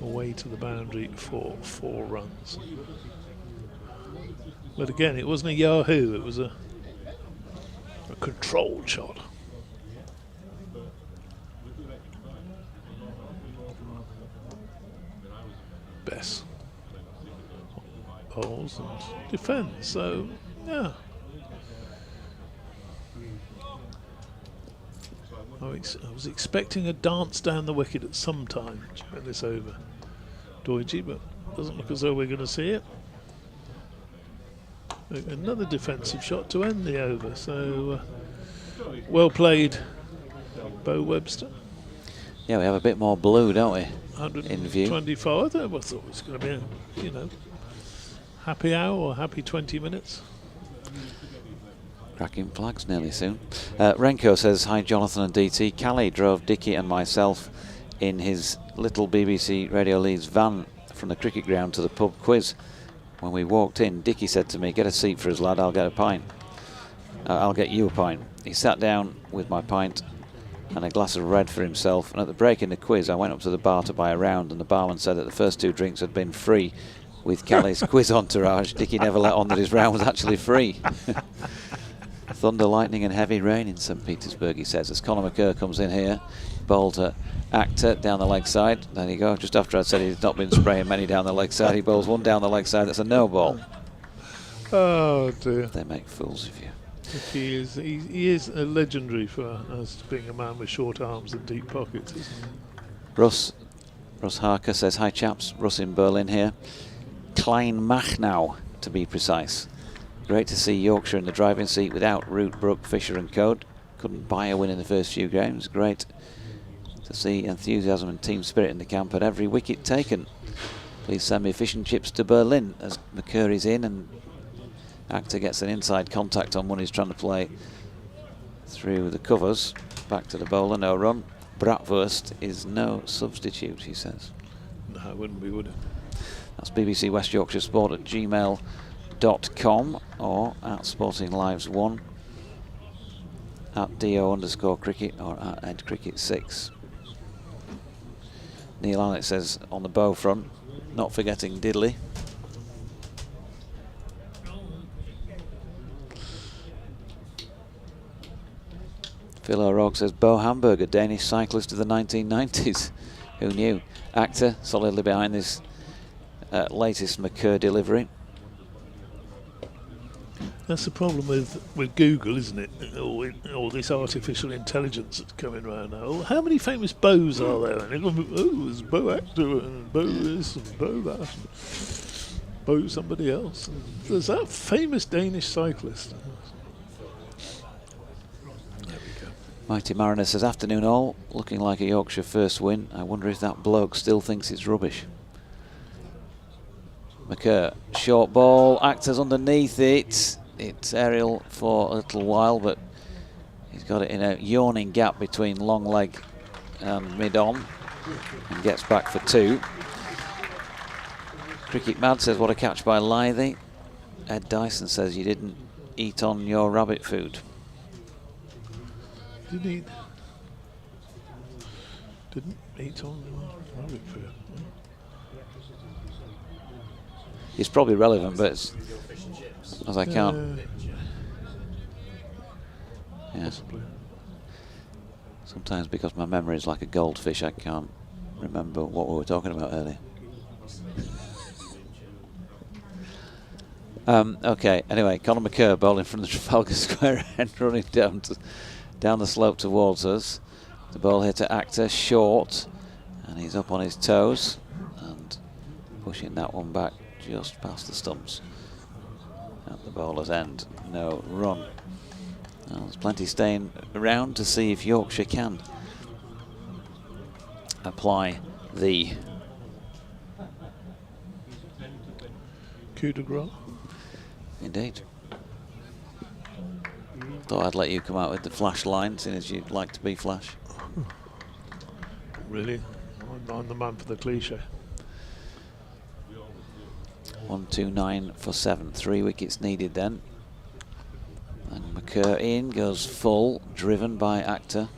away to the boundary for 4 runs. But again, it wasn't a yahoo, it was a controlled shot. Bess bowls and defends, so yeah. I was expecting a dance down the wicket at some time during this over, Doidgy, but doesn't look as though we're going to see it. Another defensive shot to end the over, so well played, Bo Webster. Yeah, we have a bit more blue, don't we, in view. 125. I thought it was going to be a, happy hour or happy 20 minutes. Cracking flags nearly soon. Renko says, hi Jonathan and DT. Callie drove Dickie and myself in his little BBC Radio Leeds van from the cricket ground to the pub quiz. When we walked in, Dickie said to me, get a seat for us lad, I'll get a pint. I'll get you a pint. He sat down with my pint and a glass of red for himself, and at the break in the quiz I went up to the bar to buy a round, and the barman said that the first 2 drinks had been free with Callie's quiz entourage. Dickie never let on that his round was actually free. Thunder, lightning and heavy rain in St Petersburg, he says, as Conor McCurr comes in here, bowled to Actor down the leg side. There you go, just after I said he's not been spraying many down the leg side, he bowls one down the leg side, that's a no ball. Oh dear. They make fools of you. He is legendary for us being a man with short arms and deep pockets, isn't he? Russ Harker says, hi chaps, Russ in Berlin here. Kleinmachnow to be precise. Great to see Yorkshire in the driving seat without Root, Brook, Fisher and Code. Couldn't buy a win in the first few games. Great to see enthusiasm and team spirit in the camp at every wicket taken. Please send me fish and chips to Berlin as McCurry's in and Actor gets an inside contact on one he's trying to play through the covers. Back to the bowler, no run. Bratwurst is no substitute, he says. No, it wouldn't be, would it? That's BBC West Yorkshire Sport at gmail.com or at Sporting Lives 1, at DO_cricket or at EdCricket6. Neil Alec says on the bow front, not forgetting Diddley. Phil O'Rourke says Bo Hamburg, a Danish cyclist of the 1990s. Who knew? Actor solidly behind this latest McCurr delivery. That's the problem with Google, isn't it? All this artificial intelligence that's coming around now. How many famous Bows are there? And there's Bo Actor and Bo this and Bo that, and Bo somebody else. And there's that famous Danish cyclist. There we go. Mighty Mariner says, afternoon all, looking like a Yorkshire first win. I wonder if that bloke still thinks it's rubbish. McCurr, short ball, Actor's underneath it. It's aerial for a little while, but he's got it in a yawning gap between long leg and mid-on and gets back for 2. Cricket Mad says, what a catch by Lythy. Ed Dyson says, you didn't eat on your rabbit food. Didn't eat on rabbit food. It's probably relevant, but it's, as I can't. Yes. Sometimes because my memory is like a goldfish, I can't remember what we were talking about earlier. Okay, anyway, Conor McCurr bowling from the Trafalgar Square end, running down the slope towards us. The ball here to Actor, short, and he's up on his toes and pushing that one back just past the stumps. At the bowler's end, no run. Well, there's plenty staying around to see if Yorkshire can apply the coup de grace. Indeed. Thought I'd let you come out with the flash line, seeing as you like to be flash. Really? I'm the man for the cliche. 1-2-9 for 7. 3 wickets needed then. And McCurr in, goes full, driven by Actor.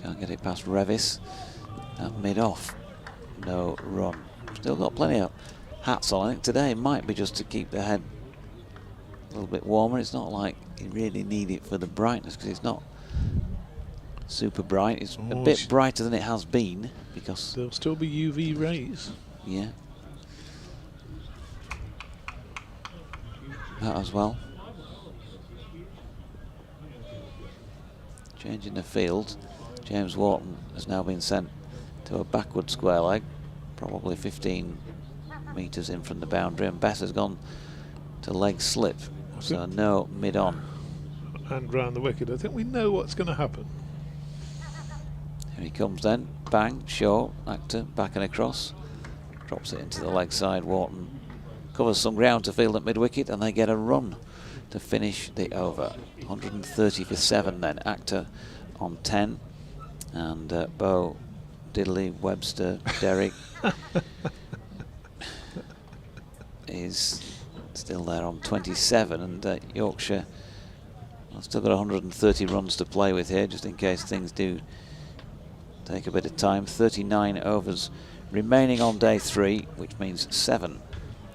Can't get it past Revis. And mid-off. No run. Still got plenty of hats on. I think today might be just to keep the head a little bit warmer. It's not like you really need it for the brightness, because it's not super bright. It's a bit brighter than it has been, because there'll still be UV rays. Yeah. That as well. Changing the field. James Wharton has now been sent to a backward square leg, probably 15 metres in from the boundary, and Bess has gone to leg slip, so no mid-on. And round the wicket. I think we know what's going to happen. Here he comes then, bang, short, Actor, back and across, drops it into the leg side. Wharton covers some ground to field at mid-wicket, and they get a run to finish the over. 130 for 7 then, Actor on 10, and Bow, Diddley, Webster, Derrick is still there on 27, and Yorkshire have still got 130 runs to play with here, just in case things do take a bit of time. 39 overs remaining on day 3, which means 7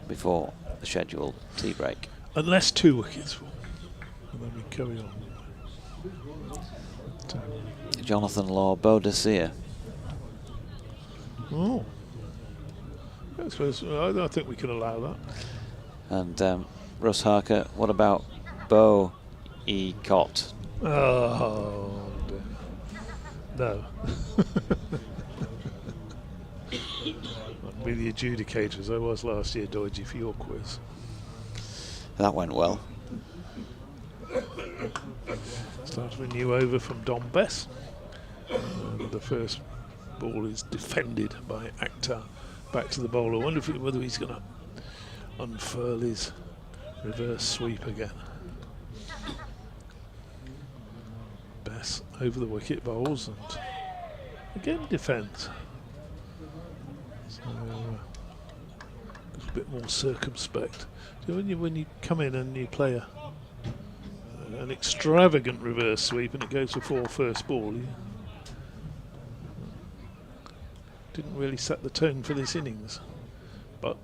before the scheduled tea break. Unless 2 wickets fall, and then we carry on. Jonathan Law, Boadicea. Oh, I suppose I think we can allow that. And Russ Harker, what about Bo E. Cott? Oh, dear. No. I'll be the adjudicator as I was last year, Dodgy, for your quiz. That went well. Start of a new over from Don Bess. And the first ball is defended by Actor. Back to the bowler. I wonder whether he's going to unfurl his reverse sweep again. Bess over the wicket, bowls, and again defends. So a little bit more circumspect. So when you come in and you play an extravagant reverse sweep and it goes for 4 first ball, you didn't really set the tone for this innings. But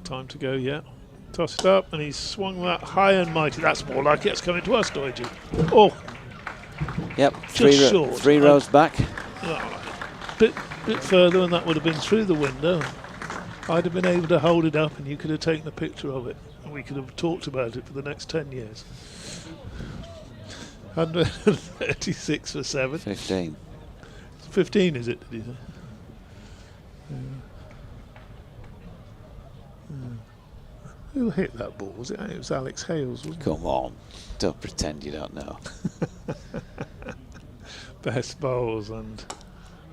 time to go, yeah. Toss it up, and he's swung that high and mighty. That's more like it's coming to us, Doidgy. Oh! Yep, just short. 3 rows back. Bit further, and that would have been through the window. I'd have been able to hold it up, and you could have taken a picture of it. And we could have talked about it for the next 10 years. 136 for 7. 15. 15, is it, did you say? Who hit that ball? Was it? It was Alex Hales, wasn't it? Come on, don't pretend you don't know. Best bowls and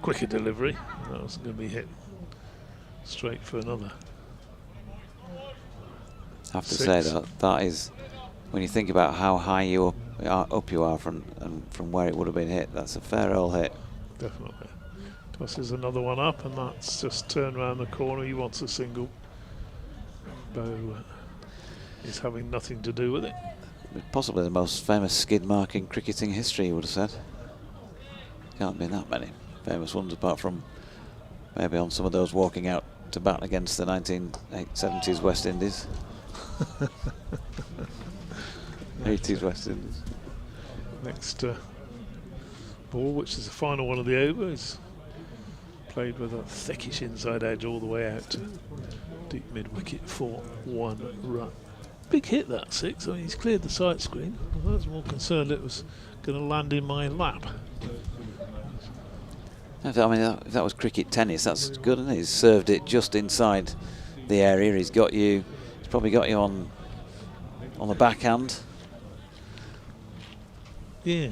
quicker delivery. That wasn't going to be hit straight for another. I have to say that is, when you think about how high you are from where it would have been hit, that's a fair old hit. Definitely. Tosses another one up, and that's just turned around the corner. He wants a single. Bow is having nothing to do with it. Possibly the most famous skid mark in cricketing history, you would have said. Can't be that many famous ones, apart from maybe on some of those walking out to bat against the 1970s West Indies. 80s West Indies. Next ball, which is the final one of the over, is played with a thickish inside edge all the way out to deep mid-wicket for 1 run. Big hit, that 6. I mean, he's cleared the sight screen. I was more concerned it was going to land in my lap. I mean, if that was cricket tennis, that's good, isn't it? He's served it just inside the area. He's probably got you on the backhand. Yeah.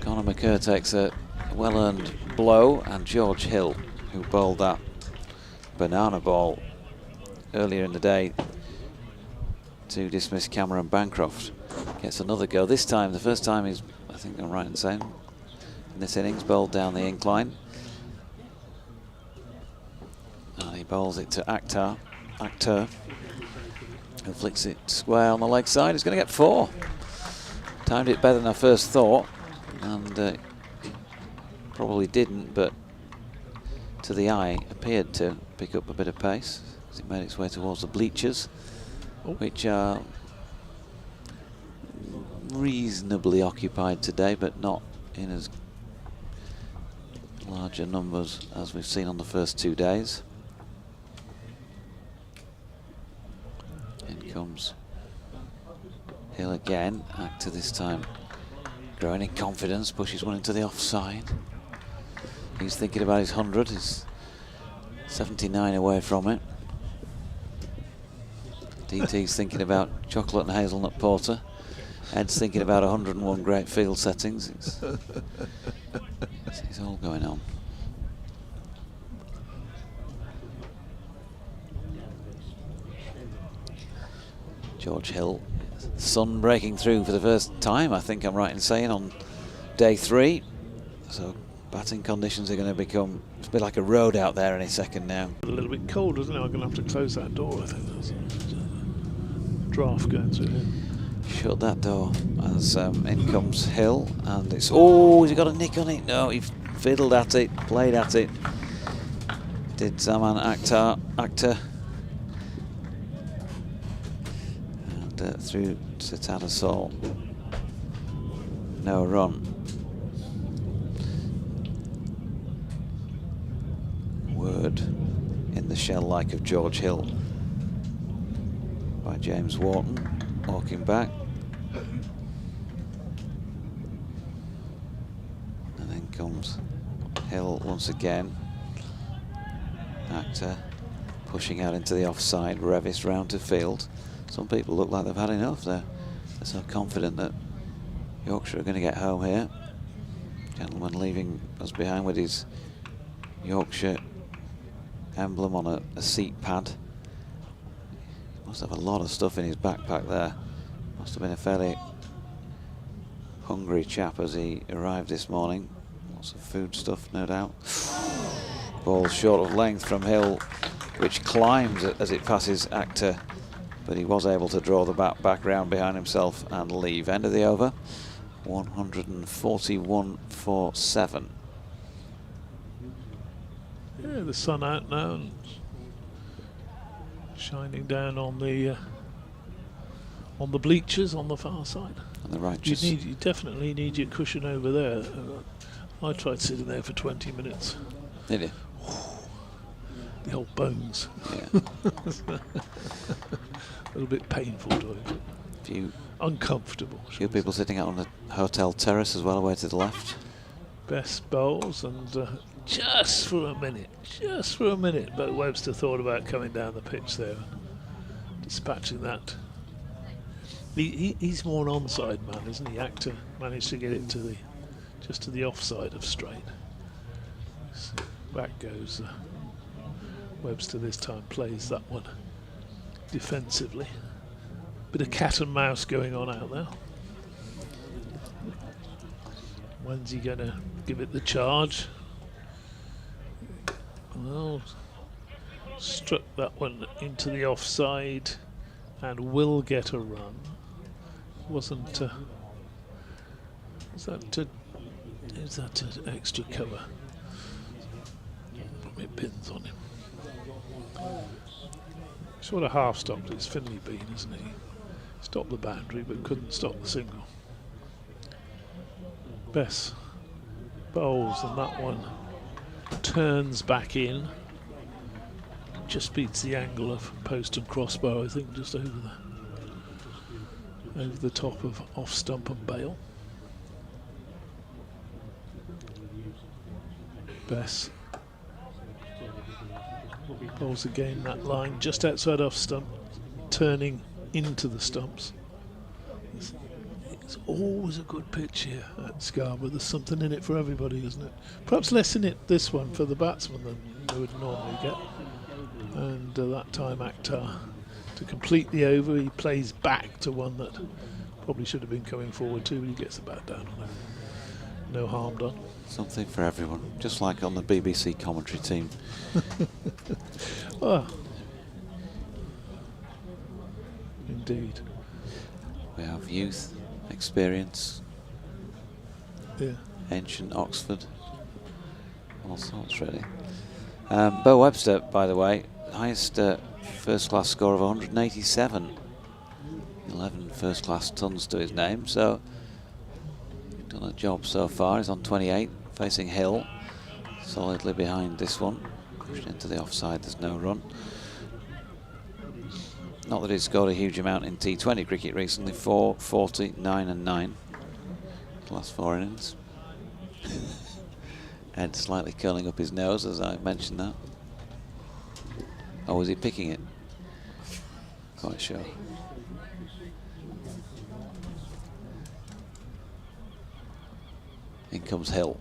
Conor McCurr takes a well-earned blow, and George Hill, who bowled that banana ball earlier in the day to dismiss Cameron Bancroft. Gets another go. This time, the first time he's, I think I'm right in saying, in this innings, bowled down the incline. And he bowls it to Akhtar, who flicks it square on the leg side. He's going to get 4. Timed it better than I first thought, and probably didn't, but to the eye appeared to pick up a bit of pace as it made its way towards the bleachers, which are reasonably occupied today, but not in as larger numbers as we've seen on the first 2 days. In comes Hill again, Akhtar this time growing in confidence, pushes one into the offside. He's thinking about his 100, he's 79 away from it. DT's thinking about chocolate and hazelnut porter. Ed's thinking about 101 great field settings. It's all going on. George Hill, sun breaking through for the first time, I think I'm right in saying, on day 3. So batting conditions are going to become, it's a bit like a road out there any second now. A little bit cold, isn't it? I'm going to have to close that door, I think. There's a draft going through here. Shut that door as in comes Hill, and it's, oh, has he got a nick on it? No, he fiddled at it, played at it. Did Zaman Akhtar. And through to Tattersall. No run. Word in the shell-like of George Hill by James Wharton, walking back. And then comes Hill once again. Akhtar pushing out into the offside, Revis round to field. Some people look like they've had enough. They're so confident that Yorkshire are going to get home here. Gentleman leaving us behind with his Yorkshire emblem on a seat pad. Must have a lot of stuff in his backpack there. Must have been a fairly hungry chap as he arrived this morning. Lots of food stuff, no doubt. Ball short of length from Hill, which climbs as it passes Akhtar, but he was able to draw the bat back round behind himself and leave. End of the over, 141 for 7. Yeah, the sun out now and shining down on the bleachers on the far side. And the righteous. You definitely need your cushion over there. I tried sitting there for 20 minutes. Did you? The old bones. Yeah. A little bit painful doing it. Uncomfortable. Few people sitting out on the hotel terrace as well, away to the left. Best bowls, and just for a minute, but Webster thought about coming down the pitch there and dispatching that. He's more an onside man, isn't he? Akhtar managed to get it to just to the offside of straight. So back goes Webster this time, plays that one defensively. Bit of cat and mouse going on out there. When's he going to give it the charge? Well, struck that one into the offside and will get a run. Wasn't is that extra cover? Probably pins on him. Sort of half stopped. It's Finley Bean, isn't he? Stopped the boundary but couldn't stop the single. Bess bowls and that one turns back in. Just beats the angle of post and crossbar, I think, just over the top of off stump and bail. Bess bowls again that line just outside off stump, turning into the stumps. It's always a good pitch here at Scarborough. There's something in it for everybody, isn't it? Perhaps less in it this one for the batsman than you would normally get. And that time Akhtar, to complete the over, he plays back to one that probably should have been coming forward too, but he gets the bat down on it. No harm done. Something for everyone, just like on the BBC commentary team. Ah, indeed. We have youth, experience, Yeah. ancient Oxford, all sorts really. Bo Webster, by the way, highest first class score of 187. 11 first class tons to his name, so done a job so far. He's on 28, facing Hill, solidly behind this one. Pushed into the offside, there's no run. Not that he's scored a huge amount in T20 cricket recently. 4, 40, 9 and 9. Last 4 innings. Ed slightly curling up his nose as I mentioned that. Oh, was he picking it? Quite sure. In comes Hill,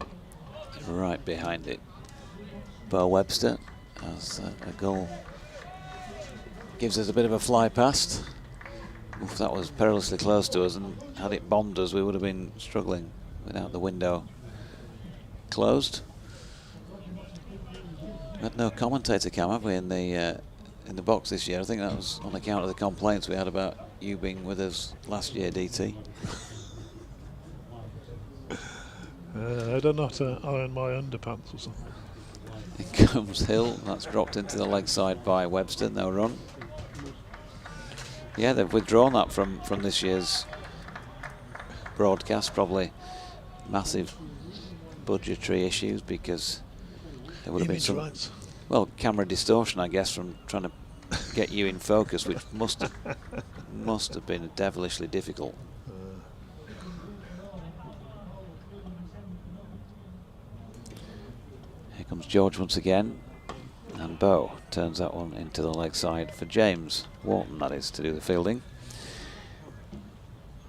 right behind it. Bo Webster as a goal gives us a bit of a fly past. Oof, that was perilously close to us, and had it bombed us we would have been struggling without the window closed. We had no commentator cam, have we, in the box this year? I think that was on account of the complaints we had about you being with us last year, DT. I don't know how to iron my underpants or something. In comes Hill, that's dropped into the leg side by Webster, no run. Yeah, they've withdrawn that from this year's broadcast, probably massive budgetary issues, because there would have been some, well, camera distortion, I guess, from trying to get you in focus, which must have been devilishly difficult. Here comes George once again, and Bo turns that one into the leg side for James Wharton, that is, to do the fielding.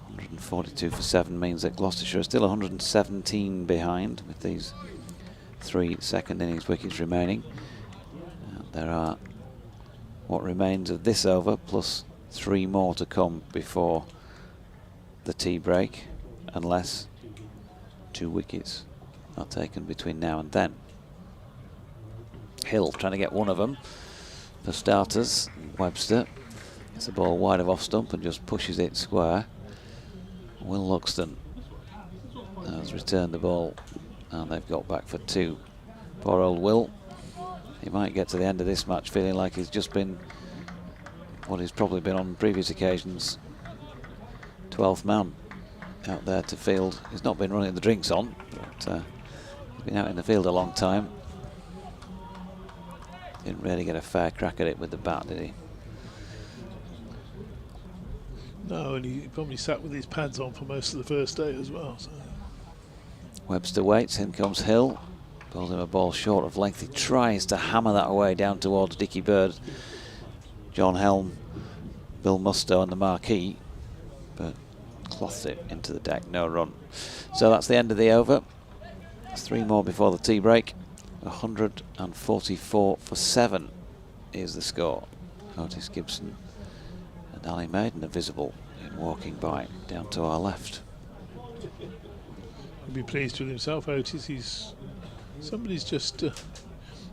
142 for 7 means that Gloucestershire are still 117 behind with these 3 second innings wickets remaining. There are what remains of this over plus 3 more to come before the tea break, unless 2 wickets are taken between now and then. Hill trying to get one of them for starters. Webster gets the ball wide of off stump and just pushes it square. Will Luxton has returned the ball and they've got back for 2. Poor old Will. He might get to the end of this match feeling like he's just been what he's probably been on previous occasions, 12th man out there to field. He's not been running the drinks on, but he's been out in the field a long time. Didn't really get a fair crack at it with the bat, did he? No, and he probably sat with his pads on for most of the first day as well. So. Webster waits, in comes Hill. Pulls him a ball short of length. He tries to hammer that away down towards Dickie Bird, John Helm, Bill Mustoe and the marquee, but cloths it into the deck, no run. So that's the end of the over. There's 3 more before the tea break. 144 for 7 is the score. Otis Gibson and Ali Maiden are visible in walking by down to our left. He'll be pleased with himself, Otis. Somebody's just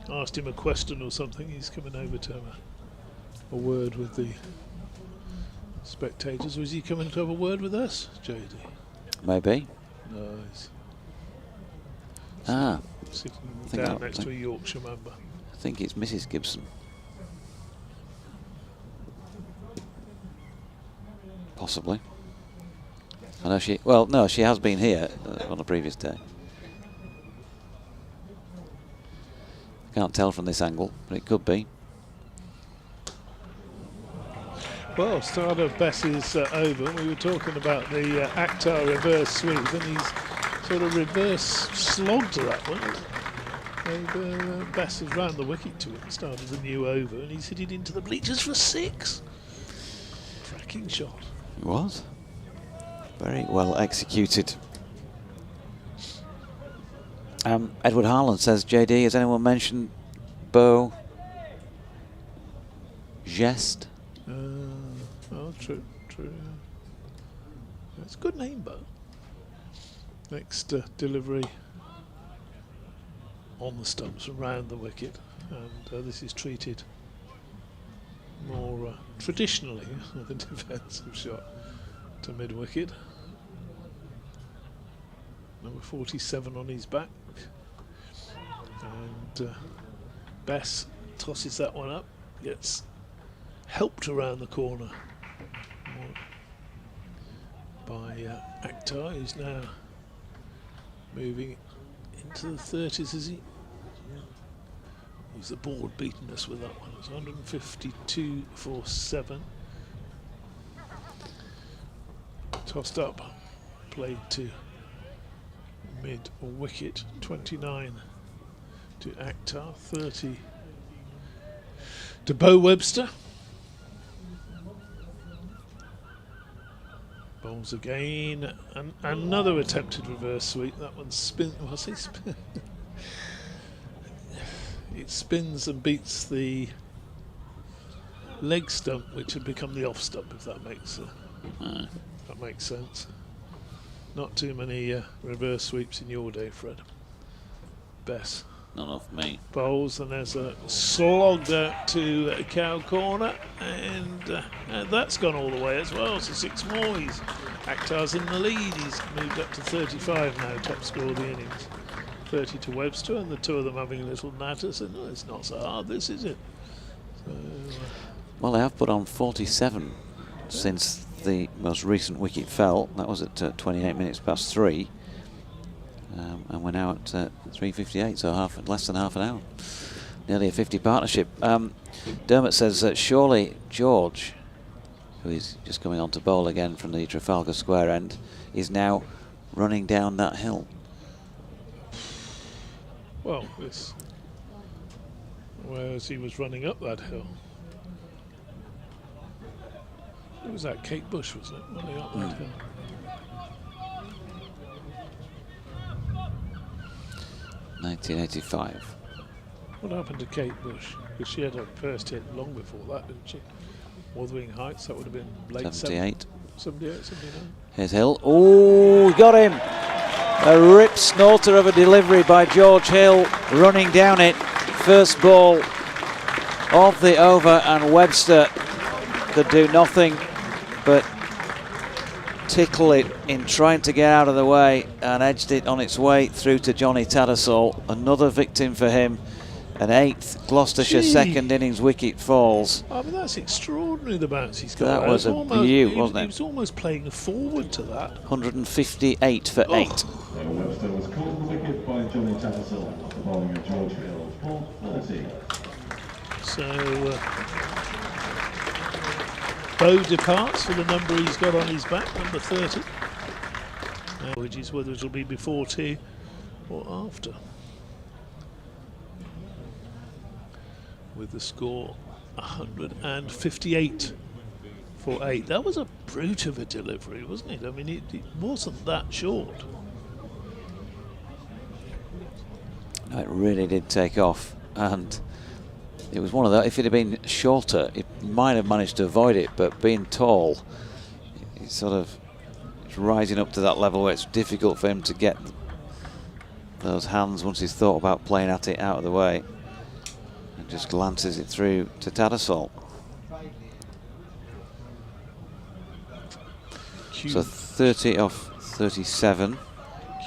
asked him a question or something. He's coming over to have a word with the spectators. Was he coming to have a word with us, JD? Maybe. No, he's sitting down next to a Yorkshire member. I think it's Mrs. Gibson. Possibly. I know she, well, no, she has been here on a previous day. Can't tell from this angle, but it could be. Well, start of Bess's over. We were talking about the Akhtar reverse sweep, and he's sort of reverse slogged to that one. And Bess has round the wicket to it and started the new over, and he's hit it into the bleachers for 6. Cracking shot. It was. Very well executed. Edward Harland says, JD, has anyone mentioned Bo Jest. Oh, true. It's a good name, Bo. Next delivery on the stumps around the wicket, and this is treated more traditionally with a defensive shot to mid-wicket. Number 47 on his back, and Bess tosses that one up, gets helped around the corner by Akhtar, who's now moving into the 30s, is he? He's the board beating us with that one. It's 152 for 7. Tossed up, played to mid or wicket. 29 to Akhtar, 30 to Bo Webster. Bowls again, and another attempted reverse sweep. That one spin. What's he spin? It spins and beats the leg stump, which had become the off stump. If that makes sense. Not too many reverse sweeps in your day, Fred. Bess. None of me. Bowls, and there's a slogged out to cow corner, and that's gone all the way as well. So 6 more. Akhtar's in the lead. He's moved up to 35 now, top score of the innings. 30 to Webster, and the two of them having a little natter, saying, "No, it's not so hard, this, is it?" So, well, they have put on 47 since the most recent wicket fell. That was at 28 minutes past 3. And we're now at 3:58, so less than half an hour. Nearly a 50 partnership. Dermot says that surely George, who is just coming on to bowl again from the Trafalgar Square end, is now running down that hill. well, whereas he was running up that hill. It was that Kate Bush, wasn't it? Running up that hill. $1985. What happened to Kate Bush? Because she had her first hit long before that, didn't she? Wuthering Heights, that would have been late 78. 78, 79. Here's Hill. Oh, got him! A rip snorter of a delivery by George Hill, running down it. First ball of the over, and Webster could do nothing but tickle it in trying to get out of the way, and edged it on its way through to Johnny Tattersall. Another victim for him. An 8th Gloucestershire second innings wicket falls. I mean, that's extraordinary, the bounce he's got. That was a view, wasn't it? He was almost playing forward to that. 158 for 8. Webster was called the wicket by Johnny Tattersall after bowling at George Hill for 30. So Bo departs for the number he's got on his back, number 30. Which is whether it'll be before tea or after. With the score 158 for 8. That was a brute of a delivery, wasn't it? I mean, it wasn't that short. No, it really did take off, and it was one of those. If it had been shorter, it might have managed to avoid it, but being tall, it's sort of rising up to that level where it's difficult for him to get those hands once he's thought about playing at it out of the way. Just glances it through to Tattersall. So 30 off 37.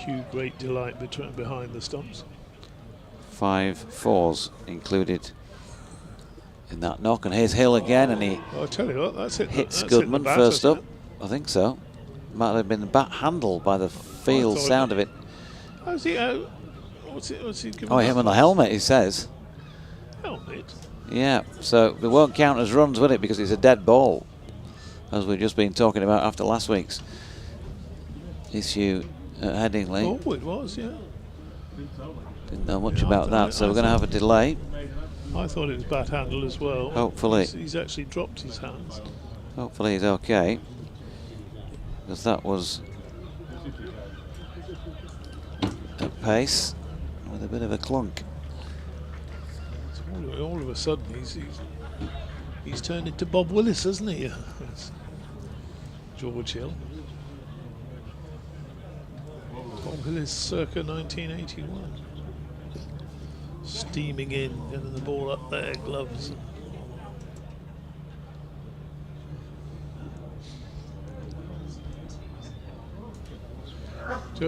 Cue great delight behind the stumps. 5 fours included in that knock, and here's Hill again, and he I'll tell you what, that's it. hits That's Goodman bat, first up. it? I think so. Might have been the bat handle by the field sound of it. How's he? What's he giving? Oh, him on the helmet, he says. Helmet. Yeah, so it won't count as runs, will it? Because it's a dead ball, as we've just been talking about after last week's issue at Headingley. Oh, it was, yeah. Didn't know much about that, so we're going to have a delay. I thought it was bat handle as well. Hopefully. He's actually dropped his hands. Hopefully he's okay, because that was at pace with a bit of a clunk. All of a sudden, He's turned into Bob Willis, hasn't he? It's George Hill. Bob Willis circa 1981. Steaming in, getting the ball up there, gloves.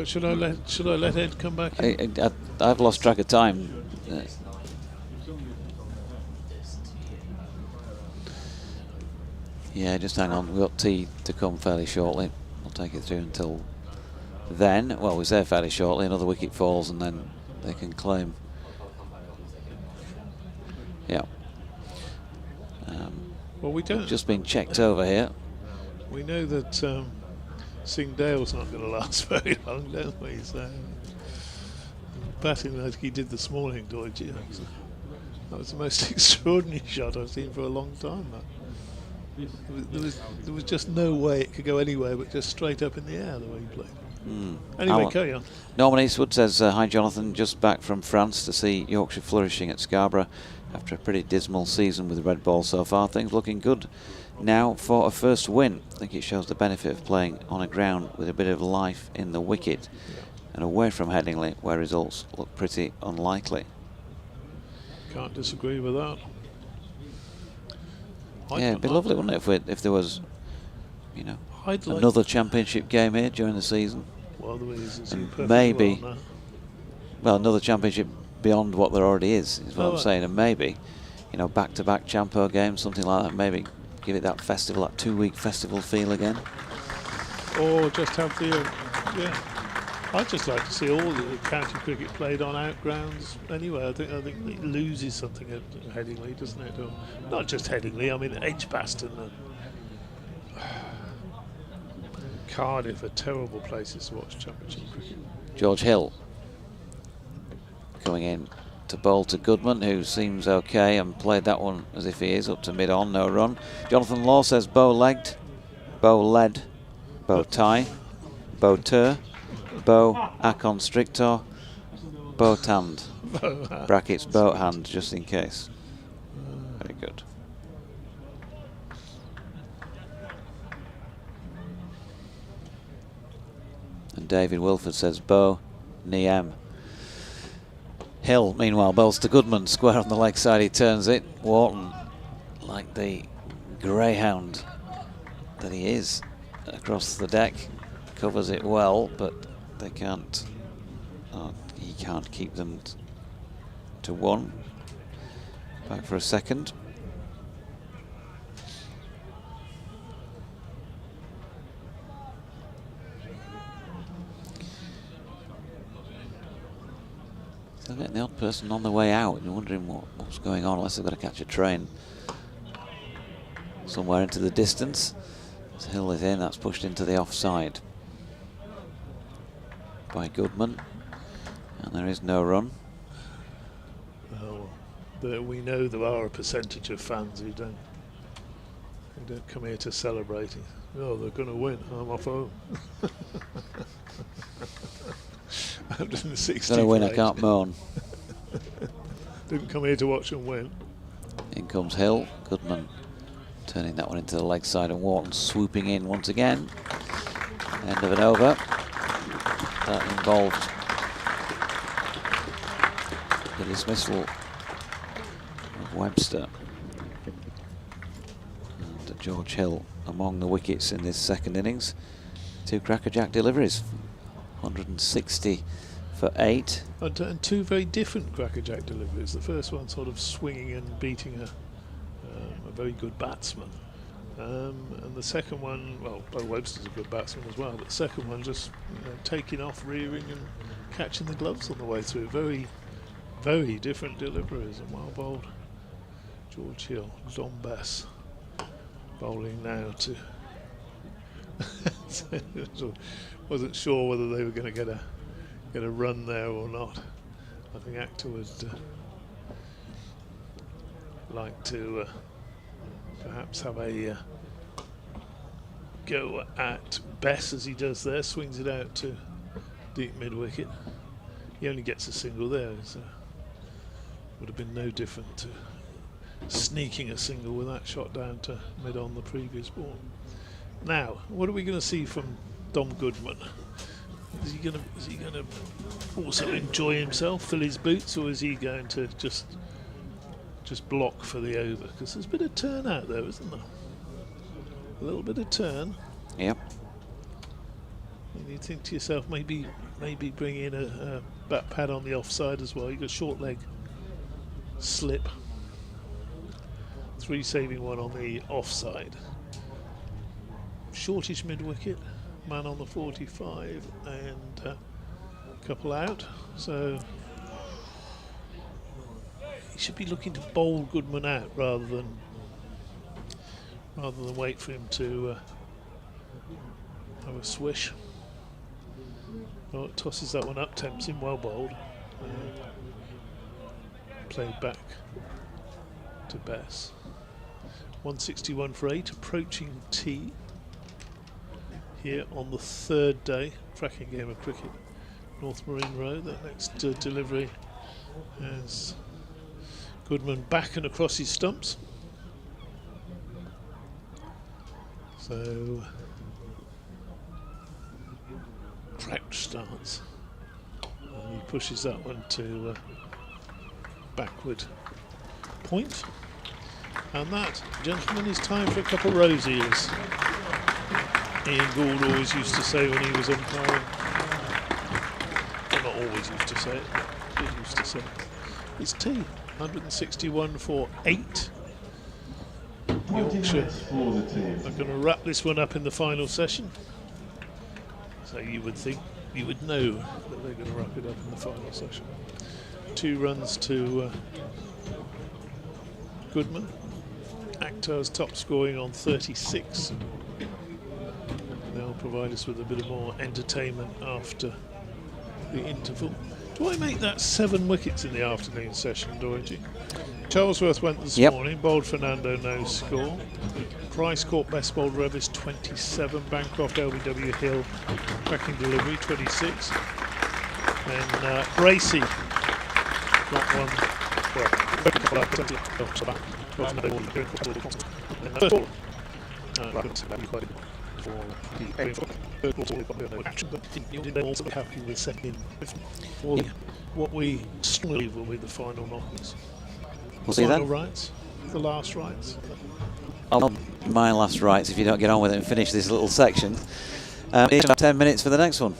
Should I let Ed come back in? I've lost track of time. Yeah, just hang on. We've got tea to come fairly shortly. I'll take it through until then. Well, we're there fairly shortly. Another wicket falls and then they can claim. Yeah. Well, we don't. Just been checked over here. We know that Singdale's not going to last very long, don't we? So, batting like he did this morning, Deutsche. That was the most extraordinary shot I've seen for a long time. There was just no way it could go anywhere but just straight up in the air the way he played. Anyway, carry on. Norman Eastwood says, hi Jonathan, just back from France to see Yorkshire flourishing at Scarborough after a pretty dismal season with the red ball so far. Things looking good now for a first win. I think it shows the benefit of playing on a ground with a bit of life in the wicket and away from Headingley where results look pretty unlikely. Can't disagree with that. Yeah, it'd be lovely, wouldn't it, if there was, you know, another championship game here during the season. Well, there is. And maybe, well, another championship beyond what there already is what I'm saying. And maybe, you know, back-to-back Champo games, something like that. Maybe give it that festival, that 2-week festival feel again. Or just have the, I'd just like to see all the county cricket played on outgrounds anyway. I think it loses something at Headingley, doesn't it? Or not just Headingley, I mean Edgbaston and Cardiff are terrible places to watch championship cricket. George Hill coming in to bowl to Goodman, who seems okay and played that one as if he is up to mid-on, no run. Jonathan Law says bow legged, bow led, bow tie, bow tur, bow a constrictor, boat hand, brackets boat hand just in case. Very good. And David Wilford says bow, Niem. Hill, meanwhile, bowls to Goodman, square on the leg side, he turns it. Wharton, like the greyhound that he is, across the deck, covers it well, but they can't, he can't keep them to one. Back for a second. Still getting the odd person on the way out and you're wondering what's going on, unless they've got to catch a train somewhere into the distance. As Hill is in, that's pushed into the offside by Goodman, and there is no run. But we know there are a percentage of fans who don't come here to celebrate it. Oh, they're going to win. I'm off home. 160. Going to win. I can't moan. Didn't come here to watch them win. In comes Hill. Goodman turning that one into the leg side, and Wharton swooping in once again. End of an over. That involved the dismissal of Webster. And George Hill among the wickets in this second innings. 2 crackerjack deliveries, 160 for 8. And 2 very different crackerjack deliveries. The first one sort of swinging and beating a very good batsman. And the second one, well, Webster's a good batsman as well, but the second one just taking off, rearing and catching the gloves on the way through. Very, very different deliveries, and well bowled. George Hill, Zombas bowling now to wasn't sure whether they were going to get a run there or not. I think Actor would like to perhaps have a go at Bess as he does there, swings it out to deep mid-wicket. He only gets a single there, so would have been no different to sneaking a single with that shot down to mid on the previous ball. Now, what are we going to see from Dom Goodman? Is he going to also enjoy himself, fill his boots, or is he going to just block for the over? Because there's a bit of turn out there, isn't there? A little bit of turn. Yep. And you think to yourself, maybe bring in a back pad on the offside as well. You've got short leg slip. 3 saving 1 on the offside. Shortish mid wicket, man on the 45, and a couple out. So he should be looking to bowl Goodman out rather than wait for him to have a swish. Oh, it tosses that one up, tempts him, well bowled. Played back to Bess. 161 for 8, approaching tea here on the 3rd day. Cracking game of cricket. North Marine Road, that next delivery has Goodman back and across his stumps. So crouch stance, and he pushes that one to backward point, and that, gentlemen, is time for a couple of rosies. Ian Gould always used to say when he was umpiring, well, not always used to say it, but he used to say it. It's tea. 161 for 8. Yorkshire are going to wrap this one up in the final session. So you would think, you would know that they're going to wrap it up in the final session. 2 runs to Goodman. Akhtar's top scoring on 36. They'll provide us with a bit of more entertainment after the interval. Do I make that 7 wickets in the afternoon session, Dorothy? Charlesworth went this morning, bowled Fernando, no score. Price caught best bowled Revis, 27. Bancroft, LBW Hill, cracking delivery, 26. And Bracey got one, happy with second. What we strongly will be the final knockers. We'll see final that. rights, the last rights. My last rights if you don't get on with it and finish this little section. It's 10 minutes for the next one.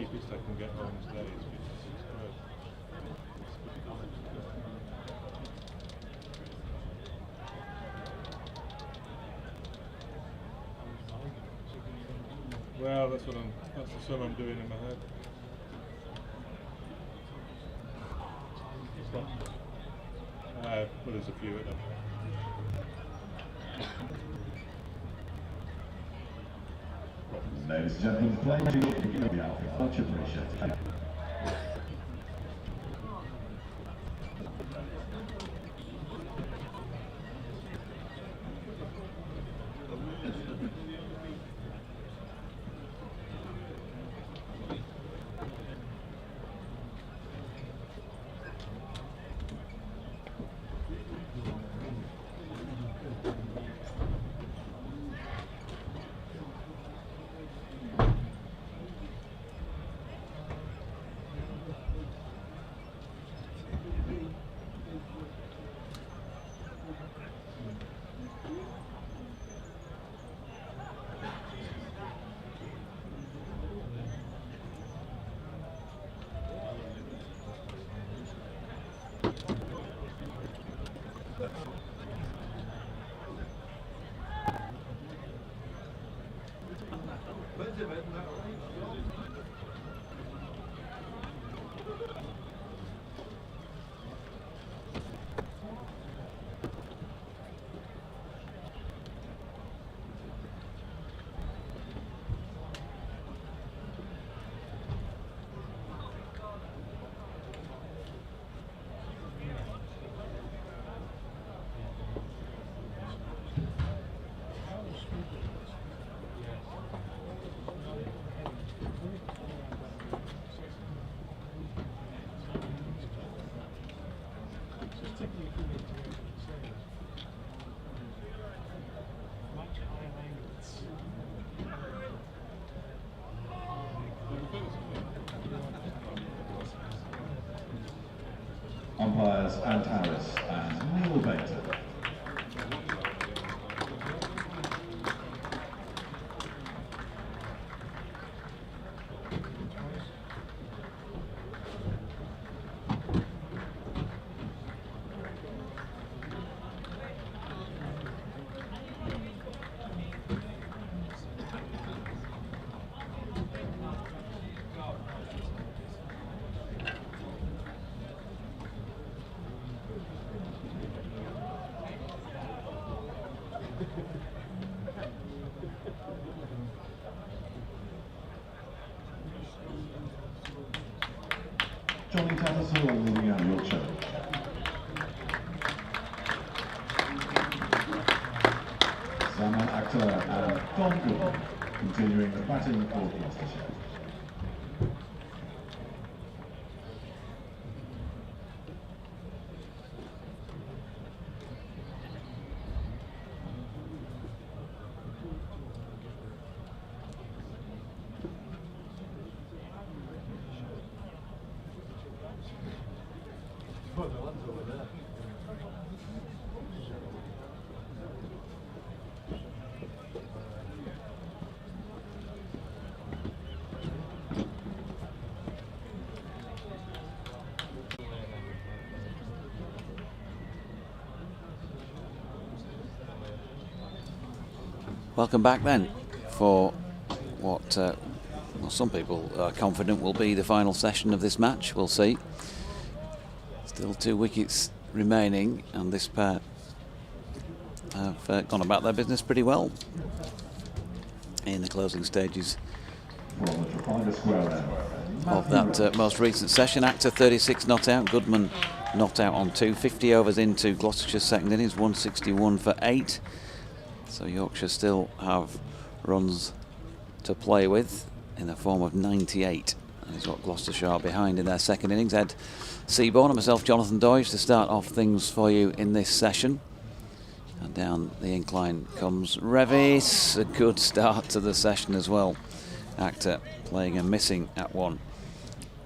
Cheapest I can get home today is 56 quid. Well, that's the sum I'm doing in my head. It's not, well, there's a few of them. Ladies and gentlemen, playing much appreciated. Umpires Ant Harris and Neil Bainton. Johnny Tattersall leading out Yorkshire. Salman Akhtar and Don Goodman continuing the batting for Gloucestershire. Welcome back then for what well, some people are confident will be the final session of this match. We'll see. Still 2 wickets remaining, and this pair have gone about their business pretty well in the closing stages of that most recent session. Akhtar 36 not out, Goodman not out on 2. 50 overs into Gloucestershire's second innings, 161 for 8. So Yorkshire still have runs to play with in the form of 98. That is what Gloucestershire are behind in their second innings. Ed Seaborn and myself, Jonathan Doige, to start off things for you in this session. And down the incline comes Revis. A good start to the session as well. Akhtar playing and missing at 1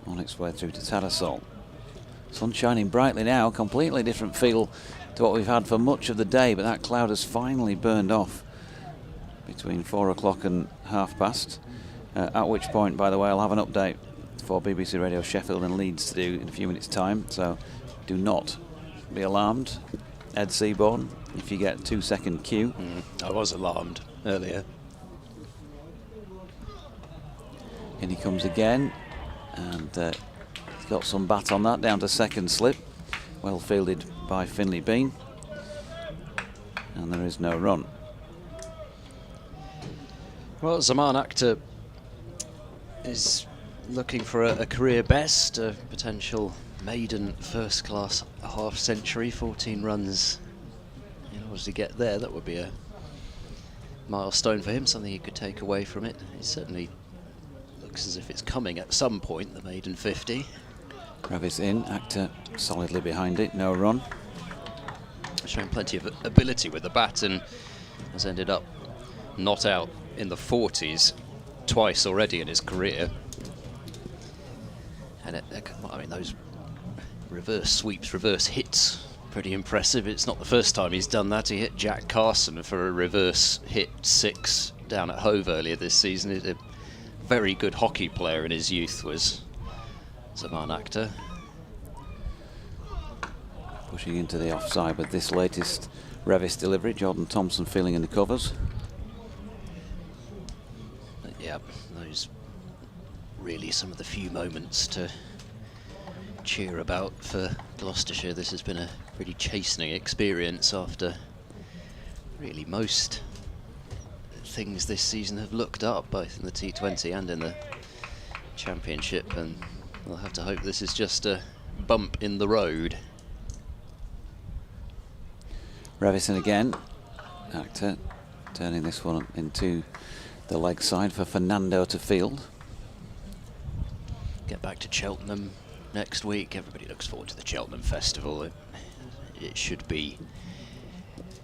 on its way through to Tattersall. Sun shining brightly now, completely different feel to what we've had for much of the day, but that cloud has finally burned off between 4 o'clock and past. At which point, by the way, I'll have an update for BBC Radio Sheffield and Leeds to do in a few minutes' time, so do not be alarmed, Ed Seaborn, if you get a 2-second cue. I was alarmed earlier. In he comes again, and he's got some bat on that, down to second slip. Well fielded by Finley Bean, and there is no run. Well, Zaman Akhtar is looking for a career best, a potential maiden first-class half-century, 14 runs. In order to get there, that would be a milestone for him, something he could take away from it. It certainly looks as if it's coming at some point, the maiden 50. Revis in, Akhtar solidly behind it, no run. Showing plenty of ability with the bat and has ended up not out in the 40s twice already in his career. And I mean, those reverse sweeps, reverse hits, pretty impressive. It's not the first time he's done that. He hit Jack Carson for a reverse hit 6 down at Hove earlier this season. He's a very good hockey player in his youth, was Zaman Akhtar. Pushing into the offside with this latest Revis delivery. Jordan Thompson feeling in the covers. Yeah, those really some of the few moments to cheer about for Gloucestershire. This has been a pretty chastening experience after really most things this season have looked up, both in the T20 and in the Championship, and we'll have to hope this is just a bump in the road. Revison again. Akhtar turning this one into the leg side for Fernando to field. Get back to Cheltenham next week. Everybody looks forward to the Cheltenham Festival. It should be,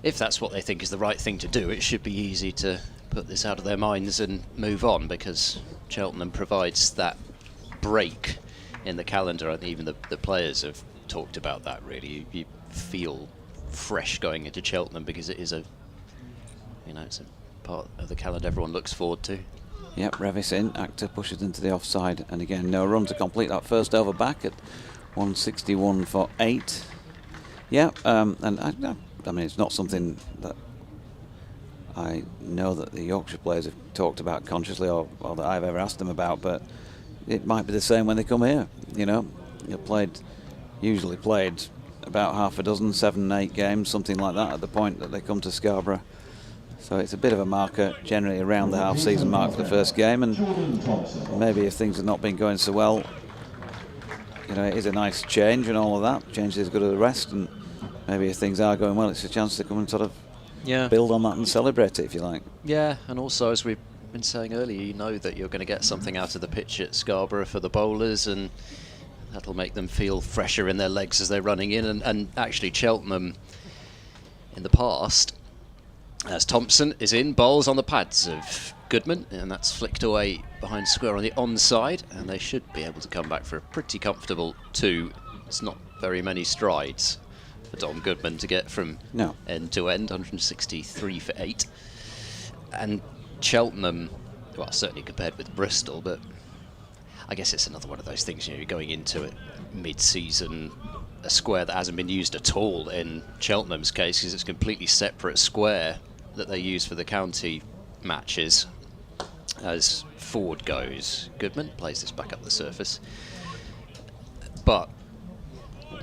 if that's what they think is the right thing to do, it should be easy to put this out of their minds and move on, because Cheltenham provides that break in the calendar. I think even the players have talked about that, really. You feel fresh going into Cheltenham because it is it's a part of the calendar everyone looks forward to. Yep, Revis in, Actor pushes into the offside, and again no run to complete that first over back at 161 for 8. Yeah, and I mean, it's not something that I know that the Yorkshire players have talked about consciously, or that I've ever asked them about, but it might be the same when they come here. You're usually played about half a dozen, 7, 8 games, something like that, at the point that they come to Scarborough. So it's a bit of a marker, generally around the half-season mark for the first game, and maybe if things have not been going so well, it is a nice change and all of that. Change is good as the rest, and maybe if things are going well, it's a chance to come and sort of build on that and celebrate it, if you like. Yeah, and also, as we've been saying earlier, you know that you're going to get something out of the pitch at Scarborough for the bowlers, and that'll make them feel fresher in their legs as they're running in. And actually, Cheltenham, in the past, as Thompson is in, bowls on the pads of Goodman, and that's flicked away behind square on the onside, and they should be able to come back for a pretty comfortable 2. It's not very many strides for Dom Goodman to get from end to end, 163 for 8. And Cheltenham, well, certainly compared with Bristol, but I guess it's another one of those things, you're going into it mid-season, a square that hasn't been used at all in Cheltenham's case, because it's a completely separate square that they use for the county matches. As forward goes, Goodman plays this back up the surface. But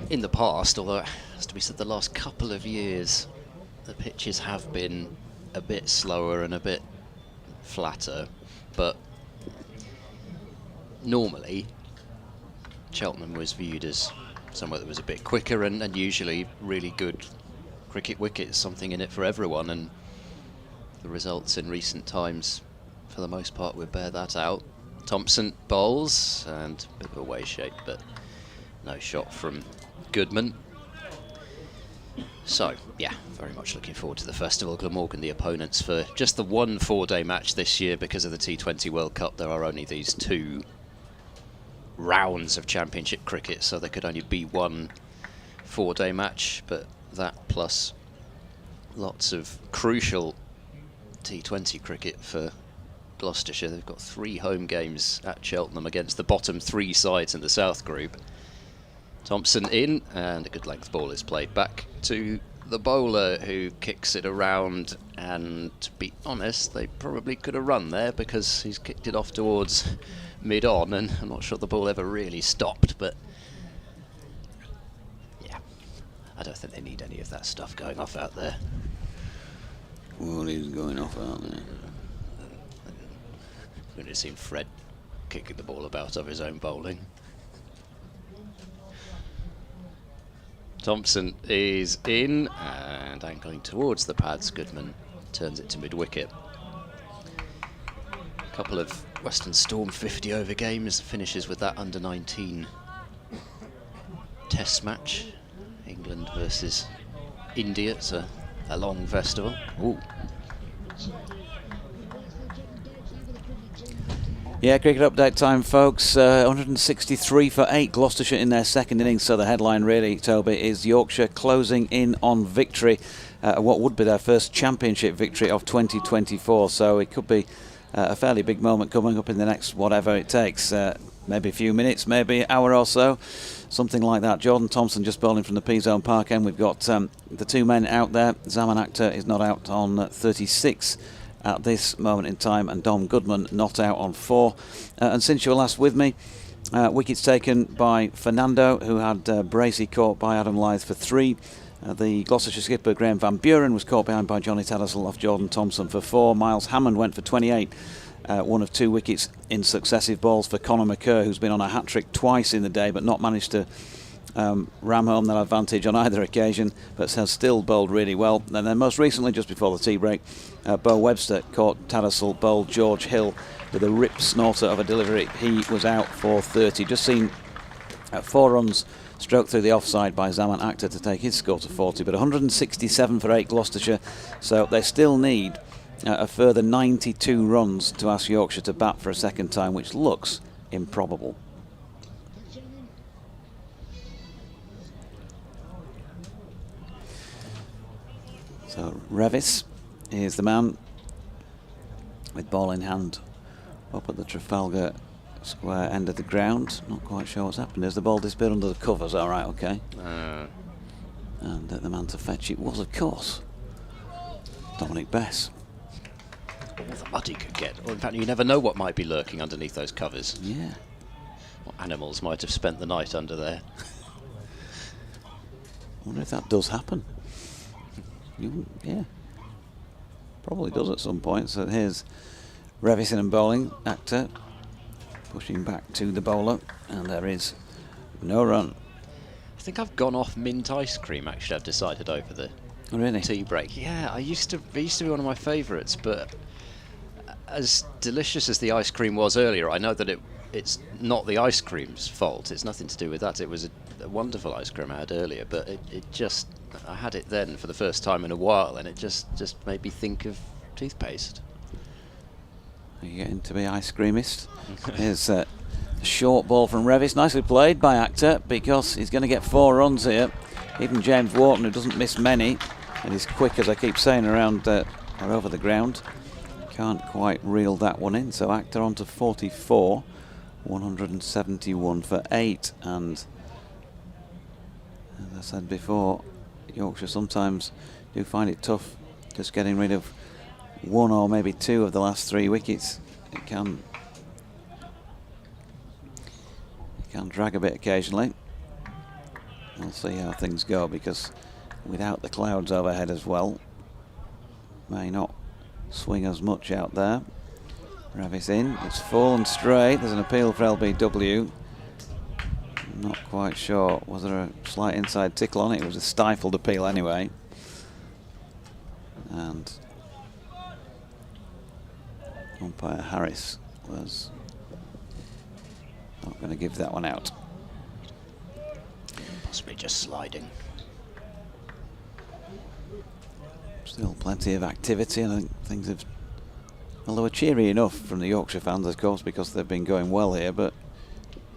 in the past, although it has to be said the last couple of years, the pitches have been a bit slower and a bit flatter, but normally Cheltenham was viewed as somewhere that was a bit quicker and usually really good cricket wickets, something in it for everyone, and the results in recent times for the most part would bear that out. Thompson bowls, and a bit of a away shape, but no shot from Goodman. So, yeah, very much looking forward to the festival. Glamorgan, the opponents for just the one 4-day match this year. Because of the T20 World Cup, there are only these 2 rounds of championship cricket, so there could only be one 4-day match, but that plus lots of crucial T20 cricket for Gloucestershire. They've got 3 home games at Cheltenham against the bottom 3 sides in the South Group. Thompson in, and a good length ball is played back to the bowler, who kicks it around, and to be honest, they probably could have run there because he's kicked it off towards mid-on, and I'm not sure the ball ever really stopped, but yeah, I don't think they need any of that stuff going off out there. What is going off out there? We've seen Fred kicking the ball about of his own bowling. Thompson is in and angling towards the pads. Goodman turns it to mid-wicket. A couple of Western Storm 50 over games, finishes with that under-19 test match. England versus India. It's a long festival. Ooh. Yeah, cricket update time, folks. 163 for 8, Gloucestershire in their second innings. So the headline, really, Toby, is Yorkshire closing in on victory. What would be their first championship victory of 2024. So it could be a fairly big moment coming up in the next whatever it takes. Maybe a few minutes, maybe an hour or so, something like that. Jordan Thompson just bowling from the P-zone park end. We've got the 2 men out there. Zaman Akhtar is not out on 36 at this moment in time, and Dom Goodman not out on 4. And since you were last with me, wickets taken by Fernando, who had Bracey caught by Adam Lyth for 3. The Gloucestershire skipper Graham Van Buren was caught behind by Johnny Tattersall off Jordan Thompson for 4. Miles Hammond went for 28. One of 2 wickets in successive balls for Conor McKerr, who's been on a hat-trick twice in the day but not managed to ram home that advantage on either occasion, but has still bowled really well. And then most recently, just before the tea break, Bo Webster caught Tattersall, bowled George Hill with a rip snorter of a delivery. He was out for 30. Just seen 4 runs stroked through the offside by Zaman Akhtar to take his score to 40, but 167 for 8 Gloucestershire, so they still need a further 92 runs to ask Yorkshire to bat for a second time, which looks improbable. So Revis is the man with ball in hand up at the Trafalgar Square end of the ground. Not quite sure what's happened. Has the ball disappeared under the covers? All right, okay. And the man to fetch it was, of course, Dominic Bess. All the mud he could get. Well, in fact, you never know what might be lurking underneath those covers. Yeah. What animals might have spent the night under there. I wonder if that does happen. Yeah. Probably does at some point. So here's Revison and bowling. Actor pushing back to the bowler. And there is no run. I think I've gone off mint ice cream, actually, I've decided over the Really? tea break. Yeah, it used to be one of my favourites, but as delicious as the ice cream was earlier, I know that it's not the ice cream's fault. It's nothing to do with that. It was a wonderful ice cream I had earlier, but it just, I had it then for the first time in a while, and it just made me think of toothpaste. Are you getting to be ice creamist? Here's a short ball from Revis, nicely played by Actor, because he's going to get 4 runs here. Even James Wharton, who doesn't miss many, and is quick, as I keep saying, around or over the ground, can't quite reel that one in. So Actor on to 44, 171 for 8, and as I said before, Yorkshire sometimes do find it tough just getting rid of 1 or maybe 2 of the last 3 wickets. It can drag a bit occasionally. We'll see how things go, because without the clouds overhead as well, may not swing as much out there. Revis in, it's full and straight. There's an appeal for LBW. Not quite sure. Was there a slight inside tickle on it? It was a stifled appeal anyway. And umpire Harris was not going to give that one out. Possibly just sliding. Still plenty of activity, and I think things have, well, they were cheery enough from the Yorkshire fans, of course, because they've been going well here, but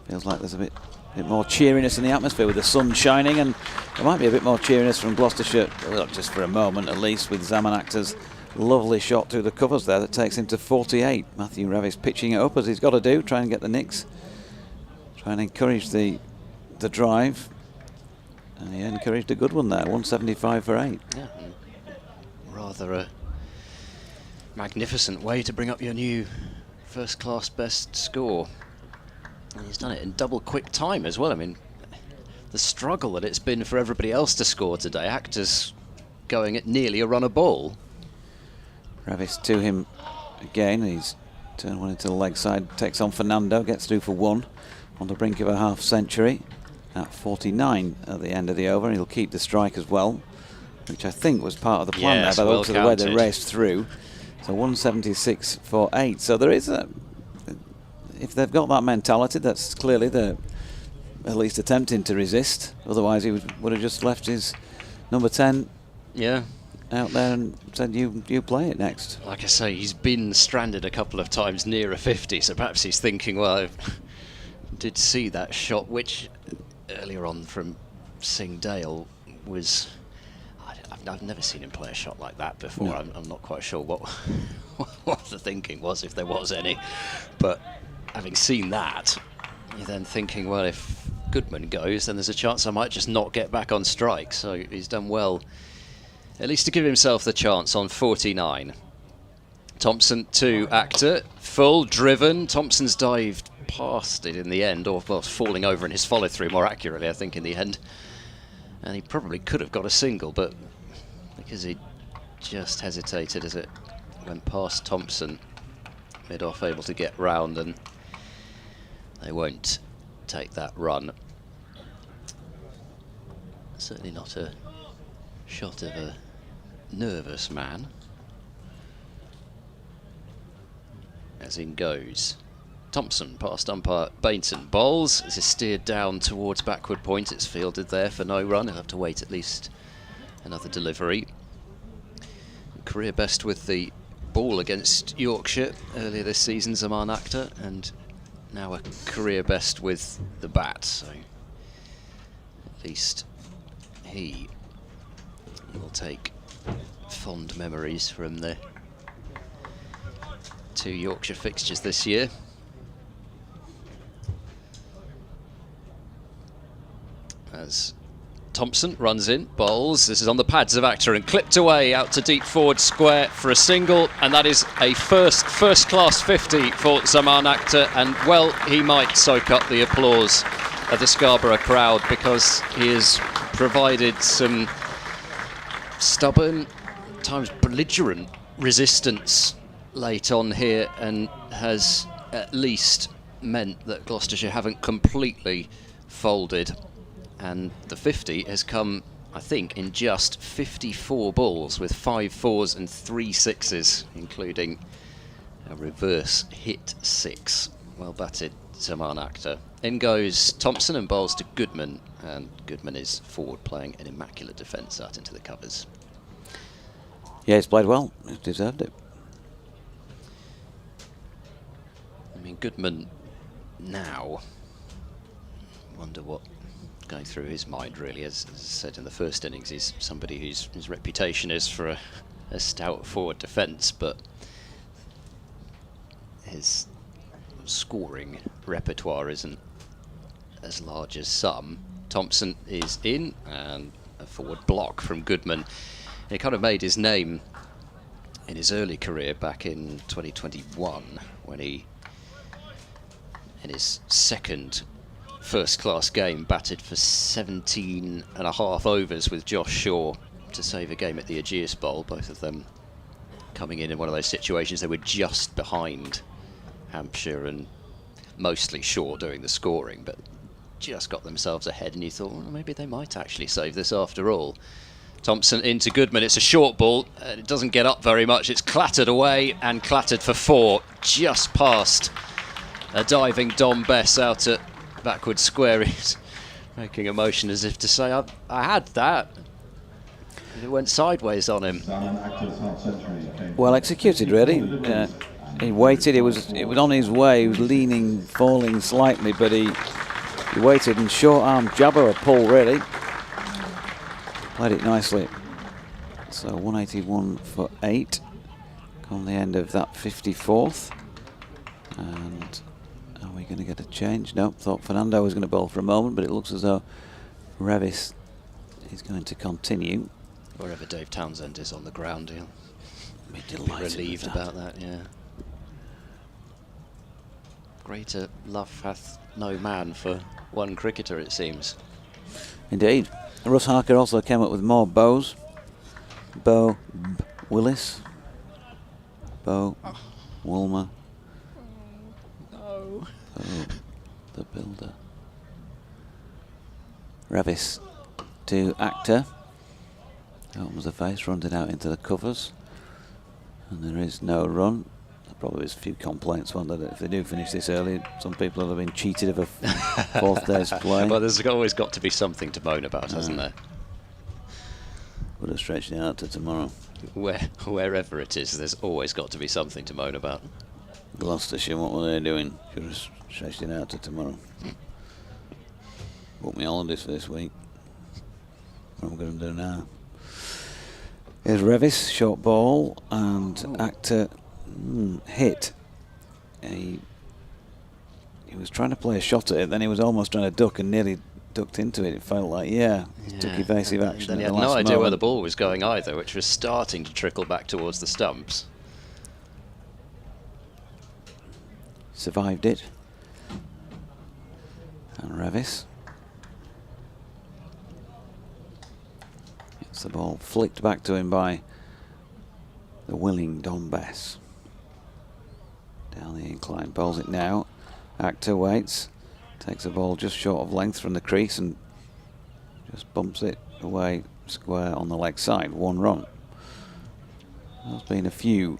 feels like there's a bit more cheeriness in the atmosphere with the sun shining, and there might be a bit more cheeriness from Gloucestershire, well, just for a moment at least, with Zaman Akhtar's lovely shot through the covers there that takes him to 48. Matthew Revis pitching it up as he's got to do, try and get the nicks, try and encourage the drive, and he encouraged a good one there, 175 for 8. Yeah, rather a magnificent way to bring up your new first-class best score. And he's done it in double quick time as well. I mean, the struggle that it's been for everybody else to score today. Actors going at nearly a run a ball. Revis to him again. He's turned one into the leg side, takes on Fernando, gets through for 1 on the brink of a half century at 49 at the end of the over. He'll keep the strike as well, which I think was part of the plan there, by the looks of the way they raced through. So 176 for 8. So there is a, if they've got that mentality, that's clearly they're at least attempting to resist. Otherwise he would have just left his number 10 out there and said, you play it next. Like I say, he's been stranded a couple of times near a 50, so perhaps he's thinking, well, I did see that shot, which earlier on from Singh Dale was, I've never seen him play a shot like that before. No. I'm not quite sure what the thinking was, if there was any. But having seen that, you're then thinking, well, if Goodman goes, then there's a chance I might just not get back on strike. So he's done well, at least to give himself the chance on 49. Thompson to Actor, full driven. Thompson's dived past it in the end, or well, falling over in his follow through more accurately, I think, in the end. And he probably could have got a single, but because he just hesitated as it went past Thompson, mid-off able to get round, and they won't take that run. Certainly not a shot of a nervous man. As in goes Thompson past umpire Bainton. Bowls as is steered down towards backward point. It's fielded there for no run. He'll have to wait at least another delivery. Career best with the ball ball against Yorkshire earlier this season, Zaman Akhtar, and now a career best with the bat, so at least he will take fond memories from the 2 Yorkshire fixtures this year. As Thompson runs in, bowls. This is on the pads of Akhtar and clipped away out to deep forward square for a single, and that is a first-class 50 for Zaman Akhtar, and well, he might soak up the applause of the Scarborough crowd, because he has provided some stubborn, at times belligerent resistance late on here, and has at least meant that Gloucestershire haven't completely folded. And the 50 has come, I think, in just 54 balls, with 5 4s and 3 6s, including a reverse hit 6. Well batted, Zaman Akhtar. In goes Thompson and bowls to Goodman, and Goodman is forward playing an immaculate defence out into the covers. Yeah, he's played well. He's deserved it. I mean, Goodman now, wonder what going through his mind, really. As I said in the first innings, he's somebody whose reputation is for a stout forward defence, but his scoring repertoire isn't as large as some. Thompson is in, and a forward block from Goodman. He kind of made his name in his early career back in 2021, when he, in his second first-class game, batted for 17 and a half overs with Josh Shaw to save a game at the Aegeus Bowl, both of them coming in one of those situations they were just behind Hampshire and mostly Shaw doing the scoring, but just got themselves ahead, and you thought, well, maybe they might actually save this after all. Thompson into Goodman. It's a short ball. It doesn't get up very much. It's clattered away and clattered for 4, just past a diving Dom Bess out at backward square. He's making a motion as if to say, I had that. And it went sideways on him. Well executed, really. He waited. It was on his way. He was leaning, falling slightly, but he waited and short arm jabber a pull, really. Played it nicely. So 181 for 8 on the end of that 54th. And are we going to get a change? Nope. Thought Fernando was going to bowl for a moment, but it looks as though Revis is going to continue. Wherever Dave Townsend is on the ground, he'll be relieved about that, yeah. Greater love hath no man for one cricketer, it seems. Indeed. Russ Harker also came up with more bows. Bo Willis. Bo Woolmer. No. Oh, the builder. Revis to Akhtar. Opens the face, runs it out into the covers. And there is no run. There probably is a few complaints, won't there, that if they do finish this early, some people will have been cheated of a fourth day's play. Well, there's always got to be something to moan about, hasn't there? Would have stretched it out to tomorrow. Wherever it is, there's always got to be something to moan about. Gloucestershire, what were they doing? Should have stretched it out to tomorrow. Booked me holidays for this week. What am I going to do now? Here's Revis, short ball, and Akhtar hit. He was trying to play a shot at it, then he was almost trying to duck and nearly ducked into it. It felt like, he took evasive action. Then he had no idea where the ball was going either, which was starting to trickle back towards the stumps. Survived it. And Revis. It's the ball flicked back to him by the willing Dom Bess. Down the incline, bowls it now. Akhtar waits, takes the ball just short of length from the crease and just bumps it away square on the leg side. 1 run. There's been a few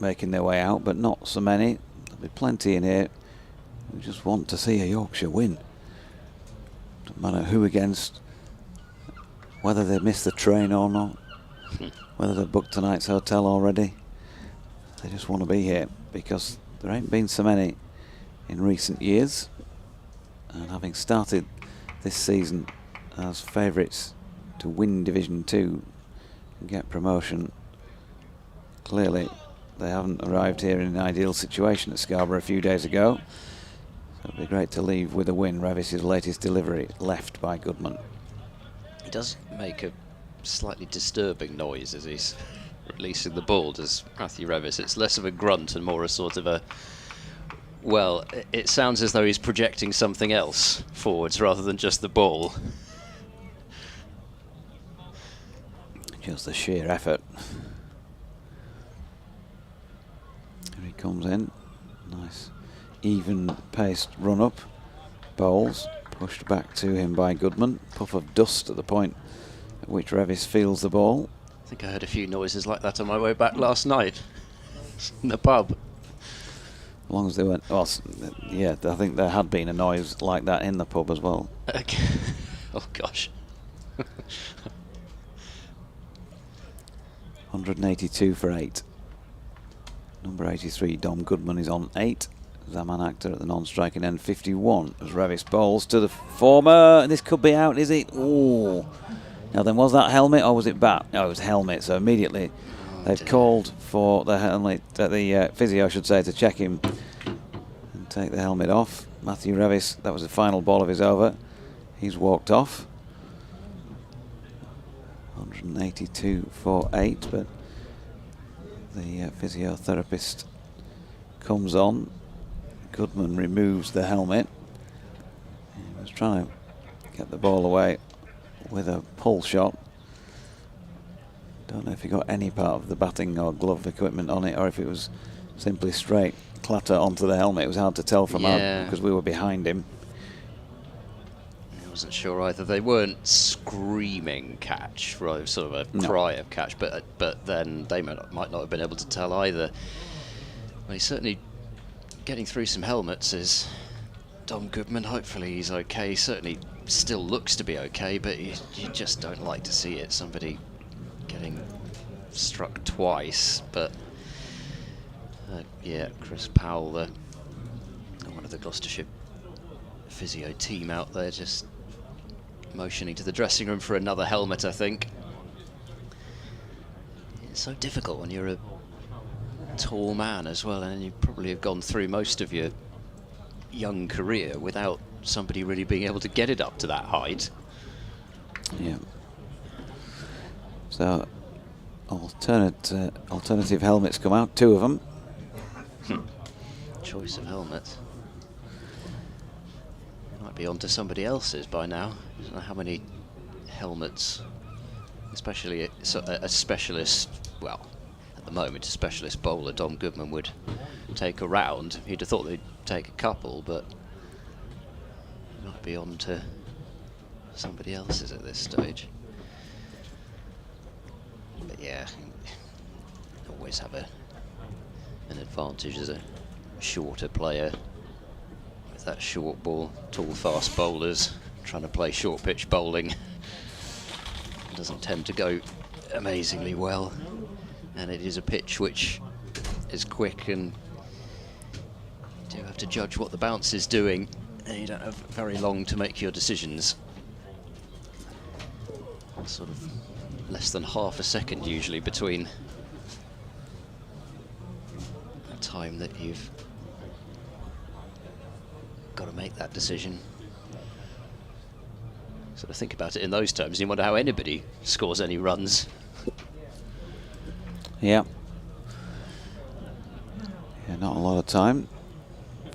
making their way out, but not so many. There'll be plenty in here who just want to see a Yorkshire win. Doesn't matter who against, whether they missed the train or not, whether they've booked tonight's hotel already. They just want to be here because there ain't been so many in recent years, and having started this season as favourites to win Division 2 and get promotion, clearly they haven't arrived here in an ideal situation at Scarborough a few days ago. So it'd be great to leave with a win. Revis's latest delivery left by Goodman. He does make a slightly disturbing noise as he's releasing the ball, does Matthew Revis. It's less of a grunt and more a sort of a, well, it sounds as though he's projecting something else forwards rather than just the ball. Just the sheer effort. Here he comes in. Nice even paced run up. Bowles pushed back to him by Goodman. Puff of dust at the point at which Revis feels the ball. I think I heard a few noises like that on my way back last night in the pub. As long as they went, well, yeah, I think there had been a noise like that in the pub as well. Okay. Oh gosh. 182 for 8. Number 83, Dom Goodman, is on 8. Zaman Akhtar at the non-striking end, 51, as Revis bowls to the former. And this could be out, is it? Ooh. Now then, was that helmet or was it bat? No, it was helmet, so immediately they've called for the helmet, the physio, I should say, to check him and take the helmet off. Matthew Revis, that was the final ball of his over. He's walked off. 182 for 8, but the physiotherapist comes on. Goodman removes the helmet. He was trying to get the ball away with a pull shot. Don't know if he got any part of the batting or glove equipment on it, or if it was simply straight clatter onto the helmet. It was hard to tell from out because we were behind him. I wasn't sure either. They weren't screaming catch, right, sort of a cry of catch, but then they might not have been able to tell either. Well, he's certainly getting through some helmets is Dom Goodman. Hopefully he's okay. He certainly still looks to be okay, but you just don't like to see it. Somebody getting struck twice, but yeah, Chris Powell, one of the Gloucestershire physio team out there, just motioning to the dressing room for another helmet, I think. It's so difficult when you're a tall man as well, and you probably have gone through most of your young career without somebody really being able to get it up to that height. Yeah. So alternative helmets come out, 2 of them. Choice of helmets. Might be onto somebody else's by now. I don't know how many helmets, especially a specialist, well, at the moment a specialist bowler, Dom Goodman, would take around. You'd have thought they'd take a couple, but might be on to somebody else's at this stage. But yeah, always have an advantage as a shorter player with that short ball. Tall, fast bowlers trying to play short pitch bowling doesn't tend to go amazingly well, and it is a pitch which is quick, and you do have to judge what the bounce is doing, and you don't have very long to make your decisions. Sort of less than half a second usually between the time that you've got to make that decision. Sort of think about it in those terms, you wonder how anybody scores any runs. Yeah. Yeah, not a lot of time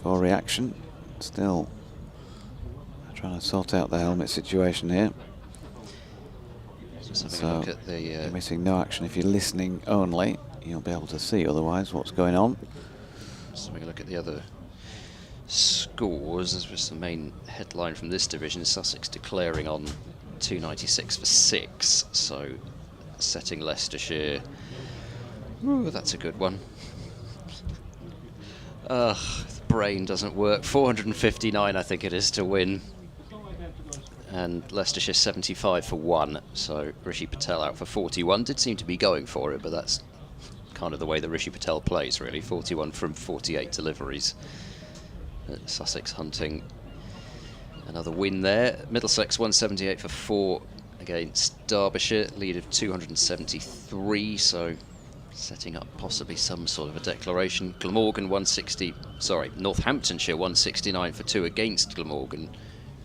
for reaction. Still trying to sort out the helmet situation here. So look at the, you're missing no action. If you're listening only, you'll be able to see otherwise what's going on. Just having a look at the other scores. This was the main headline from this division. Sussex declaring on 296 for 6, so setting Leicestershire. Ooh, that's a good one. The brain doesn't work. 459 I think it is to win, and Leicestershire 75 for 1, so Rishi Patel out for 41. Did seem to be going for it, but that's kind of the way that Rishi Patel plays, really. 41 from 48 deliveries. Sussex hunting another win there. Middlesex 178 for 4 against Derbyshire, lead of 273, so setting up possibly some sort of a declaration. Northamptonshire 169 for 2 against Glamorgan,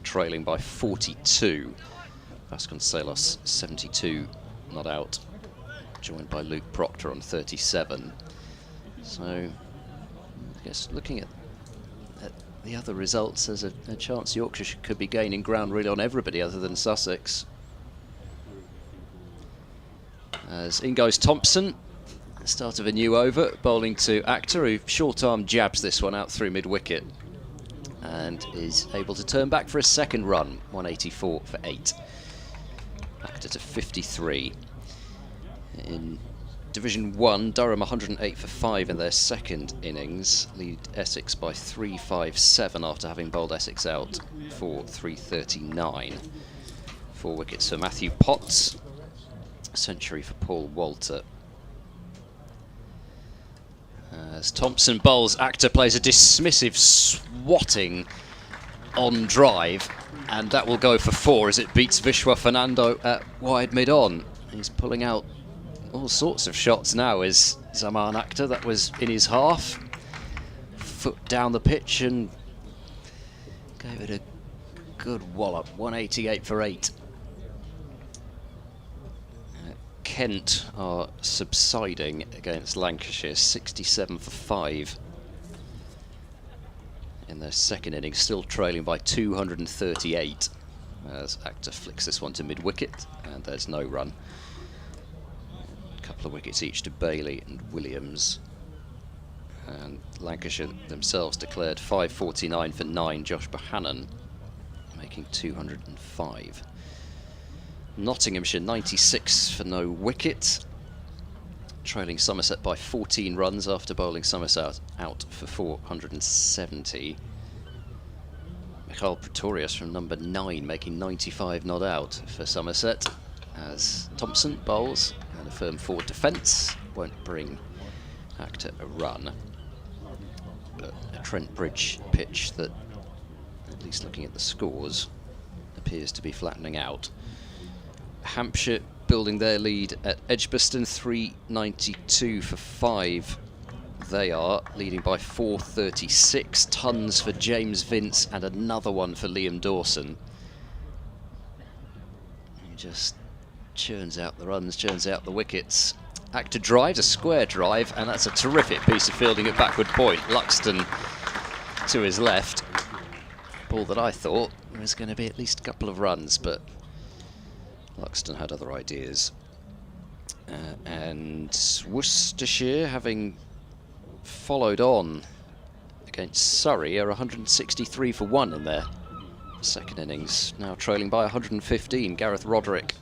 trailing by 42. Vasconcelos 72 not out, joined by Luke Proctor on 37. So I guess looking at the other results, there's a chance Yorkshire could be gaining ground really on everybody other than Sussex. As in goes Thompson, start of a new over, bowling to Actor, who short-arm jabs this one out through mid-wicket and is able to turn back for a second run, 184 for 8. Actor to 53. In Division 1, Durham 108 for 5 in their second innings, lead Essex by 357 after having bowled Essex out for 339. 4 wickets for Matthew Potts, century for Paul Walter. As Thompson bowls, Actor plays a dismissive swatting on drive, and that will go for 4 as it beats Vishwa Fernando at wide mid-on. He's pulling out all sorts of shots now as Zaman Actor. That was in his half. Foot down the pitch and gave it a good wallop. 188 for 8. Kent are subsiding against Lancashire, 67 for 5 in their second innings, still trailing by 238 as Actor flicks this one to mid-wicket, and there's no run. A couple of wickets each to Bailey and Williams, and Lancashire themselves declared 549 for 9, Josh Bohannon making 205. Nottinghamshire 96 for no wicket, trailing Somerset by 14 runs after bowling Somerset out for 470. Michael Pretorius from number 9 making 95 not out for Somerset as Thompson bowls, and a firm forward defence won't bring Actor a run. But a Trent Bridge pitch that, at least looking at the scores, appears to be flattening out. Hampshire building their lead at Edgbaston, 392 for 5. They are leading by 436. Tons for James Vince and another one for Liam Dawson. He just churns out the runs, churns out the wickets. Actor drives a square drive, and that's a terrific piece of fielding at backward point. Luxton to his left. Ball that I thought was going to be at least a couple of runs, but Luxton had other ideas. And Worcestershire, having followed on against Surrey, are 163 for 1 in their second innings, now trailing by 115. Gareth Roderick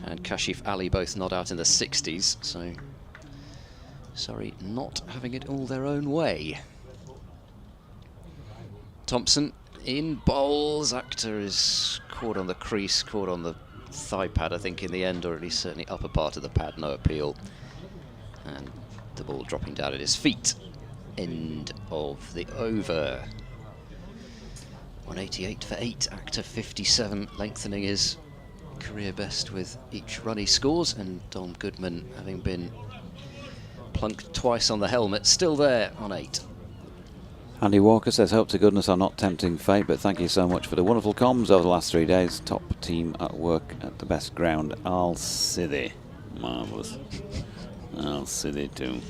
and Kashif Ali both not out in the 60s, so Surrey not having it all their own way. Thompson in bowls. Actor is caught on the crease, caught on the thigh pad, I think, in the end, or at least certainly upper part of the pad, no appeal. And the ball dropping down at his feet. End of the over. 188 for 8, Actor 57, lengthening his career best with each run he scores, and Dom Goodman, having been plunked twice on the helmet, still there on 8. Andy Walker says, hope to goodness I'm not tempting fate, but thank you so much for the wonderful comms over the last 3 days. Top team at work at the best ground, Al City. Marvellous. Al City too.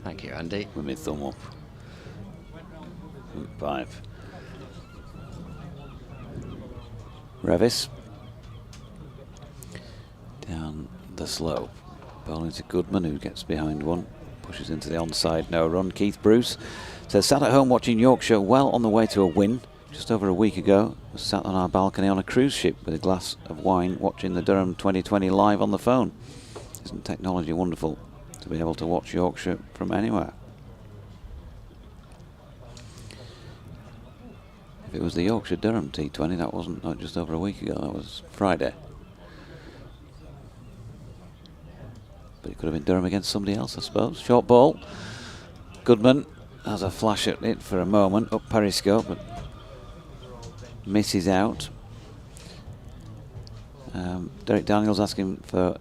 Thank you, Andy. With my thumb up. 5. Revis. Down the slope. Bowling to Goodman, who gets behind one. Pushes into the onside, no run. Keith Bruce says, sat at home watching Yorkshire, well on the way to a win. Just over a week ago, was sat on our balcony on a cruise ship with a glass of wine watching the Durham 2020 live on the phone. Isn't technology wonderful to be able to watch Yorkshire from anywhere? If it was the Yorkshire Durham T20, that wasn't not just over a week ago, that was Friday. but it could have been Durham against somebody else, I suppose. Short ball. Goodman has a flash at it for a moment, up periscope, but misses out. Derek Daniels asking for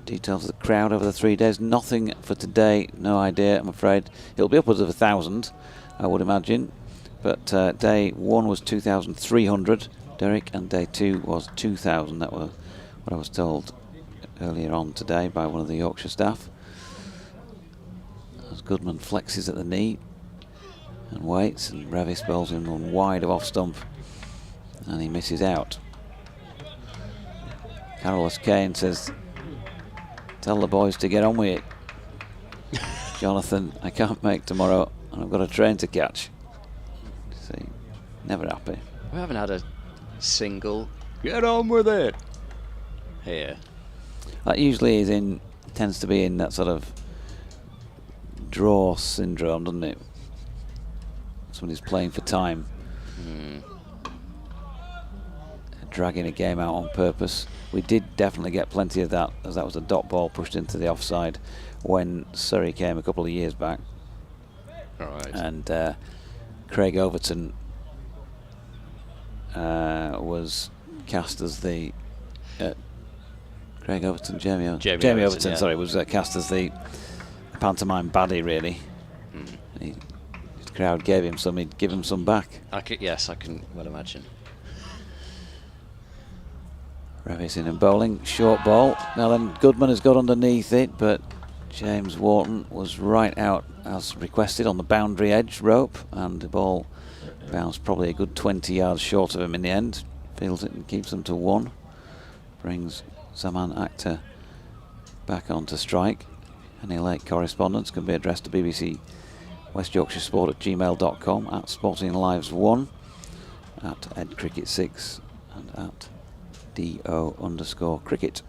details of the crowd over the 3 days. Nothing for today, no idea, I'm afraid. It'll be upwards of 1,000, I would imagine. But day 1 was 2,300, Derek, and day 2 was 2,000. That was what I was told earlier on today by one of the Yorkshire staff. As Goodman flexes at the knee and waits, and Revis bowls him one wide of off stump, and he misses out. Carolus Kane says, "Tell the boys to get on with it. Jonathan, I can't make tomorrow, and I've got a train to catch." See, never happy. We haven't had a single "get on with it" here. That usually tends to be in that sort of draw syndrome, doesn't it? Somebody's playing for time. Dragging a game out on purpose. We did definitely get plenty of that, as that was a dot ball pushed into the offside when Surrey came a couple of years back. Right. And Craig Overton was cast as the Jamie Overton, yeah. sorry, was cast as the pantomime baddie, really. The crowd gave him some, he'd give him some back. Yes, I can well imagine. Revis in and bowling, short ball. Now then, Goodman has got underneath it, but James Wharton was right out as requested on the boundary edge rope, and the ball bounced probably a good 20 yards short of him in the end. Fields it and keeps them to 1. Brings Zaman Akhtar back onto strike. Any late correspondence can be addressed to BBC West Yorkshire Sport at gmail.com, at SportingLives1, at EdCricket6, and at DO_cricket.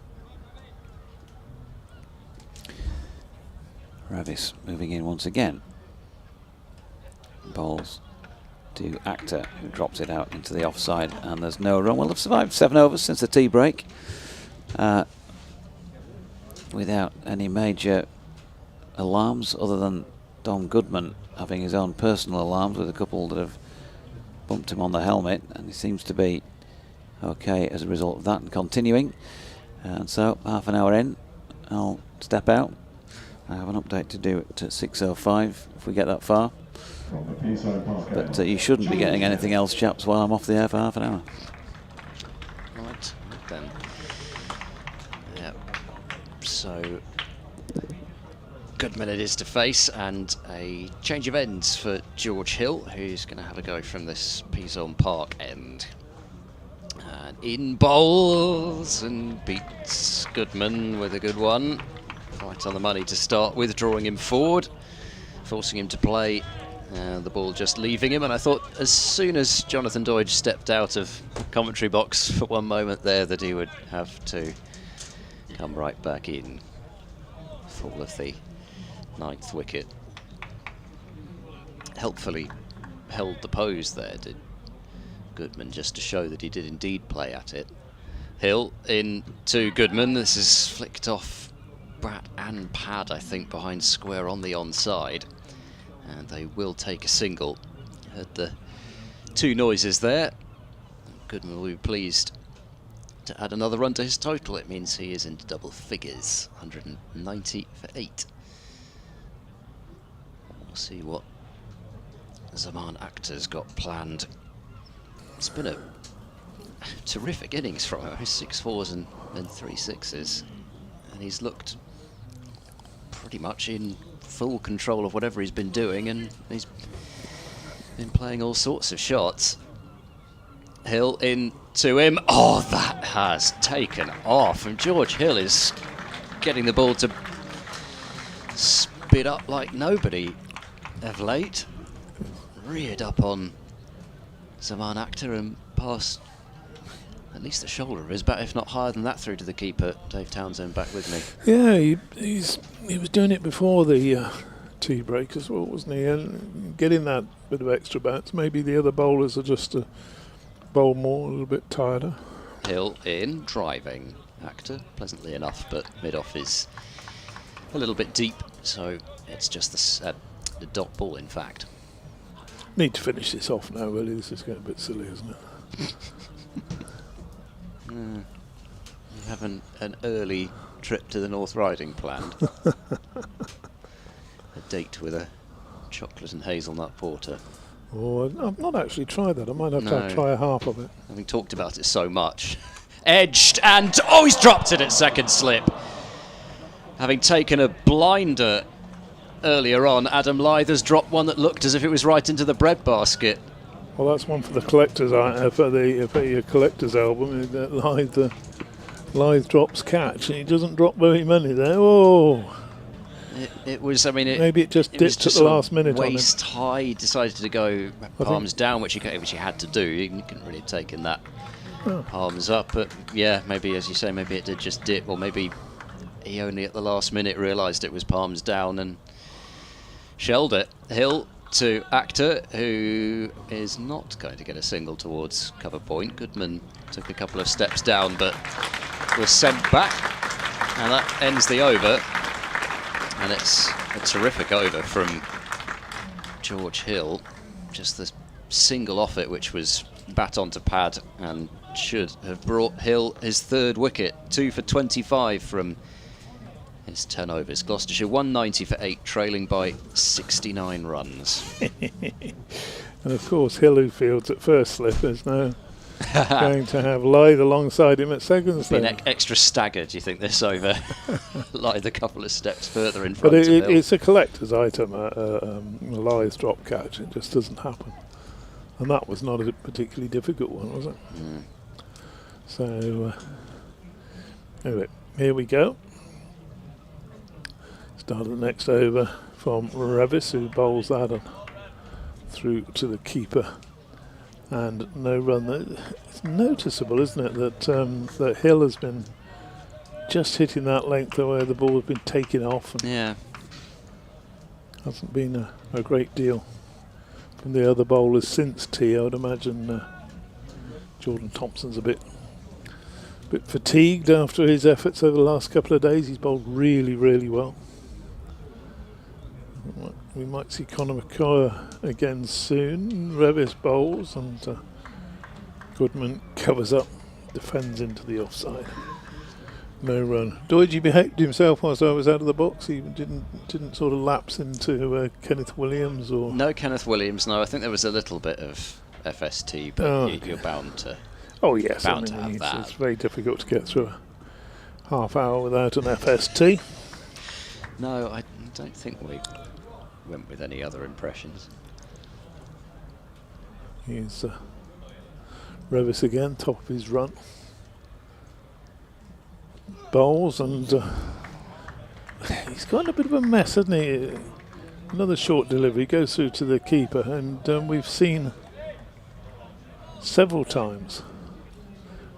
Revis moving in once again. Bowls to Akhtar, who drops it out into the offside, and there's no run. Well, they've survived 7 overs since the tea break without any major alarms, other than Dom Goodman having his own personal alarms with a couple that have bumped him on the helmet, and he seems to be okay as a result of that and continuing. And so half an hour in, I'll step out. I have an update to do at 6:05 if we get that far. But you shouldn't be getting anything else, chaps, while I'm off the air for half an hour. Right, then. Yeah. So Goodman it is to face, and a change of ends for George Hill, who's going to have a go from this Pizon Park end. And in bowls and beats Goodman with a good one. Right on the money to start with, drawing him forward, forcing him to play. The ball just leaving him, and I thought as soon as Jonathan Doidge stepped out of the commentary box for one moment there that he would have to come right back in. Fall of the 9th wicket. Helpfully held the pose there, did Goodman, just to show that he did indeed play at it. Hill in to Goodman. This is flicked off Bratt and Pad, I think, behind square on the onside. And they will take a single. Heard the 2 noises there. Goodman will be pleased to add another run to his total. It means he is into double figures, 190 for 8. We'll see what Zaman Akhtar's got planned. It's been a terrific innings from him. 6 4s and 3 6s, and he's looked pretty much in full control of whatever he's been doing, and he's been playing all sorts of shots. Hill in to him. Oh, that has taken off, and George Hill is getting the ball to spit up like nobody of late. Reared up on Zaman Akhtar and past at least the shoulder of his bat, if not higher than that, through to the keeper. Dave Townsend back with me. Yeah, he was doing it before the tea break as well, wasn't he? And getting that bit of extra bats. Maybe the other bowlers are just to bowl more, a little bit tireder. Hill in, driving Akhtar, pleasantly enough, but mid-off is a little bit deep, so it's just the dot ball, in fact. Need to finish this off now, really. This is getting a bit silly, isn't it? You have an early trip to the North Riding planned. A date with a chocolate and hazelnut porter. Oh, I've not actually tried that. I might have to try a half of it. Having talked about it so much. Edged, and he's dropped it at second slip. Having taken a blinder earlier on, Adam Lythe has dropped one that looked as if it was right into the bread basket. Well, that's one for the collectors, for your collector's album. Lythe drops catch, and he doesn't drop very many there. Oh, it was. I mean, maybe it just dipped at the last minute. Waist high, he decided to go palms down, which he had to do. He couldn't really have taken that palms up, but yeah, maybe as you say, maybe it did just dip, or maybe he only at the last minute realised it was palms down and shelled it. Hill to Actor, who is not going to get a single towards cover point. Goodman took a couple of steps down, but was sent back, and that ends the over. And it's a terrific over from George Hill. Just the single off it, which was bat onto pad and should have brought Hill his third wicket. 2 for 25 from his 10 overs. Gloucestershire 190 for 8, trailing by 69 runs. And of course, Hill, who fields at first slip, is now going to have Lythe alongside him at second slip. Been extra staggered, do you think, this over? Lythe a couple of steps further in front but of Hill. It's a collector's item, Lythe drop catch. It just doesn't happen. And that was not a particularly difficult one, was it? Mm. So, anyway, here we go. Start of the next over from Revis, who bowls that through to the keeper. And no run. It's noticeable, isn't it, that Hill has been just hitting that length where the ball has been taken off. And yeah. Hasn't been a great deal from the other bowlers since tea. I would imagine Jordan Thompson's a bit fatigued after his efforts over the last couple of days. He's bowled really, really well. We might see Conor McCoy again soon. Revis bowls, and Goodman covers up, defends into the offside. No run. Doidge behaved himself whilst I was out of the box. He didn't sort of lapse into Kenneth Williams or. No Kenneth Williams. No, I think there was a little bit of FST, but you're bound to. Oh yes, to have that. It's very difficult to get through a half hour without an FST. No, I don't think we went with any other impressions. Here's Revis again, top of his run. Bowls, and he's got in a bit of a mess, hasn't he? Another short delivery goes through to the keeper, and we've seen several times.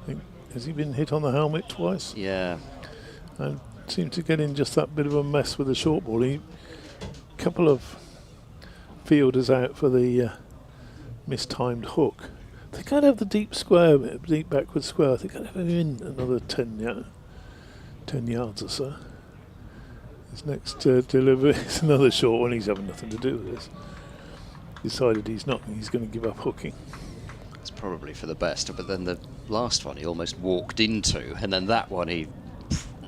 I think, has he been hit on the helmet twice? Yeah. And seemed to get in just that bit of a mess with the short ball. Couple of fielders out for the mistimed hook. They can't have the deep backward square. I think I'd have him in another 10 yards or so. His next delivery is another short one. He's having nothing to do with this. Decided he's going to give up hooking. It's probably for the best, but then the last one he almost walked into, and then that one he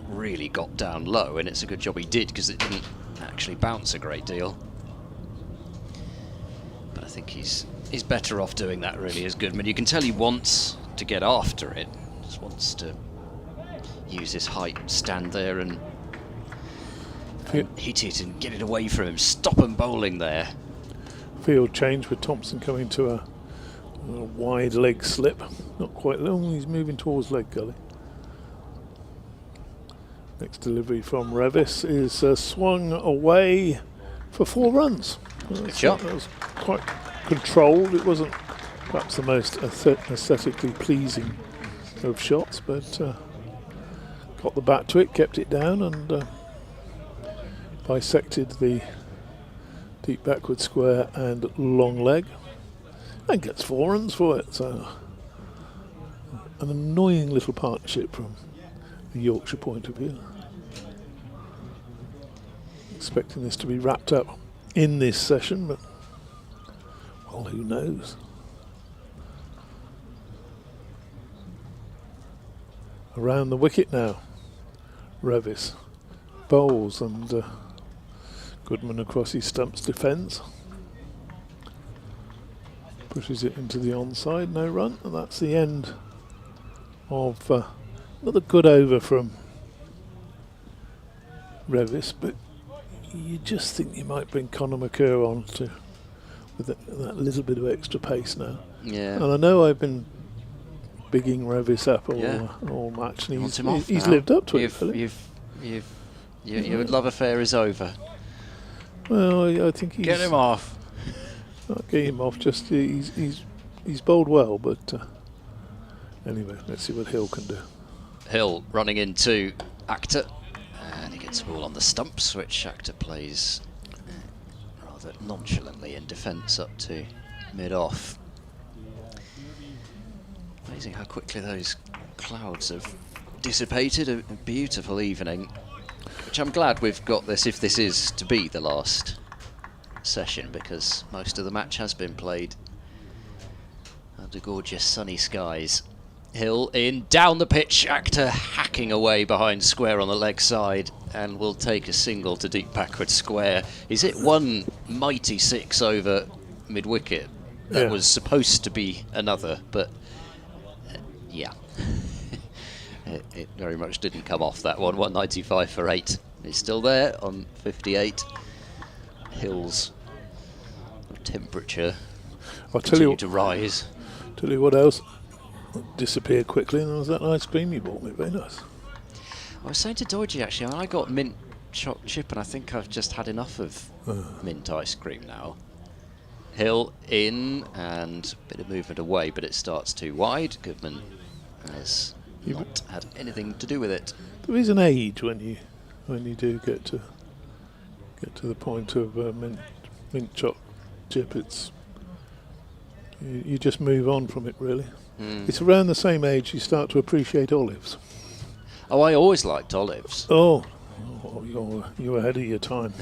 really got down low, and it's a good job he did, because it didn't actually bounce a great deal. But I think he's better off doing that, really, as Goodman. You can tell he wants to get after it, just wants to use his height, stand there and hit it and get it away from him. Stop him bowling there. Field change with Thompson coming to a wide leg slip. Not quite long, he's moving towards leg gully. Next delivery from Revis is swung away for 4 runs. Good shot. That was quite controlled. It wasn't perhaps the most aesthetically pleasing of shots, but got the bat to it, kept it down, and bisected the deep backward square and long leg, and gets 4 runs for it. So an annoying little partnership from the Yorkshire point of view. expecting this to be wrapped up in this session, but well, who knows? Around the wicket now, Revis bowls and Goodman across his stumps defence. Pushes it into the onside, no run, and that's the end of another good over from Revis, but you just think you might bring Conor McCurr on with that little bit of extra pace now. Yeah. And I know I've been bigging Revis up all match, and he's lived up to it. Your love affair is over. Well, I think he's... Get him off. Not get him off, just he's bowled well, but anyway, let's see what Hill can do. Hill running into Actor, and he gets the ball on the stumps, which Actor plays rather nonchalantly in defence up to mid-off. Amazing how quickly those clouds have dissipated. A beautiful evening, which I'm glad we've got this, if this is to be the last session, because most of the match has been played under gorgeous sunny skies. Hill in, down the pitch, Actor hacking away behind square on the leg side, and will take a single to deep backward square. He's hit one mighty six over mid-wicket. That was supposed to be another, but yeah. It very much didn't come off, that one. 195 for 8. He's still there on 58. Hill's temperature continue to rise. Tell you what else disappeared quickly, and there was that ice cream you bought me. Very nice. I was saying to Dodgy actually, I got mint chopped chip, and I think I've just had enough of mint ice cream now. Hill in, and a bit of movement away, but it starts too wide. Goodman has not had anything to do with it. There is an age when you do get to the point of mint chopped chip. It's you just move on from it, really. It's around the same age you start to appreciate olives. Oh, I always liked olives. Oh, you're ahead of your time.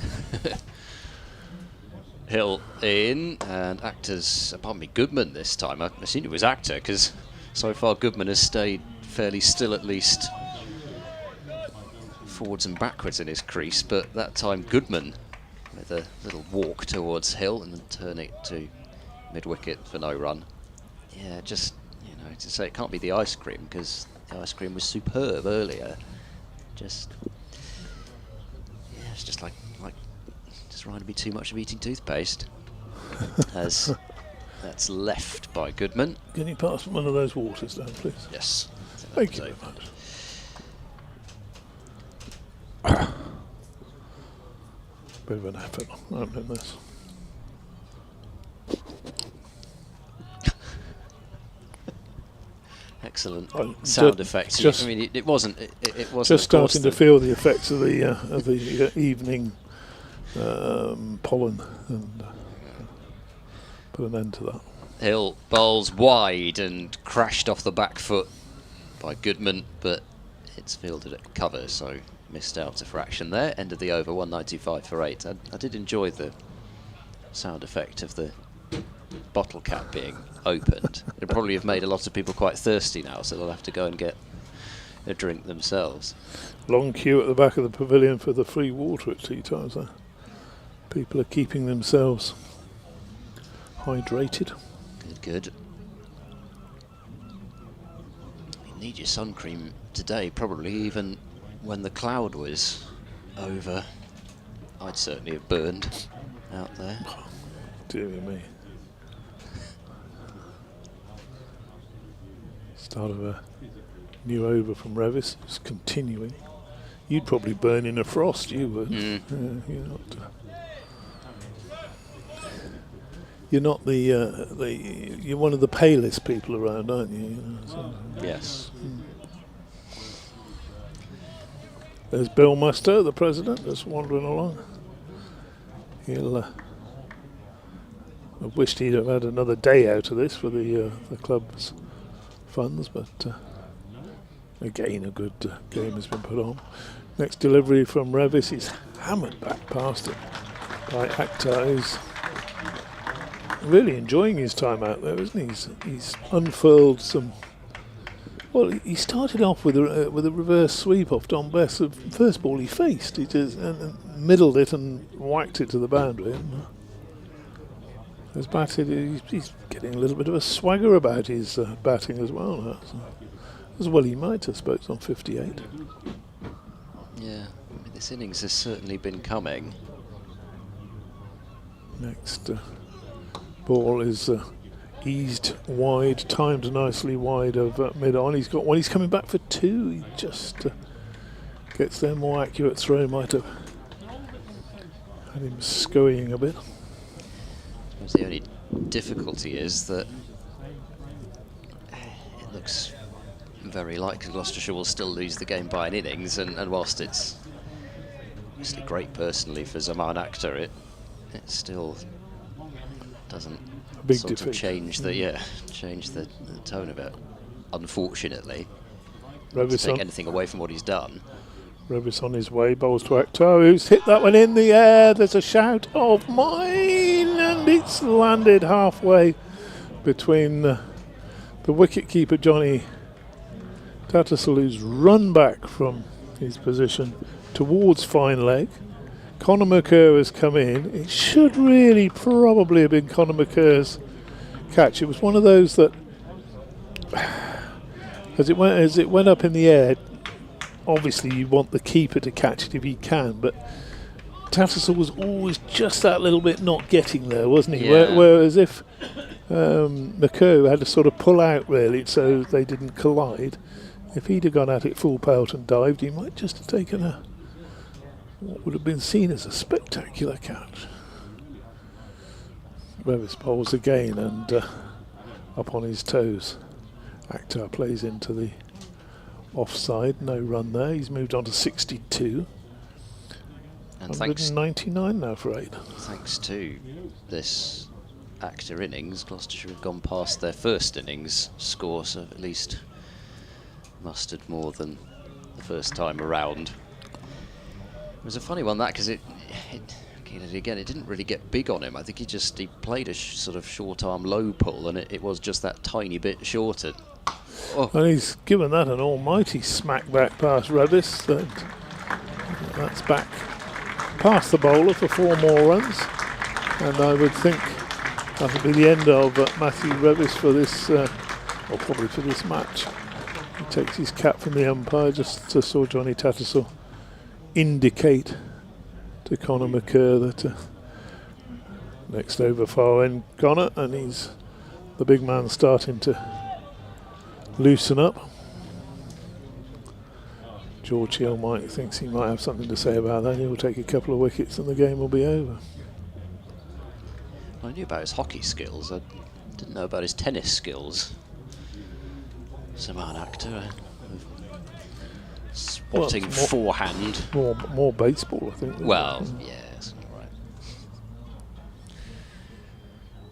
Hill in, and Actor's, pardon me, Goodman this time. I assumed it was Actor, because so far Goodman has stayed fairly still, at least forwards and backwards in his crease, but that time Goodman with a little walk towards Hill and then turning it to mid-wicket for no run. Yeah, just, to say it can't be the ice cream, because the ice cream was superb earlier. Just, yeah, it's just like just reminded me too much of eating toothpaste. As that's left by Goodman. Can you pass one of those waters down, please? Yes. Thank you very much. Bit of an effort opening this. Excellent sound effects. I mean, it wasn't. It wasn't. Just starting to feel the effects of the evening pollen, and put an end to that. Hill bowls wide and crashed off the back foot by Goodman, but it's fielded at cover, so missed out a fraction there. End of the over, 195 for 8. I did enjoy the sound effect of the bottle cap being opened. It'll probably have made a lot of people quite thirsty now, so they'll have to go and get a drink themselves. Long queue at the back of the pavilion for the free water at tea times. People are keeping themselves hydrated. Good. You need your sun cream today, probably even when the cloud was over. I'd certainly have burned out there. Dear me. Start of a new over from Revis. It's continuing. You'd probably burn in a frost, you would. You're not you're one of the palest people around, aren't you? Yes. There's Bill Muster, the president, just wandering along. He'll I wished he'd have had another day out of this for the club's funds, but again a good game has been put on. Next delivery from Revis is hammered back past it by Akhtar, who's really enjoying his time out there, isn't he? He's unfurled some. Well, he started off with a reverse sweep off Don Best. The first ball he faced, he just and middled it and whacked it to the boundary. And has batted. He's getting a little bit of a swagger about his batting as well now. So, as well he might, I suppose, on 58. Yeah, I mean, this innings has certainly been coming. Next ball is eased wide, timed nicely wide of mid-on. He's got one. He's coming back for 2. He just gets there. More accurate throw might have had him scurrying a bit. The only difficulty is that it looks very likely Gloucestershire will still lose the game by an innings, and whilst it's obviously great personally for Zaman Akhtar, it still doesn't sort of change the tone of it, unfortunately. Not to take anything away from what he's done. Revis on his way, bowls to Akhtar, who's hit that one in the air. There's a shout of mine, and it's landed halfway between the wicket-keeper Johnny Tattersall, who's run back from his position towards fine leg. Conor McCurr has come in. It should really probably have been Conor McCurr's catch. It was one of those that, as it went up in the air, obviously you want the keeper to catch it if he can, but Tattersall was always just that little bit not getting there, wasn't he? Yeah. Whereas if McCurr had to sort of pull out really so they didn't collide, if he'd have gone at it full pelt and dived, he might just have taken what would have been seen as a spectacular catch. Revis bowls again and up on his toes. Akhtar plays into the offside, no run there. He's moved on to 62. And 199 now for 8. Thanks to this Akhtar innings, Gloucestershire have gone past their first innings score, so at least mustered more than the first time around. It was a funny one, that, because it didn't really get big on him. I think he played a sort of short arm low pull, and it was just that tiny bit shorter. Oh. And he's given that an almighty smack back past Revis. That's back past the bowler for 4 more runs, and I would think that'll be the end of Matthew Revis for this, or probably for this match. He takes his cap from the umpire. Just saw Johnny Tattersall indicate to Conor McCurr that next over far end Conor, and he's the big man starting to loosen up. George Hill thinks he might have something to say about that. He'll take a couple of wickets and the game will be over. I knew about his hockey skills. I didn't know about his tennis skills. Zaman Akhtar, spotting forehand. More baseball, I think. Well, yes, right.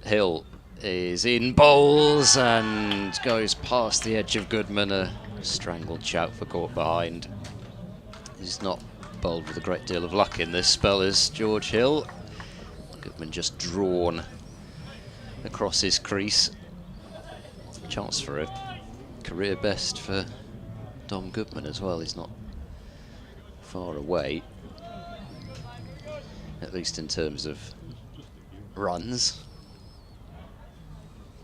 Hill is in bowls and goes past the edge of Goodman. A strangled shout for caught behind. He's not bowled with a great deal of luck in this spell, is George Hill. Goodman just drawn across his crease. Chance for a career best for Dom Goodman as well. He's not far away, at least in terms of runs.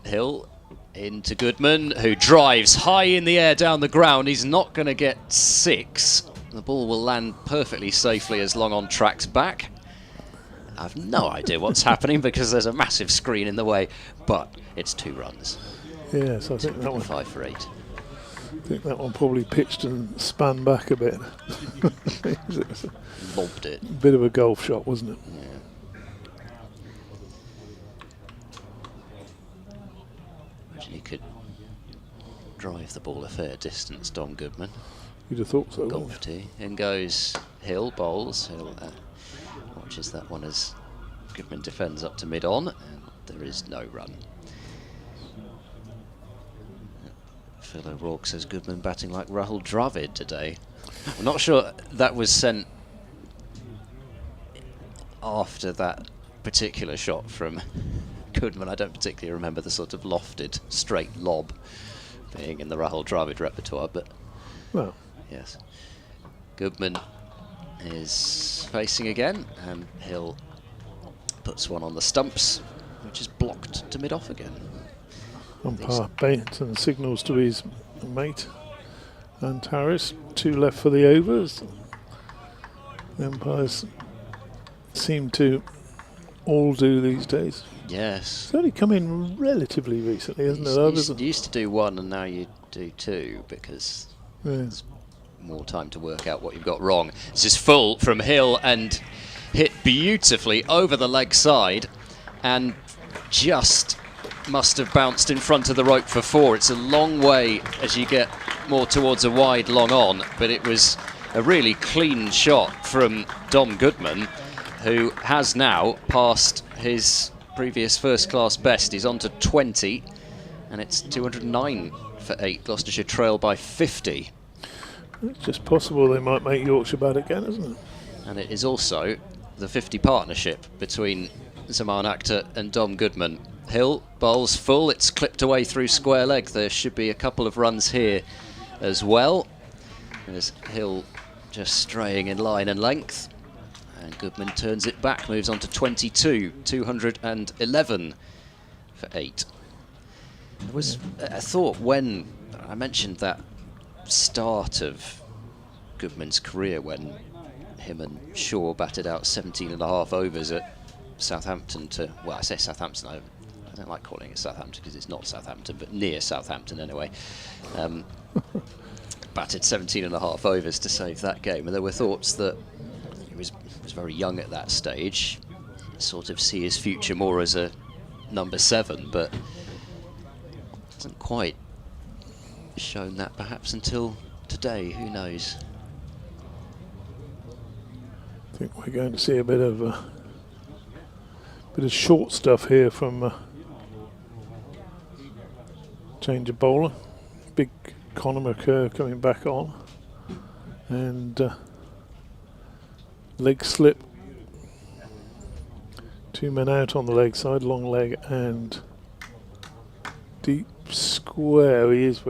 Hill into Goodman, who drives high in the air down the ground. He's not going to get 6. The ball will land perfectly safely as long on tracks back. I have no idea what's happening because there's a massive screen in the way, but it's 2 runs. Yes, I think that one. 5 for 8. I think that one probably pitched and span back a bit. Lobbed it. Bit of a golf shot, wasn't it? Yeah. Imagine he could drive the ball a fair distance, Dom Goodman. You'd have thought so. Golf tee. In goes Hill, bowls. Hill watches that one as Goodman defends up to mid-on, and there is no run. Phil O'Rourke says Goodman batting like Rahul Dravid today. I'm not sure that was sent after that particular shot from Goodman, I don't particularly remember the sort of lofted straight lob being in the Rahul Dravid repertoire, but Well, yes. Goodman is facing again, and Hill puts one on the stumps, which is blocked to mid-off again. umpire Bainton signals to his mate and Harris. 2 left for the overs. The umpires seem to all do these days. Yes. It's only come in relatively recently, hasn't it? You used to do 1 and now you do 2 because Yeah. there's more time to work out what you've got wrong. This is full from Hill and hit beautifully over the leg side and just must have bounced in front of the rope for 4. It's a long way as you get more towards a wide long on, but it was a really clean shot from Dom Goodman, who has now passed his previous first-class best. He's on to 20, and it's 209 for 8. Gloucestershire trail by 50. It's just possible they might make Yorkshire bad again, isn't it? And it is also the 50 partnership between Zaman Akhtar and Dom Goodman. Hill bowls full, it's clipped away through square leg. There should be a couple of runs here as well. There's Hill just straying in line and length. And Goodman turns it back, moves on to 22, 211 for 8. There was a thought when I mentioned that start of Goodman's career when him and Shaw batted out 17.5 overs at Southampton to, well, I say Southampton, I don't like calling it Southampton because it's not Southampton, but near Southampton anyway. Batted 17.5 overs to save that game, and there were thoughts that he was very young at that stage, sort of see his future more as a number 7, but hasn't quite shown that perhaps until today. Who knows? I think we're going to see a bit of short stuff here from change of bowler. Big Conor McCurr coming back on, and leg slip. 2 men out on the leg side, long leg and deep square. He is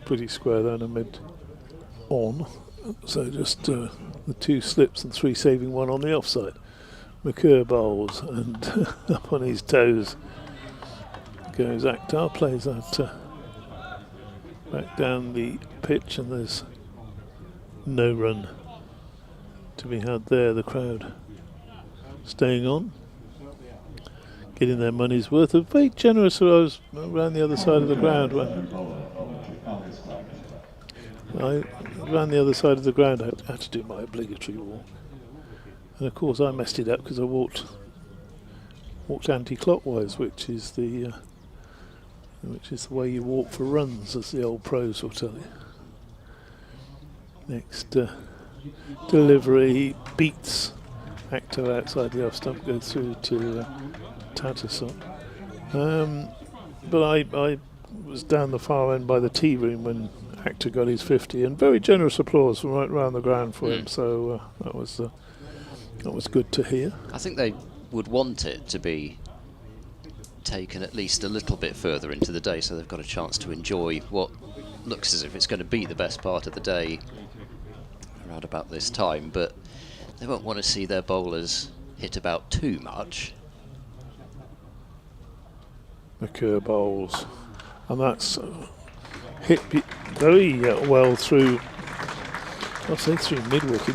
pretty square though, in a mid on. So just the 2 slips and 3 saving, 1 on the offside. McCurr bowls and up on his toes goes Akhtar, plays that back down the pitch, and there's no run to be had there. The crowd staying on, getting their money's worth. Very generous. I was around the other side of the ground when I ran the other side of the ground. I had to do my obligatory walk, and of course I messed it up because I walked anti-clockwise, which is the way you walk for runs, as the old pros will tell you. Next delivery beats Akhtar outside the off stump, goes through to Tatterson. But I was down the far end by the tea room when Akhtar got his 50, and very generous applause from right round the ground for him. So that was good to hear. I think they would want it to be taken at least a little bit further into the day, so they've got a chance to enjoy what looks as if it's going to be the best part of the day around about this time, but they won't want to see their bowlers hit about too much. McCurr bowls, and that's hit very well through. I'll say through mid-wicket.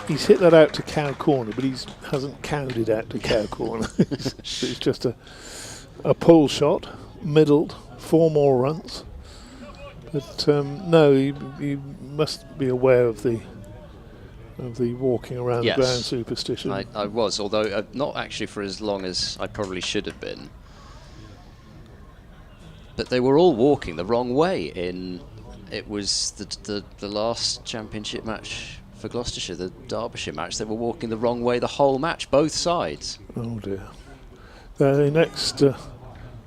He's hit that out to cow corner, but he hasn't cowed it out to cow corner. It's just a pull shot, middled, 4 more runs. But no, you must be aware of the walking around the ground superstition. I was, although not actually for as long as I probably should have been. But they were all walking the wrong way in. It was the last championship match for Gloucestershire, the Derbyshire match. They were walking the wrong way the whole match, both sides. Oh dear. The next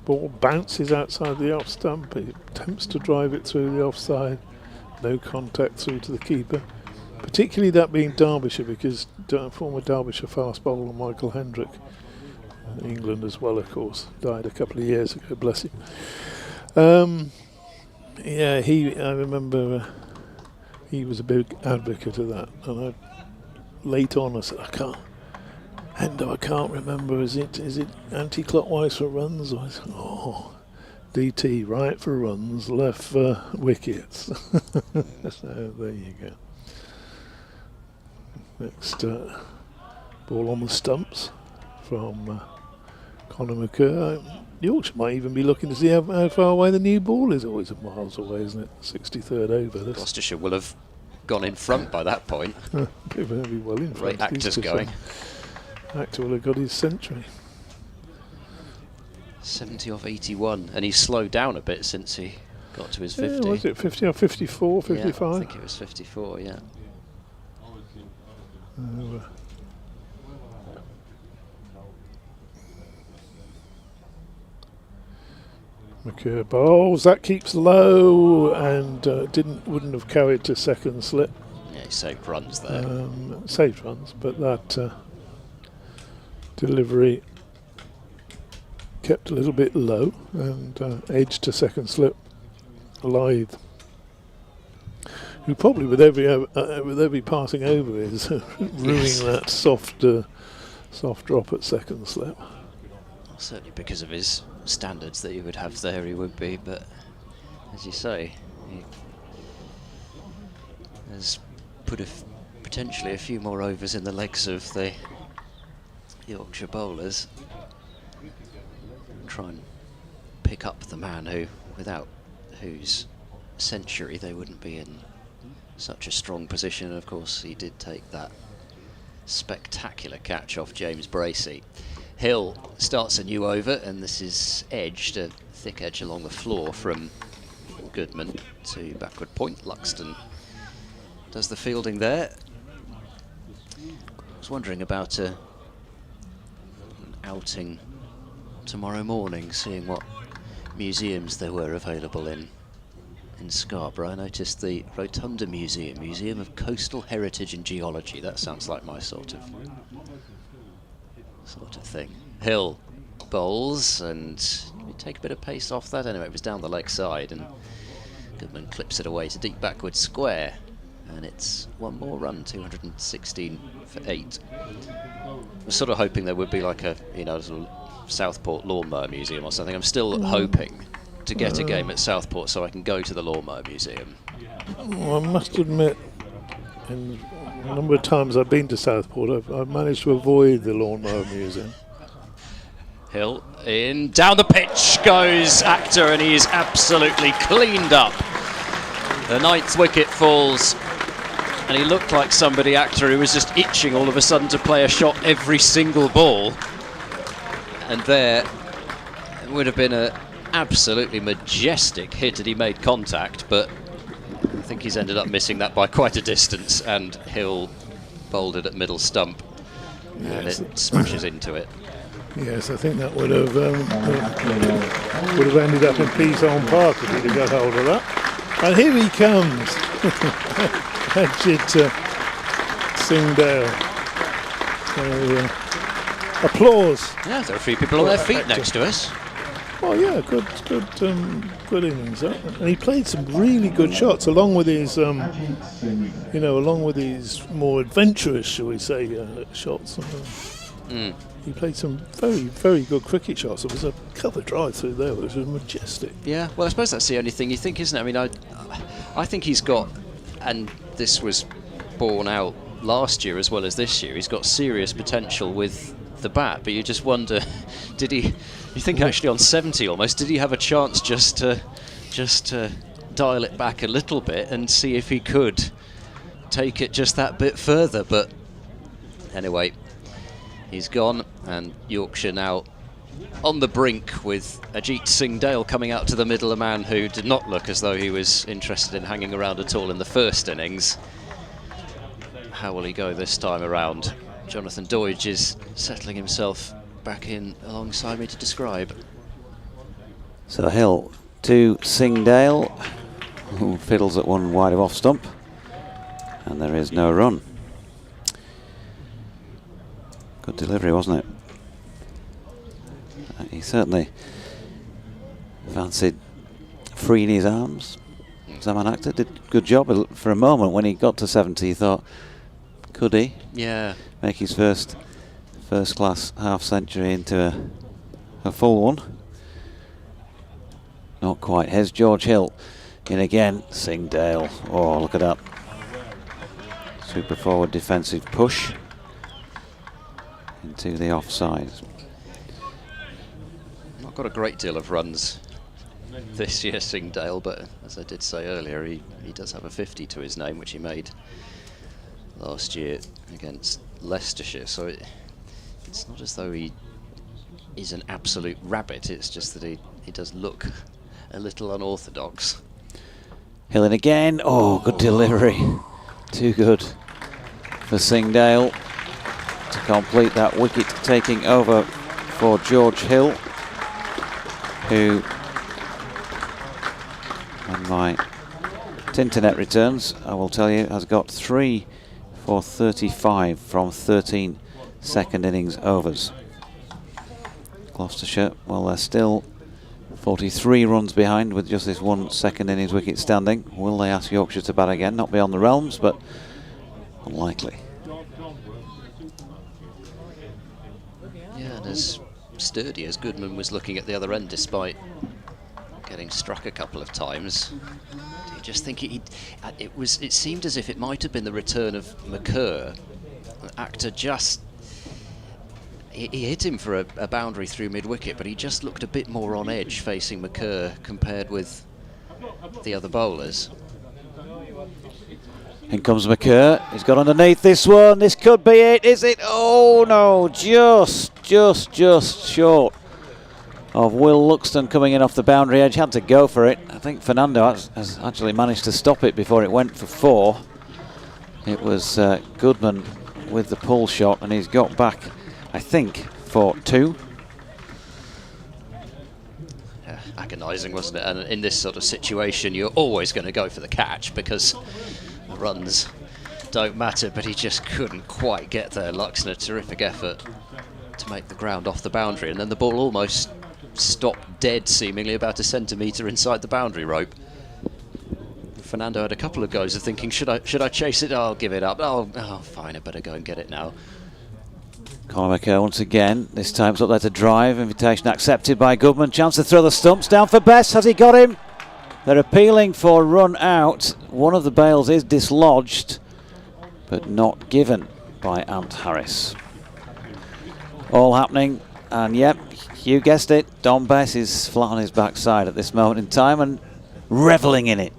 ball bounces outside the off stump. He attempts to drive it through the offside. No contact through to the keeper. particularly that being Derbyshire, because former Derbyshire fast bowler Michael Hendrick, England as well, of course, died a couple of years ago, bless him. Yeah, I remember he was a big advocate of that, and late on I said, I can't remember, is it anti-clockwise for runs? Or I said, DT, right for runs, left for wickets. So there you go. Next ball on the stumps from Conor McCurr. Yorkshire might even be looking to see how far away the new ball is. Always miles away, isn't it? 63rd over. Gloucestershire will have gone in front by that point. They'll be well in front. Great actors going. Actor will have got his century. 70 off 81, and he's slowed down a bit since he got to his 50. Was it 50 or 54, 55? Yeah, I think it was 54, yeah. McCurr bowls, that keeps low, and wouldn't have carried to second slip. Yeah, he saved runs there. Saved runs, but that delivery kept a little bit low, and edge to second slip. Lithe, who probably with every passing over is ruining that soft drop at second slip. Well, certainly because of his standards that he would have there, he would be, but as you say, he has put potentially a few more overs in the legs of the Yorkshire bowlers. Try and pick up the man without whose century they wouldn't be in such a strong position. And of course, he did take that spectacular catch off James Bracey. Hill starts a new over, and this is edged, a thick edge along the floor from Goodman to backward point. Luxton does the fielding there. I was wondering about an outing tomorrow morning, seeing what museums there were available in Scarborough. I noticed the Rotunda Museum of Coastal Heritage and Geology. That sounds like my sort of thing. Hill bowls, and we take a bit of pace off that. Anyway, it was down the leg side, and Goodman clips it away to deep backward square, and it's one more run, 216 for 8. I was sort of hoping there would be like a sort of Southport Lawnmower Museum or something. I'm still hoping to get a game at Southport so I can go to the Lawnmower Museum. Well, I must admit, in a number of times I've been to Southport, I've managed to avoid the Lawnmower Museum. Hill in, down the pitch goes Actor, and he is absolutely cleaned up. The 9th wicket falls, and he looked like somebody, Actor, who was just itching all of a sudden to play a shot every single ball. And there would have been an absolutely majestic hit had he made contact, but I think he's ended up missing that by quite a distance, and Hill bowled it at middle stump, and it smashes into it. Yes, I think that would have ended up in Peasholm Park if he'd have got hold of that. And here he comes. Edged Singdale. So, applause. Yeah, there are a few people on their feet next to us. Oh yeah, good innings. And he played some really good shots along with his, along with his more adventurous, shall we say, shots. He played some very, very good cricket shots. There was a cover drive through there, which was majestic. Yeah, well, I suppose that's the only thing you think, isn't it? I mean, I think he's got, and this was borne out last year as well as this year, he's got serious potential with the bat, but you just wonder, you think actually on 70 almost, did he have a chance just to dial it back a little bit and see if he could take it just that bit further? But anyway, he's gone, and Yorkshire now on the brink with Ajit Singdale coming out to the middle, a man who did not look as though he was interested in hanging around at all in the first innings. How will he go this time around? Jonathan Doidge is settling himself back in alongside me to describe. So Hill to Singdale, who fiddles at one wide of off stump. And there is no run. Good delivery, wasn't it? He certainly fancied freeing his arms. Zaman Akhtar did a good job. For a moment when he got to 70, he thought, could he? Yeah. Make his first class half century into a full one. Not quite. Here's George Hill in again. Singdale. Oh, look at that. Super forward defensive push into the offside. Not got a great deal of runs this year, Singdale, but as I did say earlier, he does have a 50 to his name, which he made last year against Leicestershire. So it's not as though he is an absolute rabbit, it's just that he does look a little unorthodox. Hill in again. Oh, good delivery. Too good for Singdale to complete that wicket taking over for George Hill, who, when my Tinternet returns, I will tell you, has got 3 for 35 from 13 second innings overs. Gloucestershire, well, they're still 43 runs behind with just this one second innings wicket standing. Will they ask Yorkshire to bat again? Not beyond the realms, but unlikely. Yeah, and as sturdy as Goodman was looking at the other end, despite getting struck a couple of times, do you just think it seemed as if it might have been the return of McCurr. Akhtar just, he hit him for a boundary through mid-wicket, but he just looked a bit more on edge facing McCurr compared with the other bowlers. In comes McCurr. He's got underneath this one. This could be it. Is it? Oh no, just short of Will Luxton coming in off the boundary edge. Had to go for it. I think Fernando has actually managed to stop it before it went for 4. It was Goodman with the pull shot, and he's got back, I think, for 2. Yeah, agonising, wasn't it? And in this sort of situation, you're always going to go for the catch because the runs don't matter, but he just couldn't quite get there. Luxton, a terrific effort to make the ground off the boundary, and then the ball almost stopped dead, seemingly about a centimetre inside the boundary rope. Fernando had a couple of goes of thinking, should I chase it? I'll give it up. Oh, fine, I better go and get it now. Conor McCurr once again. This time it's up there to drive. Invitation accepted by Goodman. Chance to throw the stumps down for Best. Has he got him? They're appealing for run out. One of the bails is dislodged, but not given by Ant Harris. All happening, and yep, you guessed it, Don Bess is flat on his backside at this moment in time and revelling in it.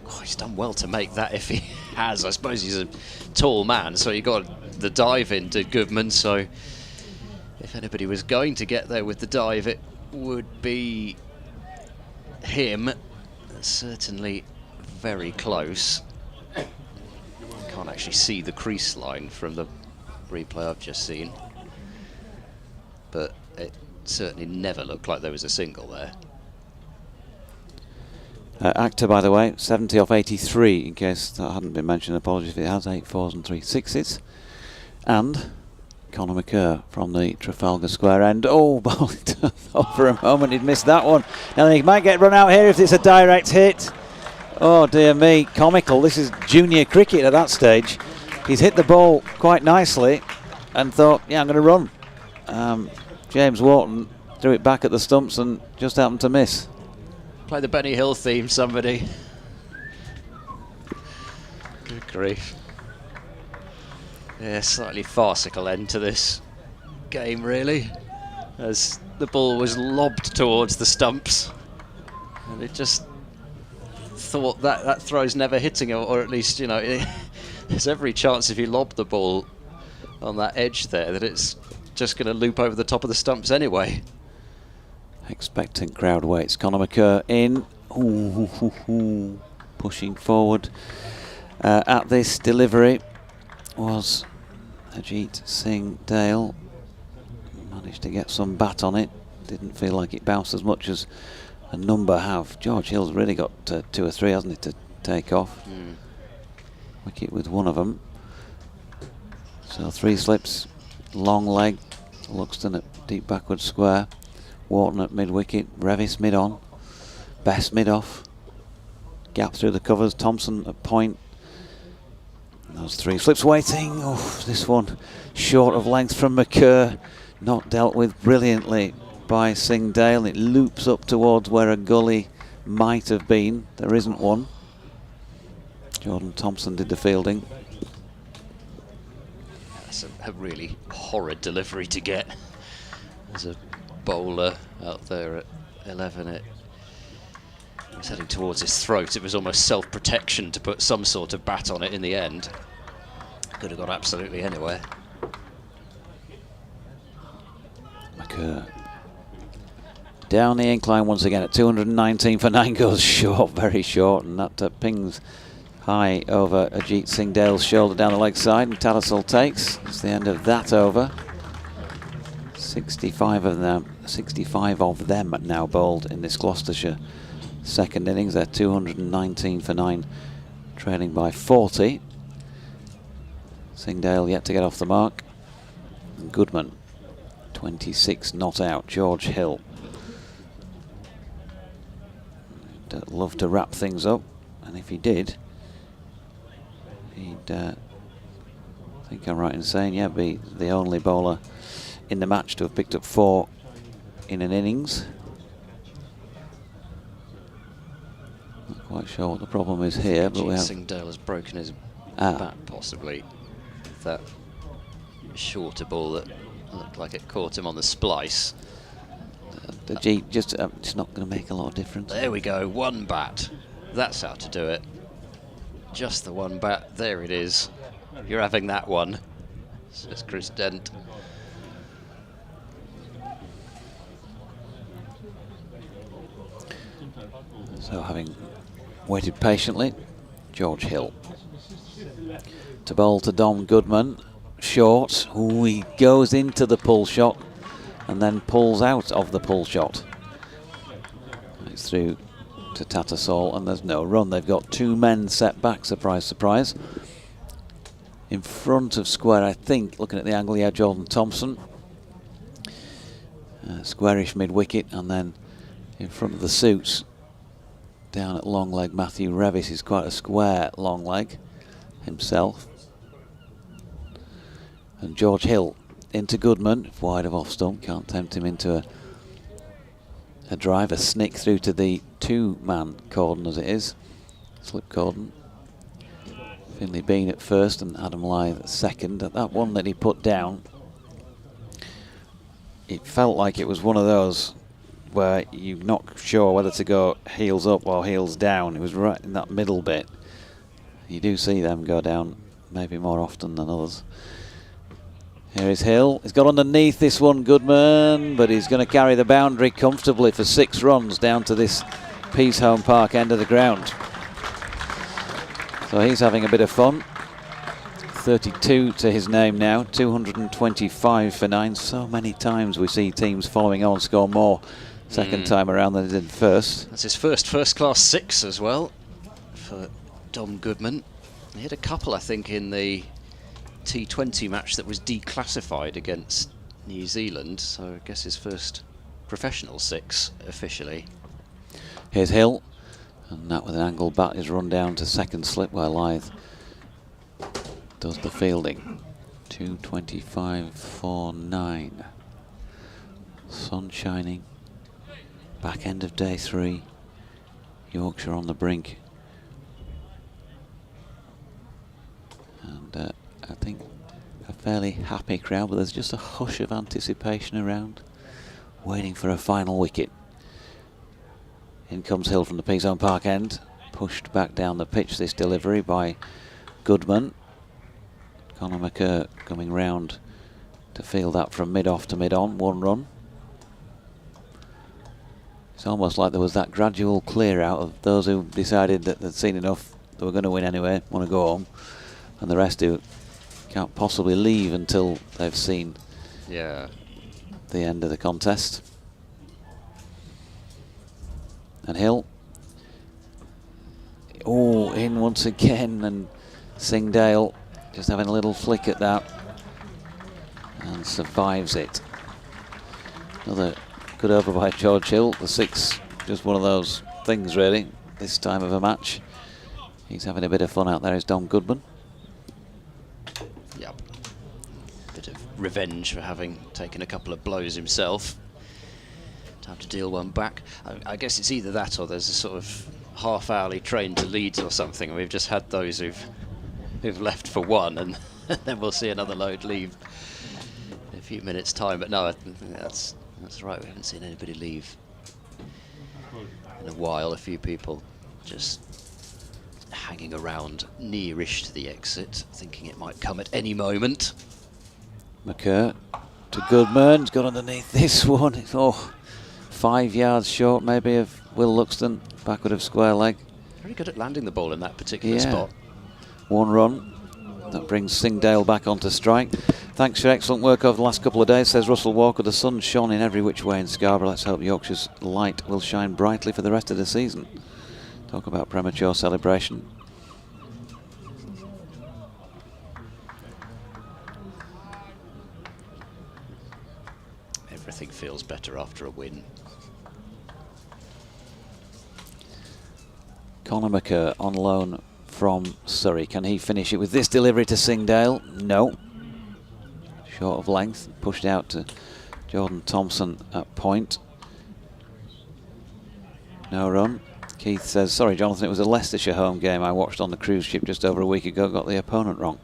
Oh, he's done well to make that if he has. I suppose he's a tall man, so he got the dive into Goodman, so if anybody was going to get there with the dive, it would be him. Certainly very close. Can't actually see the crease line from the replay I've just seen, but it certainly never looked like there was a single there. Akhtar, by the way, 70 off 83, in case that hadn't been mentioned. Apologies if it has. 8 4s and 3 6s. And Conor McCurr from the Trafalgar Square end. Oh, I thought for a moment he'd missed that one. Now he might get run out here if it's a direct hit. Oh dear me, comical. This is junior cricket at that stage. He's hit the ball quite nicely and thought, yeah, I'm going to run. James Wharton threw it back at the stumps and just happened to miss. Play the Benny Hill theme, somebody. Good grief. Yeah, slightly farcical end to this game, really, as the ball was lobbed towards the stumps, and it just thought that throw's never hitting, or at least, you know, there's every chance if you lob the ball on that edge there that it's just going to loop over the top of the stumps anyway. Expectant crowd waits. Conor McCurr in. Pushing forward at this delivery was Ajit Singh Dale. Managed to get some bat on it. Didn't feel like it bounced as much as a number have. George Hill's really got 2 or 3, hasn't he, to take off. wicket with one of them. So 3 slips, long leg, Luxton at deep backward square, Wharton at mid-wicket, Revis mid-on, Best mid-off, gap through the covers, Thompson at point. Those 3 slips waiting. Oh, this one short of length from McCurr, not dealt with brilliantly by Singdale. It loops up towards where a gully might have been. There isn't one. Jordan Thompson did the fielding. That's a really horrid delivery to get. There's a bowler out there at 11. It was heading towards his throat. It was almost self-protection to put some sort of bat on it in the end. Could have got absolutely anywhere. McCurr down the incline once again at 219 for 9, goes short, very short, and that pings high over Ajit Singdale's shoulder down the leg side, and Tattersall takes. It's the end of that over. 65 of them now bowled in this Gloucestershire second innings. They're 219 for 9, trailing by 40. Singdale yet to get off the mark. And Goodman, 26 not out. George Hill. He'd love to wrap things up, and if he did, he'd, I think I'm right in saying, yeah, be the only bowler in the match to have picked up 4 in an innings. Not quite sure what the problem is here, but we have... Singdale has broken his bat, possibly. That shorter ball that looked like it caught him on the splice. The G just it's not going to make a lot of difference. There we go, 1 bat. That's how to do it. Just the 1 bat. There it is. You're having that one, says Chris Dent. So having waited patiently, George Hill to bowl to Dom Goodman, short. Ooh, he goes into the pull shot and then pulls out of the pull shot. It's through to Tattersall, and there's no run. They've got 2 men set back, surprise, surprise. In front of square, I think, looking at the angle, yeah, Jordan Thompson. Squarish mid-wicket, and then in front of the suits, down at long leg, Matthew Revis is quite a square long leg himself. And George Hill into Goodman, wide of off stump, can't tempt him into a drive, a snick through to the 2-man cordon as it is, slip cordon. Finlay Bean at first and Adam Lyth at second. At that one that he put down, it felt like it was one of those where you're not sure whether to go heels up or heels down. It was right in that middle bit. You do see them go down maybe more often than others. Here is Hill. He's got underneath this one, Goodman, but he's going to carry the boundary comfortably for 6 runs down to this Peace Home Park end of the ground. So he's having a bit of fun. 32 to his name now, 225 for 9. So many times we see teams following on score more second time around than they did first. That's his first class 6 as well for Dom Goodman. He had a couple, I think, in the T20 match that was declassified against New Zealand, so I guess his first professional 6 officially. Here's Hill, and that with an angled bat is run down to second slip where Lyth does the fielding. 225 for 9. Sun shining, back end of day 3, Yorkshire on the brink. And I think a fairly happy crowd, but there's just a hush of anticipation around, waiting for a final wicket. In comes Hill from the Peace Home Park end, pushed back down the pitch, this delivery by Goodman. Conor McCurr coming round to field that from mid-off to mid-on, 1 run. It's almost like there was that gradual clear out of those who decided that they'd seen enough, they were going to win anyway, want to go home, and the rest who can't possibly leave until they've seen the end of the contest. And Hill, in once again, and Singdale just having a little flick at that and survives it. Another good over by George Hill. The 6, just one of those things really, this time of a match. He's having a bit of fun out there, is Dom Goodman. Yep. Bit of revenge for having taken a couple of blows himself. Time to deal one back. I guess it's either that or there's a sort of half-hourly train to Leeds or something. We've just had those who've left for one, and then we'll see another load leave in a few minutes' time. But no, I think that's right. We haven't seen anybody leave in a while. A few people just hanging around nearish to the exit, thinking it might come at any moment. McCurr to Goodman. He's got underneath this one. It's 5 yards short maybe of Will Luxton, backward of square leg. Very good at landing the ball in that particular spot. One run. That brings Singdale back onto strike. Thanks for excellent work over the last couple of days, says Russell Walker. The sun shone in every which way in Scarborough. Let's hope Yorkshire's light will shine brightly for the rest of the season. Talk about premature celebration. Everything feels better after a win. Conor McCurr on loan from Surrey. Can he finish it with this delivery to Singdale? No. Short of length. Pushed out to Jordan Thompson at point. No run. Keith says, sorry Jonathan, it was a Leicestershire home game I watched on the cruise ship just over a week ago. Got the opponent wrong.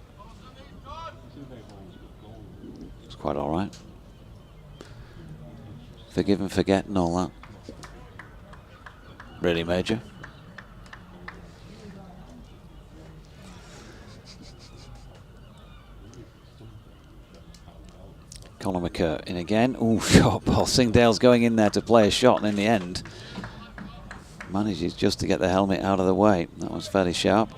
It's quite all right. Forgive and forget and all that. Really, Major? Conor McCurr in again. Ooh, short ball. Singdale's going in there to play a shot, and in the end manages just to get the helmet out of the way. That was fairly sharp.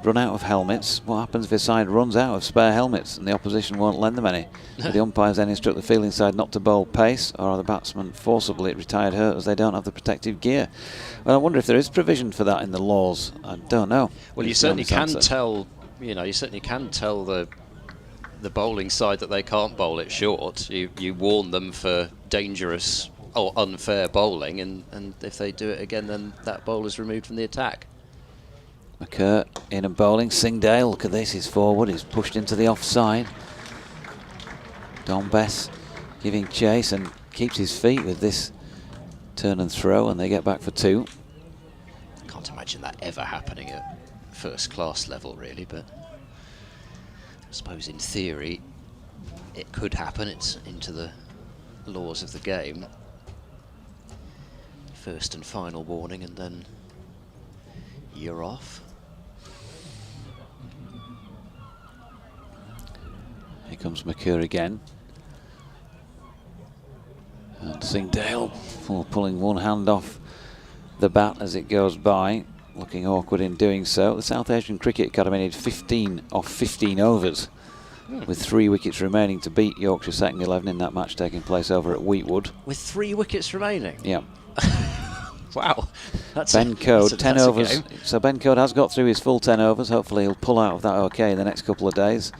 Run out of helmets. What happens if a side runs out of spare helmets and the opposition won't lend them any? Do the umpires then instruct the fielding side not to bowl pace, or are the batsmen forcibly retired hurt as they don't have the protective gear? Well, I wonder if there is provision for that in the laws. I don't know. Well, you certainly can tell. You know, you certainly can tell the bowling side that they can't bowl it short. You warn them for dangerous or unfair bowling, and if they do it again, then that bowler's removed from the attack. McCurr in and bowling. Singdale, look at this, he's forward, he's pushed into the offside. Don Bess giving chase and keeps his feet with this turn and throw, and they get back for 2. Can't imagine that ever happening at first class level really, but I suppose in theory it could happen. It's into the laws of the game. First and final warning, and then you're off. Here comes McCurr again. And Singdale pulling one hand off the bat as it goes by, looking awkward in doing so. The South Asian Cricket Academy needed 15 off 15 overs, with 3 wickets remaining to beat Yorkshire second 11 in that match taking place over at Wheatwood. With 3 wickets remaining? Yeah. Wow. That's Ben Code, that's 10 overs. game. So Ben Code has got through his full 10 overs. Hopefully he'll pull out of that okay in the next couple of days.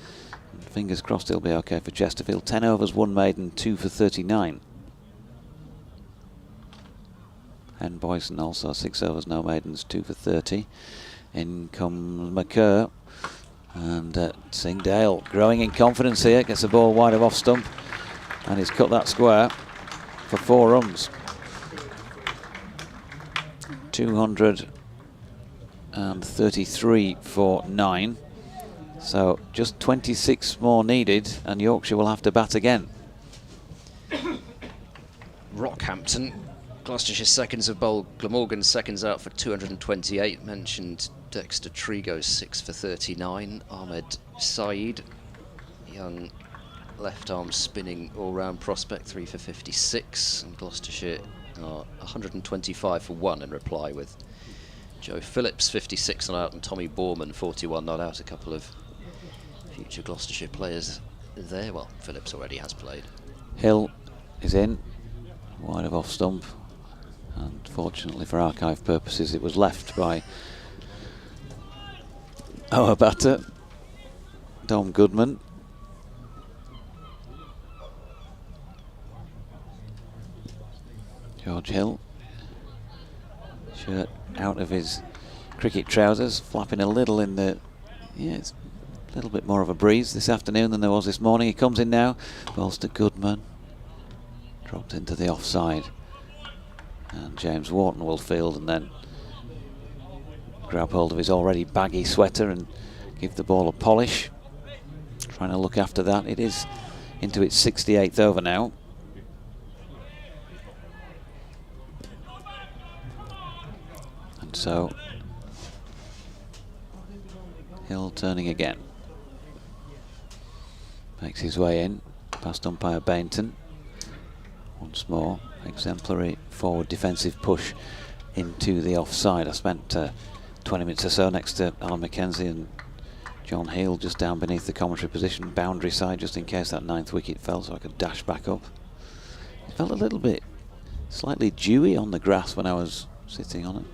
Fingers crossed he'll be okay for Chesterfield. 10 overs, 1 maiden, 2 for 39. And Boyson also 6 overs, no maidens, 2 for 30. In comes McCurr. And Singdale growing in confidence here. Gets the ball wide of off stump. And he's cut that square for 4 runs. 233 for 9. So just 26 more needed, and Yorkshire will have to bat again. Rockhampton, Gloucestershire seconds have bowled Glamorgan's seconds out for 228. Mentioned Dexter Trigo 6 for 39. Ahmed Saeed, young left arm spinning all round prospect, 3 for 56. And Gloucestershire are 125 for 1 in reply, with Joe Phillips 56 not out and Tommy Borman 41 not out. A couple of future Gloucestershire players there. Well, Phillips already has played. Hill is in, wide of off stump, and fortunately for archive purposes it was left by Our batter, Dom Goodman. George Hill, shirt out of his cricket trousers, flapping a little in the, it's a little bit more of a breeze this afternoon than there was this morning. He comes in now, balls to Goodman, dropped into the offside, and James Wharton will field and then grab hold of his already baggy sweater and give the ball a polish, trying to look after that. It is into its 68th over now. And so Hill turning again. Makes his way in, past umpire Bainton. Once more, exemplary forward defensive push into the offside. I spent 20 minutes or so next to Alan Mackenzie and John Heal just down beneath the commentary position, boundary side, just in case that 9th wicket fell so I could dash back up. It felt a little bit slightly dewy on the grass when I was sitting on it.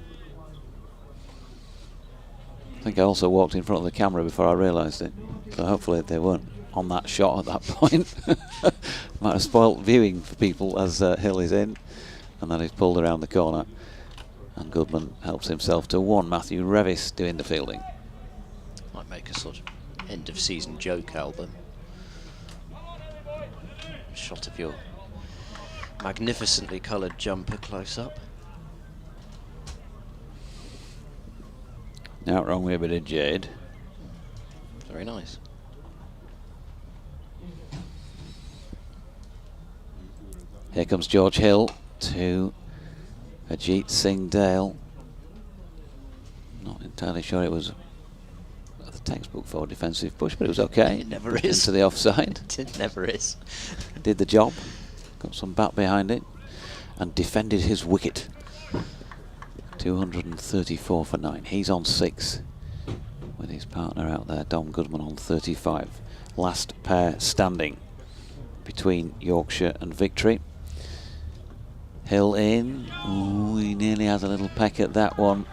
I think I also walked in front of the camera before I realised it, so hopefully they weren't on that shot at that point. Might have spoilt viewing for people as Hill is in, and then he's pulled around the corner, and Goodman helps himself to one. Matthew Revis doing the fielding. Might make a sort of end of season joke album. Shot of your magnificently coloured jumper close up. Not wrong with a bit of jade. Very nice. Here comes George Hill to Ajit Singh Dale. Not entirely sure it was the textbook for defensive push, but it was okay. It never is. Into the offside. It never is. Did the job. Got some bat behind it and defended his wicket. 234 for 9. He's on 6 with his partner out there, Dom Goodman, on 35. Last pair standing between Yorkshire and victory. Hill in. Ooh, he nearly has a little peck at that one.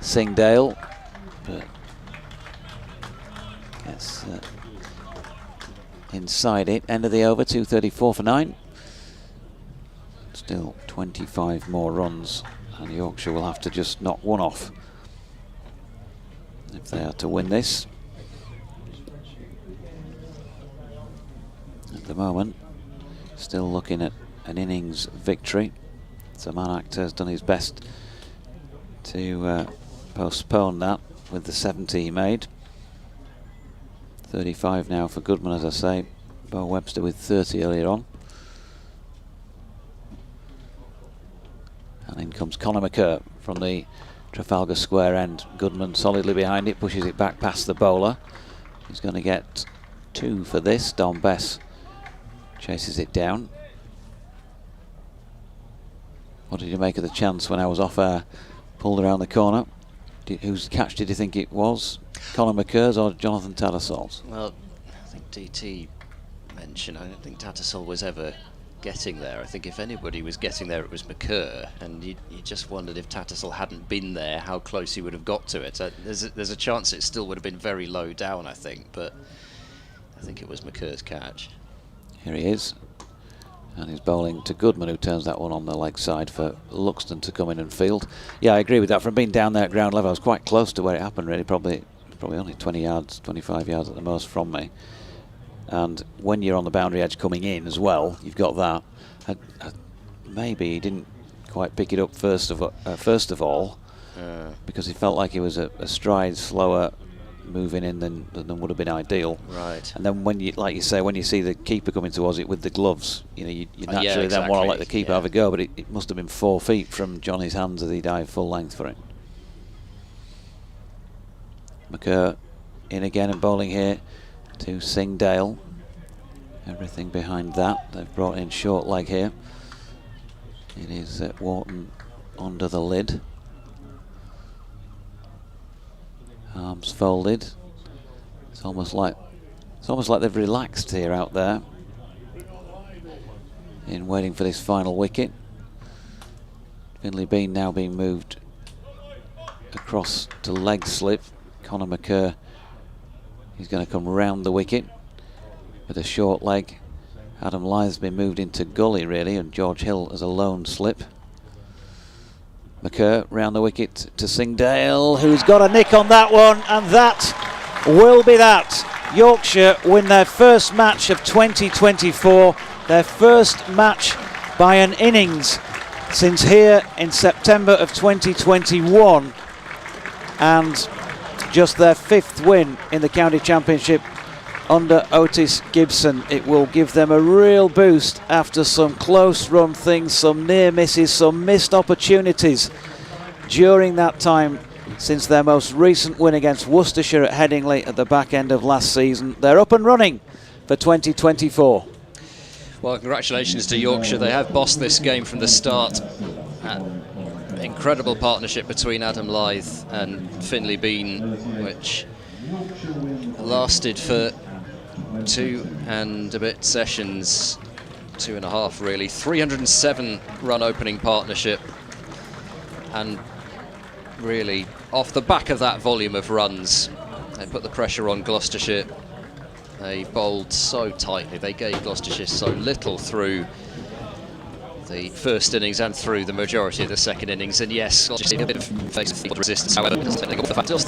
Singdale, but yes, inside it. End of the over, 234 for 9. Still 25 more runs, and Yorkshire will have to just knock one off if they are to win this. At the moment, still looking at an innings victory. Zamanak has done his best to postpone that with the 70 he made. 35 now for Goodman, as I say. Bo Webster with 30 earlier on. And in comes Conor McCurr from the Trafalgar Square end. Goodman solidly behind it, pushes it back past the bowler. He's going to get 2 for this. Don Bess chases it down. What did you make of the chance when I was off air? Pulled around the corner. Whose catch did you think it was? Conor McCurr's or Jonathan Tattersalls? Well, I think DT mentioned, I don't think Tattersall was ever getting there. I think if anybody was getting there, it was McCurr, and you just wondered if Tattersall hadn't been there, how close he would have got to it. There's a chance it still would have been very low down, I think, but I think it was McCurr's catch. Here he is, and he's bowling to Goodman, who turns that one on the leg side for Luxton to come in and field. Yeah, I agree with that. From being down there at ground level, I was quite close to where it happened, really, probably only 20 yards, 25 yards at the most from me. And when you're on the boundary edge coming in as well, you've got that. Maybe he didn't quite pick it up first of all, because he felt like he was a stride slower moving in than would have been ideal. Right. And then when you, like you say, when you see the keeper coming towards it with the gloves, you naturally then want to let the keeper have a go. But it must have been 4 feet from Johnny's hands as he dived full length for it. McCurr in again and bowling here to Singdale. Everything behind that. They've brought in short leg here. It is Wharton under the lid. Arms folded. It's almost like they've relaxed here out there in waiting for this final wicket. Finley Bean now being moved across to leg slip. Conor McCurr He's going to come round the wicket with a short leg. Adam Lythe's been moved into gully really, and George Hill as a lone slip. McCurr round the wicket to Singdale, who's got a nick on that one, and that will be that. Yorkshire win their first match of 2024, their first match by an innings since here in September of 2021, and just their 5th win in the county championship under Otis Gibson. It will give them a real boost after some close run things, some near misses, some missed opportunities during that time since their most recent win against Worcestershire at Headingley at the back end of last season. They're up and running for 2024. Well, congratulations to Yorkshire. They have bossed this game from the start. Incredible partnership between Adam Lythe and Finlay Bean, which lasted for 2 and a bit sessions, 2.5 really. 307 run opening partnership, and really off the back of that volume of runs, they put the pressure on Gloucestershire. They bowled so tightly, they gave Gloucestershire so little through the first innings and through the majority of the second innings. And yes, Gloucestershire a bit of face of resistance, however, they got the fact still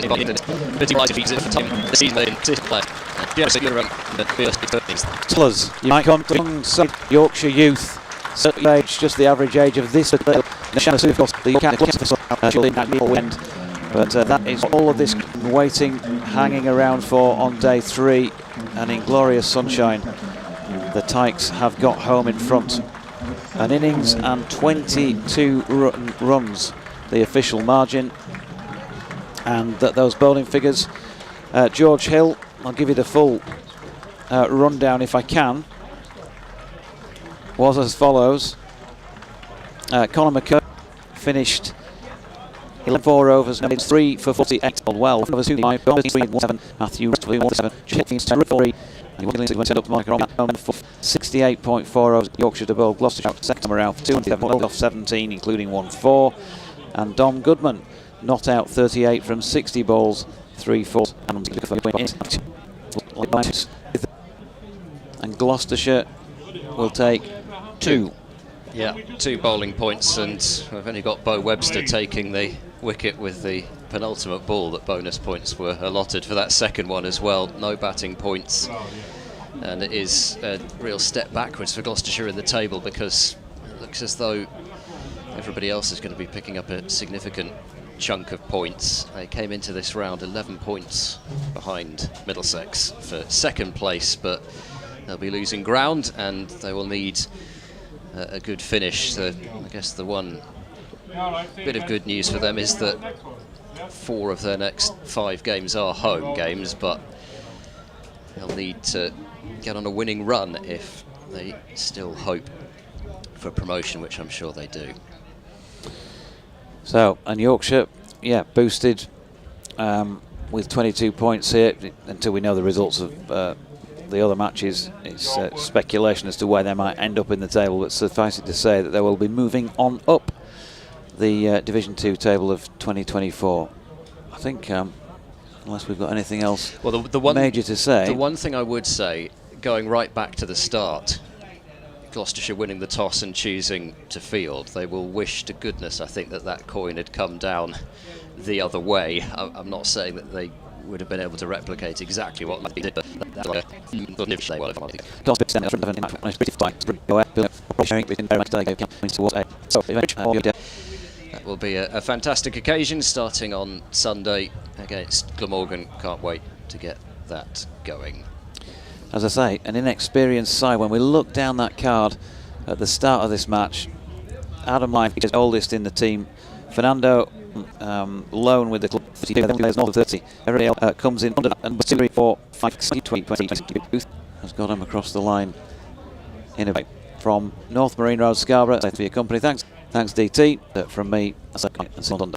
Tell us, you might come to some Yorkshire youth, certainly age, just the average age of this wind, but that is all of this waiting, hanging around for on day 3, and in glorious sunshine the Tykes have got home in front. An innings and 22 runs, the official margin, and those bowling figures. George Hill, I'll give you the full rundown if I can, was as follows. Conor McCurr finished 4 overs, 3 for 48, well, 1 over 2, 5, 3 and 7, Matthew 7, 3, and went up to Mike on 68.4 overs. Yorkshire to bowl Gloucestershire second time around for 207 off 17, including 1-4, and Dom Goodman not out 38 from 60 balls, 3-4, and Gloucestershire will take 2. Yeah, 2 bowling points, and we've only got Bo Webster taking the wicket with the penultimate ball. That bonus points were allotted for that second one as well. No batting points, and it is a real step backwards for Gloucestershire in the table, because it looks as though everybody else is going to be picking up a significant chunk of points. They came into this round 11 points behind Middlesex for second place, but they'll be losing ground and they will need a good finish. So I guess the one bit of good news for them is that 4 of their next 5 games are home games, but they'll need to get on a winning run if they still hope for promotion, which I'm sure they do. So, and Yorkshire, yeah, boosted with 22 points here. Until we know the results of the other matches, it's speculation as to where they might end up in the table, but suffice it to say that they will be moving on up the Division 2 table of 2024. I think, unless we've got anything else major to say. The one thing I would say, going right back to the start, Gloucestershire winning the toss and choosing to field, they will wish to goodness, I think, that coin had come down the other way. I'm not saying that they would have been able to replicate exactly what they did, but that will be a fantastic occasion starting on Sunday against Glamorgan. Can't wait to get that going. As I say, an inexperienced side. When we look down that card at the start of this match, Adam Lythe is oldest in the team. Fernando lone with the club, 30. Everybody else comes in under that, and 3, 4, 5, 6, 20 has got him across the line in a way. From North Marine Road, Scarborough, thanks for your company. Thanks DT. From me, that's and London.